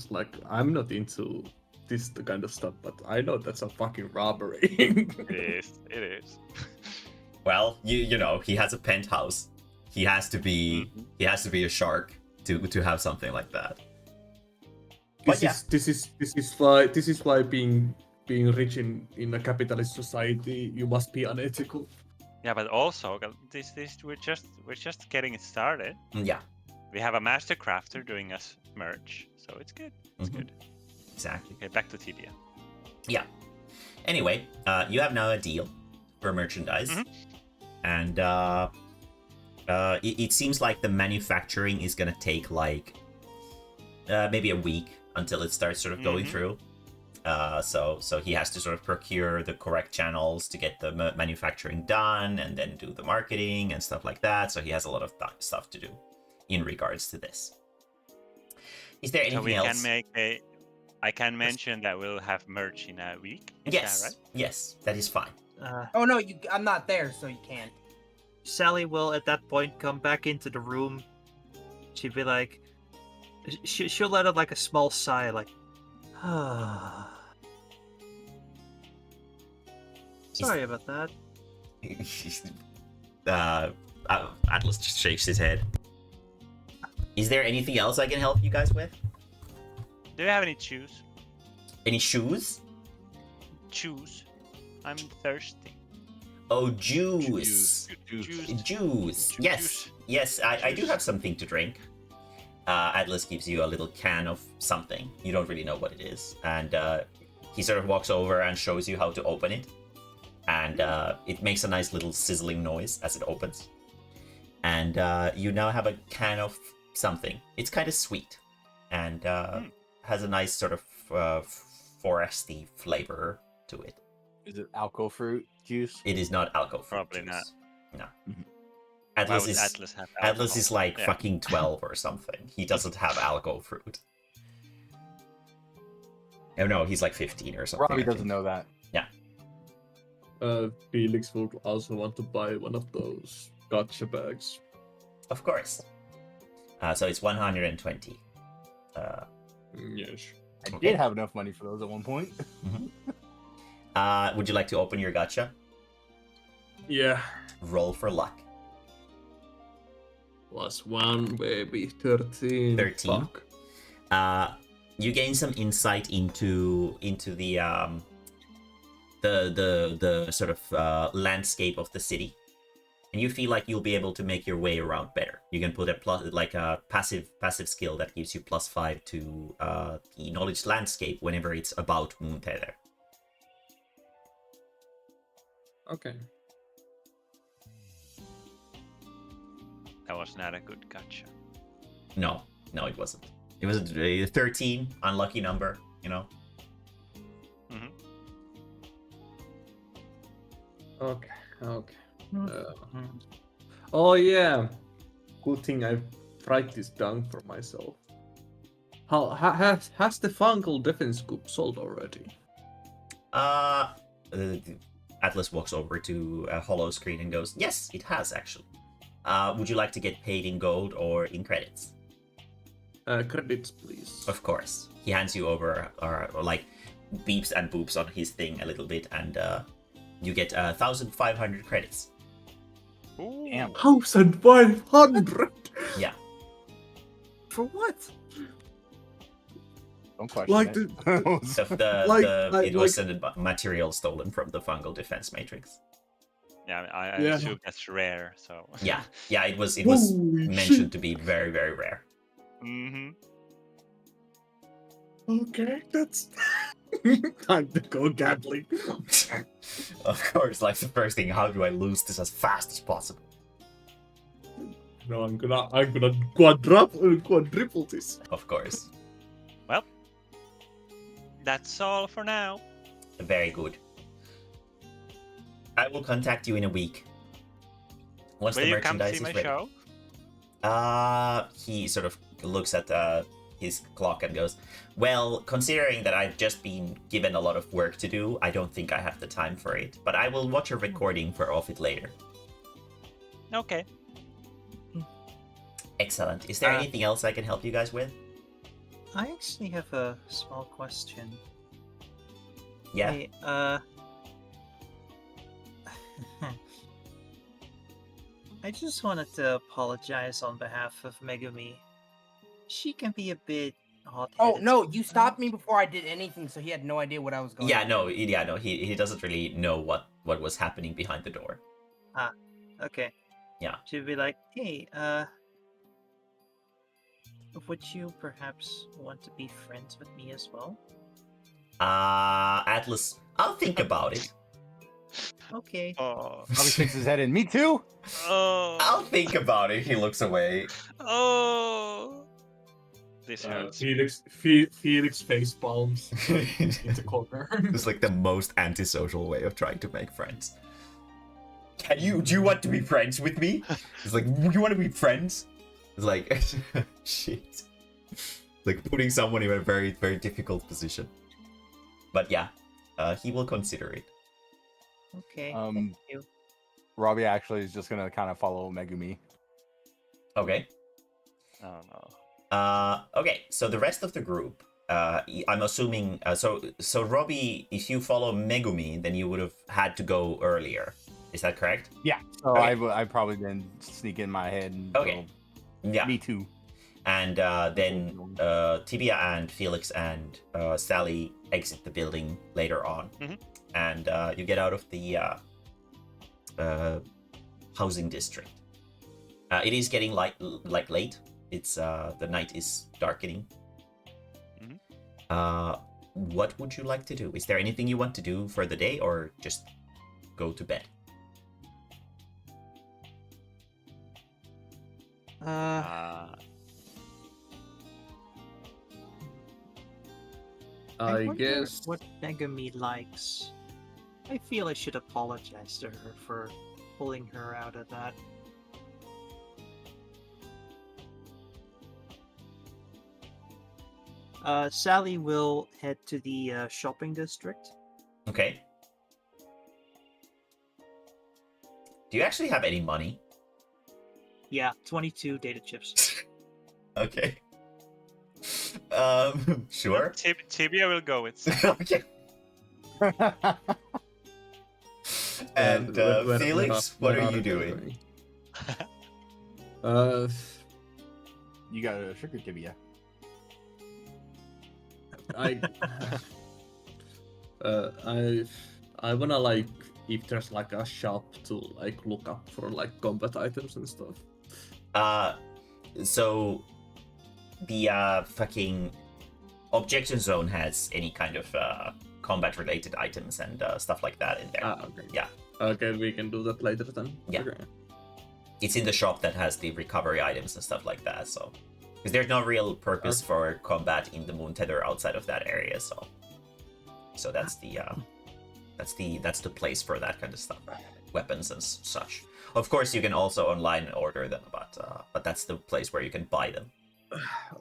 like, I'm not into this kind of stuff, but I know that's a fucking robbery. It is. Well, you know, he has a penthouse. He has to be a shark to have something like that. This is why being rich in a capitalist society, you must be unethical. Yeah, but also we're just getting it started. Yeah, We have a master crafter doing us merch, so it's good. It's good. exactly. Okay, back to Tibia. Yeah. Anyway, you have now a deal for merchandise, and it seems like the manufacturing is gonna take like maybe a week until it starts sort of going through. So he has to sort of procure the correct channels to get the manufacturing done, and then do the marketing and stuff like that. So he has a lot of stuff to do in regards to this. Is there anything else? I can mention that we'll have merch in a week. Is Yes, that right? yes, that is fine. Oh no, I'm not there, so you can't. Sally will at that point come back into the room. She'd be like, she'll let out like a small sigh, like, sorry about that. Atlas just shakes his head. Is there anything else I can help you guys with? Do you have any shoes? Any shoes? Shoes. I'm thirsty. Oh, juice. Juice. Juice. Yes, yes, I do have something to drink. Atlas gives you a little can of something. You don't really know what it is. And he sort of walks over and shows you how to open it. And it makes a nice little sizzling noise as it opens. And you now have a can of something. It's kind of sweet and has a nice sort of foresty flavor to it. Is it alco fruit juice? It is not alcohol fruit Probably juice. No. Mhm. Atlas Why would is Atlas have Atlas is alcohol? like Yeah. fucking 12 or something. He doesn't have alcohol fruit. Oh no, he's like 15 or something. Robbie I doesn't think. know that. Felix would also want to buy one of those gotcha bags. Of course. So it's 120. Yes. I Okay. did have enough money for those at one point. Would you like to open your gacha? Yeah. Roll for luck. +1, baby. 13. 13. Fuck. You gain some insight into the sort of landscape of the city, and you feel like you'll be able to make your way around better. You can put a passive skill that gives you +5 to the knowledge landscape whenever it's about Moontether. Okay. That was not a good gotcha. No, it wasn't. It was a 13, unlucky number, you know. Hmm. Okay. Oh yeah. Good thing I tried this down for myself. Has the fungal defense scoop sold already? Atlas walks over to a hollow screen and goes, "Yes, it has actually. Would you like to get paid in gold or in credits?" Credits, please. Of course. He hands you over, or like beeps and boops on his thing a little bit, and you get 1,500 credits. Ooh. Damn. 1,500. Yeah. For what? Don't question Like it. So it was a material stolen from the fungal defense matrix. Yeah, I Yeah. assume that's rare. So. Yeah, it was Holy mentioned shit. to be very, very rare. Hmm. Okay, that's time to go gambling. Of course, like the first thing, how do I lose this as fast as possible? No, I'm gonna quadruple this. Of course. Well, that's all for now. Very good. I will contact you in a week. Once Will the you come merchandise see is my ready. show? He sort of looks at his clock and goes, "Well, considering that I've just been given a lot of work to do, I don't think I have the time for it. But I will watch a recording of it later." Okay. Excellent. Is there anything else I can help you guys with? I actually have a small question. Yeah. Hey, I just wanted to apologize on behalf of Megumi. She can be a bit hot-headed. Oh no, you sometimes. stopped me before I did anything, so he had no idea what I was going. Yeah, on. no, he doesn't really know what was happening behind the door. Okay. Yeah. She'd be like, hey, would you perhaps want to be friends with me as well? Atlas, I'll think about it. Okay. Oh. Robbie sticks his head in. Me too. Oh. I'll think about it. He looks away. Oh. This hurts. Felix face palms in the corner. It's like the most antisocial way of trying to make friends. Do you want to be friends with me? It's like, you want to be friends? It's like, shit. Like putting someone in a very, very difficult position. But yeah, he will consider it. Okay. Um, Thank you. Robbie actually is just gonna kind of follow Megumi. Okay. Oh no. Okay, so the rest of the group, I'm assuming, so Robbie, if you follow Megumi, then you would have had to go earlier. Is that correct? Yeah. So Okay. I probably didn't sneak in my head. And Okay. Yeah. Me too. And then Tibia and Felix and Sally exit the building later on. Mhm. And you get out of the housing district. It is getting late. It's the night is darkening. Mhm. what would you like to do? Is there anything you want to do for the day, or just go to bed? I wonder guess. what Megami likes. I feel I should apologize to her for pulling her out of that. Sally will head to the shopping district. Okay. Do you actually have any money? Yeah, 22 data chips. Okay. Sure. Tibia will go with. Okay. And Felix, what are you doing? You got a sugar tibia. I wanna like if there's like a shop to like look up for like combat items and stuff. So the fucking objection zone has any kind of combat related items and stuff like that in there. Okay. Yeah. Okay, we can do that later then. Yeah. Okay. It's in the shop that has the recovery items and stuff like that, so because there's no real purpose for combat in the Moon Tether outside of that area, so that's the place for that kind of stuff, weapons and such. Of course, you can also online order them, but that's the place where you can buy them.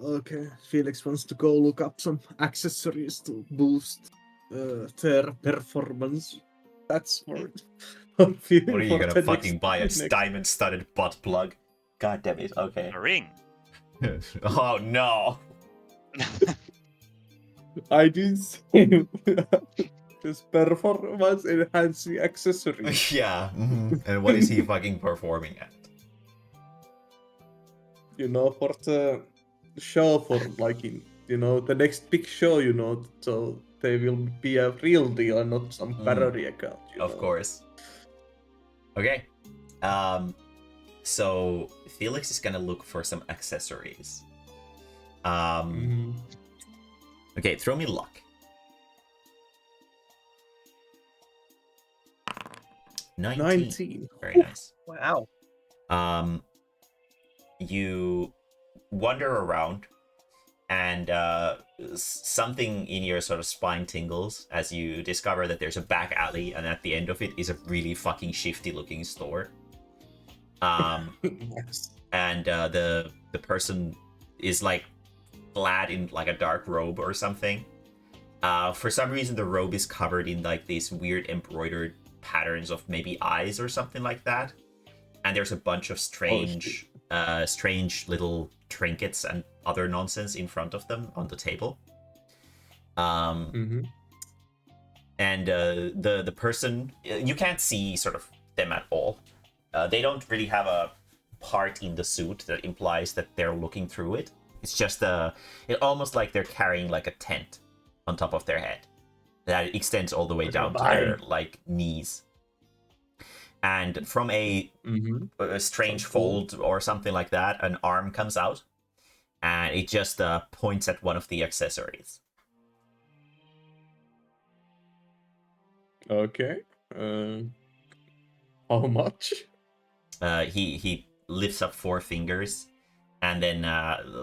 Okay, Felix wants to go look up some accessories to boost their performance. That's what I'm feeling. What are you for gonna the fucking buy? A next- diamond-studded butt plug? God damn it! Okay. A ring. Oh no! I didn't say this performance enhancing accessory. Yeah. And what is he fucking performing at? You know, for the show, for like in the next big show, so they will be a real deal and not some parody account. Of course. Okay. So Felix is gonna look for some accessories. Okay, throw me luck. 19. Very nice. Wow. You wander around, and something in your sort of spine tingles as you discover that there's a back alley, and at the end of it is a really fucking shifty looking store. Nice. And the person is like clad in like a dark robe or something. For some reason, the robe is covered in like these weird embroidered patterns of maybe eyes or something like that. And there's a bunch of strange little trinkets and other nonsense in front of them on the table. And the person, you can't see sort of them at all. They don't really have a part in the suit that implies that they're looking through it. It's just it almost like they're carrying like a tent on top of their head that extends all the way down to their like knees. And from a strange fold or something like that, an arm comes out, and it just points at one of the accessories. Okay. How much? He lifts up 4 fingers, and then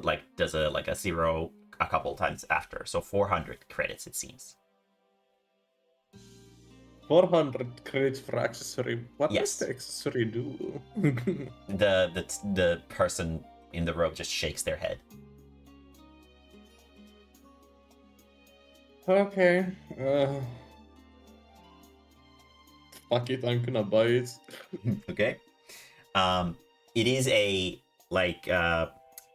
like does a zero a couple times after. So 400 credits, it seems. 400 credits for accessory. What Yes. does the accessory do? The person in the robe just shakes their head. Okay. Fuck it, I'm gonna buy it. Okay. It is a like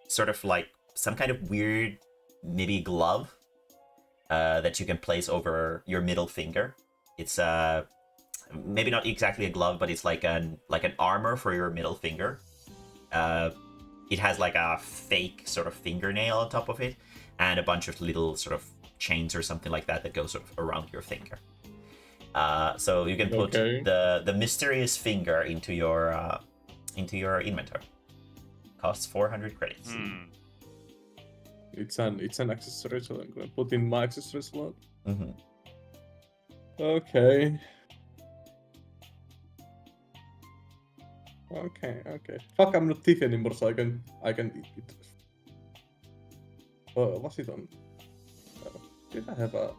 sort of like some kind of weird maybe glove that you can place over your middle finger. It's maybe not exactly a glove, but it's like an armor for your middle finger. It has like a fake sort of fingernail on top of it, and a bunch of little sort of chains or something like that goes sort of around your finger. So you can put the mysterious finger into your inventory. Costs 400 credits. It's an accessory, so I'm gonna put in my accessory slot. Mm-hmm. Okay. Fuck, I'm not thief anymore, so I can eat it. Was it on? Did I have a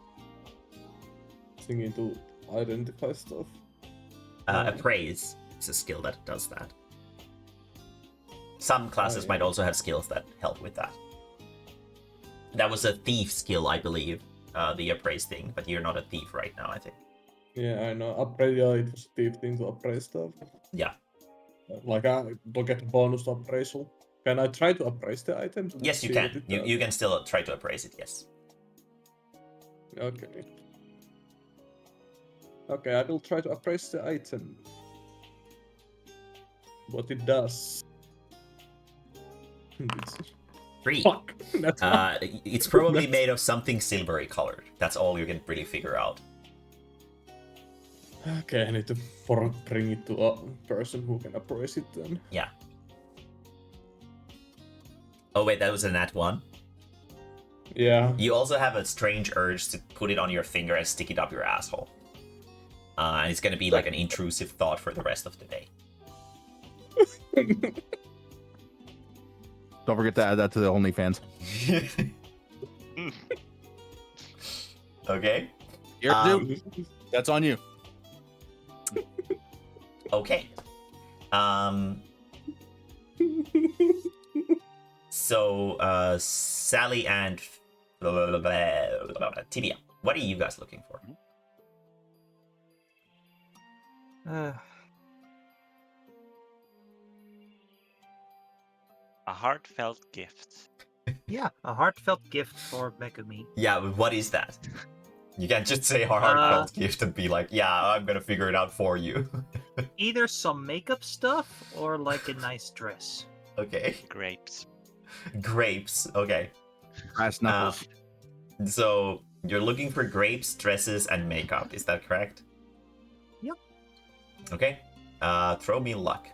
thingy to identify stuff? Appraise is a skill that does that. Some classes might also have skills that help with that. That was a thief skill, I believe, the appraise thing, but you're not a thief right now, I think. Yeah, I know. Appraise, yeah, it was thief thing to appraise stuff. Yeah. Like, I don't get a bonus to appraisal. Can I try to appraise the item? Yes, you can. You can still try to appraise it, yes. Okay. Okay, I will try to appraise the item. What it does. 3. Fuck. That's It's probably made of something silvery colored. That's all you can really figure out. Okay, I need to bring it to a person who can appraise it then. Yeah. Oh wait, that was a nat 1? Yeah. You also have a strange urge to put it on your finger and stick it up your asshole. And it's gonna be like an intrusive thought for the rest of the day. Don't forget to add that to the OnlyFans. Okay. That's on you. Okay. So, Sally and Tibia, what are you guys looking for? A heartfelt gift. Yeah, a heartfelt gift for Megumi. Yeah, but what is that? You can't just say heartfelt gift and be like, yeah, I'm gonna figure it out for you. Either some makeup stuff or like a nice dress. Okay. Grapes. Grapes, okay. Brass knuckles. So, you're looking for grapes, dresses, and makeup, is that correct? Yep. Okay. Throw me luck.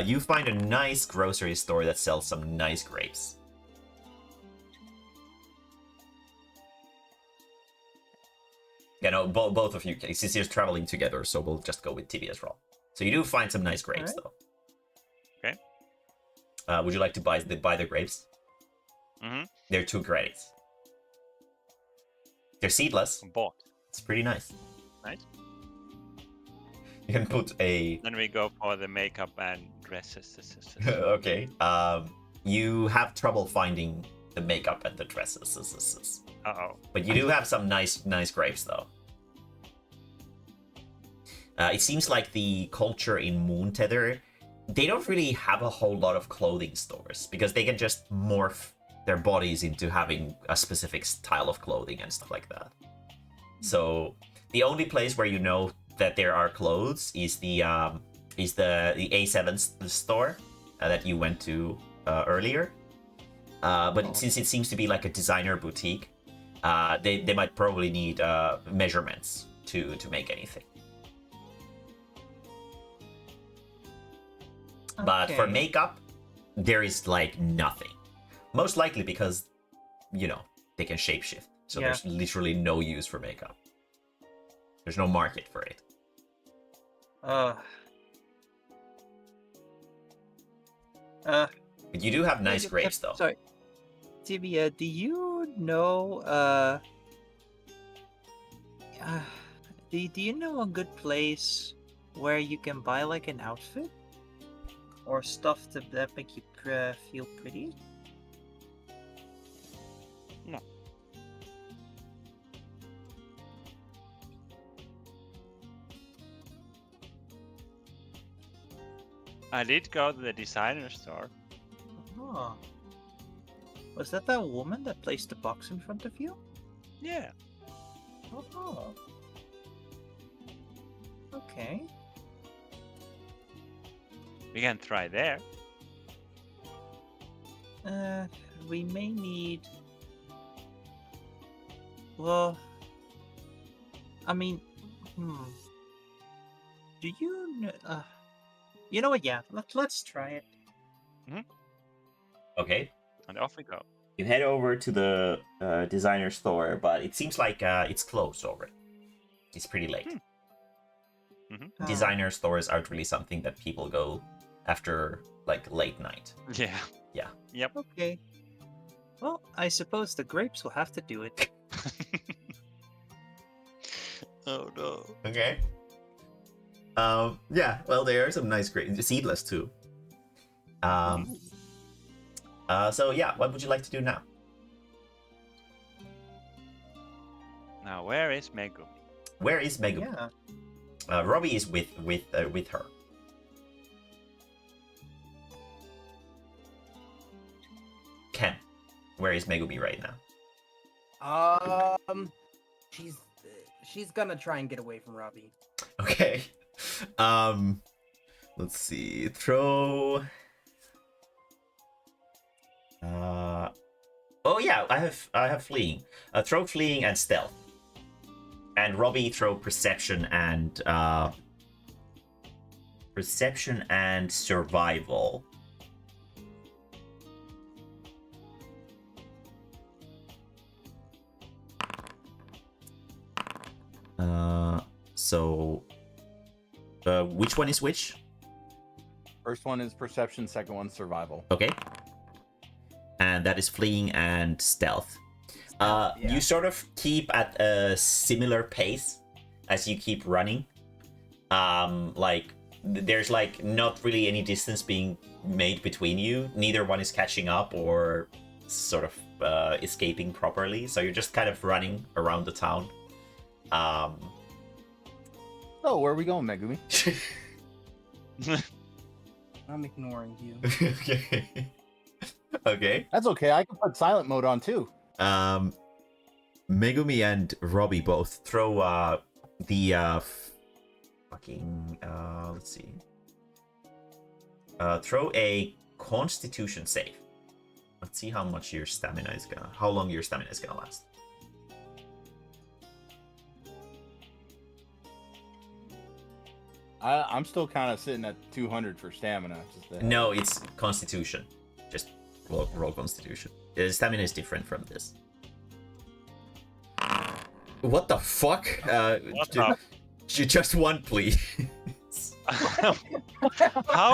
You find a nice grocery store that sells some nice grapes. Yeah, no, both of you, since you're traveling together, so we'll just go with Tibia's roll. So you do find some nice grapes, though. Okay. Would you like to buy the grapes? Mm-hmm. They're 2 credits. They're seedless. Bought. It's pretty nice. Nice. You can put a... Then we go for the makeup and dresses. Okay. You have trouble finding the makeup and the dresses. Uh-oh. But you do have some nice grapes, though. It seems like the culture in Moon Tether, they don't really have a whole lot of clothing stores because they can just morph their bodies into having a specific style of clothing and stuff like that. So the only place where you know that there are clothes is the A7 store that you went to earlier. But since it seems to be like a designer boutique, they might probably need measurements to make anything. But for makeup, there is like nothing. Most likely because, you know, they can shapeshift. So there's literally no use for makeup. There's no market for it. But you do have nice grapes, though. Sorry. Tibia, do you know, do you know a good place where you can buy like an outfit? Or stuff that make you feel pretty? No. I did go to the designer store. Oh. Was that woman that placed the box in front of you? Yeah. Oh. Okay. We can try there. We may need... Well... I mean... Do you know... You know what, yeah, let's try it. Okay. And off we go. You head over to the designer store, but it seems like it's closed already. It's pretty late. Mm-hmm. Designer stores aren't really something that people go after like late night. Yeah. Yeah. Yep. Okay. Well, I suppose the grapes will have to do it. Oh no. Okay. Yeah. Well, there are some nice grapes, seedless too. So yeah, what would you like to do now? Now where is Megumi? Where is Megumi? Yeah. Robbie is with her. Ken, where is Megumi right now? She's gonna try and get away from Robbie. Okay. Let's see. Throw. Oh yeah, I have fleeing. Throw fleeing and stealth. And Robbie throw perception and survival. So which one is which? First one is perception, second one survival. Okay. And that is fleeing and stealth. Yeah. You sort of keep at a similar pace as you keep running. Like there's like not really any distance being made between you. Neither one is catching up or sort of escaping properly. So you're just kind of running around the town. Oh, where are we going, Megumi? I'm ignoring you. Okay. Okay. That's okay. I can put silent mode on too. Megumi and Robbie both throw the let's see. Throw a Constitution save. Let's see how long your stamina is gonna last. I'm still kind of sitting at 200 for stamina. No, it's Constitution. Just roll Constitution. The stamina is different from this. What the fuck? Just one, please. How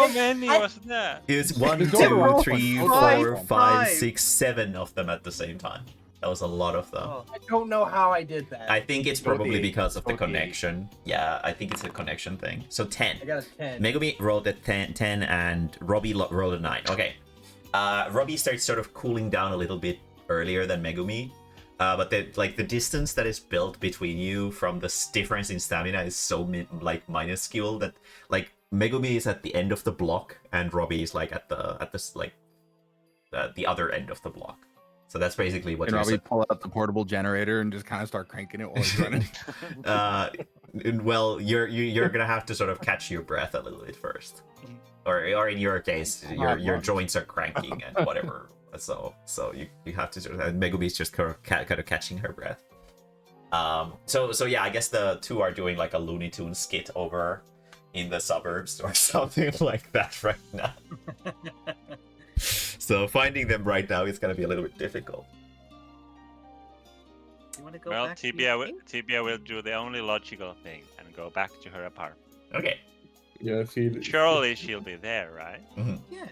many was that? It's 1, It's 2, over. 3, Five. 4, 5, 6, 7 of them at the same time. That was a lot of them. Oh, I don't know how I did that. I think it's Go with probably the eight. because of the Go with the eight. connection. Yeah, I think it's a connection thing. So 10. I got a 10. Megumi rolled a 10 and Robbie rolled a 9. Okay. Robbie starts sort of cooling down a little bit earlier than Megumi. But the distance that is built between you from the difference in stamina is so minuscule that like Megumi is at the end of the block and Robbie is like at the other end of the block. So that's basically what And you're Robbie pull out the portable generator and just kind of start cranking it while he's running. Well, you're gonna have to sort of catch your breath a little bit first, or in your case, your joints are cranking and whatever. So you have to sort of. Megumi's just kind of catching her breath. So yeah, I guess the two are doing like a Looney Tunes skit over in the suburbs or something like that right now. So finding them right now is gonna be a little bit difficult. you want to go Well, back? to your Tibia will do the only logical thing and go back to her apartment. Okay. Yeah, I feel it. Surely she'll be there, right? Yeah.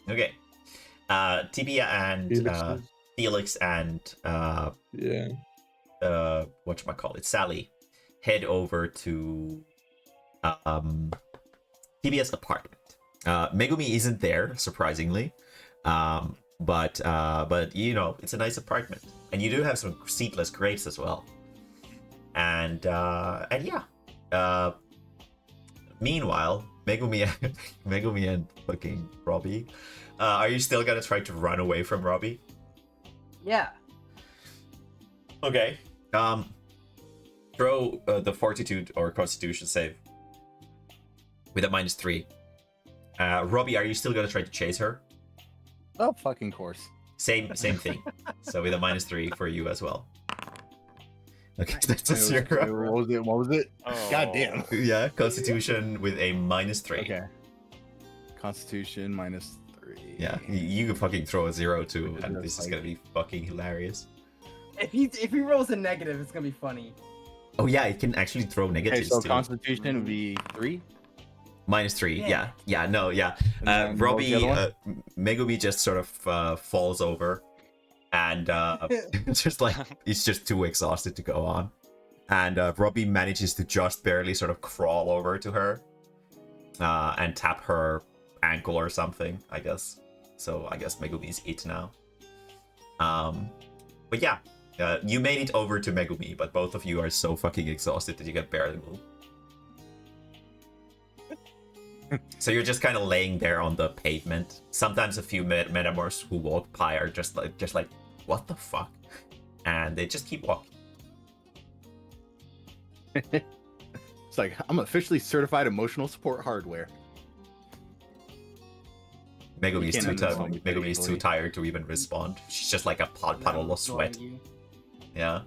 Okay. Tibia and Felix and Yeah. whatchamacallit, Sally head over to Tibia's apartment. Megumi isn't there, surprisingly. But you know, it's a nice apartment. And you do have some seedless grapes as well. And yeah. Meanwhile, Megumi and fucking Robbie. Are you still gonna try to run away from Robbie? Yeah. Okay. Throw the Fortitude or Constitution save with a -3. Robbie, are you still gonna try to chase her? Oh, fucking course. Same thing. So with a -3 for you as well. Okay, that's a 0. What was it? Oh. God damn. Yeah, Constitution with a -3. Okay. Constitution minus. 3. Yeah, you can fucking throw a 0 too, Which and is this is like- gonna be fucking hilarious. If he rolls a negative, it's gonna be funny. Oh yeah, it can actually throw Okay, negatives so too. Constitution would be 3. -3. Yeah. No, yeah. And then what was the Robbie, other one? Megumi just sort of falls over, and just like he's just too exhausted to go on, and Robbie manages to just barely sort of crawl over to her, and tap her ankle or something, I guess. So I guess Megumi's it now. But yeah, you made it over to Megumi, but both of you are so fucking exhausted that you can barely move. So you're just kind of laying there on the pavement. Sometimes a few metamorphs who walk by are just like, what the fuck? And they just keep walking. It's like, I'm officially certified emotional support hardware. Megumi's can't too end this tired. one Megumi's too easily. tired to even respond. She's just like a puddle of sweat. Yeah.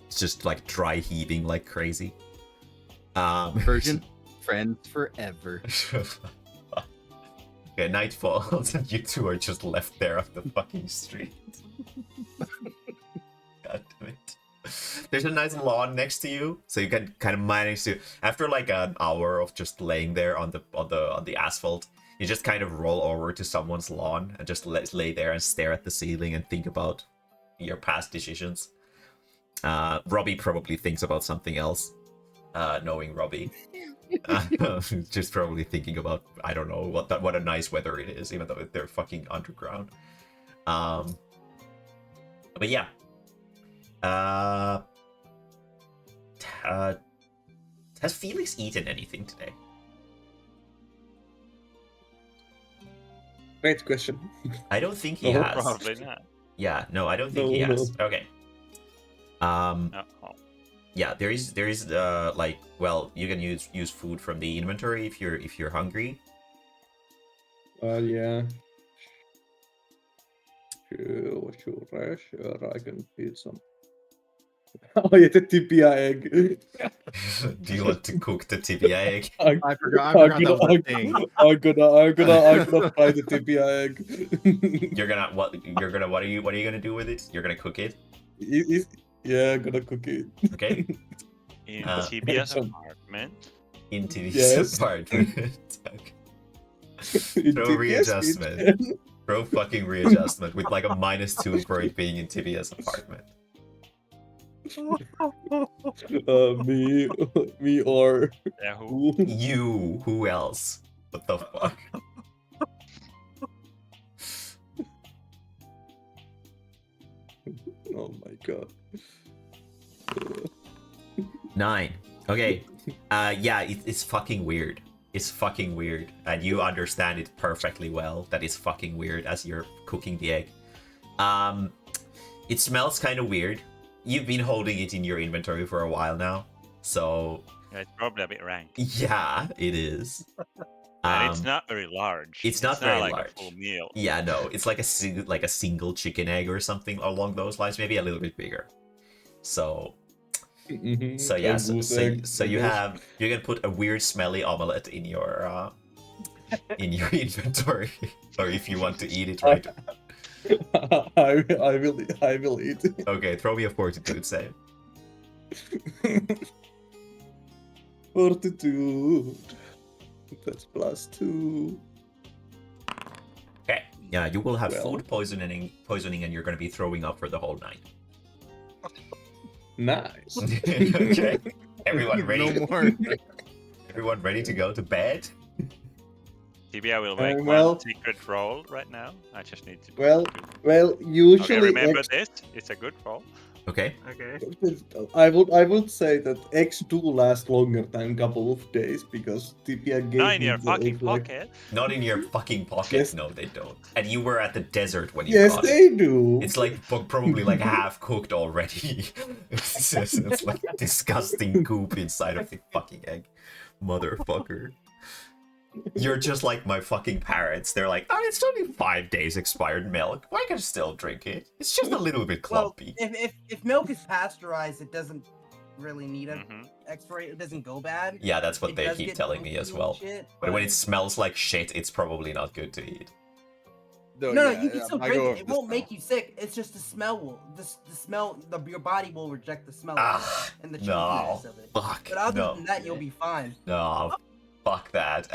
just like dry heaving like crazy. Version, friends forever. Okay, night falls and you two are just left there on the fucking street. God damn it. There's a nice lawn next to you, so you can kind of manage to, after like an hour of just laying there on the asphalt, you just kind of roll over to someone's lawn and just lay there and stare at the ceiling and think about your past decisions. Robbie probably thinks about something else, knowing Robbie. Just probably thinking about, I don't know, what a nice weather it is, even though they're fucking underground. But yeah. Has Felix eaten anything today? Great question. I don't think he No, has. Probably not. Yeah, no, I don't think he No, has. Okay. No. Yeah, there is like, well, you can use food from the inventory if you're hungry. Yeah. Sure, I can feed some. Oh yeah, the tibia egg. Do you want to cook the tibia egg? I forgot that was a thing. I'm gonna fry the tibia egg. What are you gonna do with it? You're gonna cook it? Yeah, I'm gonna cook it. Okay. In TBS some- apartment. Into the Yes. apartment. Okay. In Throw TBS readjustment. kitchen. Throw fucking readjustment with like a -2 for it being in Tibia's apartment. Me or Yeah, who? who? You, who else? What the fuck? Oh my god. 9. Okay. Yeah, it's fucking weird. It's fucking weird. And you understand it perfectly well that it's fucking weird as you're cooking the egg. It smells kind of weird. You've been holding it in your inventory for a while now. So, Yeah, it's probably a bit rank. yeah, it is. And it's not very large. it's not very like large. a full meal. Yeah, no, it's like a single chicken egg or something along those lines, maybe a little bit bigger. So, Mhm. so yeah, A goose egg, so I you guess. can put a weird smelly omelette in your inventory, or if you want to eat it right. I will eat it. Okay, throw me a fortitude save. 42. That's +2. Okay, yeah, you will have Well. food poisoning, and you're going to be throwing up for the whole night. Nice. Okay, everyone ready? No more. Everyone ready to go to bed? TBI will make well- one secret roll right now. I just need to. Well, usually Okay, remember this. It's a good roll. Okay. Okay. I would say that X do last longer than a couple of days because TPA gave Not in me your the fucking egg, like- pocket. Not in your fucking pocket. Yes. No, they don't. And you were at the desert when you Yes, got it. they do. It's like probably like half cooked already. It's like disgusting goop inside of the fucking egg, motherfucker. You're just like my fucking parents. They're like, oh, it's only 5 days expired milk. I can still drink it. It's just a little bit Well, clumpy. if milk is pasteurized, it doesn't really need a expiration. It doesn't go bad. Yeah, that's what It they does keep get telling me milky as and well. shit, But when it smells like shit, it's probably not good to eat. no, you can still I drink go it. with It the won't smell. make you sick. It's just the smell will. The smell. Your body will reject the smell of Ah, it and the no. chunkiness of it. Fuck. But other No. than that, you'll be fine. No. Fuck that.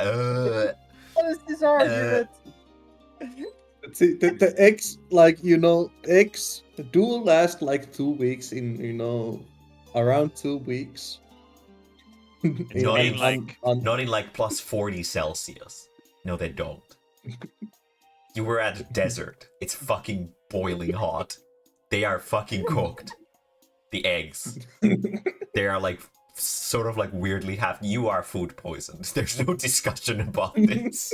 What is this argument? See, the eggs, like, eggs do last like 2 weeks around 2 weeks. Not in like- like plus 40 Celsius. No, they don't. You were at a desert. It's fucking boiling hot. They are fucking cooked. The eggs. They are like sort of like weirdly you are food poisoned. There's no discussion about this.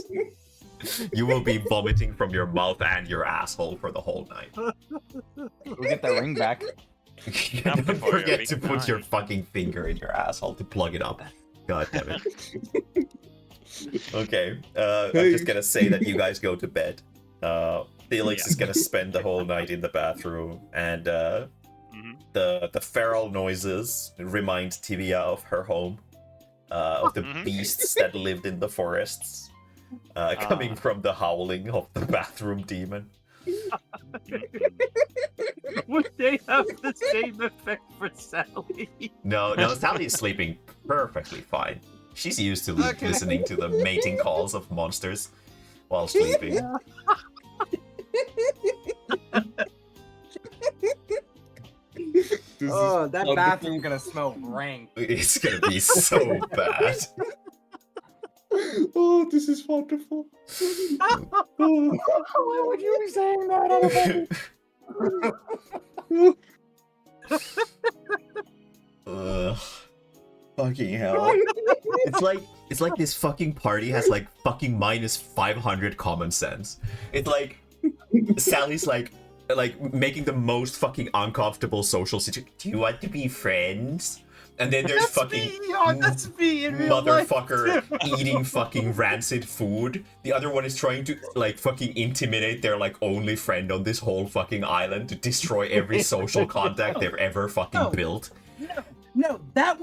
You will be vomiting from your mouth and your asshole for the whole night. We'll get that ring back. Don't before your forget big to put your night. fucking finger in your asshole to plug it up. God damn it. Okay, I'm just gonna say that you guys go to bed. Felix is gonna spend the whole night in the bathroom, and the feral noises remind Tibia of her home, of the beasts that lived in the forests, coming from the howling of the bathroom demon. Would they have the same effect for Sally? No, Sally's sleeping perfectly fine. She's used to Okay. listening to the mating calls of monsters while sleeping. Oh, that Oh, bathroom's gonna smell rank. It's gonna be so bad. Oh, this is wonderful. Why would you be saying that? Ugh. Fucking hell. It's like this fucking party has like fucking minus 500 common sense. It's like Sally's like making the most fucking uncomfortable social situation. Do you want to be friends? And then there's fucking That's me in real life, motherfucker too. eating fucking rancid food. The other one is trying to like fucking intimidate their like only friend on this whole fucking island to destroy every social contact they've ever fucking No. built. No, that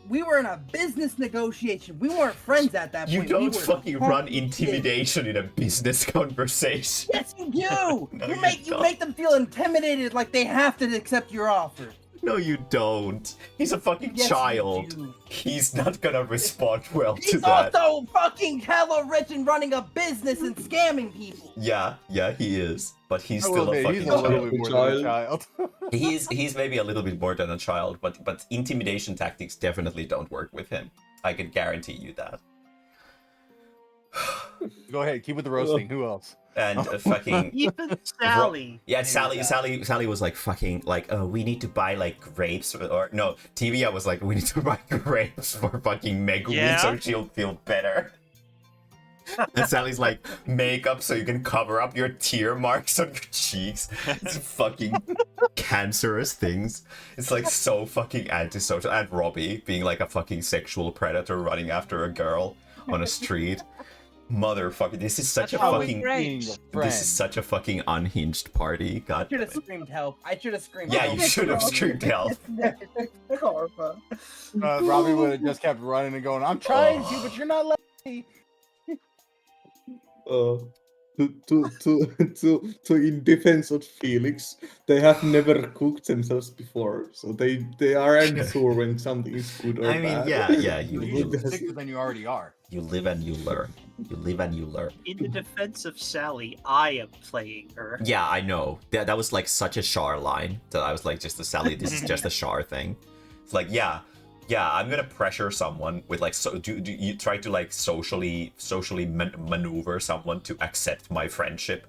we were in a business negotiation. We weren't friends at that You point. don't we were fucking run talking shit. intimidation in a business conversation. Yes, you do. No, you you make don't. them feel intimidated, like they have to accept your offer. No, you don't. He's a fucking Yes, you child. do. He's not gonna respond well to He's that. also fucking hella rich and running a business and scamming people. Yeah, he is. But he's I will still a admit, fucking he's a little child. bit more than a child. He's maybe a little bit more than a child, but intimidation tactics definitely don't work with him. I can guarantee you that. Go ahead, keep with the roasting. Who else? And fucking Even Sally. yeah, knew that. Sally was like fucking like, oh, we need to buy like grapes or no, Tibia was like, we need to buy grapes for fucking Megumi Yeah. so she'll feel better. And Sally's like, makeup so you can cover up your tear marks on your cheeks. It's fucking cancerous things. It's like so fucking antisocial. And Robbie being like a fucking sexual predator running after a girl on a street. Motherfucker, this is such That's a how we fucking grade. this is such a fucking unhinged party. God Should damn have it. screamed help. I should have screamed Yeah, help. you should have screamed help. Robbie would have just kept running and going, I'm trying to, but you're not letting me. To in defense of Felix, they have never cooked themselves before, so they aren't sure when something is good or I mean, bad. yeah, You're you usually sicker than you already are. live and you learn. You live and you learn. In the defense of Sally, I am playing her. Yeah, I know. That was like such a Char line that I was like, just a Sally, this is just a Char thing. It's like, yeah, I'm gonna pressure someone with like, so do you try to like socially maneuver someone to accept my friendship,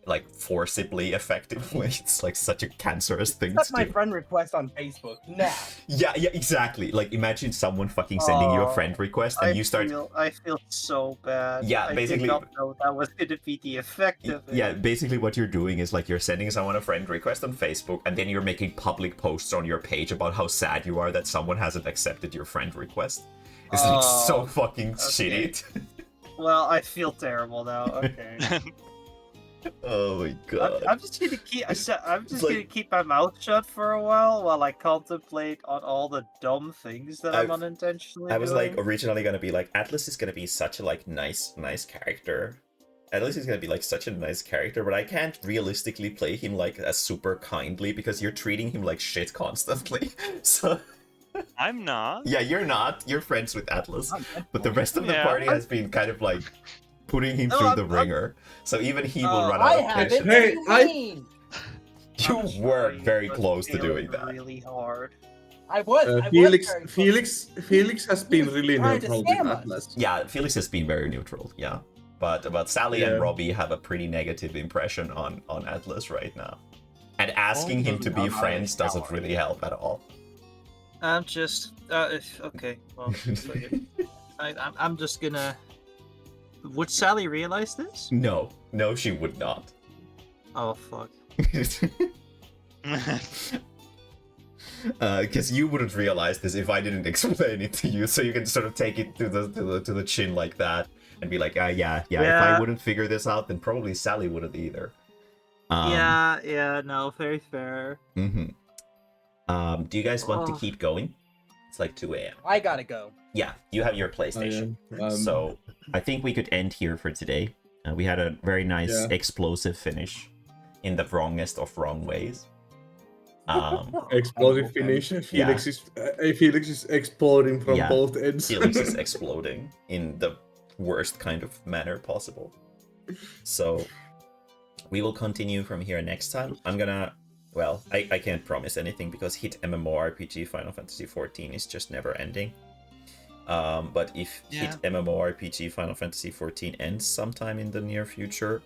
like forcibly, effectively. It's like such a cancerous thing That's to my do. friend request on Facebook now. Yeah, exactly. Like imagine someone fucking sending you a friend request and you start. I feel so bad. Yeah, I basically- did not know that was going to be the effect of it. Yeah, basically what you're doing is like you're sending someone a friend request on Facebook and then you're making public posts on your page about how sad you are that someone hasn't accepted your friend request. It's like so Oh, fucking okay. shitty. Well, I feel terrible now. Okay. Oh my god. I'm just gonna keep. I'm just like- gonna keep my mouth shut for a while I contemplate on all the dumb things that I'm unintentionally I was doing. like originally gonna be like Atlas is gonna be such a like nice character. Atlas is gonna be like such a nice character, but I can't realistically play him like as super kindly because you're treating him like shit constantly. So I'm not. yeah, you're not. You're friends with Atlas, but the rest of the Yeah. party has been kind of like putting him No, through I'm- the ringer. So even he will run I out of haven't. patience. Hey, What do you mean? You I'm were trying, very but close to doing failing that. really hard. I was. I was Felix, very close. Felix has He been was really trying to neutral with scam us. Atlas. Yeah, Felix has been very neutral. Yeah, but Sally and Yeah. Robbie have a pretty negative impression on Atlas right now, and asking him to be I'm friends not doesn't really help at all. I'm just okay. Well, fuck it. I'm just gonna. Would Sally realize this? No, she would not. Oh fuck. Because you wouldn't realize this if I didn't explain it to you, so you can sort of take it to the chin like that and be like, yeah. If I Yeah. wouldn't figure this out, then probably Sally wouldn't either. Yeah. No, very fair. Mm-hmm. Do you guys want to Oh. keep going? It's like 2 a.m. I gotta go. Yeah, you have your PlayStation. I am. So I think we could end here for today. We had a very nice Yeah. explosive finish in the wrongest of wrong ways. Explosive finish. Felix is exploding from Yeah. both ends. Felix is exploding in the worst kind of manner possible. So we will continue from here next time. I'm gonna, well, I can't promise anything because hit MMORPG Final Fantasy XIV is just never ending. But if hit MMORPG Final Fantasy XIV ends sometime in the near future,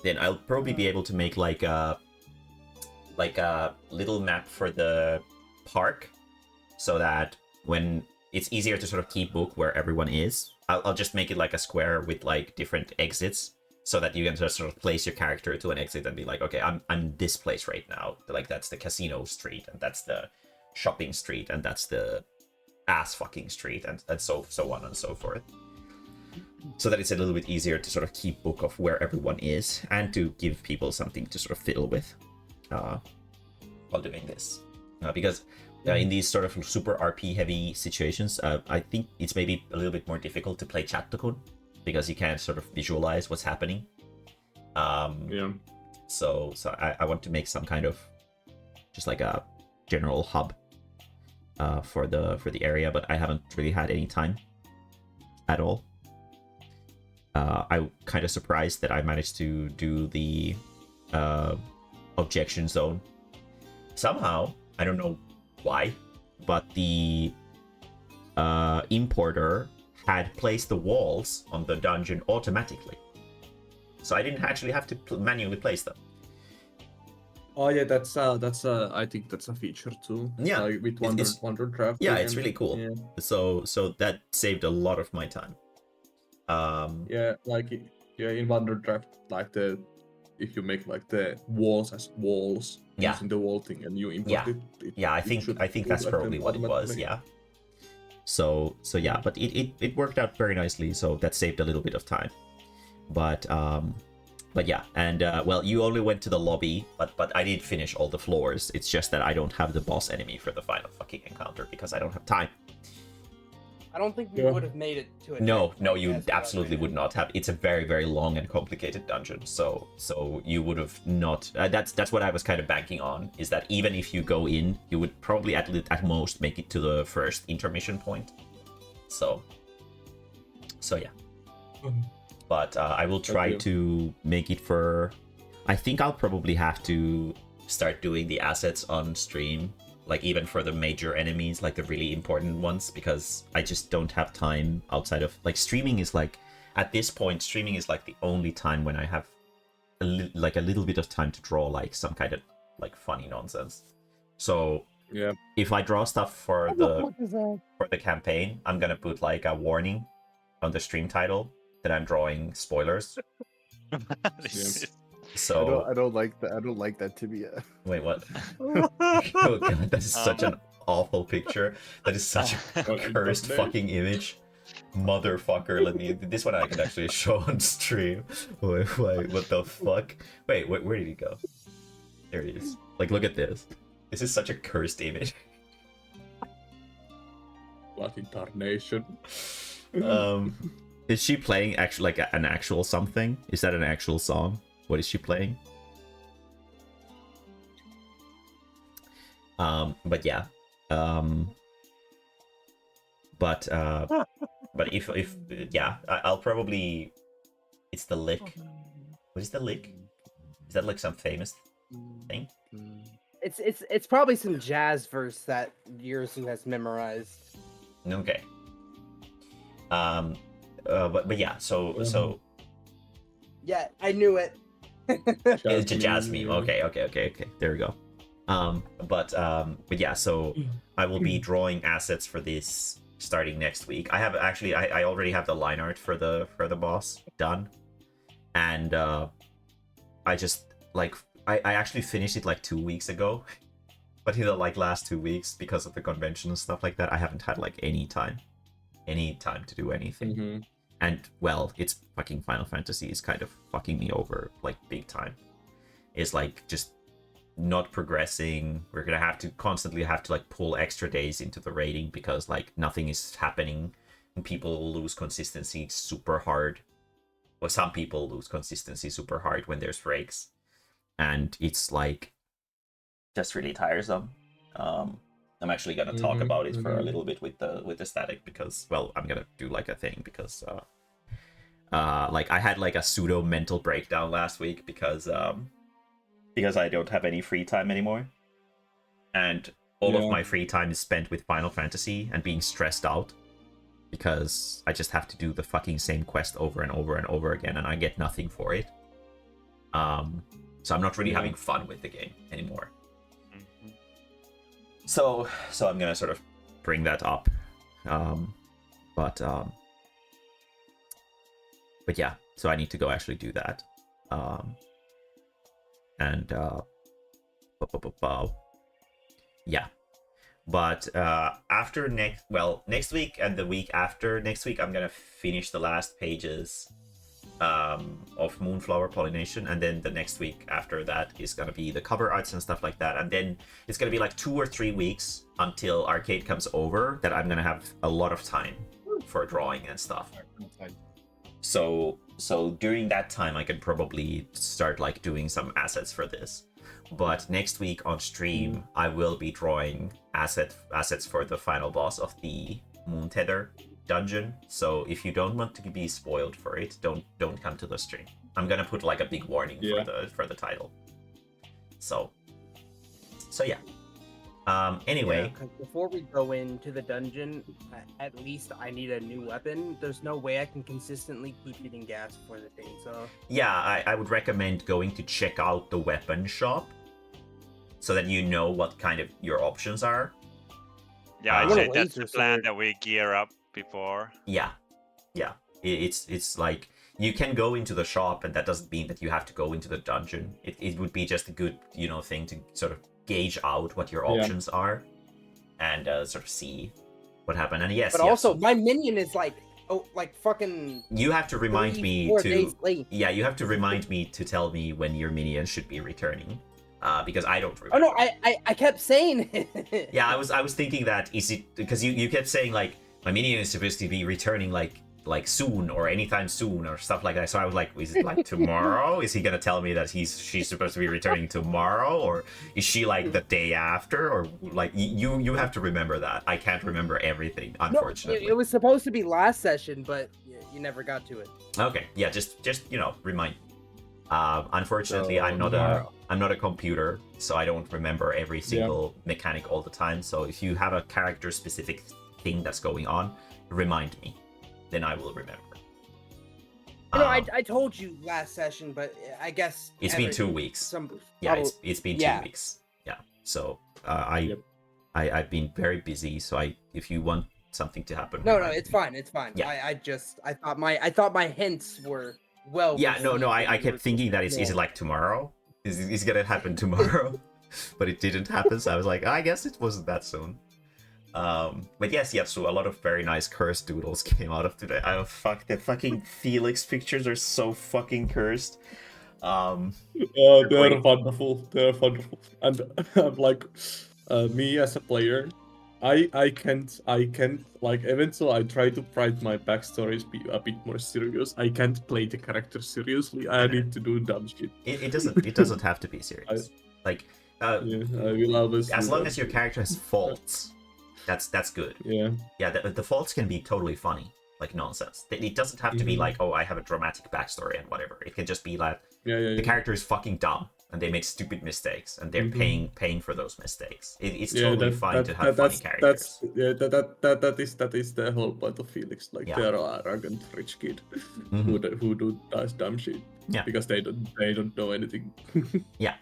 then I'll probably be able to make like a little map for the park, so that when it's easier to sort of keep book where everyone is. I'll just make it like a square with like different exits, so that you can just sort of place your character to an exit and be like, okay, I'm this place right now. Like that's the casino street, and that's the shopping street, and that's the ass fucking street, and so on and so forth. So that it's a little bit easier to sort of keep book of where everyone is, and to give people something to sort of fiddle with while doing this. Because in these sort of super RP heavy situations, I think it's maybe a little bit more difficult to play Chatto-Kun, because you can't sort of visualize what's happening. Yeah. So I want to make some kind of just like a general hub for the area, but I haven't really had any time at all. I'm kind of surprised that I managed to do the objection zone somehow. I don't know why, but the importer had placed the walls on the dungeon automatically, so I didn't actually have to manually place them. Oh yeah, that's I think that's a feature too. Yeah, like with Wonder Draft. Yeah, you it's can- really cool. Yeah. So that saved a lot of my time. Yeah, like in Wonder Draft, like if you make like the walls as walls using the wall thing and you import Yeah. it. Yeah, I it should think do that's like probably them what it was. automatically. Yeah. So yeah, but it worked out very nicely. So that saved a little bit of time. But yeah, and well, you only went to the lobby, but I did finish all the floors. It's just that I don't have the boss enemy for the final fucking encounter because I don't have time. I don't think we Yeah. would have made it to it. No, you absolutely would not have. It's a very, very long and complicated dungeon. So you would have not. That's what I was kind of banking on. Is that even if you go in, you would probably at most make it to the first intermission point. So yeah. But I will try Okay. to make it for. I think I'll probably have to start doing the assets on stream, like even for the major enemies, like the really important ones, because I just don't have time outside of like streaming is like at this point streaming is like the only time when I have a little bit of time to draw like some kind of like funny nonsense. So Yeah. if I draw stuff for the campaign, I'm gonna put like a warning on the stream title that I'm drawing spoilers. So I don't like that. I don't like that to be a. wait, what? Oh god, that is such an awful picture. That is such a cursed fucking image. Motherfucker, let me. This one I can actually show on stream. Wait, what the fuck? Wait, where did he go? There he is. Like, look at this. This is such a cursed image. What in tarnation? Is she playing actually like an actual something? Is that an actual song? What is she playing? But yeah. But if yeah, I'll probably. It's the lick. What is the lick? Is that like some famous thing? It's probably some jazz verse that Yurzu has memorized. Okay. But yeah, so Yeah, I knew it. it's a jazz meme. Okay. There we go. But yeah, so I will be drawing assets for this starting next week. I have actually I already have the line art for the boss done, and I just like I actually finished it like 2 weeks ago, but in the like last 2 weeks because of the convention and stuff like that, I haven't had like any time to do anything. Mm-hmm. And well, it's fucking Final Fantasy is kind of fucking me over like big time. It's like just not progressing. We're gonna constantly have to like pull extra days into the rating because like nothing is happening and people lose consistency super hard. Well, some people lose consistency super hard when there's breaks, and it's like just really tiresome. I'm actually gonna talk about it for a little bit with the static because, well, I'm gonna do like a thing because like I had like a pseudo mental breakdown last week because I don't have any free time anymore, and all of my free time is spent with Final Fantasy and being stressed out because I just have to do the fucking same quest over and over and over again and I get nothing for it. So I'm not really having fun with the game anymore. So I'm gonna sort of bring that up, but yeah. So I need to go actually do that, and yeah. But after next week and the week after next week, I'm gonna finish the last pages of Moonflower Pollination, and then the next week after that is gonna be the cover arts and stuff like that, and then it's gonna be like 2 or 3 weeks until Arcade comes over that I'm gonna have a lot of time for drawing and stuff. So during that time I can probably start like doing some assets for this. But next week on stream I will be drawing assets for the final boss of the Moon Tether dungeon. So if you don't want to be spoiled for it, don't come to the stream. I'm gonna put like a big warning for the title. So yeah. Anyway, Yeah, before we go into the dungeon, at least I need a new weapon. There's no way I can consistently keep eating gas for the day. So yeah, I would recommend going to check out the weapon shop so that you know what kind of your options are. Yeah, I'd say that's the plan that we gear up before. Yeah. It's like you can go into the shop, and that doesn't mean that you have to go into the dungeon. It would be just a good thing to sort of gauge out what your options are, and sort of see what happened. And yes, but also my minion is like fucking. You have to remind me 4 days late. Yeah, you have to remind me to tell me when your minion should be returning. Because I don't remember. Oh no, I kept saying it. Yeah, I was thinking that is it because you kept saying like my minion is supposed to be returning like soon or anytime soon or stuff like that. So I was like, is it like tomorrow? Is he gonna tell me that she's supposed to be returning tomorrow, or is she like the day after, or like you have to remember that. I can't remember everything, unfortunately. No, it was supposed to be last session, but you never got to it. Okay, yeah, just remind. Unfortunately, I'm not a computer, so I don't remember every single mechanic all the time. So if you have a character specific thing that's going on, remind me, then I will remember. No, I told you last session, but I guess it's been 2 weeks. It's been 2 weeks. Yeah, so I've been very busy. So if you want something to happen, no, it's fine. Yeah. I thought my hints were. Well, yeah, no, I kept thinking that is it like tomorrow? Is it gonna happen tomorrow? But it didn't happen, so I was like, I guess it wasn't that soon. But yes, Yatsu, a lot of very nice cursed doodles came out of today. Oh fuck, the fucking Felix pictures are so fucking cursed. They're great. wonderful. They're wonderful. And I'm like, me as a player, I can't like eventually I try to write my backstories be a bit more serious. I can't play the character seriously. I need to do dumb shit. It doesn't have to be serious. Like Yeah, I will always. as do long that. as your character has faults, that's good. Yeah. Yeah, the faults can be totally funny, like nonsense. It doesn't have to be like, oh, I have a dramatic backstory and whatever. It can just be like Yeah. the character is fucking dumb and they made stupid mistakes and they're paying for those mistakes. It's totally fine to have funny characters. That is the whole point of Felix. Like Yeah. they're an arrogant rich kid Mhm. who does dumb shit. Yeah. Because they don't know anything. Yeah,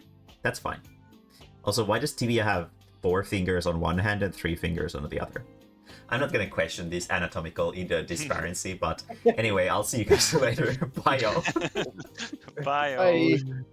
that's fine. Also, why does Tibia have 4 fingers on one hand and 3 fingers on the other? I'm not gonna question this anatomical disparity, but anyway, I'll see you guys later. Bye, y'all. Bye. Bye. All.